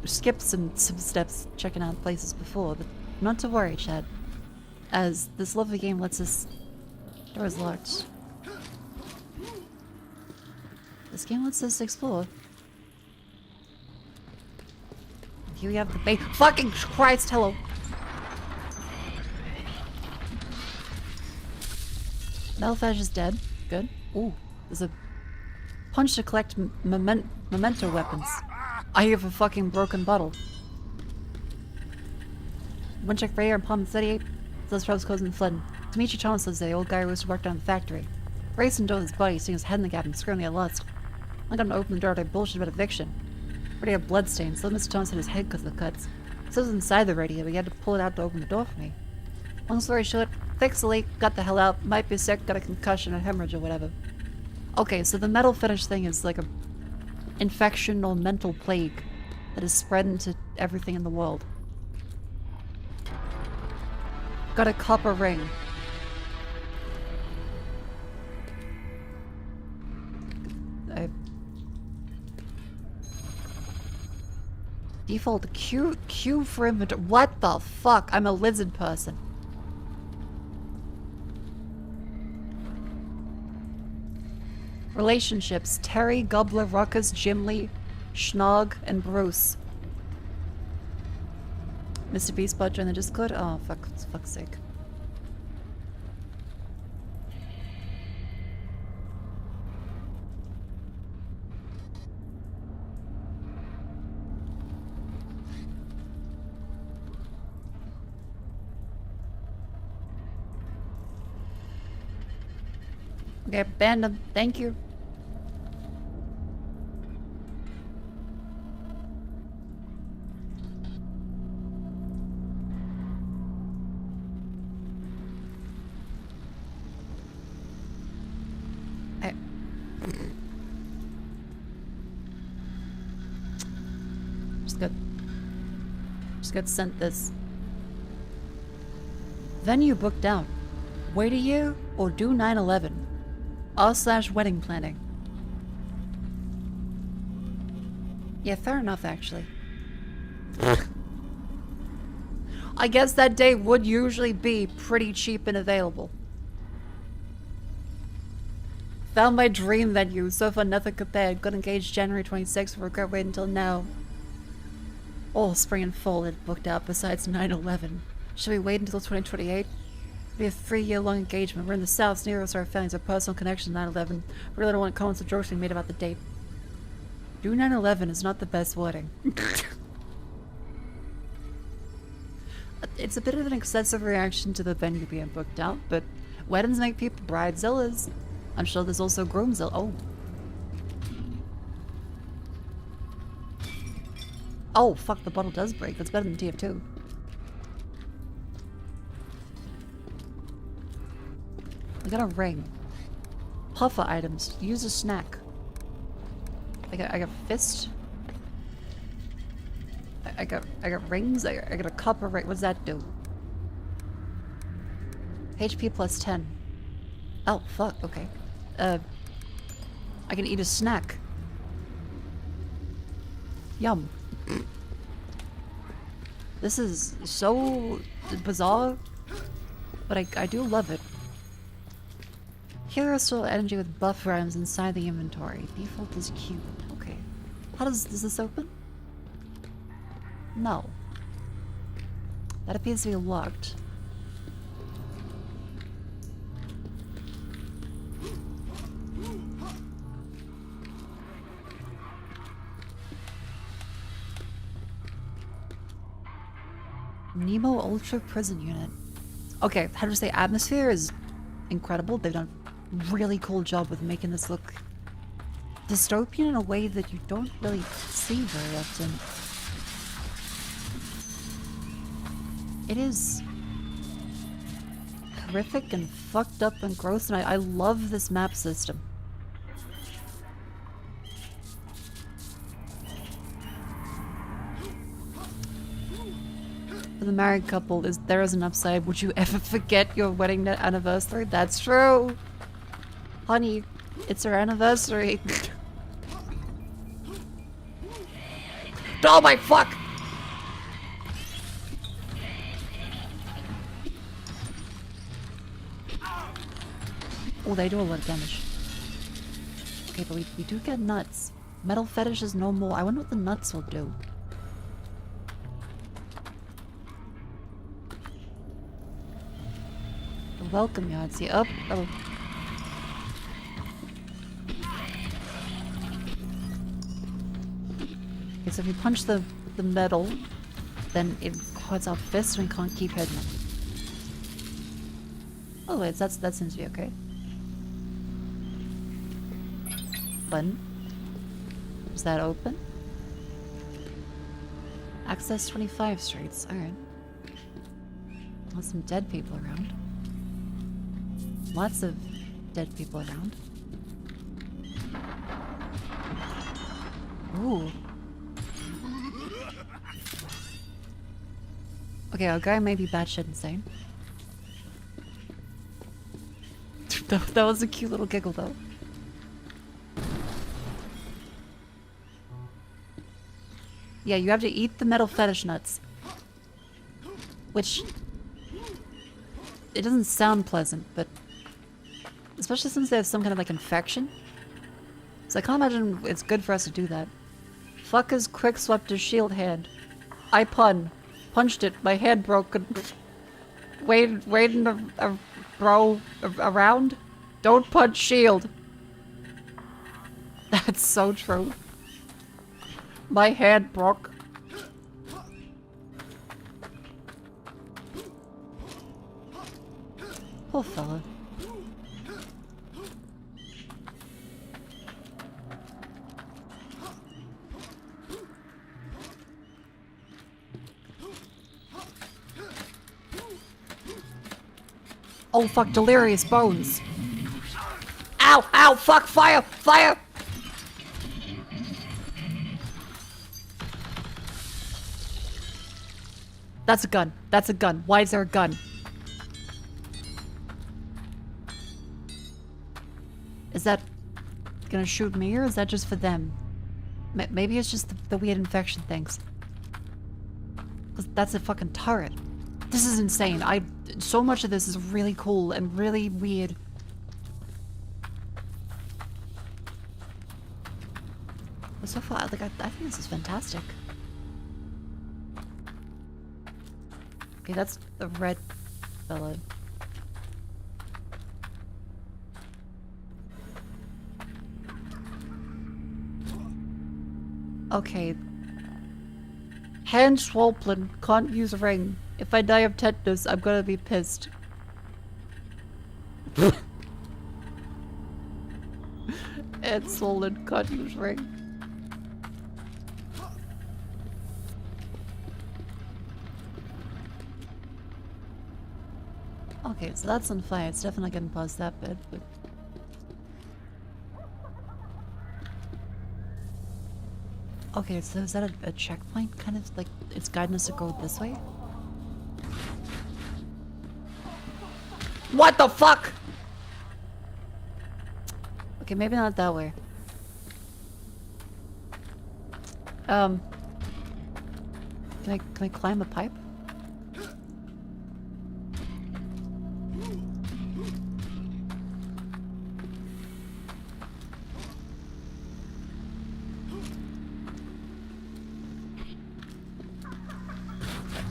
skipped some steps checking out places before, but not to worry, Chad. As this lovely game lets us... Door is locked. This game lets us explore. Here we have the bait. Fucking Christ, hello! Melfash is dead. Good. Ooh, there's a punch to collect memento weapons. I have a fucking broken bottle. One check radar and Palm 38. Those Travis cousin Flynn. Dimitri Thomas lives there, the old guy who used to work down the factory. Racing door with his buddy, seeing his head in the gap and screaming at Lutz. I got him to open the door to bullshit about eviction. Already had bloodstains, so Mr. Thomas hit his head because of the cuts. So it was inside the radio, but he had to pull it out to open the door for me. Long story short, fixed the leak, got the hell out, might be sick, got a concussion, a hemorrhage or whatever. Okay, so the metal fetish thing is like a infection or mental plague that is spread into everything in the world. Got a copper ring. Default Q for inventory. What the fuck? I'm a lizard person. Relationships. Terry, Gobbler, Ruckus, Jimly, Schnog, and Bruce. Mr. Beast bot join the Discord? Oh, fuck's sake. Okay, banned them. Thank you. Just got sent this. Venue booked out. Wait a year or do 9/11. R/wedding planning. Yeah, fair enough, actually. I guess that day would usually be pretty cheap and available. Found my dream venue, so far nothing compared. Got engaged January 26th, regret waiting until now. All spring and fall had booked out besides 9/11. Should we wait until 2028? We have a 3-year-long engagement. We're in the South, near us, our families, our personal connection to 9/11. We really don't want comments or jokes being made about the date. Do 9/11 is not the best wording. It's a bit of an excessive reaction to the venue being booked out, but weddings make people bridezillas. I'm sure there's also groomzilla. Oh. Oh, fuck, the bottle does break. That's better than TF2. I got a ring. Puffer items. Use a snack. I got fist. I got rings. I got a copper ring. What's that do? HP plus 10. Oh, fuck. Okay. I can eat a snack. Yum. This is so bizarre, but I do love it. Hero Soul Energy with buff items inside the inventory. Default is cute. Okay. How does this open? No. That appears to be locked. Nemo Ultra Prison Unit. Okay, how to say atmosphere is incredible. They've done a really cool job with making this look dystopian in a way that you don't really see very often. It is horrific and fucked up and gross, and I love this map system. For the married couple, there is an upside. Would you ever forget your wedding anniversary? That's true. Honey, it's our anniversary. Oh my fuck! Oh, they do a lot of damage. Okay, but we do get nuts. Metal fetish is no more. I wonder what the nuts will do. Welcome, Yahtzee. Up. Oh. Okay, so if you punch the metal, then it cuts off fists and we can't keep hitting them. Oh wait, that seems to be okay. Button. Is that open? Access 25 streets. Alright. Lots some dead people around. Lots of dead people around. Ooh. Okay, our guy may be batshit insane. That was a cute little giggle, though. Yeah, you have to eat the metal fetish nuts. Which... It doesn't sound pleasant, but... Especially since they have some kind of, like, infection. So I can't imagine it's good for us to do that. Fuckers quick swept his shield hand. I punched it, my hand broke and... Waiting around? Don't punch shield. That's so true. My hand broke. Poor fella. Oh fuck, delirious bones. Ow! Ow! Fuck! Fire! Fire! That's a gun. That's a gun. Why is there a gun? Is that gonna shoot me or is that just for them? Maybe it's just the weird infection things. 'Cause that's a fucking turret. This is insane. So much of this is really cool and really weird. But so far, like, I think this is fantastic. Okay, that's the red fella. Okay. Hand swollen, can't use a ring. If I die of tetanus, I'm gonna be pissed. Hand swollen, can't use ring. Okay, so that's on fire. It's definitely getting past that bit, but... Okay, so is that a checkpoint? Kind of like it's guiding us to go this way? What the fuck? Okay, maybe not that way. Can I climb a pipe?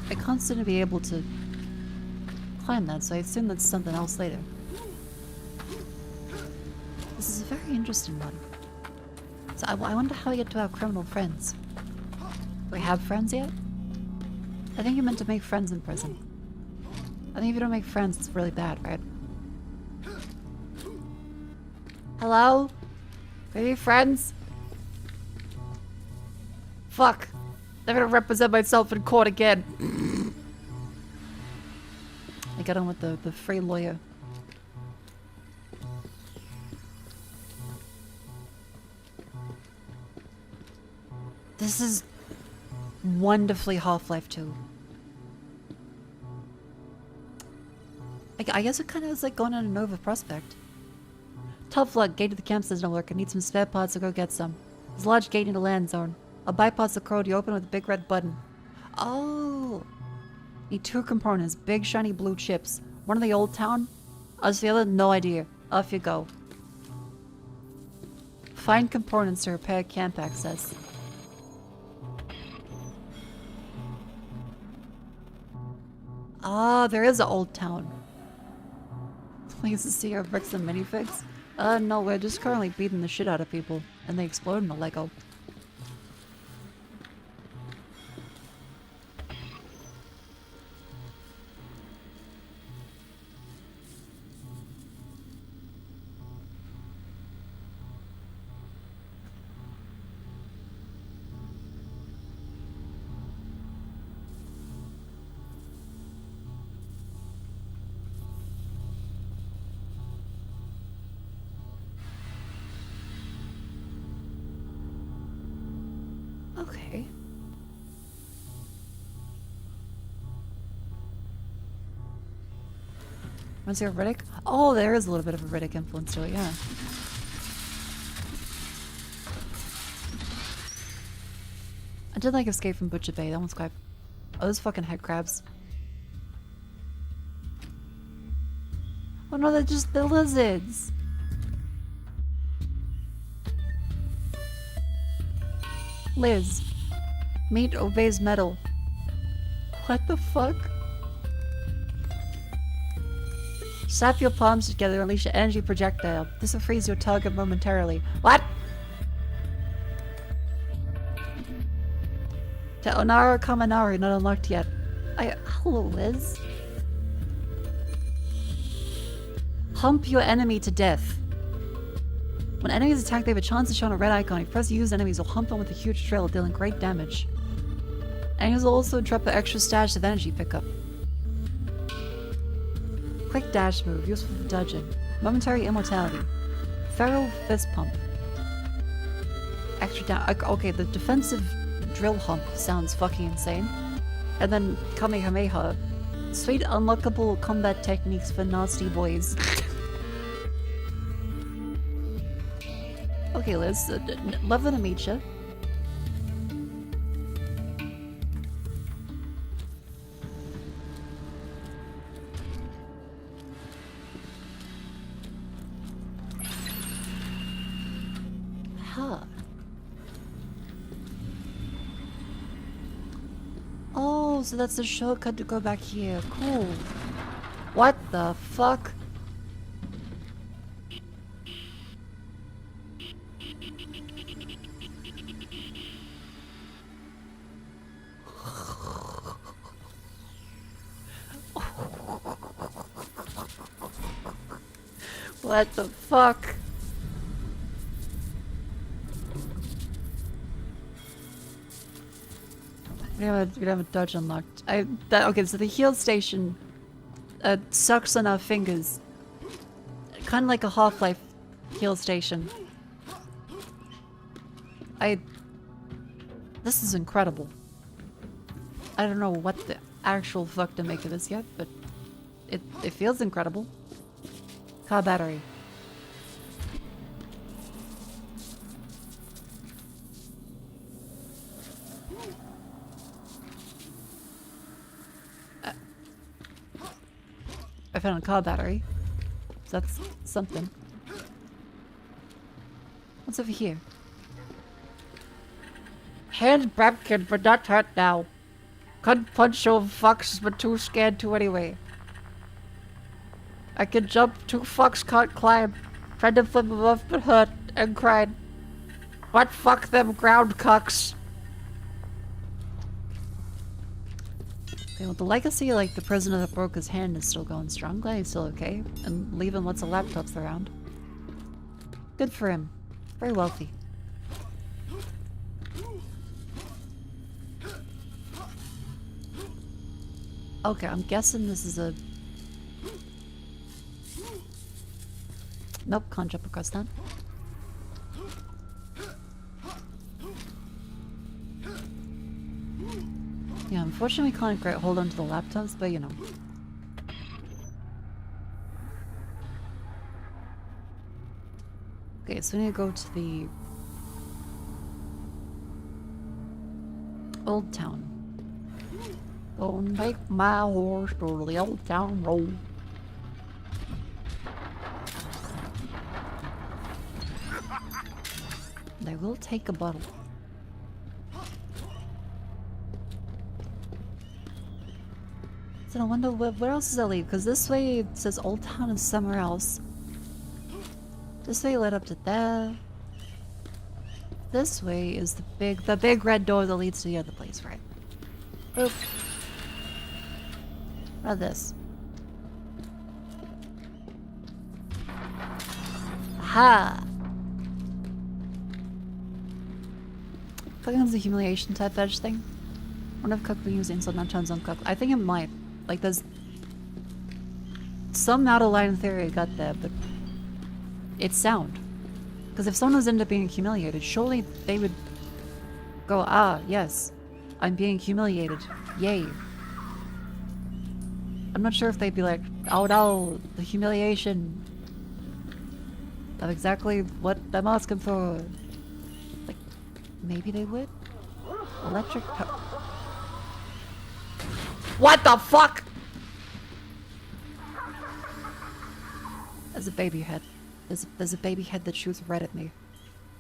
I can't seem to be able to climb that, so I assume that's something else later. This is a very interesting one. So I wonder how we get to our criminal friends. Do we have friends yet? I think you're meant to make friends in prison. I think if you don't make friends, it's really bad, right? Hello? Are you friends? Fuck. I'm gonna represent myself in court again. I got on with the free lawyer. This is wonderfully Half-Life 2. I guess it kind of is like going on a Nova Prospect. Tough luck, gate to the camp says no work. I need some spare parts, so go get some. There's a large gate in the land zone. I'll bypass the code you open with a big red button. Oh! Need 2 components, big shiny blue chips. One in the old town, as the other, no idea. Off you go. Find components to repair camp access. Ah, there is an old town. Please to see our bricks and minifigs? No, we're just currently beating the shit out of people, and they explode in the Lego. Okay. Was there a Riddick? Oh, there is a little bit of a Riddick influence to it, yeah. I did like Escape from Butcher Bay. That one's quite... Oh, those fucking head crabs. Oh no, they're just the lizards! Liz. Meat obeys metal. What the fuck? Slap your palms together and unleash an energy projectile. This will freeze your target momentarily. What? To Onara Kaminari, not unlocked yet. Hello, Liz. Hump your enemy to death. When enemies attack, they have a chance to show on a red icon. If you press use, enemies will hump them with a huge trail, dealing great damage. Enemies will also drop an extra stash of energy pickup. Quick dash move, useful for dodging. Momentary immortality. Feral fist pump. Extra down. Okay, the defensive drill hump sounds fucking insane. And then Kamehameha. Sweet unlockable combat techniques for nasty boys. Okay, Liz. Lovely to meet you. Huh. Oh, so that's the shortcut to go back here. Cool. What the fuck? What the fuck? We don't have a dodge unlocked. Okay, so the heal station sucks on our fingers. Kind of like a Half-Life heal station. This is incredible. I don't know what the actual fuck to make of this yet, but it feels incredible. Car battery. I found a car battery. So that's something. What's over here? Hands Brapkin, but not hurt now. Couldn't punch your fucks, but too scared to anyway. I can jump, 2 fucks can't climb. Tried to flip them off, but hurt and cried. What fuck them ground cucks? Okay, well, the legacy, like the prisoner that broke his hand, is still going strong. Glad he's still okay. And leaving lots of laptops around. Good for him. Very wealthy. Okay, I'm guessing this is a... Nope, can't jump across that. Yeah, unfortunately we can't hold on to the laptops, but you know. Okay, so we need to go to the... Old Town. Don't take my horse to the Old Town Road. They will take a bottle. So I wonder where else does that lead? Because this way it says Old Town is somewhere else. This way led up to there. This way is the big red door that leads to the other place, right? Boop. What about this? Aha! I think it's a humiliation type edge thing. I wonder if Cook will use insult not turns on Cook. I think it might. Like there's some out of line theory I got there, but it's sound. Because if someone was into being humiliated, surely they would go, ah, yes, I'm being humiliated. Yay. I'm not sure if they'd be like, oh no, the humiliation of exactly what I'm asking for. Like, maybe they would? Electric What the fuck? There's a baby head. There's a baby head that shoots red at me.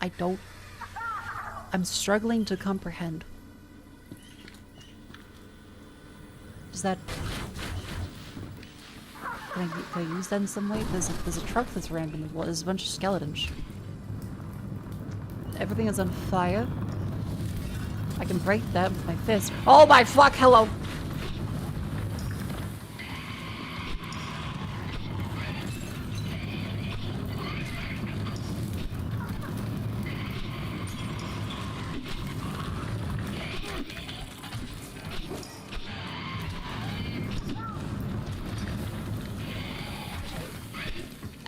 I'm struggling to comprehend. Is that... Can I use that in some way? There's a truck that's random as well. There's a bunch of skeletons. Everything is on fire. I can break that with my fist. Oh my fuck, hello!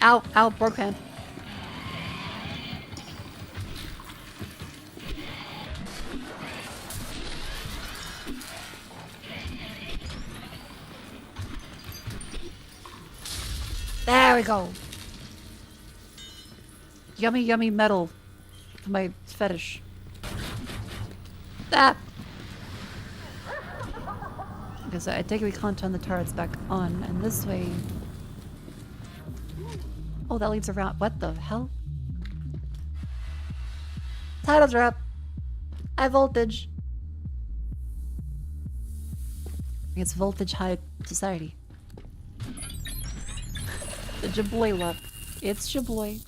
Ow, ow, broke hand. There we go. Yummy, yummy metal for my fetish. Ah! Okay, so I take it we can't turn the turrets back on, and this way... Oh, that leads around. What the hell? Title drop. High voltage. It's voltage high society. The Jaboy left. It's Jaboy.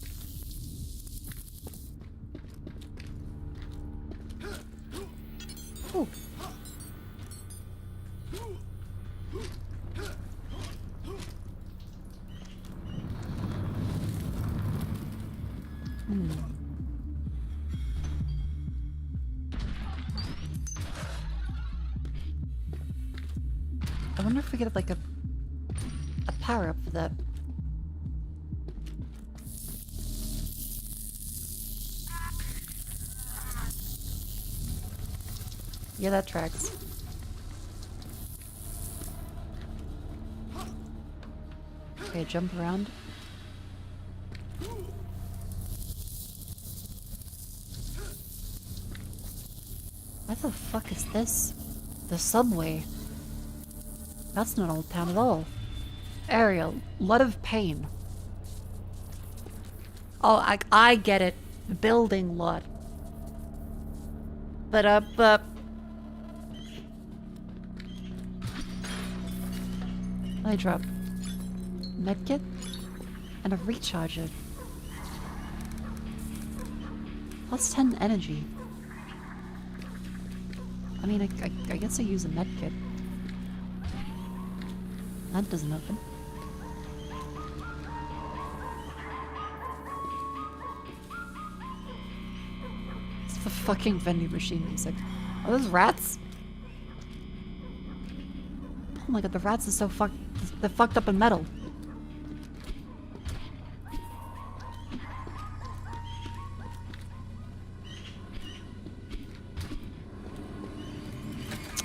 Ooh. I wonder if we get like a power up for that. Yeah, that tracks. Okay, jump around. What the fuck is this? The subway. That's not Old Town at all. Area, lot of pain. Oh, I get it. Building lot. But I drop medkit and a recharger. Plus 10 energy. I mean, I guess I use a medkit. That doesn't open. It's the fucking vending machine music. Are those rats? Oh my god, the rats are so they're fucked up in metal.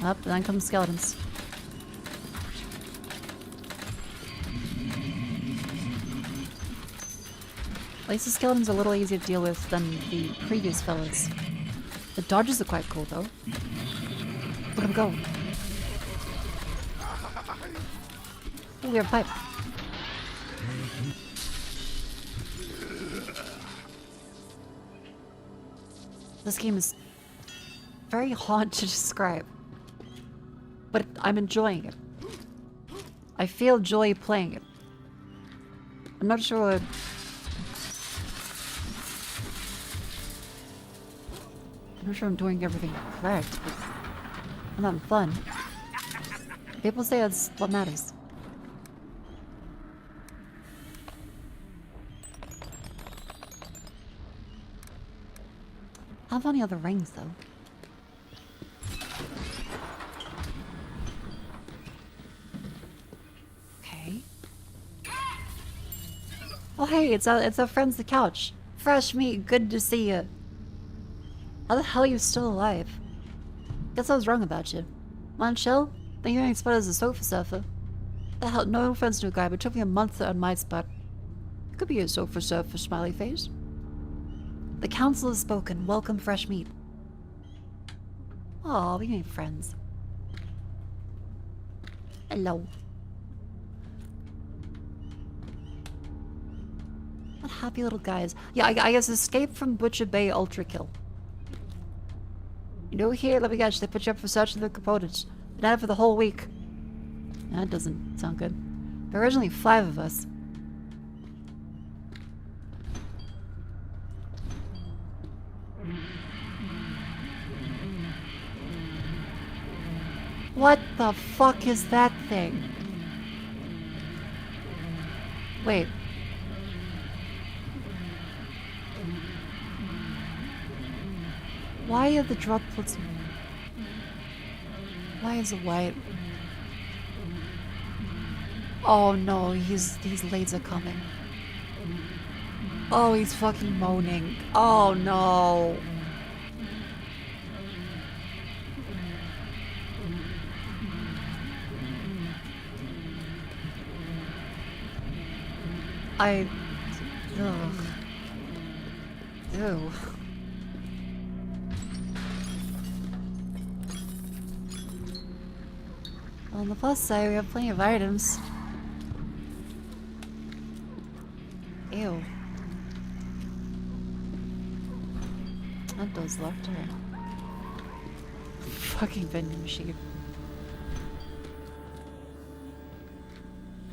Up, and then come skeletons. At least the skeletons are a little easier to deal with than the previous fellas. The dodges are quite cool though. Look at him go. Oh, we have a pipe. This game is very hard to describe. But I'm enjoying it. I feel joy playing it. I'm not sure... I'm not sure I'm doing everything correct, but I'm having fun. People say that's what matters. I have any other rings though. Okay. Oh hey, it's our friends the couch. Fresh meat, good to see you. How the hell are you still alive? Guess I was wrong about you. Wanna chill? Think you're as spot as a sofa surfer. The hell, no offense, new guy, but it took me a month to earn my spot. It could be a sofa serve for smiley face. The council has spoken. Welcome fresh meat. Oh, we made friends. Hello. What happy little guys. Yeah, I guess escape from Butcher Bay Ultra Kill. You know, here, let me guess, they put you up for searching the components. Been at it for the whole week. That doesn't sound good. There were originally 5 of us. What the fuck is that thing? Wait. Why are the droplets... Why is it white? Oh no, he's laser coming. Oh, he's fucking moaning. Oh no. Ugh. Ew. Well, on the plus side, we have plenty of items. Ew. That does left her. Fucking vending machine.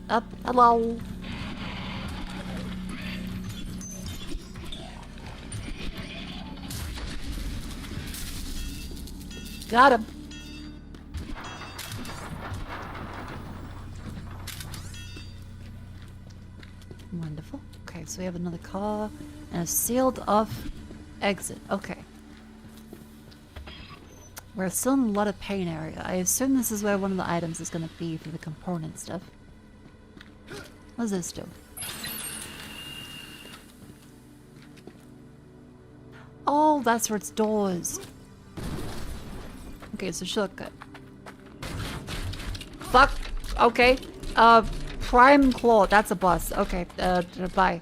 Up. Hello. Got him. Wonderful. Okay, so we have another car and a sealed off exit. Okay. We're still in a lot of pain area. I assume this is where one of the items is going to be for the component stuff. What does this do? Oh, that's where it's doors. Okay, so shortcut. Fuck. Okay. Prime Claw. That's a boss. Okay. Bye.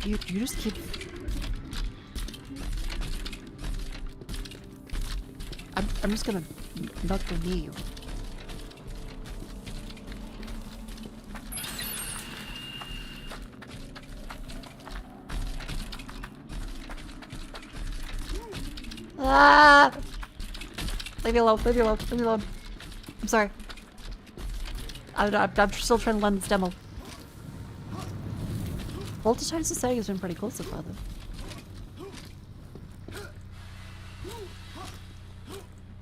You just keep... I'm just gonna knock the knee. Ah! Leave me alone, leave me alone, leave me alone. I'm sorry. I'm still trying to learn this demo. Voltage Society has been pretty cool so far, though.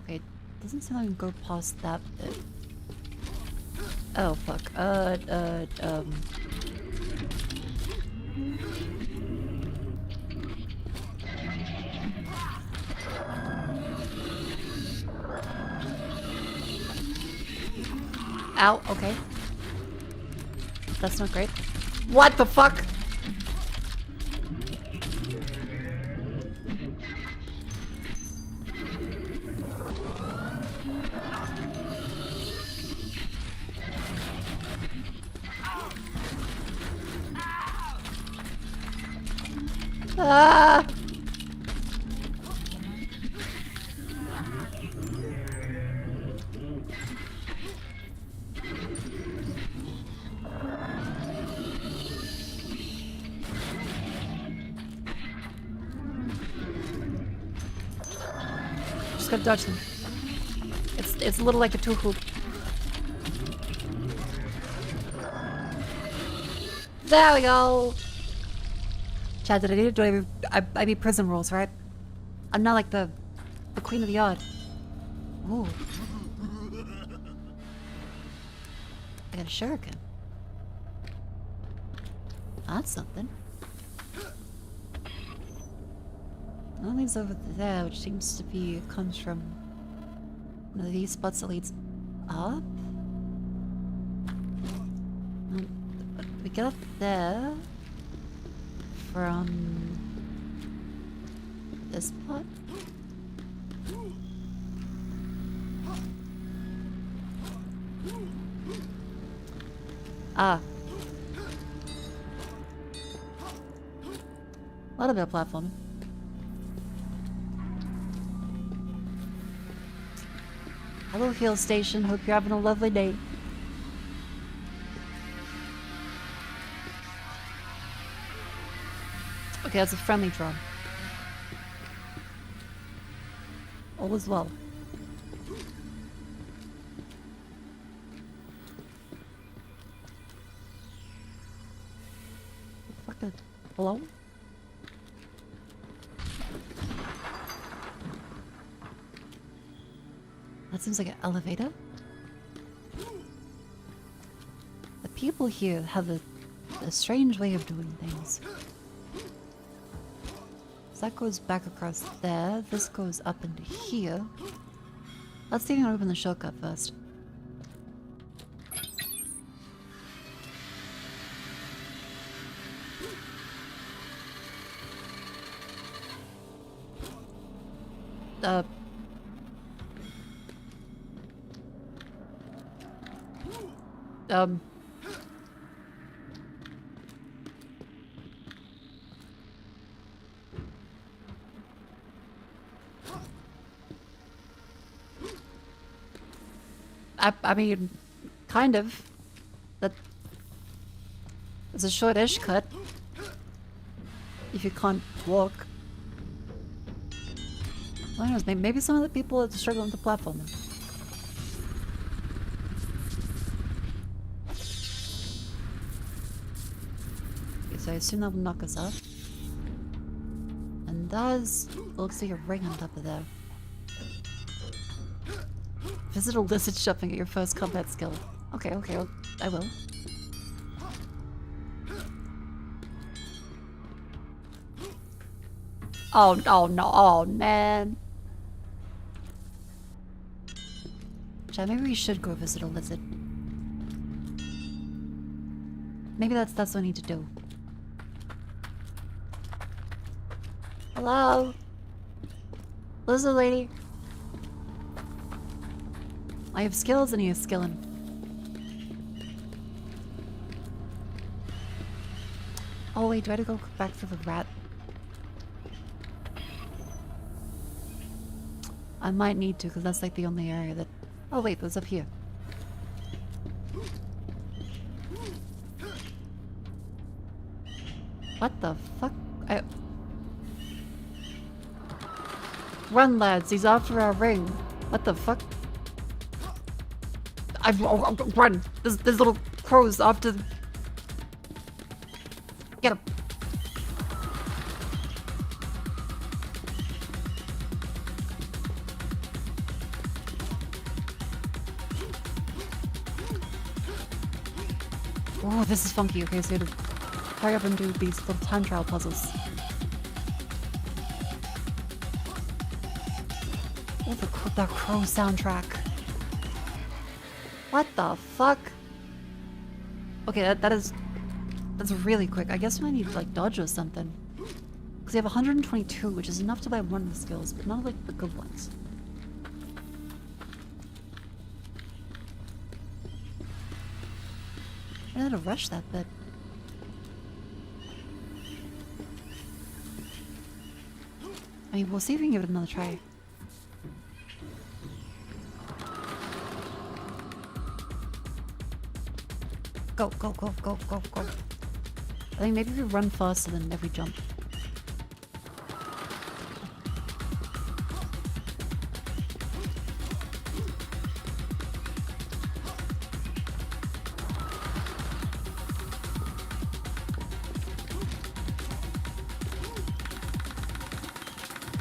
Okay, doesn't seem like we can go past that bit. Oh, fuck. Ow, okay. That's not great. What the fuck? Ah! Just gotta dodge them. It's a little like a two-hoop. There we go. Chad, did I need to do I be prison rules, right? I'm not like the queen of the yard. Ooh. I got a shuriken. That's something. That leads over there, which seems to be comes from one of these spots that leads up. We get up there from this spot. Ah. A little bit of platforming. Hello, Hill Station. Hope you're having a lovely day. Okay, that's a friendly drum. All is well. Fucking hello? That seems like an elevator. The people here have a strange way of doing things. So that goes back across there. This goes up into here. Let's see if we can open the shortcut first. I mean, kind of. That it's a short-ish cut. If you can't walk. Who knows? Maybe some of the people are struggling with the platform. Okay, so I assume that will knock us up. And that looks like a ring on top of there. Visit a lizard shopping at your first combat skill. Okay, I will. Oh no, oh man. Chad, maybe we should go visit a lizard. Maybe that's what I need to do. Hello? Lizard lady? I have skills and he has skillin'. Oh wait, do I have to go back for the rat? I might need to, because that's like the only area that... Oh wait, what's up here? What the fuck? Run, lads, he's after our ring. What the fuck? Run! There's little crows after... Get him! Oh, this is funky. Okay, so you have to hurry up and do these little time trial puzzles. Oh, the crow soundtrack. What the fuck? Okay, that's really quick. I guess I need to like dodge or something. Because you have 122, which is enough to buy one of the skills, but not like the good ones. I had to rush that bit. I mean, we'll see if we can give it another try. Go, go, go, go, go, go. I think maybe we run faster than every jump.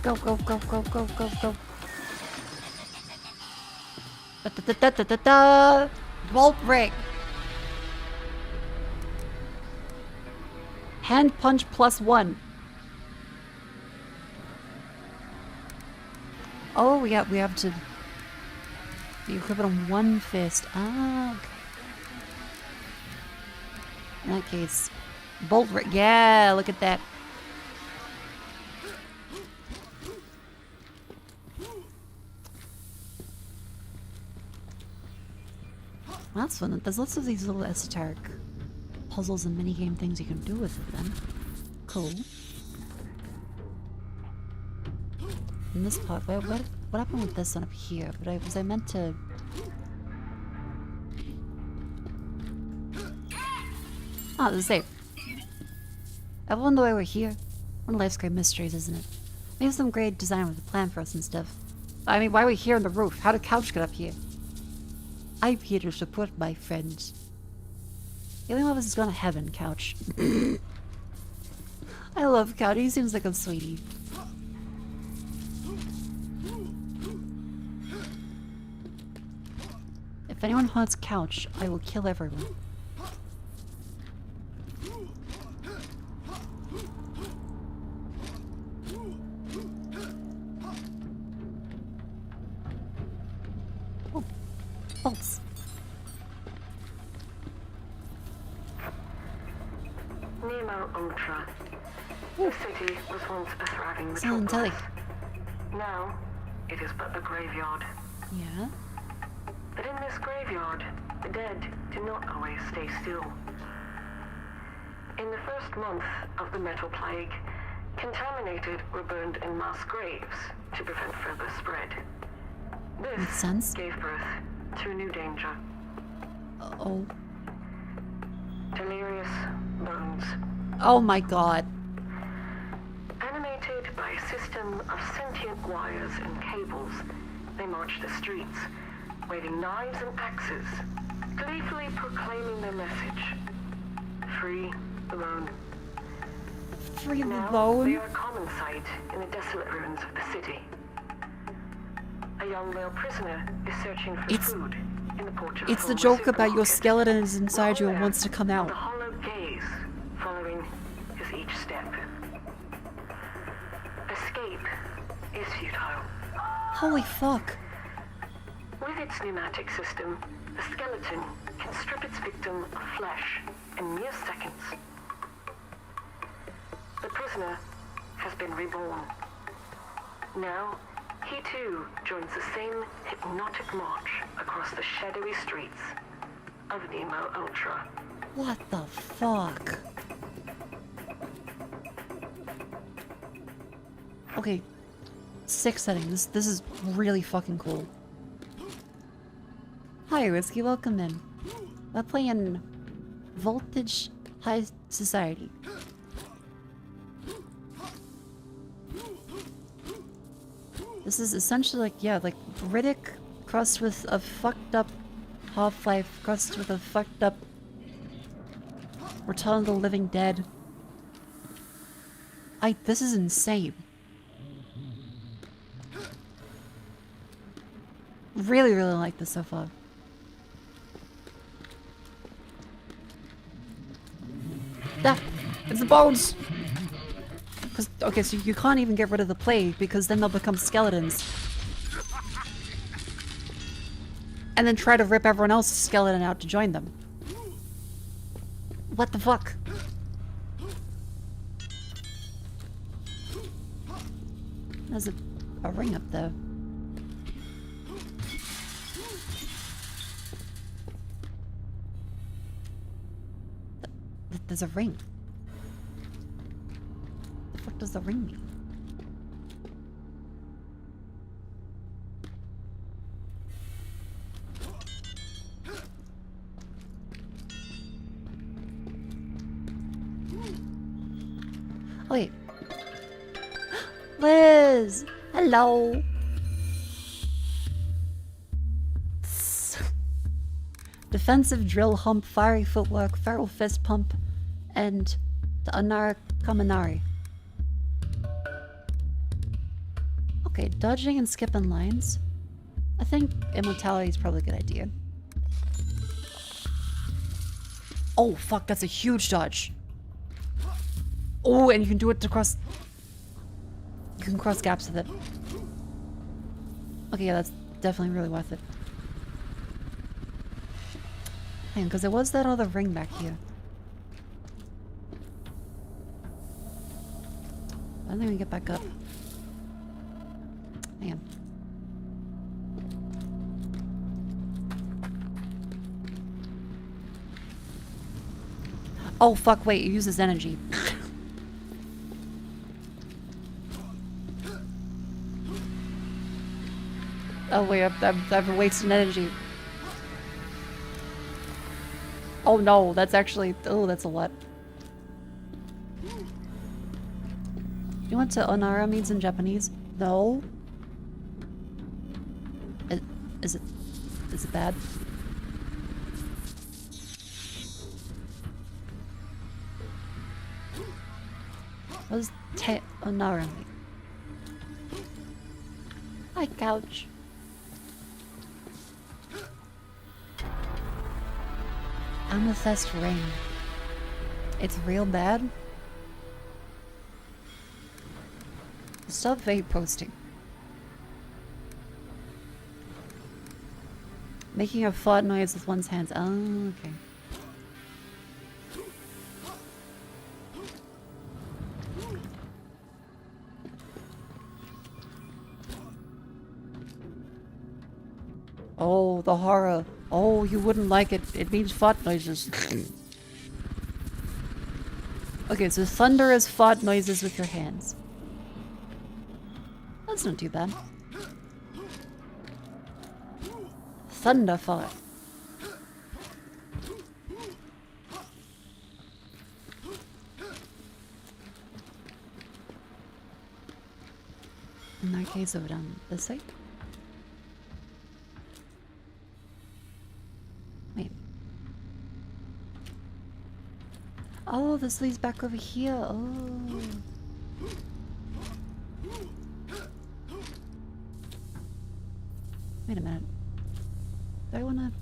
Go, go, go, go, go, go, go. Da da da da da da. Vault rig. Hand punch +1. Oh, we have to be equipped on one fist. Ah, okay. In that case, bolt rig. Yeah, look at that. Well, that's fun. There's lots of these little esoteric puzzles and minigame things you can do with it then. Cool. In this part, what happened with this one up here? Was I meant to... Oh, there's a safe. I wonder why we're here. One of life's great mysteries, isn't it? Maybe some great designer with a plan for us and stuff. I mean, why are we here on the roof? How did Couch get up here? I'm here to support my friends. The only one of us is going to heaven, Couch. I love Couch. He seems like a sweetie. If anyone haunts Couch, I will kill everyone. Oh, bolts. Nemo Ultra. The city was once a thriving metropolis. Now, it is but a graveyard. Yeah? But in this graveyard, the dead do not always stay still. In the first month of the metal plague, contaminated were burned in mass graves to prevent further spread. This gave birth to a new danger. Uh-oh. Delirious bones. Oh my god. Animated by a system of sentient wires and cables, they march the streets, waving knives and axes, gleefully proclaiming their message. Free the bone. Free the now, bone? They are a common sight in the desolate ruins of the city. A young male prisoner is searching for food in the porch of a It's the former joke about your skeleton is inside you and wants to come out. the hollow gaze following his each step. Escape is futile. Holy fuck. With its pneumatic system, the skeleton can strip its victim of flesh in mere seconds. The prisoner has been reborn. Now, he too joins the same hypnotic march across the shadowy streets of Nemo Ultra. What the fuck? Okay. 6 settings. This is really fucking cool. Hi, Whiskey. Welcome in. We're playing Voltage High Society. This is essentially like, yeah, like Riddick crossed with a fucked up Half-Life, crossed with a fucked up Return of the Living Dead. This is insane. Really, really like this so far. Ah, it's the bones! Okay, so you can't even get rid of the plague because then they'll become skeletons. And then try to rip everyone else's skeleton out to join them. What the fuck? There's a ring up there. There's a ring. The fuck does the ring mean? Oh, wait. Liz! Hello! Defensive drill hump, fiery footwork, feral fist pump, and the Anara Kaminari. Okay, dodging and skipping lines. I think immortality is probably a good idea. Oh fuck, that's a huge dodge. Oh, and you can do it to cross... You can cross gaps with it. Okay, yeah, that's definitely really worth it. Hang on, because there was that other ring back here. I don't think we get back up. Hang on. Oh fuck, wait, it uses energy. Oh wait, I've wasted energy. Oh no, that's actually, oh, that's a lot. You know what onara means in Japanese? No. Is it bad? What does te onara mean? Hi, couch. Amethyst ring. It's real bad. Stop vape posting. Making a fart noise with one's hands. Oh, okay. Oh, the horror. Oh, you wouldn't like it. It means fart noises. Okay, so thunder is fart noises with your hands. That's not too bad. Thunder fart. In that case, over down this way. Wait. Oh, this leads back over here. Oh. Wait a minute. Do I wanna...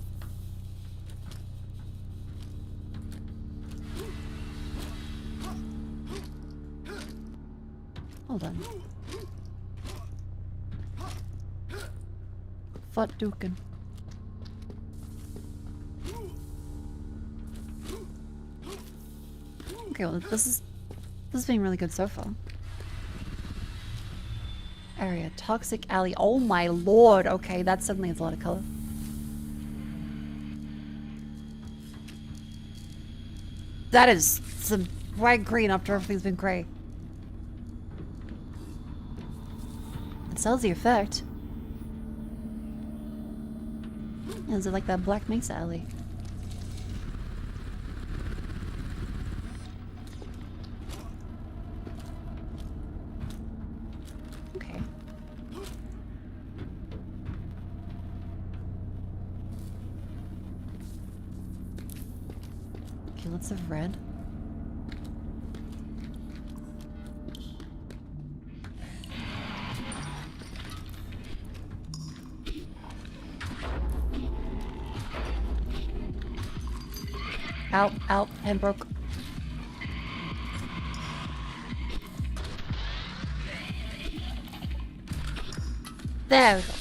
Hold on. Fart duken. Okay, well this is being really good so far. Area, toxic alley. Oh my lord. Okay, that suddenly has a lot of color. That is some bright green after everything's been gray. It sells the effect. Yeah, is it like that Black Mesa alley? Okay. Okay, lots of red. Out, hand broke. There we go.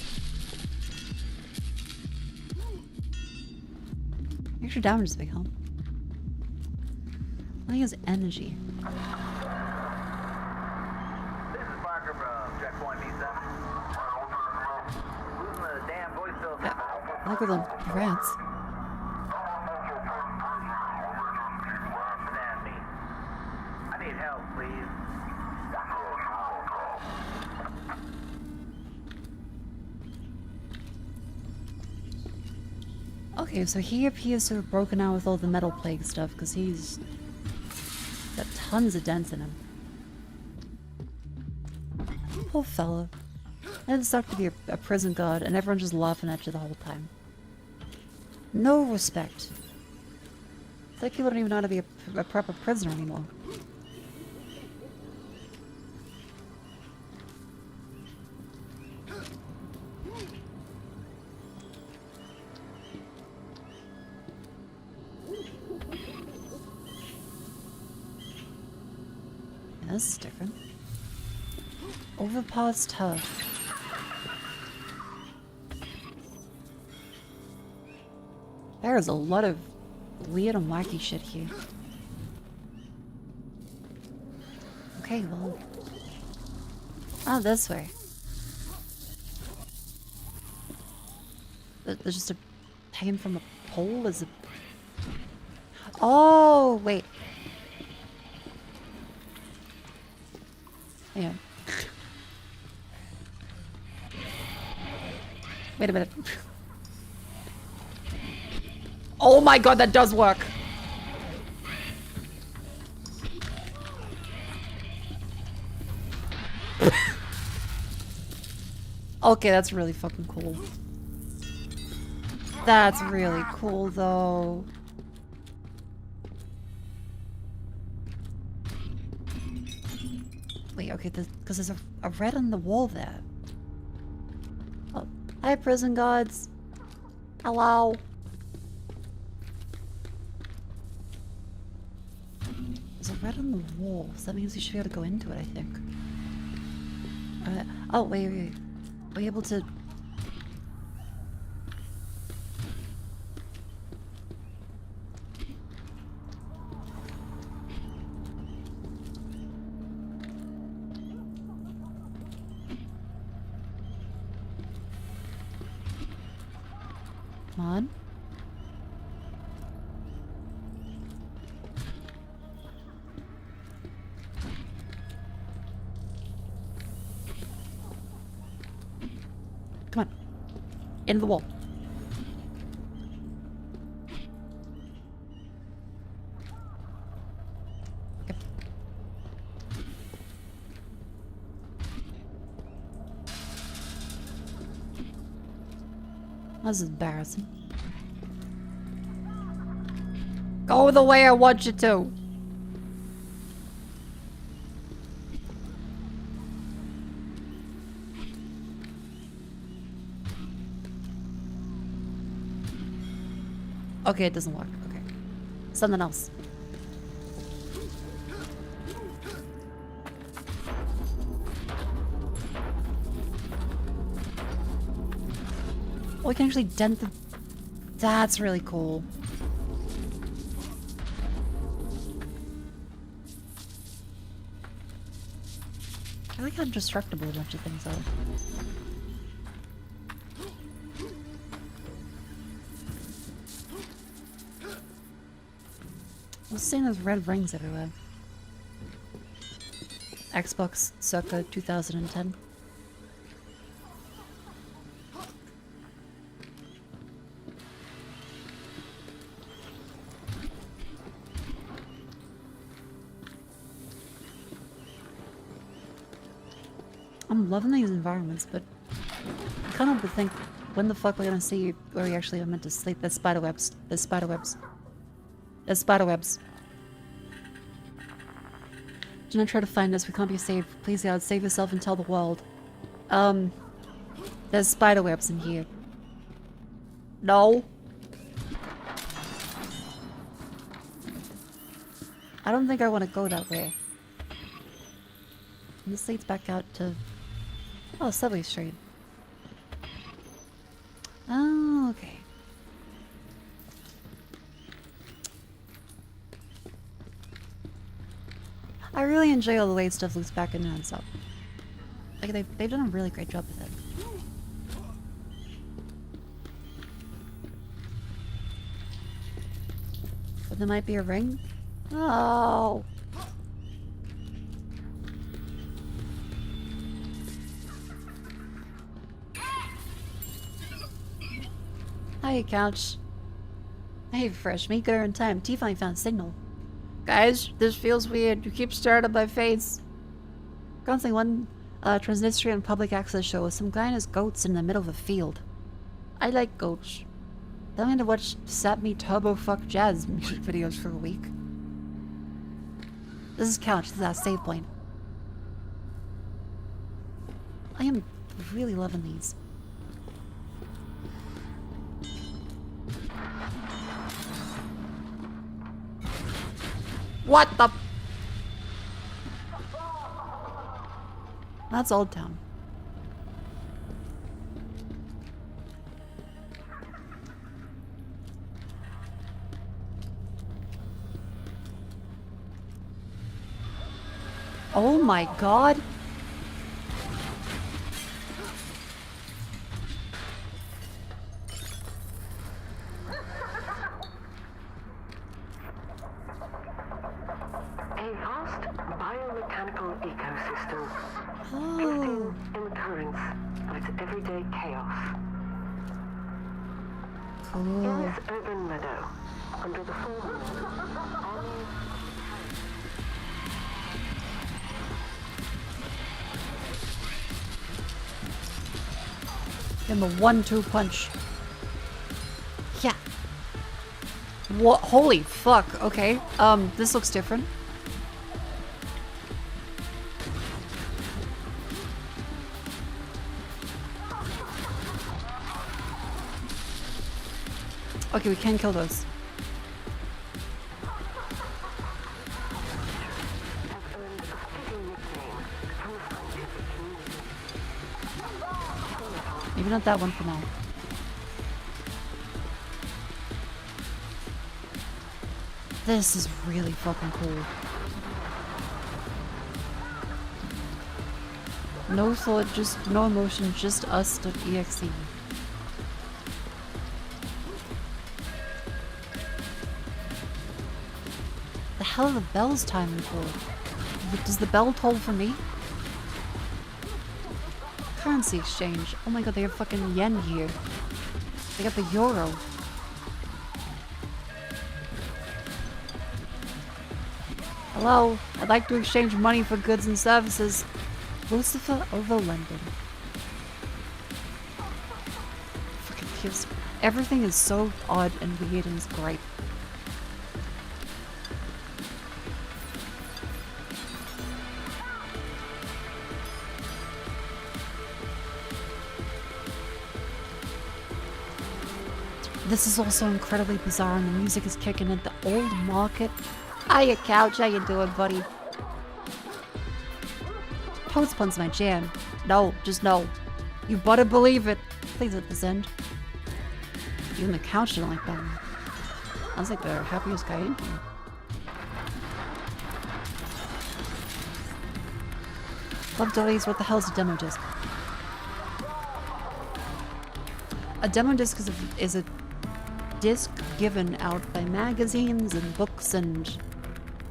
Extra damage is a big help. I think it's energy. This is Parker from Checkpoint B7. Losing the damn voice filter. I like with the rats. I need help, please. Okay, so he appears to have broken out with all the metal plague stuff because he's got tons of dents in him. Poor fella. And it's stuck to be a prison guard and everyone's just laughing at you the whole time. No respect. It's like people don't even know how to be a proper prisoner anymore. Yeah, this is different. Overpaw's tough. There's a lot of weird and wacky shit here. Okay, well... Oh, this way. There's just a hanging from a pole? Is it... Oh, wait. Yeah. Wait a minute. Oh my god, that does work! Okay, that's really fucking cool. That's really cool, though. Wait, okay, because there's a red on the wall there. Oh, hi, prison guards. Hello. There's a red on the wall, so that means we should be able to go into it, I think. Oh, wait. Are we able to... Come on. Come on. Into the wall. Okay. This is embarrassing. Go the way I want you to. Okay, it doesn't work. Okay. Something else. Oh, we can actually dent the... That's really cool. I like how indestructible a bunch of things are. I was seeing those red rings everywhere. Xbox circa 2010. I'm loving these environments, but I can't help but think, when the fuck are we gonna see where we actually are meant to sleep? There's spider webs. There's spider webs. There's spider webs. Do not try to find us. We can't be saved. Please, God, save yourself and tell the world. There's spider webs in here. No. I don't think I want to go that way. And this leads back out to... Oh, subway street. Oh, okay. I really enjoy all the way stuff loops back in and stuff. Like, they've done a really great job with it. But there might be a ring? Oh! Hi, couch. Hey, fresh meat gooder in time. T finally found signal. Guys, this feels weird. You keep staring at my face. Constantly one Transnistrian public access show with some guy and his goats in the middle of a field. I like goats. Tell me to watch Sap Me Turbo Fuck Jazz music videos for a week. This is couch. This is our save point. I am really loving these. What the? That's Old Town. Oh my god. A vast biomechanical ecosystem everyday chaos. Cool. In this urban meadow, under the full moon, armies... In the 1-2 punch. Yeah. What? Holy fuck. Okay. This looks different. Okay, we can kill those. Maybe not that one for now. This is really fucking cool. No thought, just no emotion, just us.exe. The hell are the bells timing for? Does the bell toll for me? Currency exchange. Oh my god, they have fucking yen here. They got the euro. Hello, I'd like to exchange money for goods and services. Lucifer over London. Fucking feels. Everything is so odd and weird and it's great. This is also incredibly bizarre and the music is kicking at the old market. Hiya, Couch. How you doing, buddy? Toad's Pun's my jam. No, just no. You better believe it. Please at this end. Even the Couch didn't like that one. I was like the happiest guy in here. Love delays. What the hell is a demo disc? A demo disc is a disc given out by magazines and books and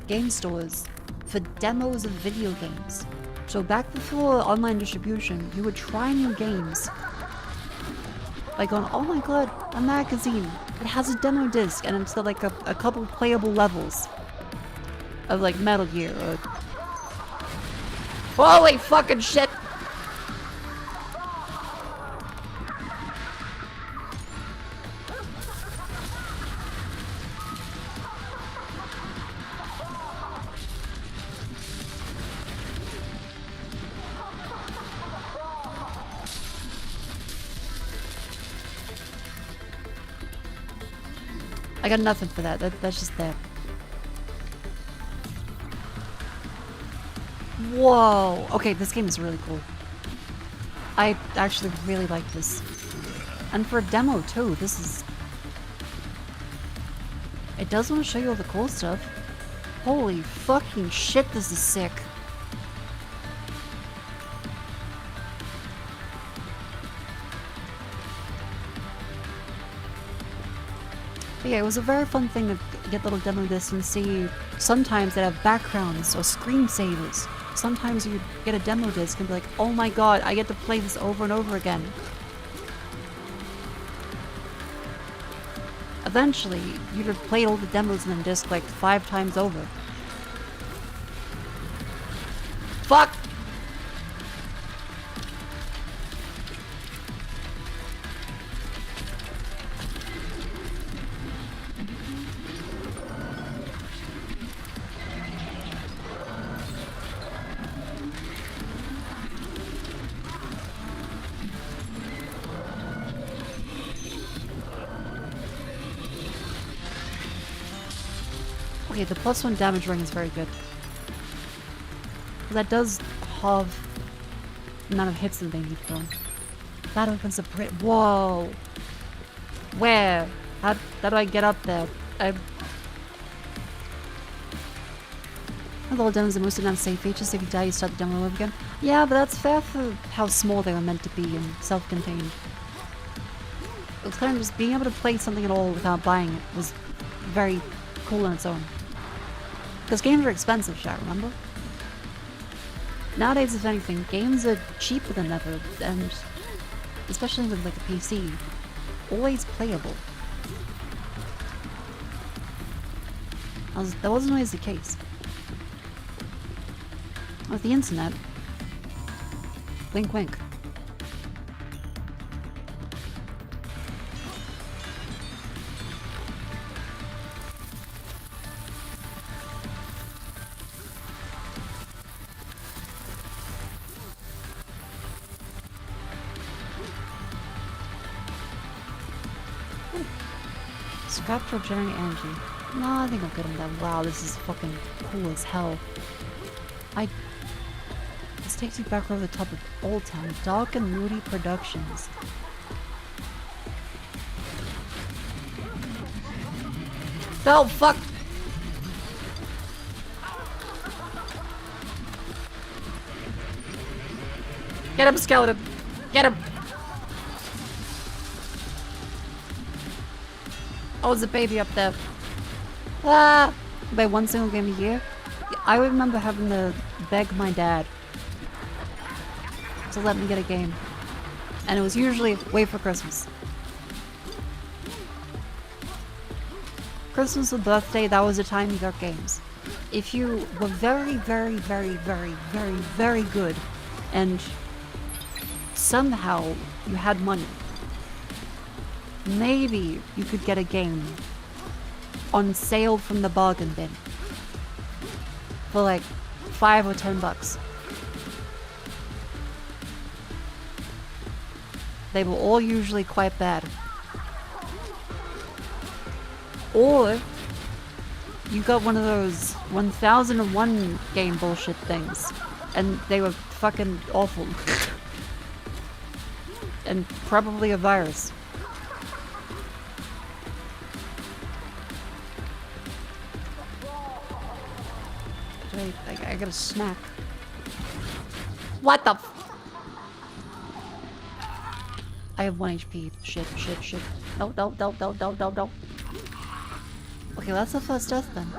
game stores for demos of video games. So back before online distribution, you would try new games. Like on, oh my god, a magazine. It has a demo disc and it's got like a couple playable levels of like Metal Gear or... Holy fucking shit! I got nothing for that. That's just there. Whoa! Okay, this game is really cool. I actually really like this. And for a demo too, this is... It does want to show you all the cool stuff. Holy fucking shit, this is sick. But yeah, it was a very fun thing to get little demo discs and see. Sometimes they have backgrounds or screensavers. Sometimes you get a demo disc and be like, oh my god, I get to play this over and over again. Eventually, you'd have played all the demos in the disc like 5 times over. Fuck! Okay, the +1 damage ring is very good. That does have the amount of hits that they need for. That opens a bridge. Whoa! Where? How do I get up there? The little demos are most of them save features. If you die, you start the demo over again. Yeah, but that's fair for how small they were meant to be and self-contained. It was kind of just being able to play something at all without buying it was very cool on its own. Because games are expensive, chat, remember? Nowadays, if anything, games are cheaper than ever, and especially with like a PC, always playable. That wasn't always the case. With the internet, wink wink. Scrap to generate energy. No, I think I'll get him that. Wow, this is fucking cool as hell. This takes you back over the top of Old Town. Dark and Moody Productions. Oh, fuck! Get him, skeleton! Get him! Oh, there's a baby up there. Ah! By one single game a year? I remember having to beg my dad to let me get a game. And it was usually wait for Christmas. Christmas or birthday, that was the time you got games. If you were very, very, very, very, very, very good and somehow you had money, maybe you could get a game on sale from the bargain bin for like $5 or $10. They were all usually quite bad. Or you got one of those 1001 game bullshit things and they were fucking awful. And probably a virus. Wait, I got a snack. What the f— I have 1 HP. Shit. No. Okay, well, that's the first death then.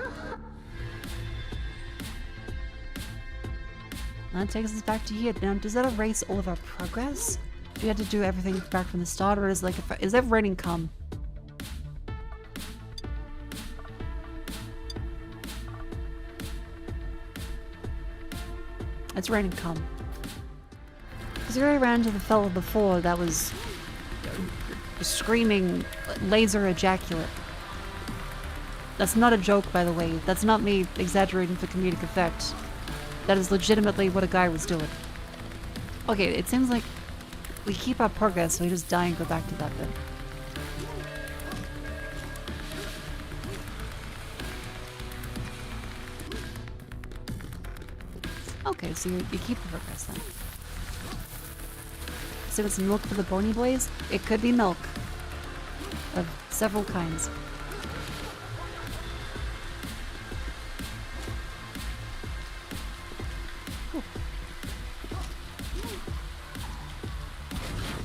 That takes us back to here. Now, does that erase all of our progress? Do we have to do everything back from the start, or is like is that raining come? It's raining come. Because we already ran into the fellow before that was screaming laser ejaculate. That's not a joke, by the way. That's not me exaggerating for comedic effect. That is legitimately what a guy was doing. Okay, it seems like we keep our progress, so we just die and go back to that bit. Okay, so you keep the progress then. So it's milk for the bony boys? It could be milk. Of several kinds. Ooh.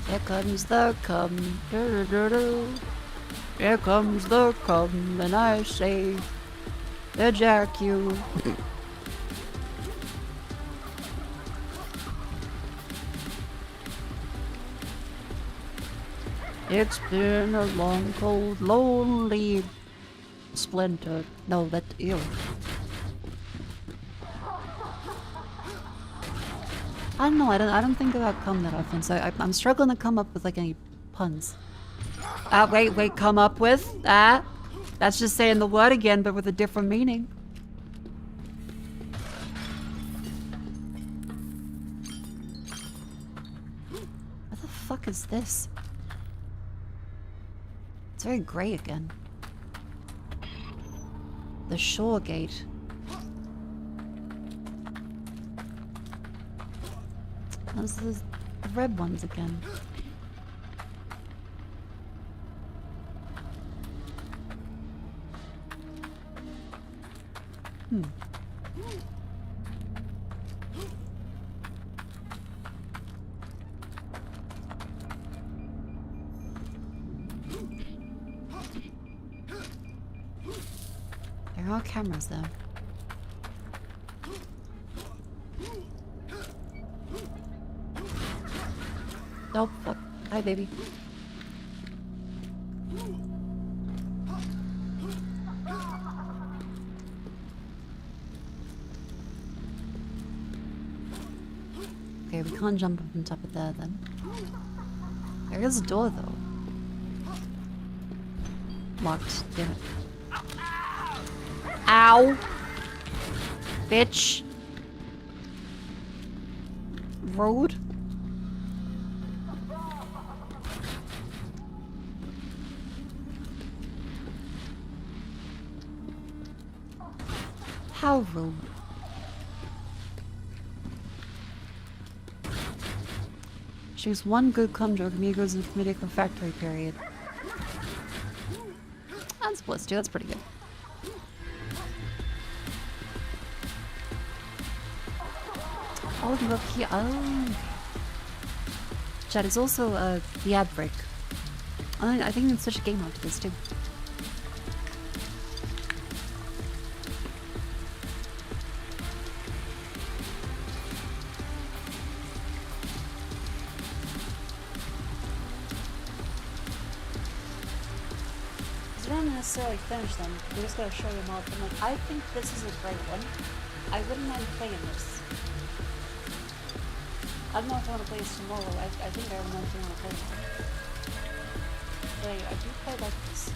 Here comes the cum. Here comes the cum, and I say, ejac you. It's been a long, cold, lonely splinter. No, that ew. I don't know. I don't think about cum that often, so I'm struggling to come up with like any puns. Wait, come up with? That's just saying the word again, but with a different meaning. What the fuck is this? It's very gray again. The shore gate. Those are the red ones again. There are cameras though. Oh, fuck. Hi, baby. Okay, we can't jump up on top of there then. There is a door though. Locked. Damn it. Ow! Bitch! Road? How rude. Choose one good cum joke. Amigos in comedic refractory period. That's bliss too. That's pretty good. Oh, you have key. Oh. Chat is also the ad break. I think we can switch a game out to this too. You don't necessarily finish them, you just gotta show them off. I'm like, I think this is a great one. I wouldn't mind playing this. I don't know if I want to play this tomorrow. I think I remember if I want to play it. But I do quite like this.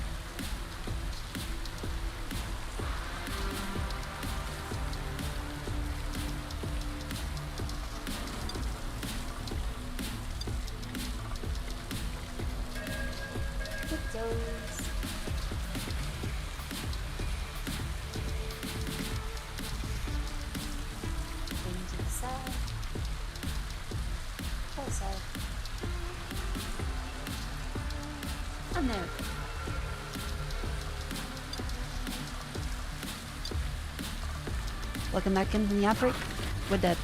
Get those. To the side. Full side. And there we go. Welcome back in from the outbreak. We're dead.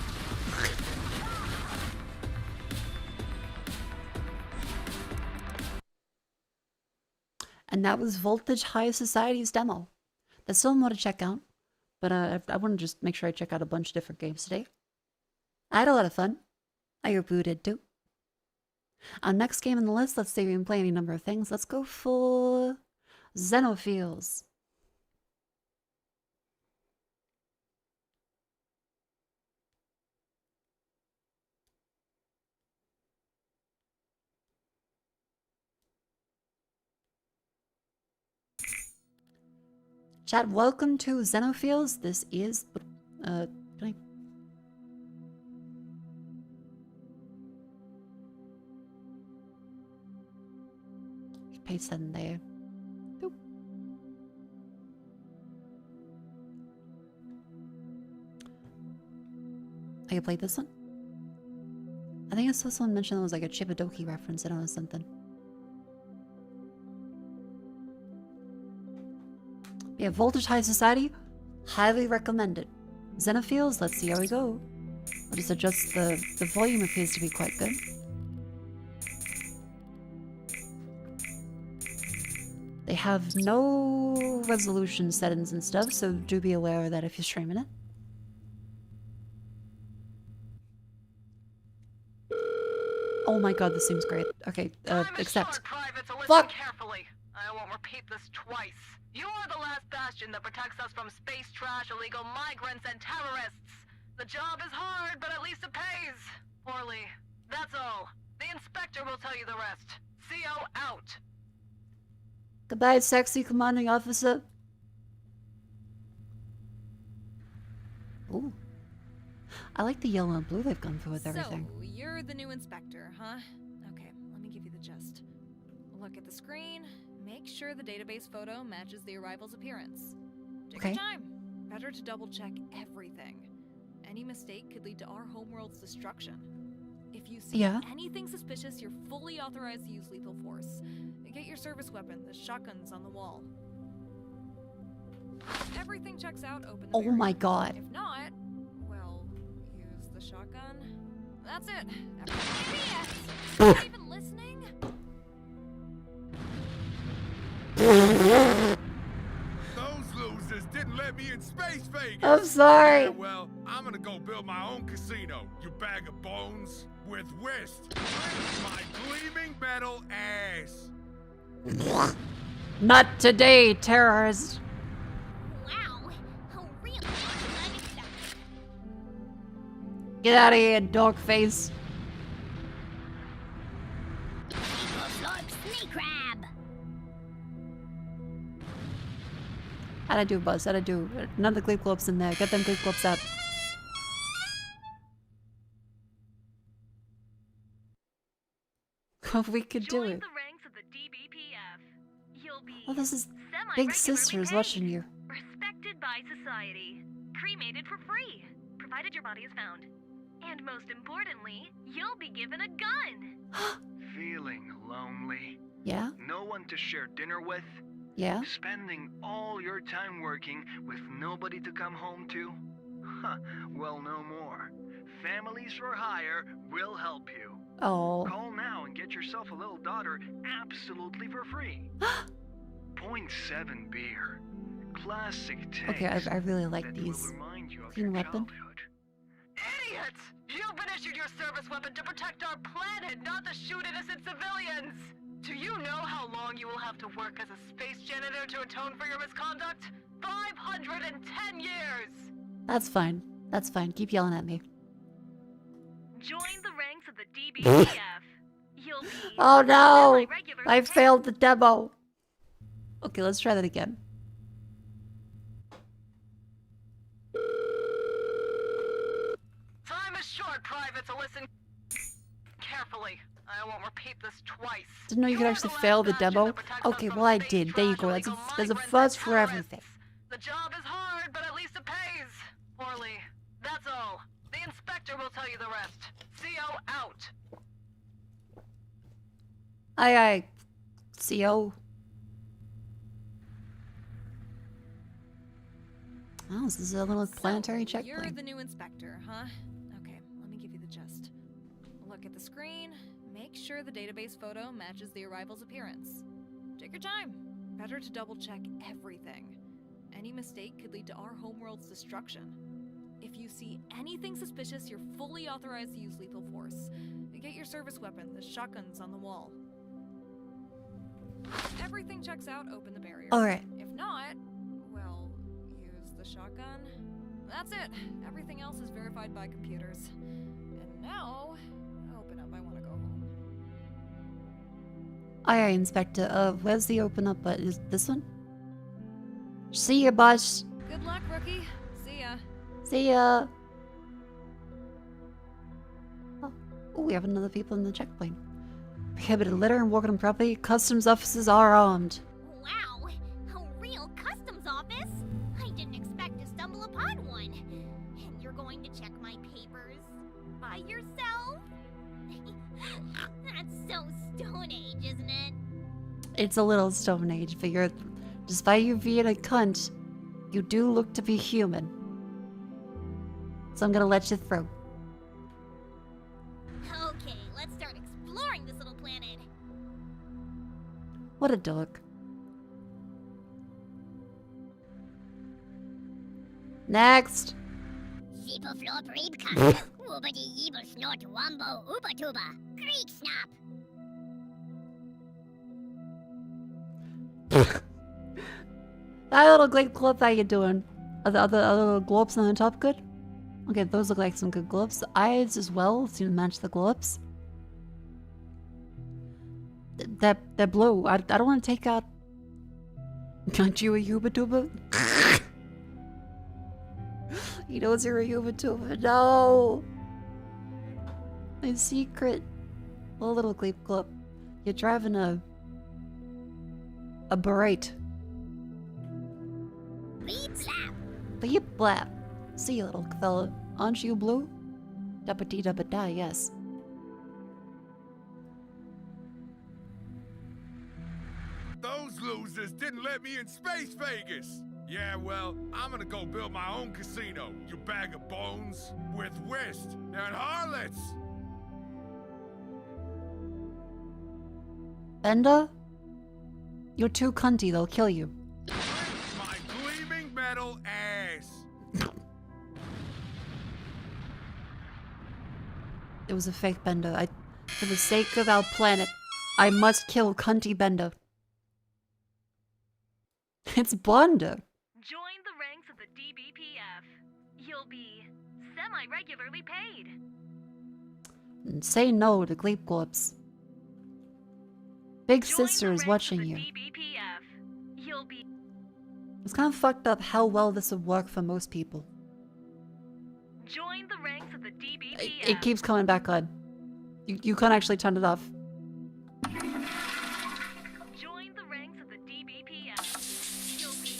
And that was Voltage High Society's demo. There's still more to check out. But I want to just make sure I check out a bunch of different games today. I had a lot of fun. I hope you did too. Our next game on the list, let's say we can play any number of things. Let's go for Xenophiles. Chat, welcome to Xenophiles. This is can I paste that in there? Boop. I could play this one. I think I saw someone mention it was like a Chibidoki reference. I don't know, something. Yeah, Voltage High Society, highly recommended. Xenophiles, let's see how we go. I'll just adjust the volume appears to be quite good. They have no resolution settings and stuff, so do be aware of that if you're streaming it. Oh my god, this seems great. Okay, accept. Fuck! Carefully. I won't repeat this twice. You're the last bastion that protects us from space trash, illegal migrants, and terrorists. The job is hard, but at least it pays. Poorly. That's all. The inspector will tell you the rest. CO out. Goodbye, sexy commanding officer. Ooh. I like the yellow and blue they've gone for with everything. So, you're the new inspector, huh? Okay, let me give you the gist. Look at the screen. Make sure the database photo matches the arrival's appearance. Take your time. Better to double check everything. Any mistake could lead to our homeworld's destruction. If you see anything suspicious, you're fully authorized to use lethal force. Get your service weapon, the shotgun's on the wall. If everything checks out, open the barrier. My god. If not, well, use the shotgun. That's it. Not even listening? Those losers didn't let me in space, Vegas. I'm sorry. Yeah, well, I'm I'm gonna go build my own casino, you bag of bones, with whist. My gleaming metal ass. Not today, terrorist. Wow, how real unexpected. Get out of here, dog face. Snake crab. How'd I do, Buzz? How'd I do? None of the gleep globes in there. Get them gleep globes out. Oh, we could do it. The ranks of the DBPF. You'll be Oh, this is Big Sister is watching you. respected by society, cremated for free, provided your body is found. And most importantly, you'll be given a gun. Feeling lonely? Yeah? No one to share dinner with? Yeah? Spending all your time working with nobody to come home to? Huh, well, no more. Families for Hire will help you. Oh. Call now and get yourself a little daughter absolutely for free. 0.7 beer. Classic taste. Okay, I really like these. Clean weapon. Idiots! You've been issued your service weapon to protect our planet, not to shoot innocent civilians! Do you know how long you will have to work as a space janitor to atone for your misconduct? 510 years! That's fine. That's fine. Keep yelling at me. Join the ranks of the DBPF. You'll be Oh no! semi-regular I failed the demo. Okay, let's try that again. Time is short, Private, so listen carefully. I won't repeat this twice. Didn't know you could actually fail the demo. Okay, well I did. There you go. There's a first for everything. The job is hard, but at least it pays. Poorly. That's all. The inspector will tell you the rest. CO out. Aye aye. CO. Oh, this is a little planetary You're checkpoint. the new inspector, huh? Okay, let me give you the gist. Look at the screen. Make sure the database photo matches the arrival's appearance. Take your time. Better to double check everything. Any mistake could lead to our homeworld's destruction. If you see anything suspicious, you're fully authorized to use lethal force. Get your service weapon, the shotgun's on the wall. If everything checks out, open the barrier. Alright. If not, well, use the shotgun. That's it. Everything else is verified by computers. And now, open up. I want to go home. Aye aye, Inspector. Where's the open up button? Is this one? See ya, boss. Good luck, rookie. See ya. See ya. Oh, we have another people in the checkpoint. Prohibited litter and walking on property. Customs officers are armed. Wow, a real customs office? I didn't expect to stumble upon one. And you're going to check my papers by yourself? That's so Stone Age, isn't it? It's a little Stone Age, but you're, despite you being a cunt, you do look to be human. So I'm gonna let you through. Okay, let's start exploring this little planet. What a dork. Next. Sheeple flop reeb cup. Woobity yeeble snort wombo uba tuba. Greek snap. That little glade glove, how you doing? Are the other little globes on the top good? Okay, those look like some good gloves. The eyes as well seem to match the gloves. They're blue. I don't want to take out... Aren't you a Yuba Tuba? He knows you're a Yuba Tuba. No! My secret. A little gleep glop. You're driving a berate. Beep slap. Beep blap. See you, little fella. Aren't you blue? Dubba dee dubba da, yes. Those losers didn't let me in Space Vegas. Yeah, well, I'm gonna go build my own casino, you bag of bones, with whist and harlots. Benda? You're too cunty, they'll kill you. My gleaming metal ass. It was a fake Bender. For the sake of our planet, I must kill cunty Bender. It's Bonder. Join the ranks of the DBPF. You'll be semi-regularly paid. And say no to Gleep Corpse. Big Join Sister the is ranks watching of the you. DBPF. You'll be It's kind of fucked up how well this would work for most people. join the ranks of the DBPF. It keeps coming back on. You can't actually turn it off. Join the ranks of the DBPF. You'll be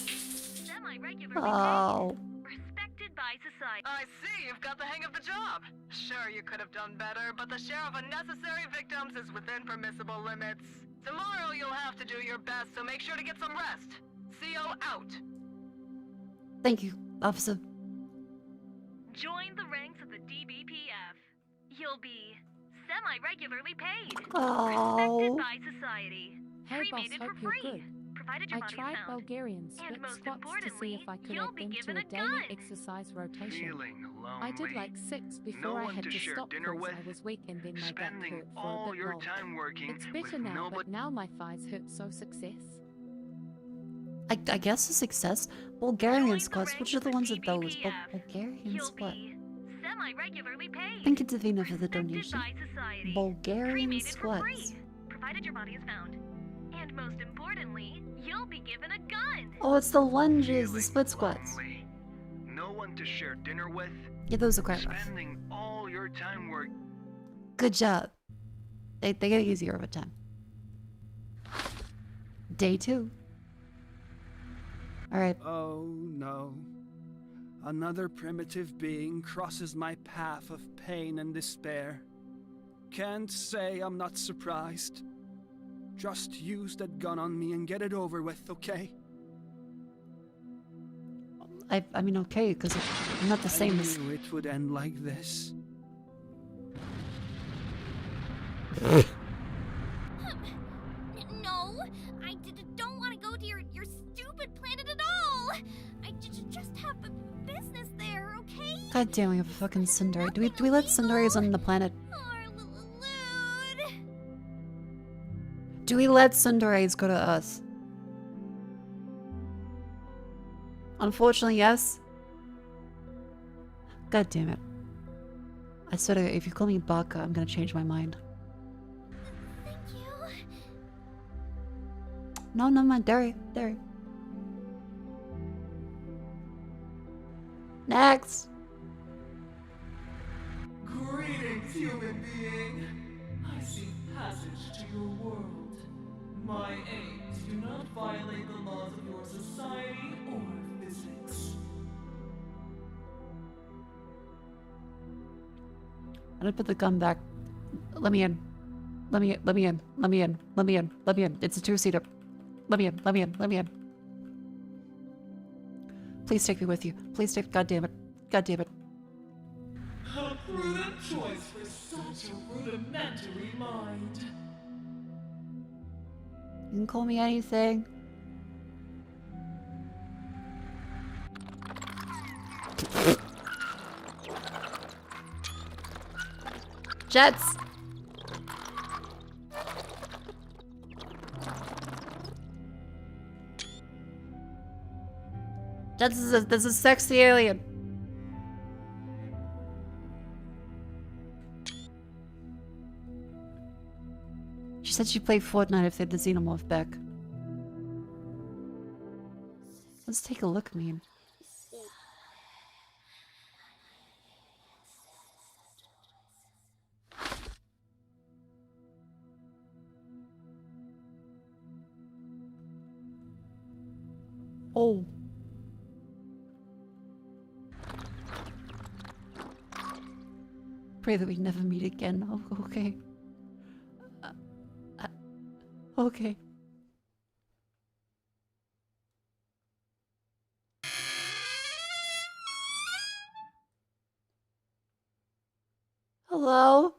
semi-regularly Oh. paid. Respected by society. I see you've got the hang of the job. Sure, you could have done better, but the share of unnecessary victims is within permissible limits. Tomorrow you'll have to do your best, so make sure to get some rest. CO out. Thank you, officer. Join the ranks of the DBPF. You'll be semi-regularly paid. Oh. Respected by society. Hey boss, Cremated hope for you're free. good. Provided your I body is tried found. Bulgarian And split most squats to see importantly, if I could you'll add be them to given a a daily gun. exercise rotation. Feeling I did lonely? like 6 before No I one had to to share stop dinner because with? I was weak and then my back Spending hurt for a all bit your longer. time working It's with better now, nobody. but now my thighs hurt, so success. I guess a success. Bulgarian squats. Which are the ones of those? Bulgarian squat. Semi-regularly paid. Thank you, Davina, for the donation. By society. Bulgarian Cremated for squats. free. Provided your body is found. And most importantly, you'll be given a gun. Oh, it's the lunges, the split squats. Lonely? No one to share dinner with? Yeah, those are quite rough. Spending all your time work. Good job. They get easier over time. Day 2. Alright. Oh no. Another primitive being crosses my path of pain and despair. Can't say I'm not surprised. Just use that gun on me and get it over with, okay? I mean, okay, because I'm not the same as... I knew it would end like this. No, I don't want to go to your stupid planet at all. I just have a business there, okay? God damn, we have a fucking Sundari. Do we let Sundaris on the planet? Do we let Sundaris go to us? Unfortunately, yes. God damn it. I swear to, if you call me Baka, I'm gonna change my mind. Thank you. No, man, Derry. Next! Greetings, human being. I seek passage to your world. My aims do not violate the laws of your society or physics. I'm gonna put the gun back. Let me in. Let me in. It's a 2-seater. Let me in. Please take me with you. Please take... God damn it. A prudent choice for such a rudimentary mind. You can call me anything. Jets! Jets is this is sexy alien. She said she'd play Fortnite if they had the Xenomorph back. Let's take a look, man. Oh. Pray that we never meet again. Oh, okay. Okay. Hello?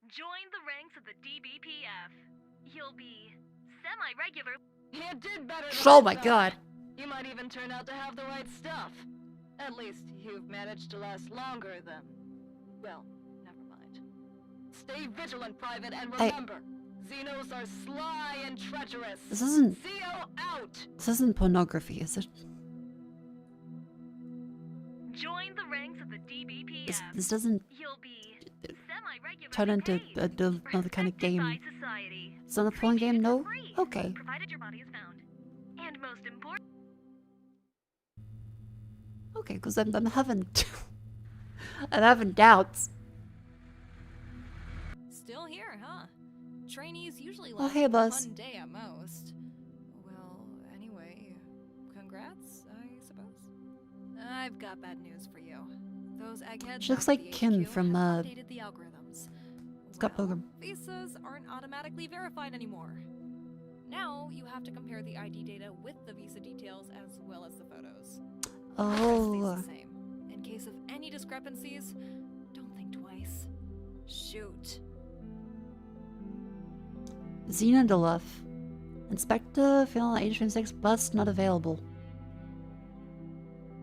Join the ranks of the DBPF. You'll be semi-regular. You did better than Oh I my thought. god. You might even turn out to have the right stuff. At least you've managed to last longer than... Well, never mind. Stay vigilant, Private, and remember, Xenos are sly and treacherous. This isn't... CO out! This isn't pornography, is it? Join the ranks of the DBPF. This doesn't... You'll be turn into another kind of game. It's not a porn game, no? Okay. Provided your body is found. And most important... Okay, because I'm having... I'm having doubts. Still here, huh? Trainees usually Oh, last hey, boss. 1 day at most. Well, anyway, congrats, I suppose. I've got bad news for you. Those eggheads She looks back at like the Kim HQ from, have updated the algorithms. Scott Pilgrim. Visas aren't automatically verified anymore. Now you have to compare the ID data with the visa details as well as the photos. Oh. The same. In case of any discrepancies, don't think twice. Shoot. Xena Deluff. Inspector, female age 26, bus not available.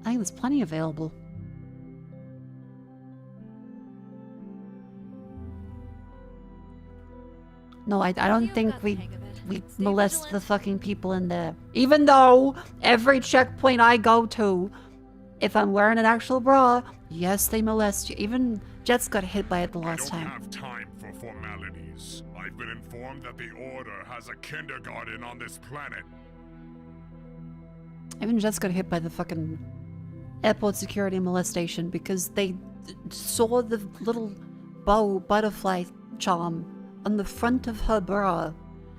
I think there's plenty available. No, I don't think we molest the fucking people in there. Even though every checkpoint I go to, if I'm wearing an actual bra, yes, they molest you. Even Jets got hit by it the last time. I don't have time for formalities. I've been informed that the Order has a kindergarten on this planet. Even Jets got hit by the fucking airport security molestation because they saw the little bow butterfly charm on the front of her bra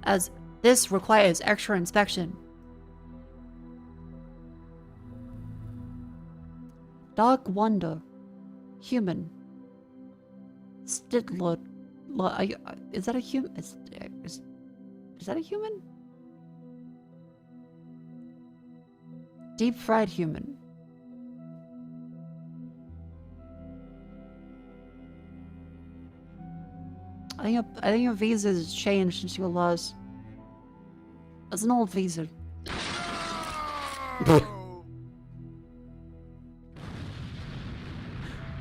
as this requires extra inspection. Dark Wonder. Human. Stidlord. Is that a human? Is that a human? Deep fried human. I think your visa has changed since you were lost. It's an old visa.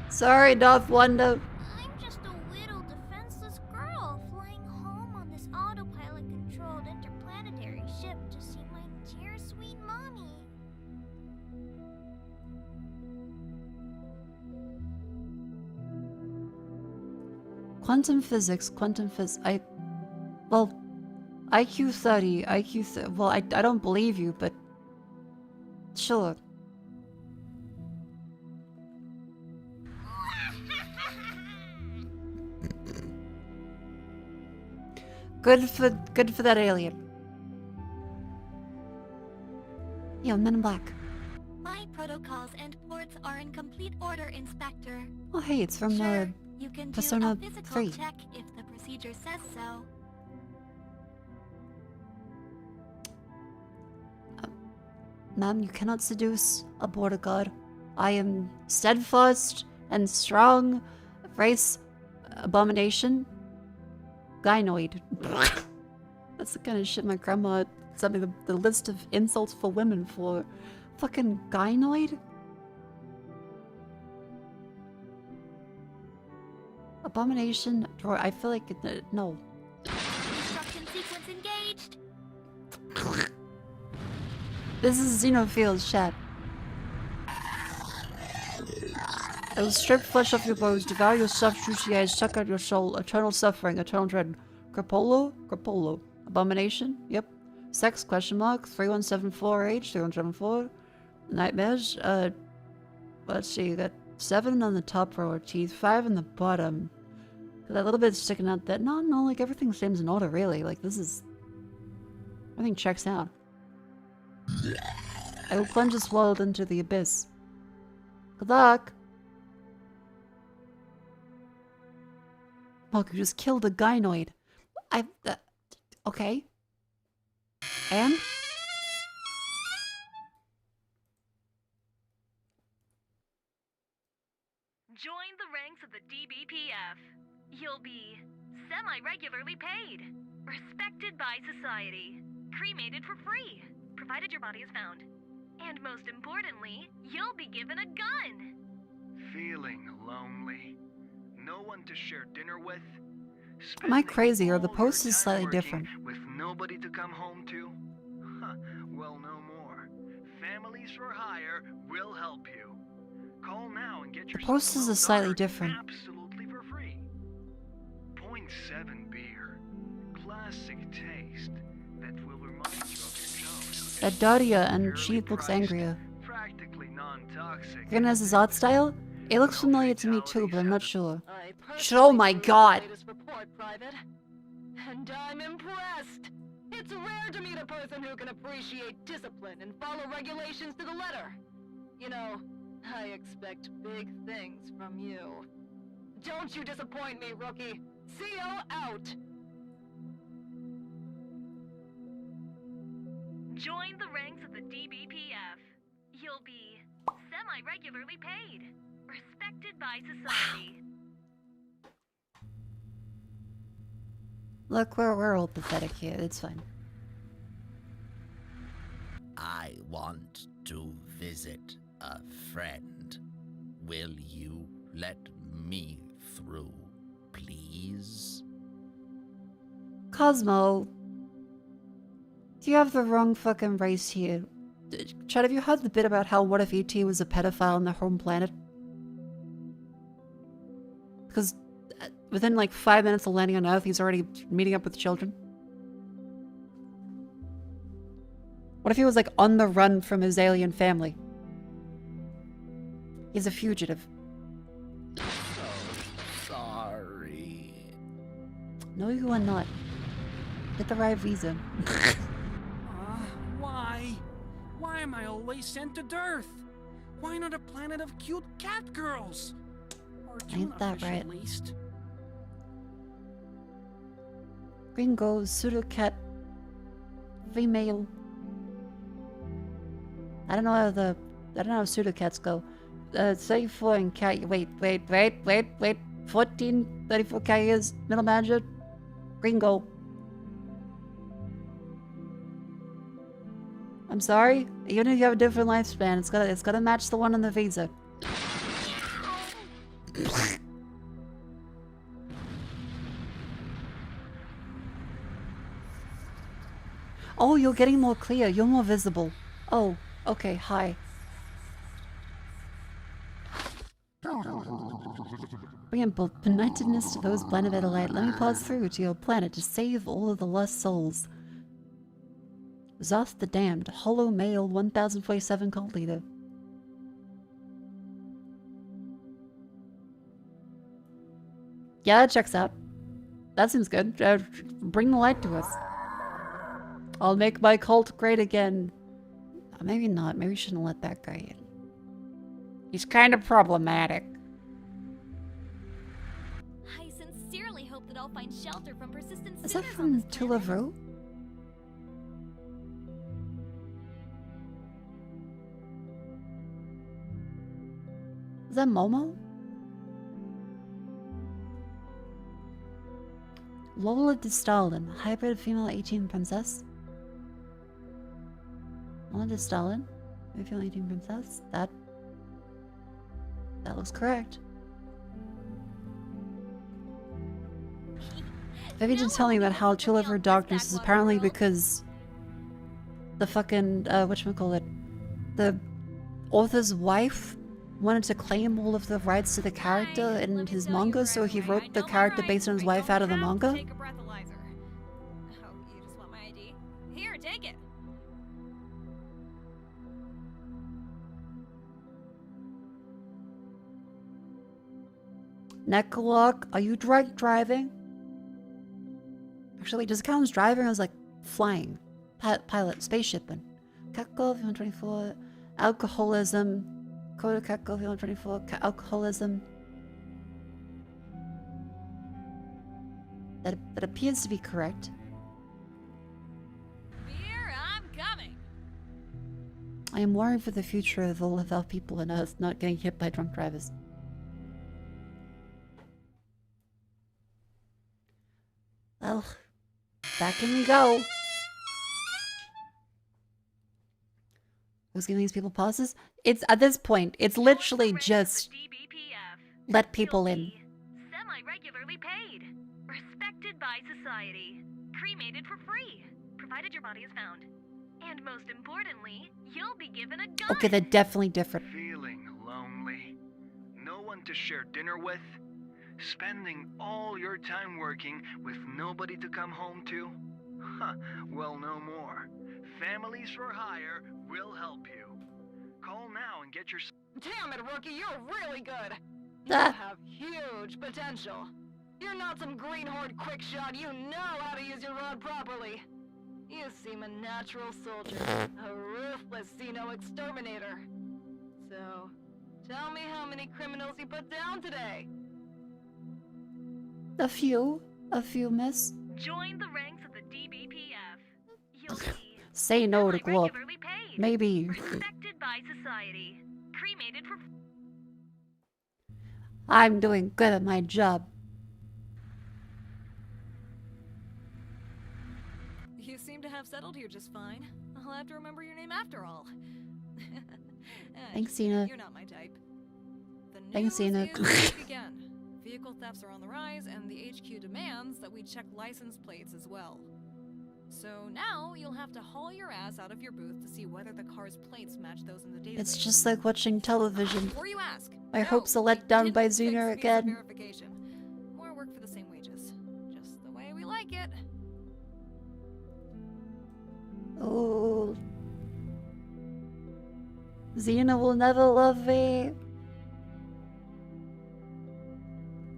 Sorry, Darth Wonder. I'm just a little defenseless girl flying home on this autopilot-controlled interplanetary ship to see my dear sweet mommy. Quantum physics, well, IQ 30, well, I don't believe you, but sure. Good for that alien. Yo, Men in Black. My protocols and ports are in complete order, Inspector. Oh, hey, it's from You can Persona do a physical 3. check if the procedure says so. Ma'am, you cannot seduce a border guard. I am steadfast and strong. Race abomination. Gynoid. That's the kind of shit my grandma sent me the list of insults for women for. Fucking gynoid? Abomination? Or I feel like no. Construction sequence engaged. This is Xenophile's chat. I will strip flesh off your bones, devour your soft juicy eyes, suck out your soul, eternal suffering, eternal dread. Crapolo? Crapolo. Abomination? Yep. Sex? Question mark. 3174H, 3174. Nightmares? Let's see, you got 7 on the top row of teeth, 5 on the bottom. That little bit sticking out there. No, like everything seems in order, really. Like, this is... everything checks out. I will plunge this world into the abyss. Good luck! Look, you just killed a gynoid. Okay. And? Join the ranks of the DBPF. You'll be semi-regularly paid, respected by society, cremated for free, provided your body is found. And most importantly, you'll be given a gun. Feeling lonely? No one to share dinner with? Am I crazy or the post is slightly different? With nobody to come home to? Huh, well, no more. Families for Hire will help you. Call now and get The yourself post is a slightly different. absolutely for free. 0.7 beer. Classic taste that will remind you of your childhood. That dirtier and she looks angrier. Practically non-toxic. Again, has his art style? It looks familiar to me too, but I'm not sure. Oh my god! And I'm impressed. It's rare to meet a person who can appreciate discipline and follow regulations to the letter. You know, I expect big things from you. Don't you disappoint me, rookie. CO out. Join the ranks of the DBPF. You'll be semi-regularly paid, respected by society. Look, we're all pathetic here. It's fine. I want to visit a friend. Will you let me through, please? Cosmo, you have the wrong fucking race here. Chad, have you heard the bit about how what if E.T. was a pedophile on their home planet? Because within like 5 minutes of landing on Earth, he's already meeting up with children. What if he was like on the run from his alien family? He's a fugitive. Sorry. No, you are not. Get the right visa. Why? Why am I always sent to Earth? Why not a planet of cute cat girls? Or Ain't that tuna fish, right? at least. Gringo, pseudo-cat, female. I don't know how pseudo-cats go. 34 and cat, wait. 14, 34 cat years, middle manager, Gringo. I'm sorry, even if you have a different lifespan, it's gotta match the one on the visa. Oh, you're getting more clear. You're more visible. Oh, okay, hi. Bring benightedness to those blinded by the light. Let me pass through to your planet to save all of the lost souls. Zoth the Damned, Hollow Male 1047 cult leader. Yeah, that checks out. That seems good. Bring the light to us. I'll make my cult great again. Maybe not. Maybe we shouldn't let that guy in. He's kind of problematic. I sincerely hope that I'll find shelter from persistent Is that sinners on from this planet. Tulavru? Is that Momo? Lola de Stalin, hybrid female 18 princess. Lola de Stalin, female 18 princess. That looks correct. Vivi just telling me about how two of her darkness is apparently because the fucking whatchamacallit, the author's wife wanted to claim all of the rights to the character in his manga, so he wrote the character based on his wife out of the manga. Take a breathalyzer. Oh, you just want my ID? Here, take it. Nekalok, are you driving? Actually, does it count as driving or as like flying? Pilot, spaceshipping. Kakko, 124, alcoholism. Koda Kakko, 124, alcoholism. That appears to be correct. Here, I'm coming. I am worried for the future of all of our people on Earth not getting hit by drunk drivers. Well, back in we go. Who's giving these people passes? It's at this point, it's literally just let people in. Semi-regularly paid, respected by society, cremated for free, provided your body is found. And most importantly, you'll be given a gun. Okay, they're definitely different. Feeling lonely? No one to share dinner with? Spending all your time working with nobody to come home to? Huh, well, no more. Families for Hire will help you. Call now and get your... Damn it, rookie, you're really good. You have huge potential. You're not some green horde quick shot. You know how to use your rod properly. You seem a natural soldier, a ruthless Xeno exterminator. So, tell me how many criminals you put down today. A few, miss. Join the ranks of the DBPF. You'll be Say no to Glop. regularly paid. Maybe. Respected by society. Cremated for... I'm doing good at my job. You seem to have settled here just fine. I'll have to remember your name after all. Thanks, Cena. You're not my type. The Thanks, news Cena. is back again. Vehicle thefts are on the rise, and the HQ demands that we check license plates as well. So now you'll have to haul your ass out of your booth to see whether the car's plates match those in the database. It's just like watching television. Before you ask, My no, hopes are let down by Xena again. verification. More work for the same wages. Just the way we like it. Oh. Xena will never love me.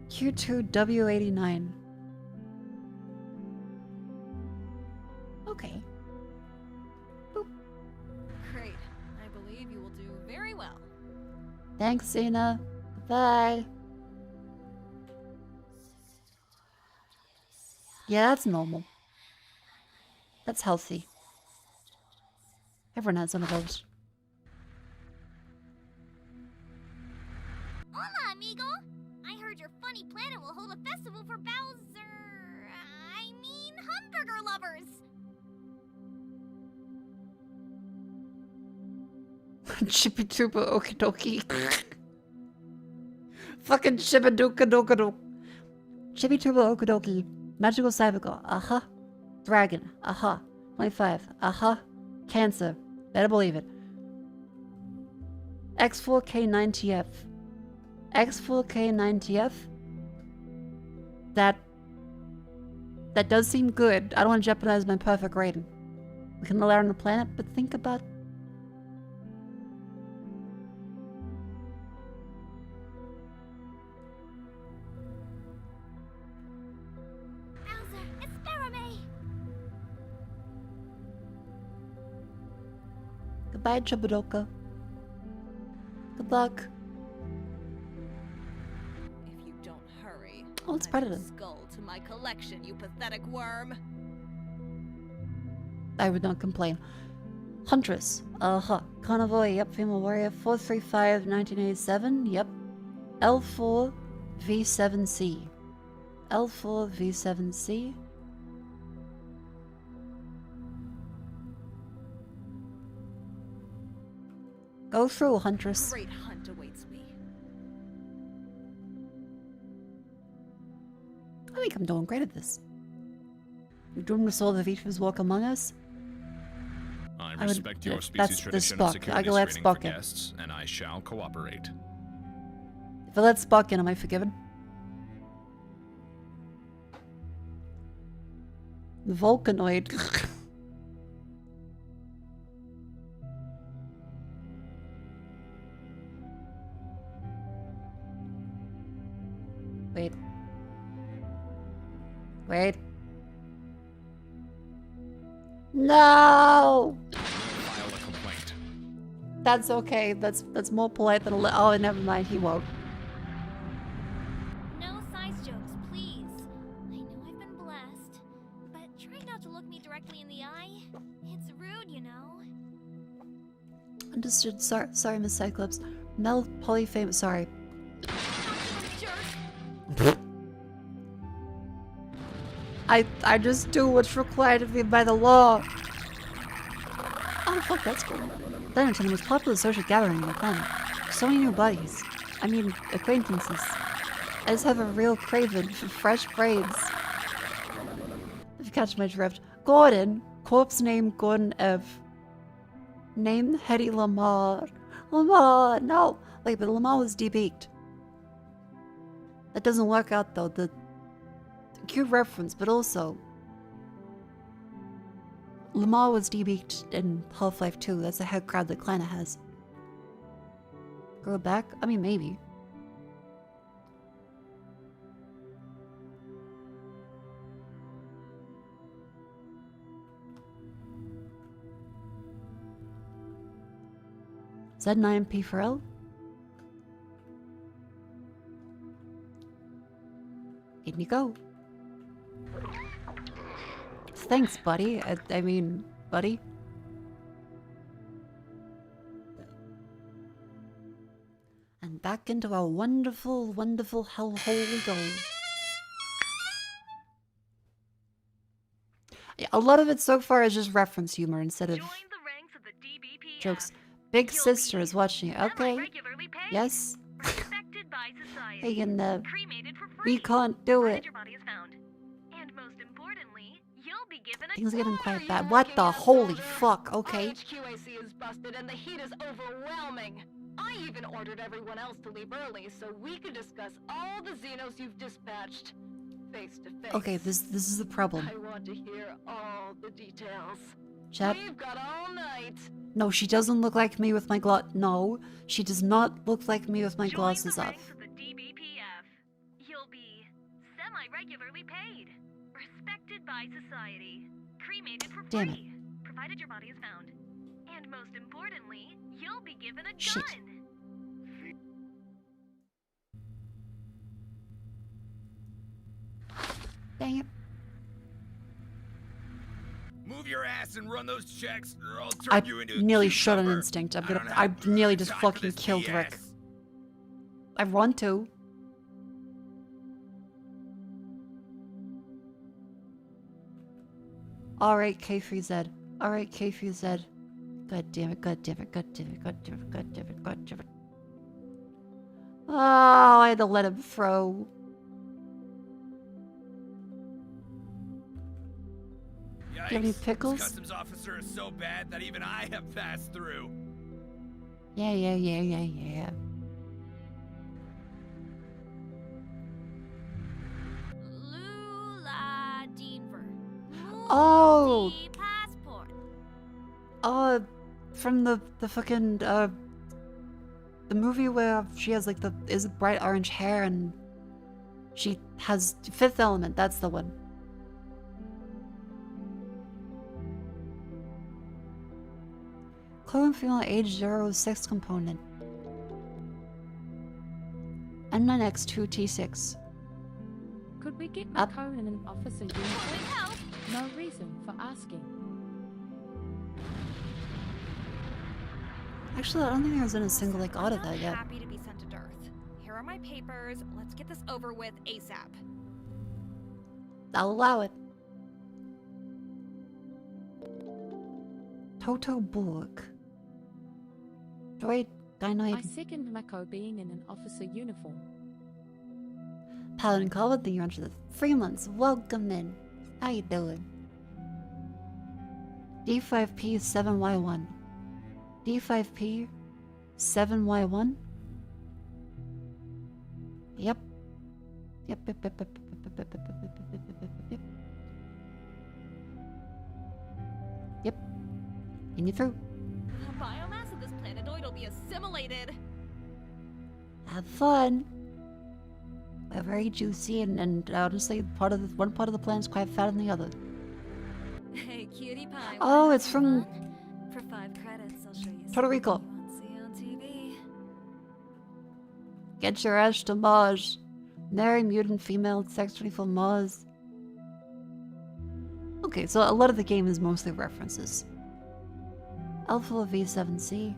Q2W89. Okay. Great. I believe you will do very well. Thanks, Xena. Bye. Yeah, that's normal. That's healthy. Everyone has one of those. Hola, amigo! I heard your funny planet will hold a festival for hamburger lovers! Chippy Trooper Okidoki. Fucking Shibaduka Dokado. Chippy Trooper Okidoki. Magical Cybergirl. Uh-huh. Dragon. Uh-huh. 25. Uh-huh. Cancer. Better believe it. X4K9TF. X4K9TF. That does seem good. I don't want to jeopardize my perfect rating. We can allow on the planet, but think about... Goodbye, Chabadoka. Good luck. If you don't hurry, Oh, it's I'll add Predator. a skull to my collection, you pathetic worm. I would not complain. Huntress. Uh-huh. Convoy. Yep. Female warrior. 435, 1987. Yep. L4 V7C. L4 V7C. Go through, Huntress. Great hunt awaits me. I think I'm doing great at this. You doing this all the VTubers walk among us? I would- respect your that's species the tradition Spock. of I security go let screening for Spock in. guests, and I shall cooperate. If I let Spock in, am I forgiven? The Vulcanoid. Wait. Wait. No! File a complaint. That's okay. That's more polite than a oh, never mind. He won't. No size jokes, please. I know I've been blessed, but try not to look me directly in the eye. It's rude, you know. Understood. Sorry, Miss Cyclops. Mel Polyfame. Sorry. I just do what's required of me by the law. Oh fuck, that's cool. Lennerton was popular social gathering on the planet. So many new buddies. I mean, acquaintances. I just have a real craving for fresh braids. catch my drift. Gordon. Corpse name Gordon F. Name Hedy Lamar. Lamar, no. Wait, but Lamar was debeaked. That doesn't work out though. The cute reference, but also Lamar was debeaked in Half-Life 2. That's a head crab that Klana has. Go back? I mean, maybe. Is that 9p for L? In you go. Thanks, buddy. I mean, buddy. And back into our wonderful, wonderful hellhole we go. Yeah, a lot of it so far is just reference humor instead of jokes. Big sister is watching it. Okay. Yes. Hey, and we can't do it. Things are getting quite bad. What the holy fuck? Okay. HQAC is busted and the heat is overwhelming. I even ordered everyone else to leave early so we could discuss all the Xenos you've dispatched face to face. Okay, this is the problem. I want to hear all the details. Chat. We've got all night. No, she doesn't look like me with my No, she does not look like me with my glasses off. You'll be semi-regularly paid, respected by society, cremated for Damn free, provided your body is found, and most importantly, you'll be given a Shit. gun. Dang it. Move your ass and run those checks, or I'll I turn you into a nearly cute shot an lover. instinct. I I nearly just time for fucking this killed BS. Rick. I want to. Alright, K3Z. Alright, K3Z. God damn it, god damn it, god damn it, god damn it, god damn it, god damn it. Oh, I had to let him throw. Do you have any Yikes, pickles? This customs officer is so bad that even I have passed through. Yeah. Lula Denver. Oh! Passport. From the fucking, the movie where she has like is bright orange hair and she has Fifth Element, that's the one. Clone female age 0 sex component. N9X2T6. Could we get Up. Mako in an officer uniform? No reason for asking. Actually, I don't think I was in a single like audit I'm that yet. happy to be sent to Earth. Here are my papers. Let's get this over with ASAP. I'll allow it. Toto Borg. Droid, I Gynoid, second Mako being in an officer uniform. Paladin Call with the year the 3 months. Welcome in. How you doing? D5P 7Y1. D5P 7Y1? Yep. Yep. Yep. And you through. The biomass of this planetoid will be assimilated. Have fun. We're very juicy and honestly one part of the planet's quite fatter than the other. Hey, cutie pie. Oh, wanna it's have from fun? For 5 credits, I'll show you Puerto something Rico. you won't see on TV. Get your ass to Mars. Marry mutant female sex 24 Mars. Okay, so a lot of the game is mostly references. Alpha V7C.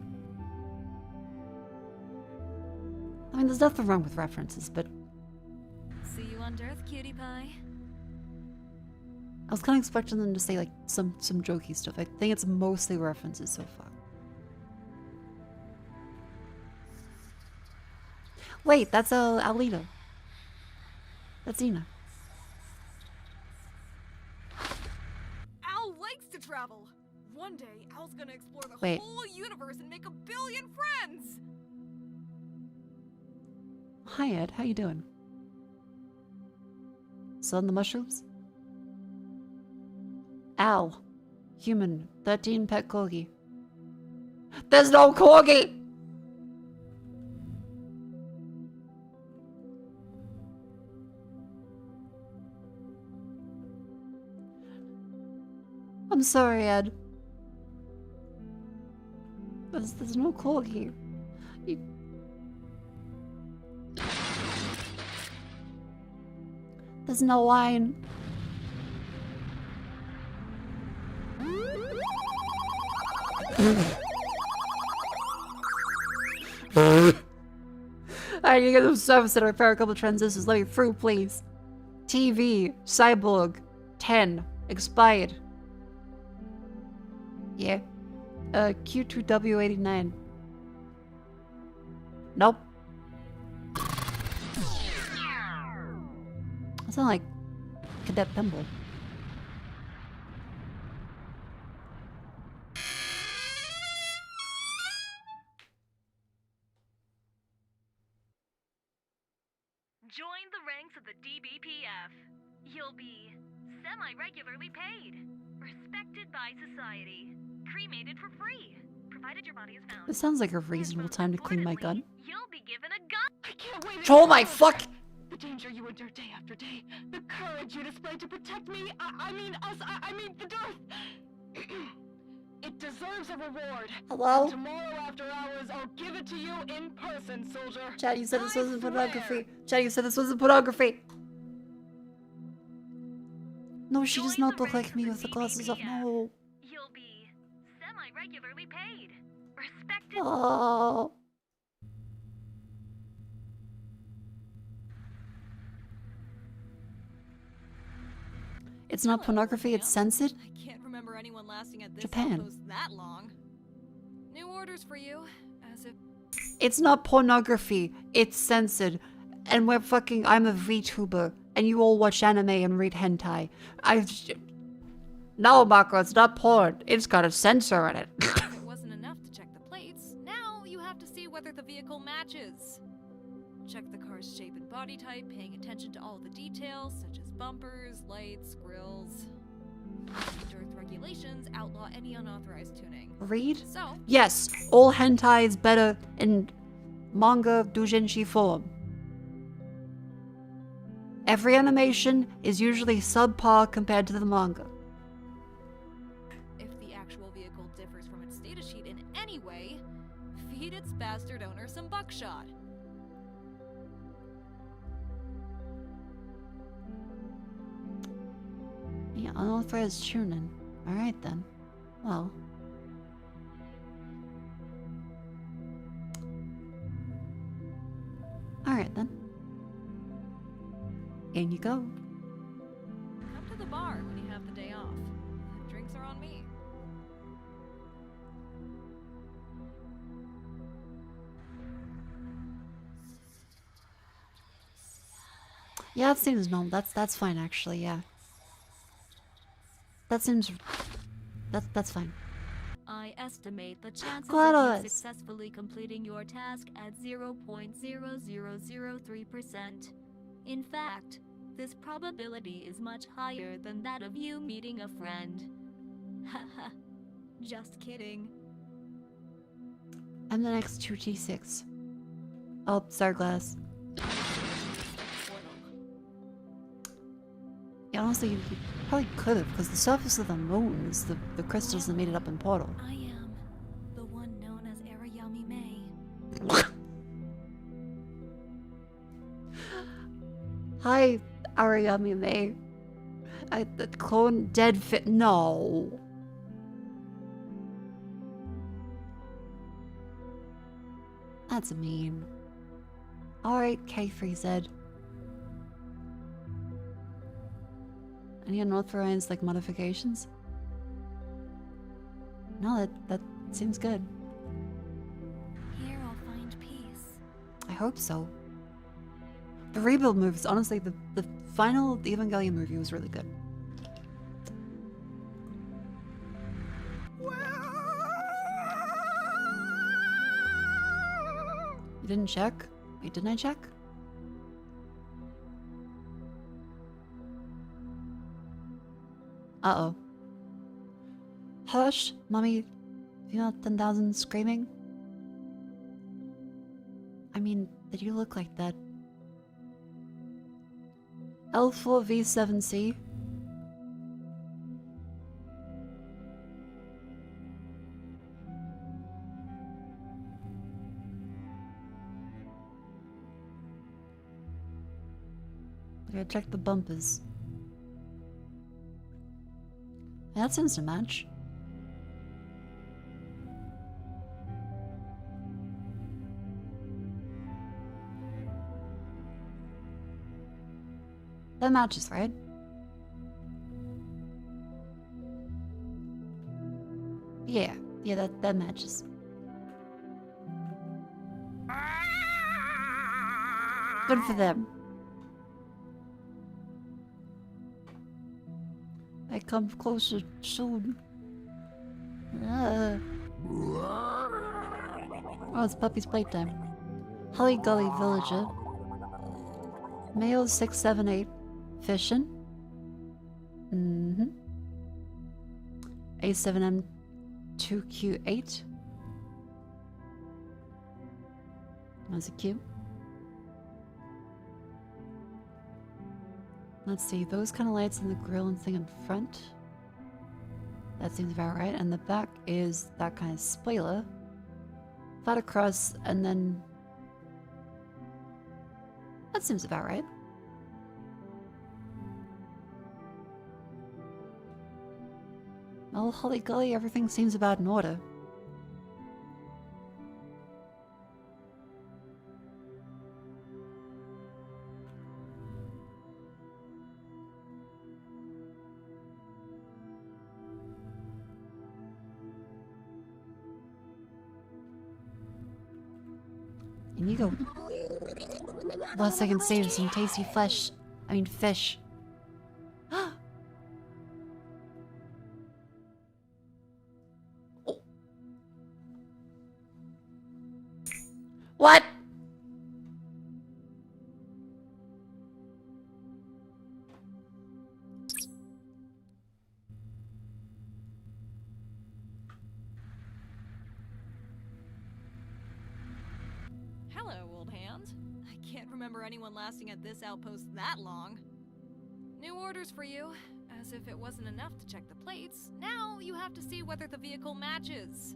I mean, there's nothing wrong with references, but See you on Earth, cutie pie. I was kind of expecting them to say like some jokey stuff. I think it's mostly references so far. Wait, that's Alito. That's Xena. to travel. One day, Al's gonna explore the Wait. whole universe and make 1 billion friends! Hi, Ed. How you doing? Still on the mushrooms? Al. Human. 13 pet corgi. There's no corgi! I'm sorry, Ed. There's no corgi. There's no wine. I need to get some service to repair a couple transistors. Let me through, please. TV, Cyborg, 10, expired. Yeah. Q2W89. Nope. I sound like Cadet Pimble. Join the ranks of the DBPF. You'll be semi-regularly paid, respected by society, cremated for free, provided your body is found. This sounds like a reasonable time to clean my gun. You'll be given a gun. I can't wait. Oh my fuck! The danger you endure day after day, the courage you display to protect me, I mean us, I mean the Earth. It deserves a reward. Hello? And tomorrow after hours, I'll give it to you in person, soldier. Chad, you said this wasn't swear. pornography. Chad, you said this wasn't pornography. No, she does not look like me with the glasses off. No. You'll be semi-regularly paid, respected. Oh. It's not pornography, it's censored? I can't remember anyone lasting at this Japan. outpost that long. New orders for you, as if... It's not pornography, it's censored. And I'm a VTuber, and you all watch anime and read hentai. No, Mako, it's not porn. It's got a censor in it. It wasn't enough to check the plates. Now you have to see whether the vehicle matches. Check the car's shape and body type, paying attention to all the details, such as bumpers, lights, grills. Earth regulations outlaw any unauthorized tuning. Read? So, Yes, all hentai is better in manga doujinshi form. Every animation is usually subpar compared to the manga. if the actual vehicle differs from its data sheet in any way, feed its bastard owner some buckshot. Yeah, unauthorized tuning. Alright then. Well. Alright then. In you go. Come to the bar when you have the day off. The drinks are on me. Yeah, that seems normal. That's fine actually, yeah. That seems... That's fine. I estimate the chances GLaDOS. of you successfully completing your task at 0.0003%. In fact, this probability is much higher than that of you meeting a friend. Haha. Just kidding. I'm the next 2T6. Oh, Starglass. Yeah, honestly, you probably could have, because the surface of the moon is the crystals that made it up in Portal. I am the one known as Arayami May. Hi, Arayami May. The clone dead fit. No. That's mean. Alright, K3Z. Any unauthorized, like, modifications? No, that seems good. Here I'll find peace. I hope so. The rebuild movies, honestly, the final Evangelion movie was really good. You didn't check? Wait, didn't I check? Uh-oh. Hush, mommy. Female 10,000 screaming. I mean, did you look like that? L4V7C. I gotta check the bumpers. That seems to match. That matches, right? Yeah, that matches. Good for them. I come closer soon. Oh, it's puppy's playtime. Holly Gully Villager. Male 678. Fishing. A7M2Q8. That's a Q. Let's see, those kind of lights in the grill and thing in front. That seems about right. And the back is that kind of spoiler. Flat across, and then... That seems about right. Well, Holly Gully, everything seems about in order. And you go. Last I can save some tasty fish. Oh. What? Hello, old hand. I can't remember anyone lasting at this outpost that long. New orders for you. As if it wasn't enough to check the plates, now you have to see whether the vehicle matches.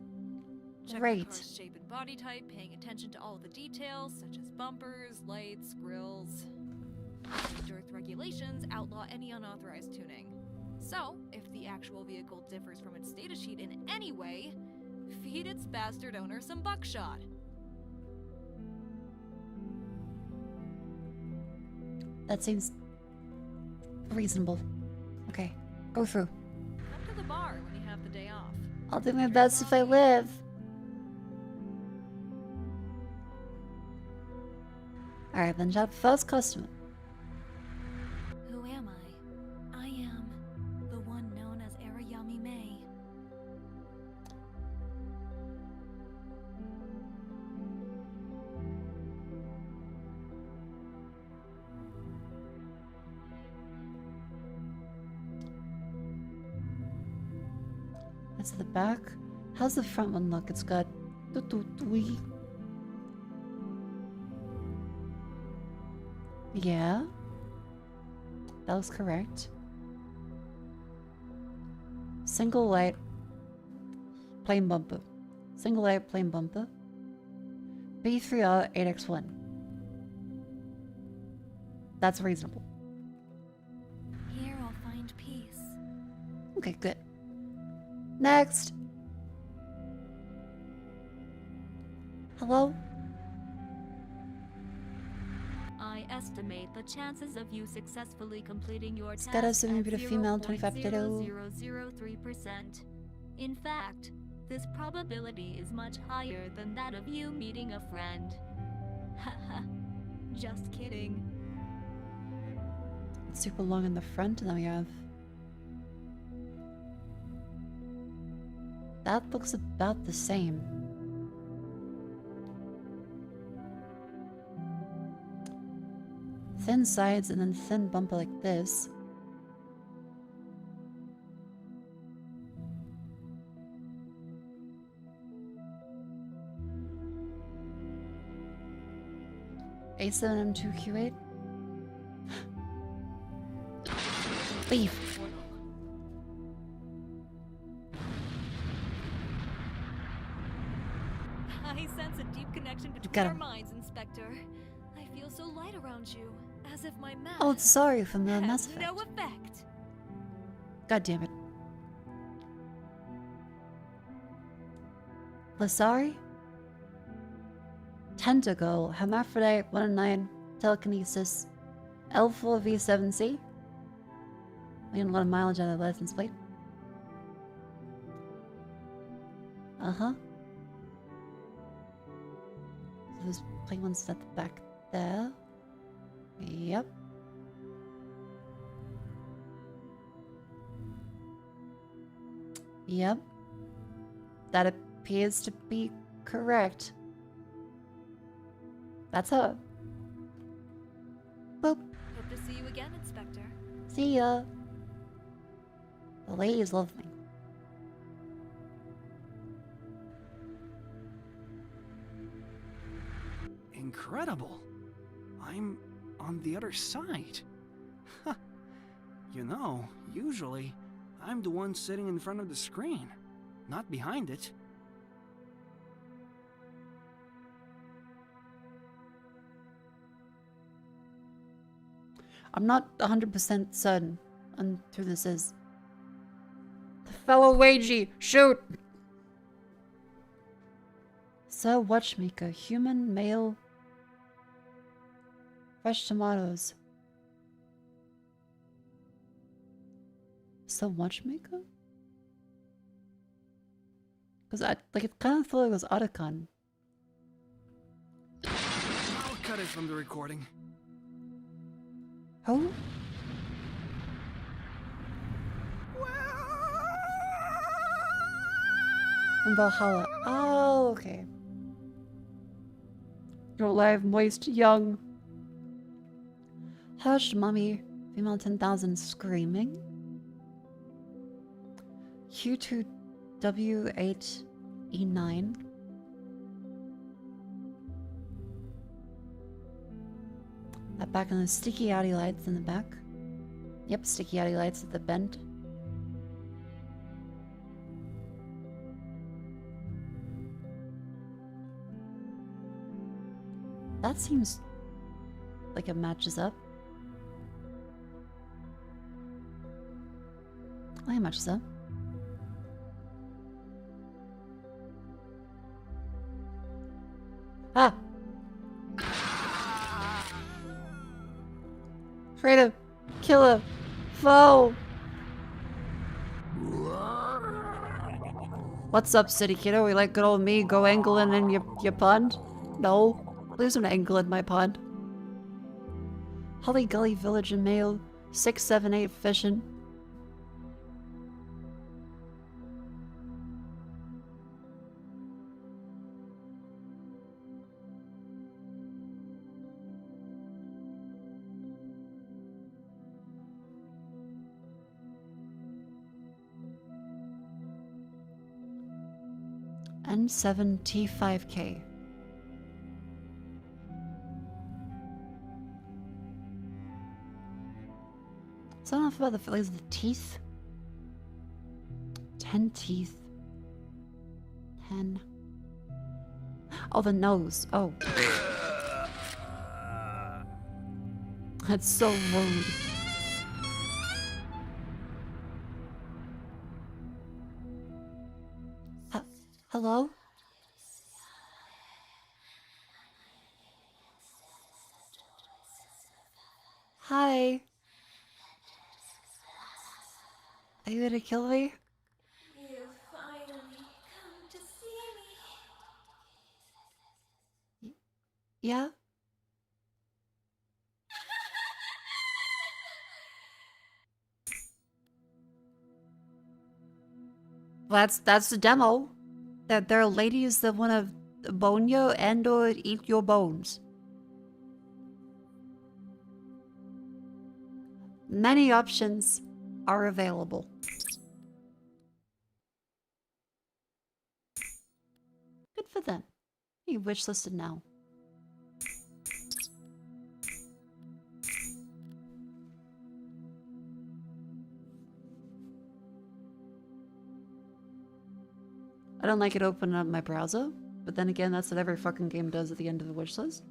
Check the car's shape and body type, paying attention to all the details, such as bumpers, lights, grills. Dirt regulations outlaw any unauthorized tuning. So, if the actual vehicle differs from its data sheet in any way, feed its bastard owner some buckshot. That seems reasonable. Okay, go through. Come to the bar when you have the day off. I'll do my best if I live. Alright, then job first customer. Who am I? I am the one known as Arayami May. That's the back. How's the front one look? It's got... Yeah. That was correct. Single light, plain bumper. Single light, plain bumper. B3R 8X1. That's reasonable. Here I'll find peace. Okay, good. Next. Hello? I estimate the chances of you successfully completing your task Scatter at 7 bit of female, 25 potato. 0.0003%. In fact, this probability is much higher than that of you meeting a friend. Haha, just kidding. It's super long in the front, and then we have... That looks about the same. Thin sides and then thin bumper like this. A7M2Q8. Leave. I sense a deep connection between Got our him. minds, Inspector. I feel so light around you, as if my math Oh, sorry from the has Mass Effect. no effect. God damn it. Lasari? Tentacle, Hermaphrodite 1-9, Telekinesis, L4 V7C. We got a lot of mileage out of the license plate. Uh-huh. So there's plate ones at the back there. Yep. Yep. That appears to be correct. That's her. Boop. Hope to see you again, Inspector. See ya. The ladies love me. Incredible. I'm on the other side. Huh. You know, usually, I'm the one sitting in front of the screen, not behind it. I'm not 100% certain on who this is. The fellow Wagey, shoot! Sir Watchmaker, human, male. Fresh tomatoes. Sir Watchmaker? Because it kind of thought it was Otacon. I'll cut it from the recording. Who? From Valhalla. Oh, okay. You're alive, moist, young. Hush, mommy. Female 10,000 screaming. Q2W8E9. That back on the sticky outy lights in the back. Yep, sticky outy lights at the bend. That seems like it matches up. Oh, it matches up. Ah! Traitor! Killer! Foe! What's up, city kiddo? We let good old me go angling in your pond? No. Please don't angle in my pond. Holly Gully Village and Mail 678 fishing. N7T5K. Is that enough about the feelings of the teeth? 10 teeth. 10. Oh, the nose. Oh. That's so rude. Hello? Hi. Are you gonna kill me? You finally come to see me. Yeah? That's the demo. That there are ladies that wanna bone you and or eat your bones. Many options are available. Good for them. You wishlisted now. I don't like it opening up my browser, but then again, that's what every fucking game does at the end of the wish list.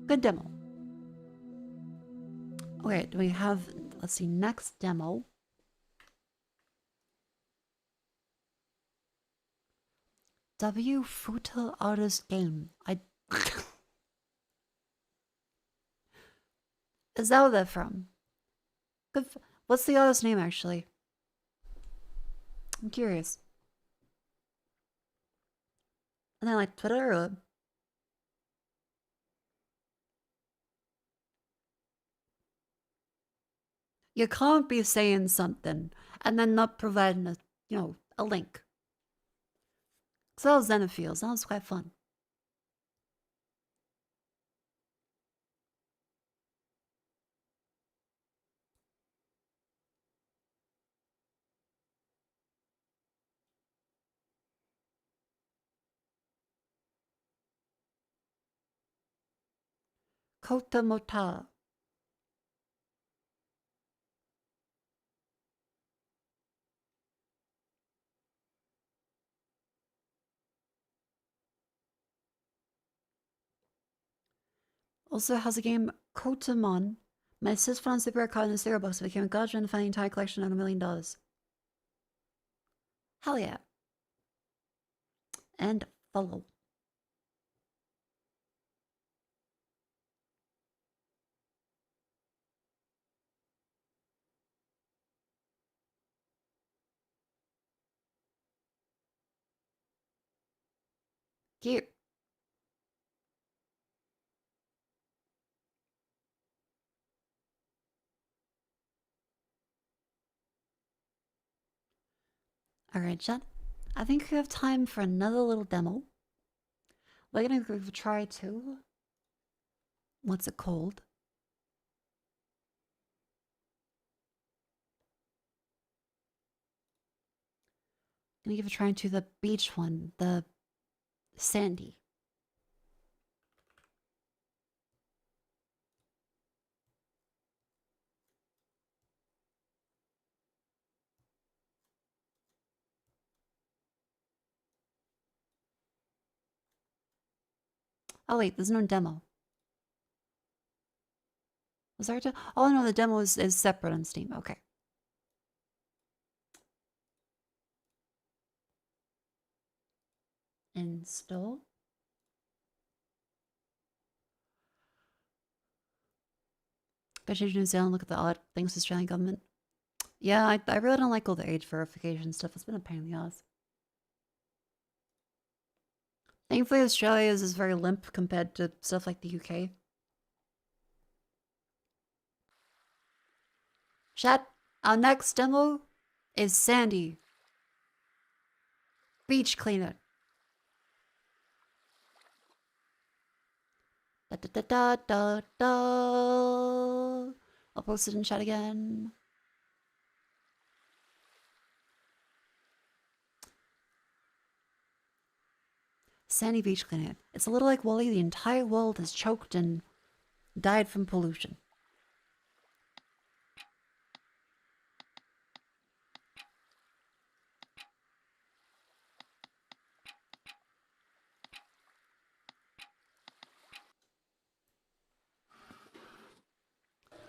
Good demo. Okay, do we have, let's see, next demo. Future Artist Game. Is that where they're from? Good. What's the artist name, actually? I'm curious. And then like Twitter or... You can't be saying something and then not providing a, you know, a link. So that was Xenophiles. That was quite fun. Kota Mota. Also has a game Kotamon. My sis found super card in the stereo box. I became a god trying to find the entire collection at $1 million. Hell yeah. And follow. Cute. Alright, chat. I think we have time for another little demo. We're gonna try to... What's it called? I'm gonna give a try to the beach one, the sandy. Oh wait, there's no demo. Was there a demo? Oh no, the demo is separate on Steam. Okay. Install. Go to New Zealand, look at the odd things to Australian government. Yeah, I really don't like all the age verification stuff. It's been a pain in the ass. Thankfully, Australia's is very limp compared to stuff like the UK. Chat, our next demo is Sandy. Beach cleaner. Da da da da da da. I'll post it in chat again. Sandy beach cleaner. It's a little like Wally. The entire world has choked and died from pollution.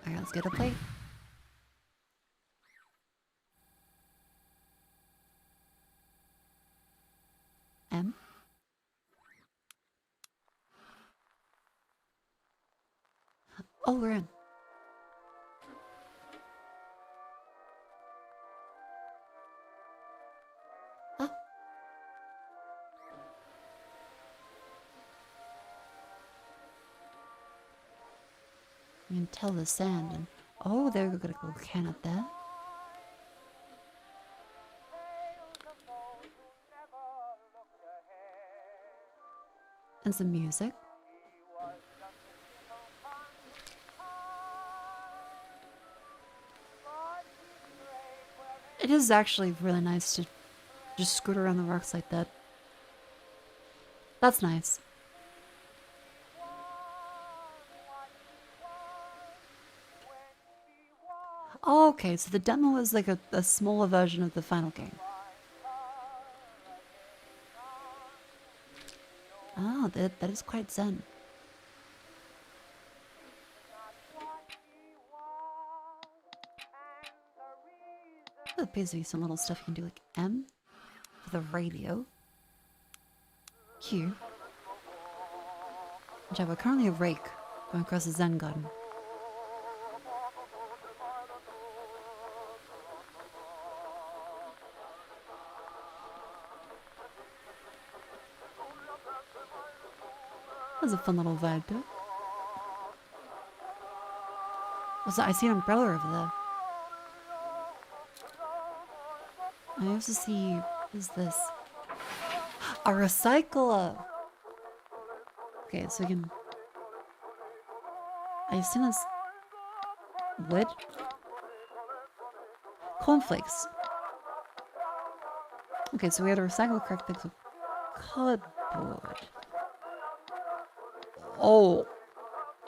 Alright, let's get a play. M. Oh, we're in. Huh? You can tell the sand and... Oh, there we go, a little can up there. And some music. It is actually really nice to just scoot around the rocks like that. That's nice. Oh, okay, so the demo is like a smaller version of the final game. Oh, that is quite zen. There appears to be some little stuff you can do, like M for the radio. Q. Which I have currently a rake going across the Zen garden. That was a fun little vibe to it. Also, I see an umbrella over there. I also see, what is this? A recycler! Okay, so we can... I assume that's... wood? Cornflakes. Okay, so we have to recycle the correct things with cardboard. Oh!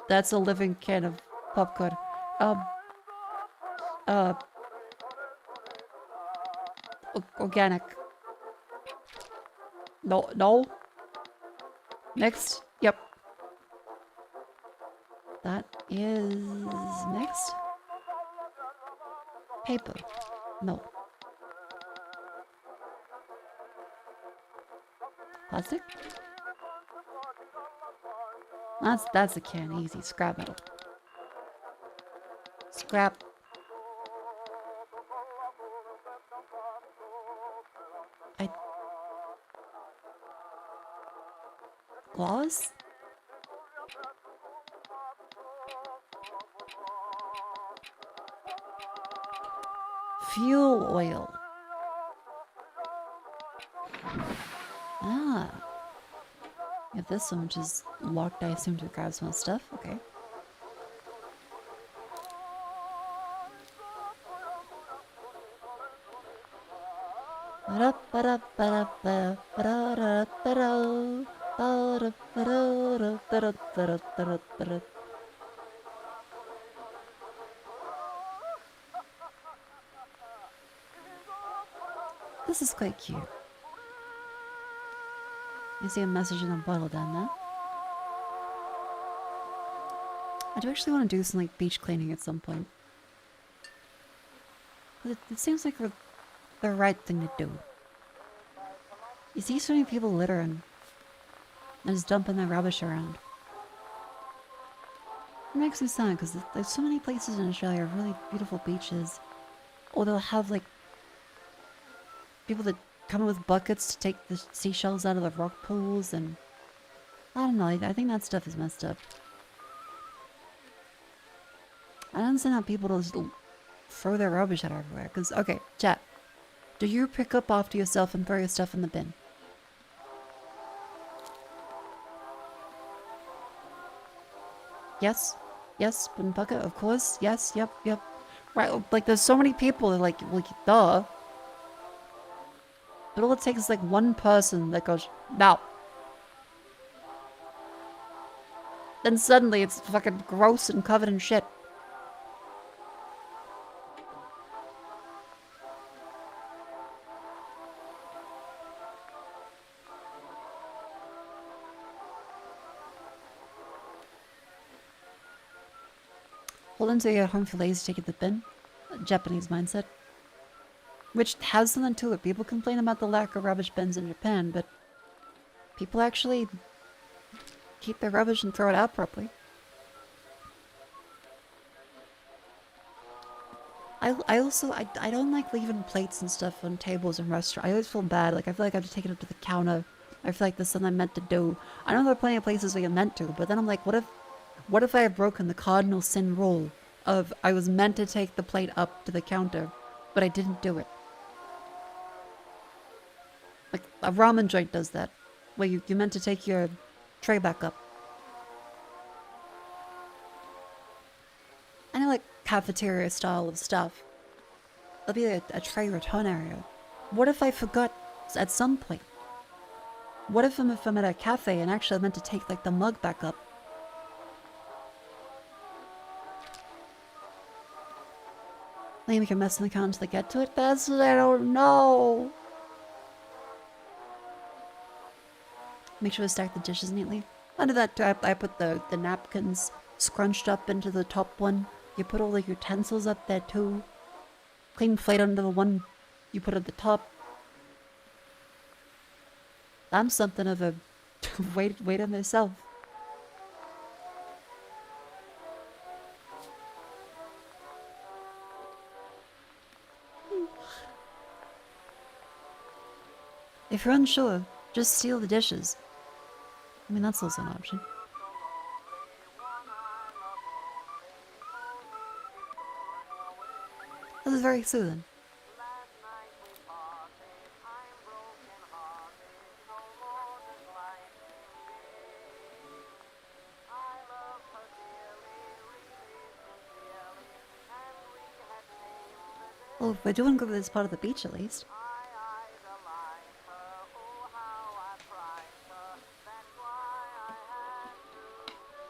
That's a living can of popcorn. Organic. No. Next. Yep. That is next. Paper. No. Plastic? That's a can. Easy. Scrap metal. Scrap. Gloss? Fuel oil. Ah. We have this one, which is locked, I assume, to grab some stuff. Okay. This is quite cute. I see a message in a bottle down there. I do actually want to do some like beach cleaning at some point. But it seems like the right thing to do. You see so many people littering and just dumping their rubbish around. It makes me sad because there's so many places in Australia with really beautiful beaches. Or they'll have like people that come in with buckets to take the seashells out of the rock pools, and I don't know, I think that stuff is messed up. I don't understand how people just throw their rubbish out everywhere. Because, okay, chat. Do you pick up after yourself and throw your stuff in the bin? Yes? Yes, bin bucket, of course. Yes, yep. Right, like there's so many people that like duh. But all it takes is like one person that goes, no. Then suddenly it's fucking gross and covered in shit. Hold until you get home for lazy to take it to the bin. Japanese mindset. Which has something to it. People complain about the lack of rubbish bins in Japan, but people actually keep their rubbish and throw it out properly. I also don't like leaving plates and stuff on tables in restaurants. I always feel bad. Like I feel like I have to take it up to the counter. I feel like this is something I'm meant to do. I know there are plenty of places where you're meant to, but then I'm like, what if I have broken the cardinal sin rule of I was meant to take the plate up to the counter, but I didn't do it? Like, a ramen joint does that, where you meant to take your tray back up. I know, like, cafeteria style of stuff. That'll be a tray return area. What if I forgot at some point? What if I'm at a cafe and actually I meant to take like the mug back up? Maybe we can mess in the count until they get to it. That's what I don't know. Make sure to stack the dishes neatly. Under that, I put the napkins scrunched up into the top one. You put all the utensils up there too. Clean plate under the one you put at the top. I'm something of a waiter myself. If you're unsure, just steal the dishes. I mean, that's also an option. This is very soothing. Well, we're doing good with this part of the beach at least.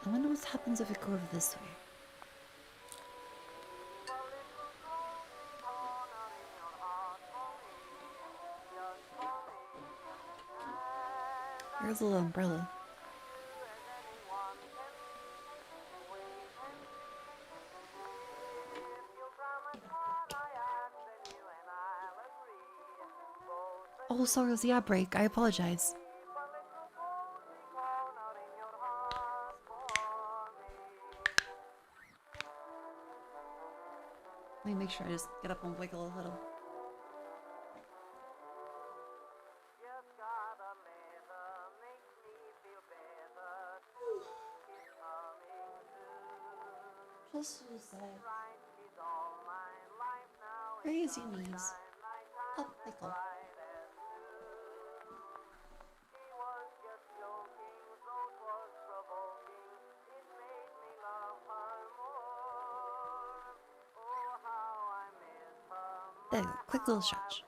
I wonder what happens if we go over this way. There's a little umbrella. Oh, sorry, it was the outbreak. I apologize. Let me make sure I just get up and wiggle a little. Just raise your knees. Up, wiggle. There you go, quick little stretch.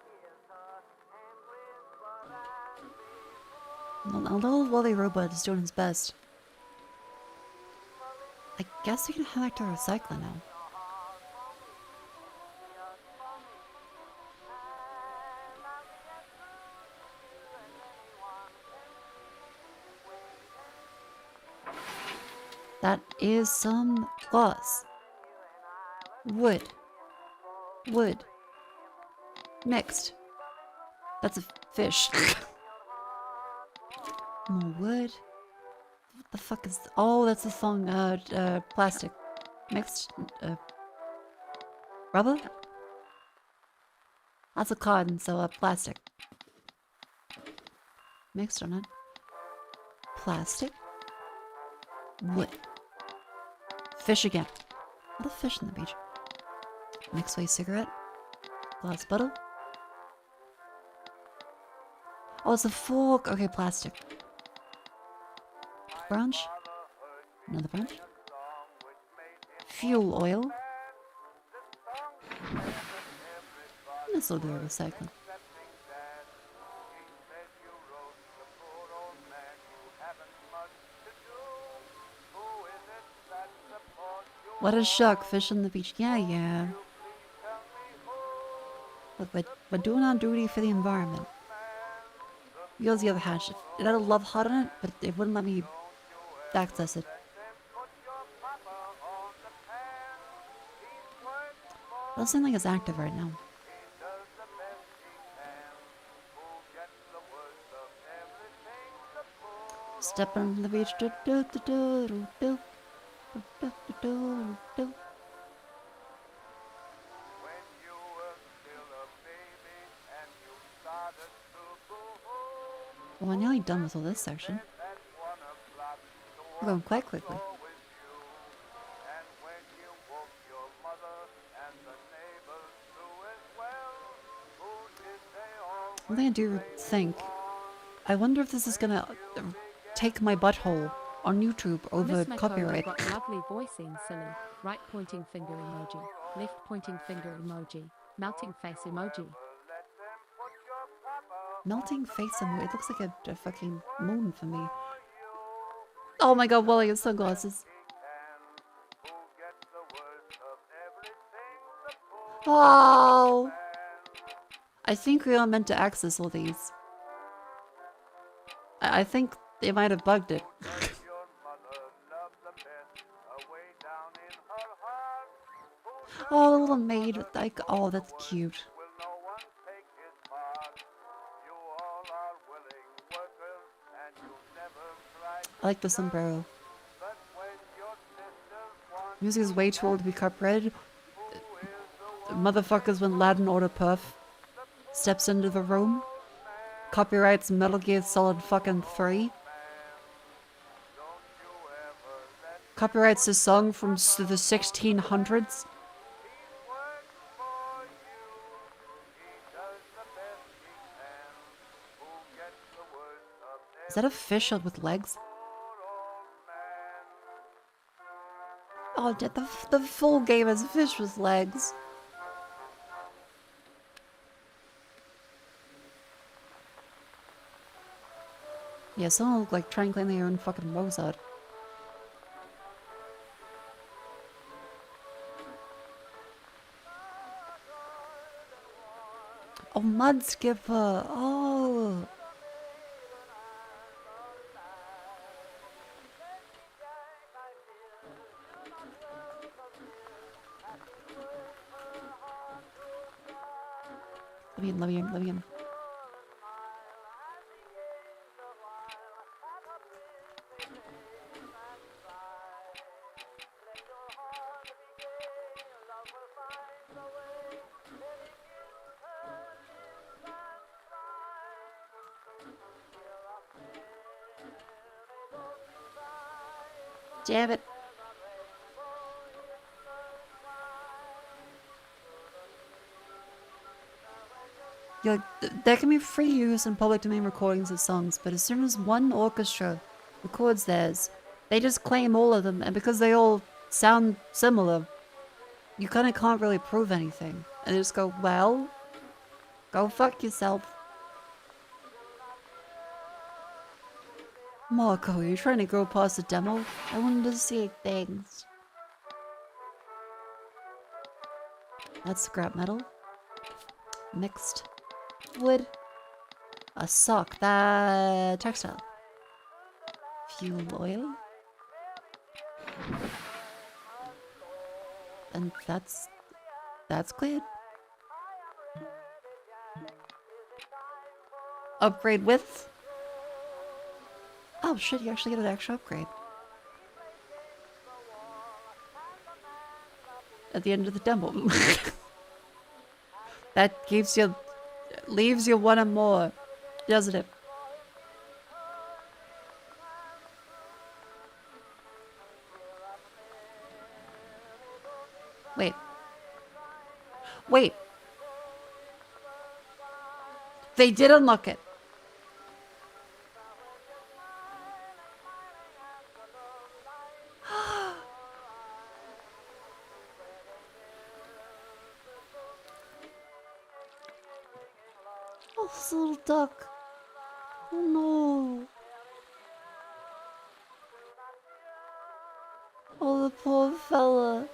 A little woolly robot is doing his best. I guess we can head back to our recycler now. That is some glass. Wood. Wood. Next. That's a fish. More wood. What the fuck is... Oh, that's the song, plastic. Next, rubber? That's a cotton, so, plastic. Mixed on it. Plastic. Wood. Fish again. What a fish on the beach. Mixed way cigarette. Glass bottle. Oh, it's a fork. Okay, plastic. Branch. Another branch. Fuel oil. This will do a recycling. What a shock, fish on the beach. Yeah. Look, we're doing our duty for the environment. Here's the other hatch. It had a love heart on it, but it wouldn't let me access it. It doesn't seem like it's active right now. Step on the beach. Do, do, do, do, do, do. Do, do, do, do. Well, we're nearly done with all this section. We're going quite quickly. One thing I do think, I wonder if this is gonna take my butthole on YouTube over Miss Mako copyright. got lovely voicing, silly. Right pointing finger emoji. Left pointing finger emoji. melting face emoji. Melting face emoji. It looks like a fucking moon for me. Oh my god, Wally has sunglasses. Oh! I think we are meant to access all these. I think they might have bugged it. Oh, the little maid, like, oh, that's cute. I like the sombrero. Music is way too old to be copyrighted. Motherfuckers when Latin Order Puff steps into the room. Copyrights Metal Gear Solid fucking 3. Copyrights a song from the 1600s. Is that a fish with legs? Oh, the full game has a fish with legs. Yeah, someone look like trying to claim their own fucking Mozart. Oh, Mud Skipper. Oh. Let me in. Damn it. Yeah, there can be free use and public domain recordings of songs, but as soon as one orchestra records theirs, they just claim all of them, and because they all sound similar, you kinda can't really prove anything. And they just go, well, go fuck yourself. Mako, you're trying to go past the demo? I wanted to see things. That's scrap metal. Mixed wood. A sock. That textile. Fuel oil. And that's cleared. Upgrade width. Oh shit, you actually get an extra upgrade. At the end of the demo. That leaves you one or more, doesn't it? Wait. They did unlock it. Oh, this little duck. Oh no. Oh, the poor fella.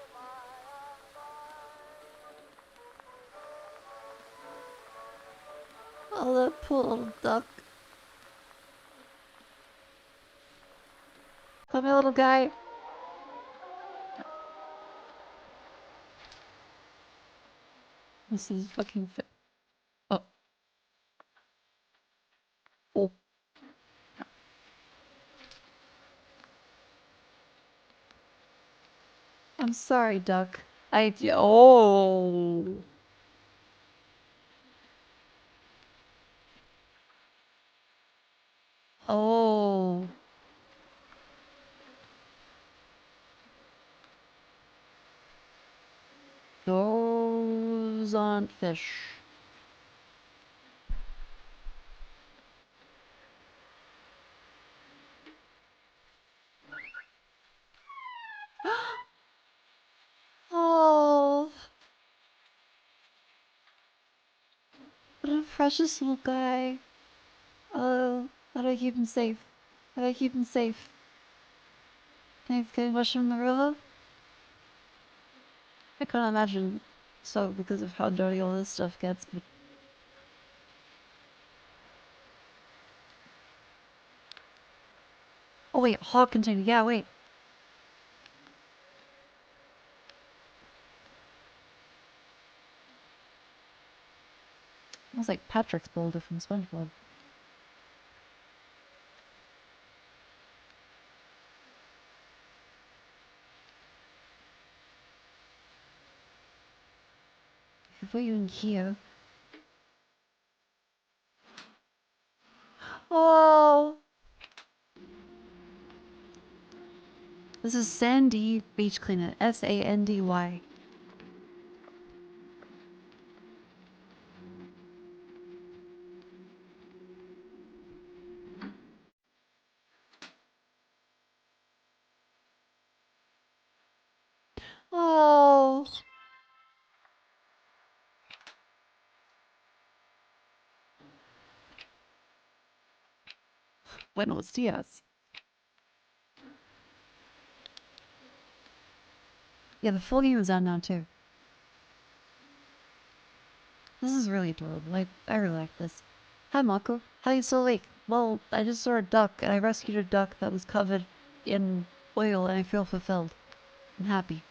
Oh, that poor little duck. Come here, little guy. This is fucking fit. Oh. Oh. I'm sorry, duck. Oh. Oh. Those aren't fish. Oh. What a precious little guy. Oh, how do I keep him safe? How do I keep him safe? Can I wash him in the river? I can't imagine so because of how dirty all this stuff gets, but... Oh wait, hog container, yeah, wait. It was like Patrick's boulder from SpongeBob. If we in here... Oh! This is Sandy Beach Cleaner. S-A-N-D-Y. Oh! Buenos dias. Yeah, the full game is out now too. This is really adorable. I really like this. Hi Mako. How are you so late? Well, I just saw a duck and I rescued a duck that was covered in oil and I feel fulfilled. I'm happy.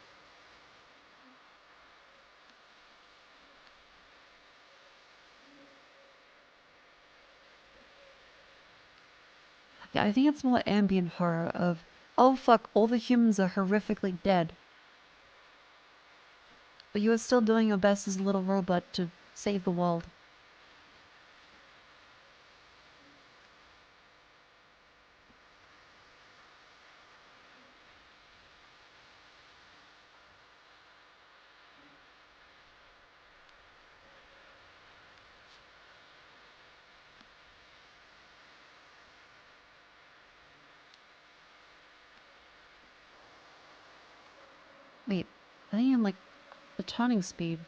Yeah, I think it's more ambient horror of, oh fuck, all the humans are horrifically dead. But you are still doing your best as a little robot to save the world. Wait, I think I'm like the turning speed.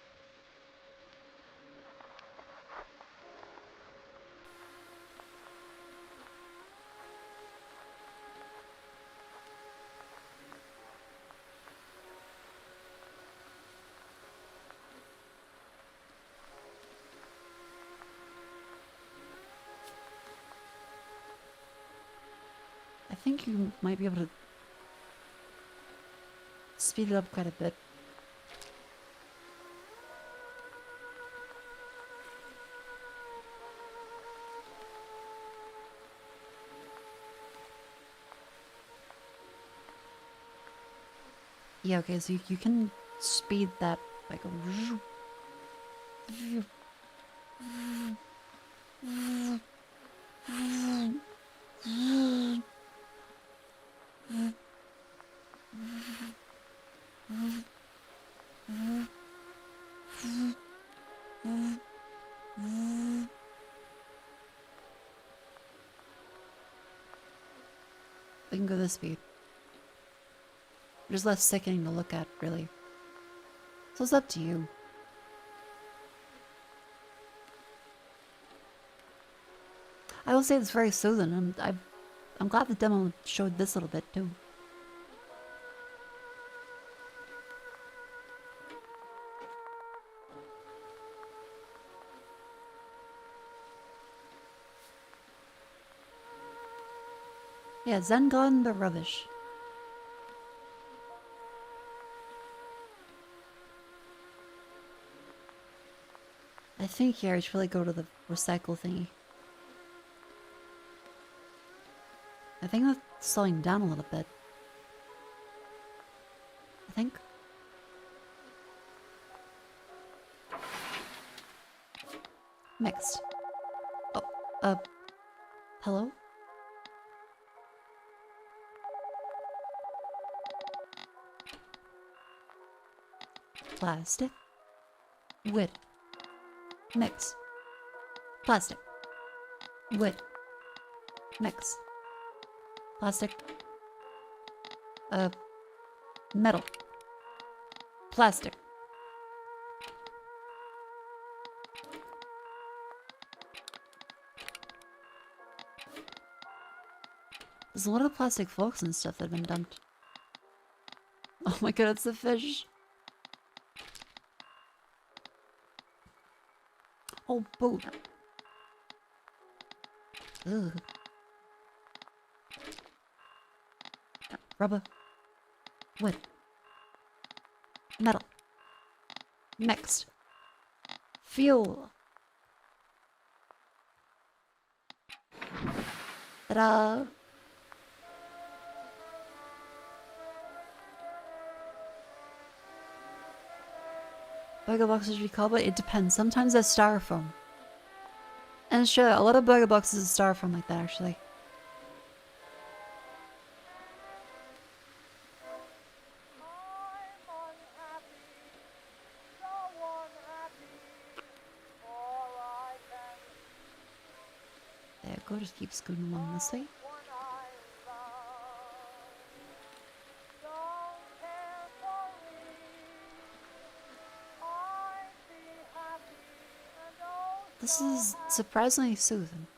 I think you might be able to speed it up quite a bit. Yeah, okay, so you can speed that like a... We can go this speed. There's less sickening to look at, really. So it's up to you. I will say it's very soothing. I'm glad the demo showed this little bit too. Yeah, Zen Garden, the rubbish. I think here I should really go to the recycle thingy. I think that's slowing down a little bit. I think. Mixed. Oh, hello? Plastic. Wood. Mix. Plastic. Wood. Mix. Plastic. Metal. Plastic. There's a lot of plastic forks and stuff that have been dumped. Oh my god, it's a fish. Oh, boat. Ugh. Rubber. Wood. Metal. Mixed. Fuel. Ta-da! Burger boxes we call, but it depends. Sometimes they're styrofoam. And sure, a lot of burger boxes are styrofoam like that, actually. There, go, just keep scooting along this way. This is surprisingly soothing.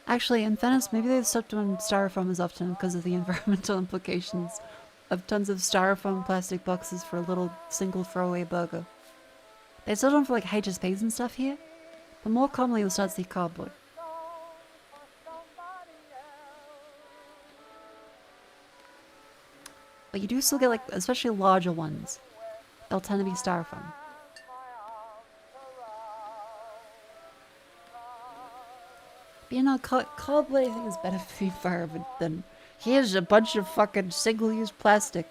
Actually, in Venice, maybe they've stopped doing styrofoam as often because of the environmental implications of tons of styrofoam plastic boxes for a little single throwaway burger. They still don't for like HSPs and stuff here, but more commonly you'll start to see cardboard. But you do still get like, especially larger ones, they'll tend to be styrofoam. But you know, cardboard I think is better for the environment than here's a bunch of fucking single-use plastic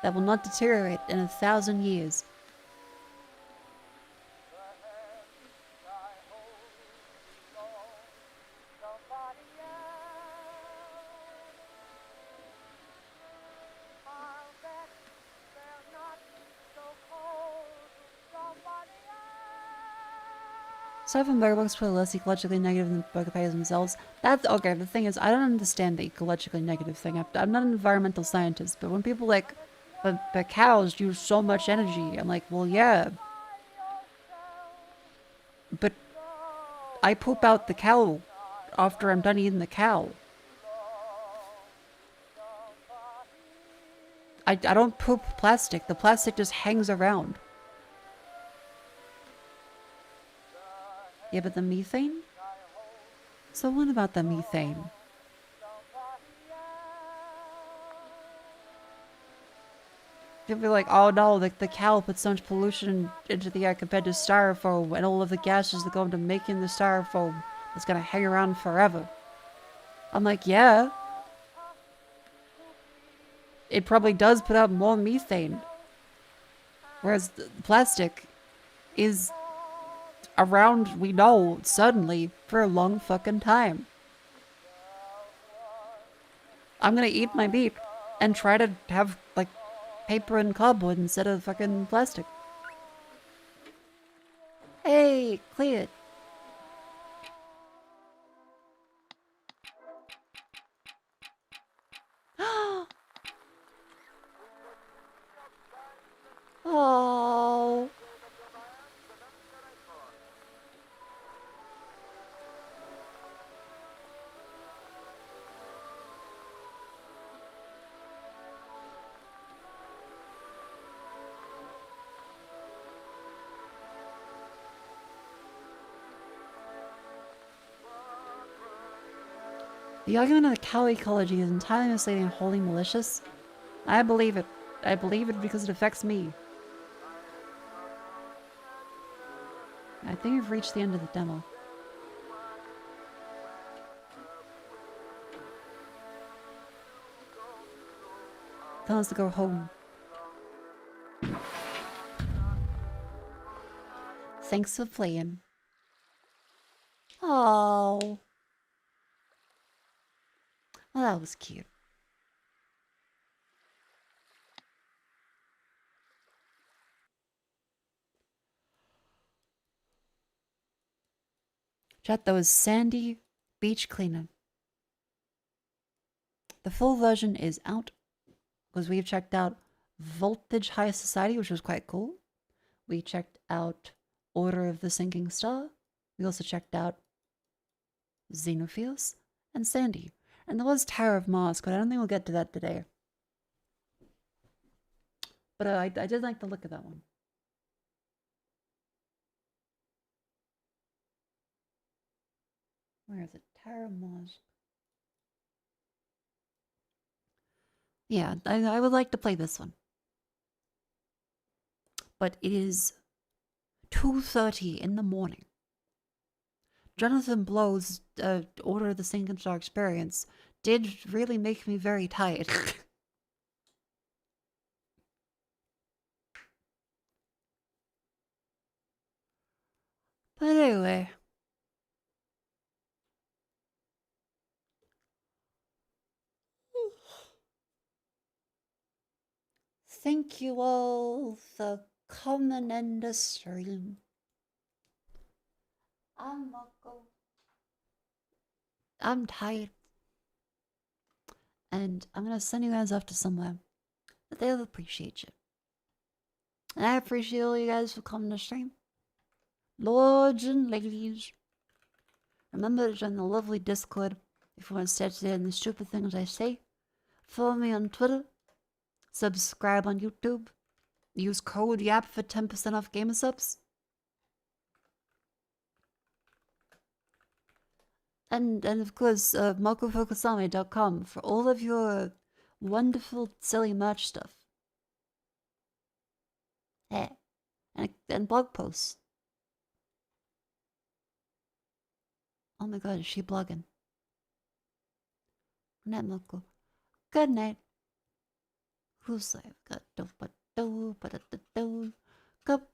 that will not deteriorate in 1,000 years. Styrofoam burger boxes are less ecologically negative than burger patties themselves. That's okay. The thing is, I don't understand the ecologically negative thing. I'm not an environmental scientist, but when people like, but cows use so much energy, I'm like, well, yeah. But I poop out the cow after I'm done eating the cow. I don't poop plastic. The plastic just hangs around. Yeah, but the methane? So what about the methane? You'll be like, oh no, the cow puts so much pollution into the air compared to styrofoam and all of the gases that go into making the styrofoam that's gonna hang around forever. I'm like, yeah. It probably does put out more methane. Whereas the plastic is around, we know, suddenly, for a long fucking time. I'm gonna eat my meat and try to have, like, paper and cardboard instead of fucking plastic. Hey, cleared. Oh. The argument of the cow ecology is entirely misleading and wholly malicious. I believe it. I believe it because it affects me. I think we've reached the end of the demo. Tell us to go home. Thanks for playing. Oh. Well, that was cute. Chat, that was Sandy Beach Cleaner. The full version is out because we've checked out Voltage High Society, which was quite cool. We checked out Order of the Sinking Star. We also checked out Xenophiles and Sandy. And there was Tower of Mars, but I don't think we'll get to that today. But I did like the look of that one. Where is it? Tower of Mars. Yeah, I would like to play this one. But it is 2:30 in the morning. Jonathan Blow's Order of the Sinking Star experience did really make me very tired. But anyway. Thank you all for coming in the stream. I'm Mako. I'm tired. And I'm gonna send you guys off to somewhere that they'll appreciate you. And I appreciate all you guys for coming to stream. Lords and ladies. Remember to join the lovely Discord if you want to stay up to date on the stupid things I say. Follow me on Twitter. Subscribe on YouTube. Use code YAP for 10% off gamer subs. And of course, MakoFocusame.com for all of your wonderful, silly merch stuff. Yeah. And blog posts. Oh my god, is she blogging? Good night, Mako. Good night. Who's I've got do but do but do do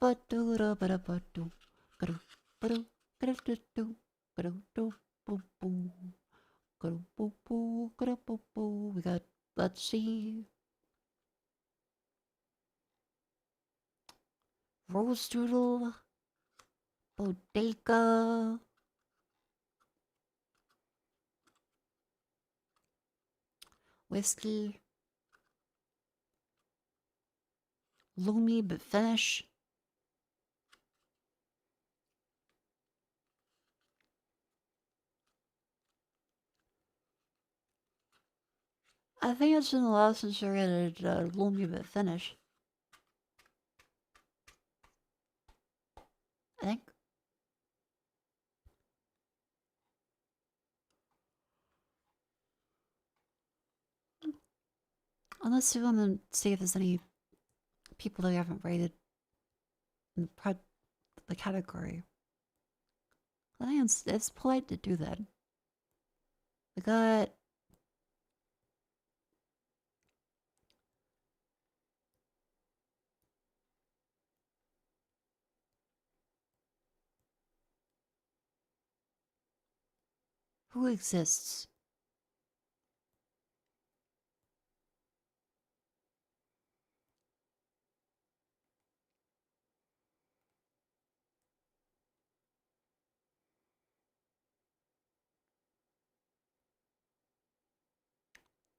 but do do but do do do do do boom boom boom boom boom boom. We got, let's see, Rose Doodle, Bodega, Whiskey, Loomy but finish. I think it's been a while since I read Loomy but finish. I think. Unless you want to see if there's any people that we haven't rated in the category. I think it's polite to do that. We got Who Exists?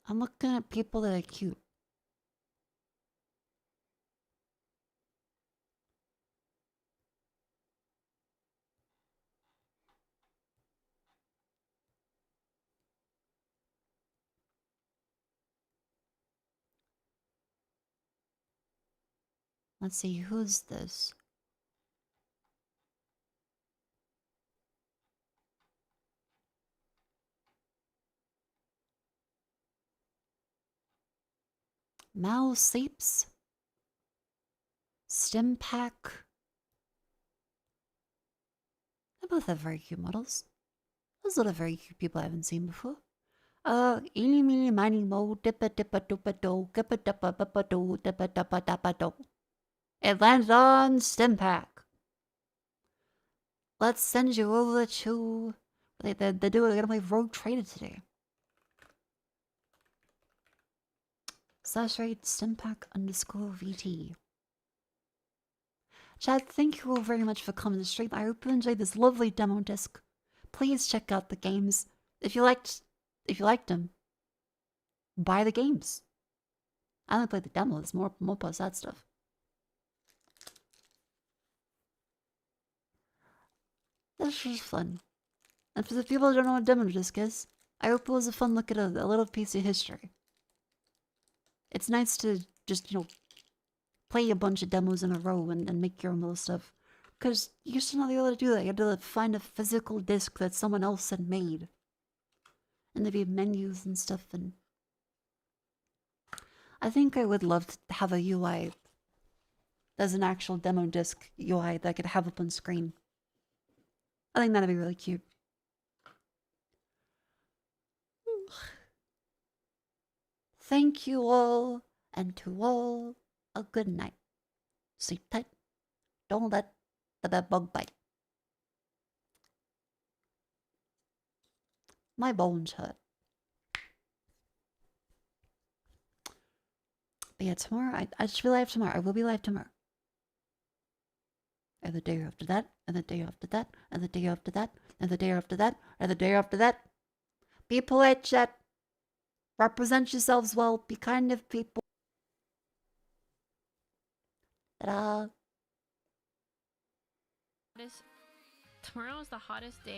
I'm looking at people that are cute. Let's see, who's this? Mal Sleeps? Stimpack? They both have very cute models. Those are the very cute people I haven't seen before. Eeny, meeny, miny, mo, dippa, dippa, duppa, do, gippa, dippa, bippa, do, dippa, dippa, dappa, do. It lands on Stimpack. Let's send you over to... They're gonna play Rogue Trader today. /rate Stimpack_VT. Chad, thank you all very much for coming to stream. I hope you enjoyed this lovely demo disc. Please check out the games if you liked them. buy the games. I only played the demos, more plus that stuff. This was fun. And for the people who don't know what demo disc is, I hope it was a fun look at a little piece of history. It's nice to just, you know, play a bunch of demos in a row and make your own little stuff. Because you used to not be able to do that. You had to find a physical disc that someone else had made. And there'd be menus and stuff. And I think I would love to have a UI that's an actual demo disc UI that I could have up on screen. I think that'd be really cute. Thank you all, and to all, a good night. Sleep tight. Don't let the bed bug bite. My bones hurt. But yeah, tomorrow, I should be live tomorrow. I will be live tomorrow. And the day after that, and the day after that, and the day after that, and the day after that, and the day after that. Be polite, chat. Represent yourselves well. Be kind of people. Ta-da. Tomorrow is the hottest day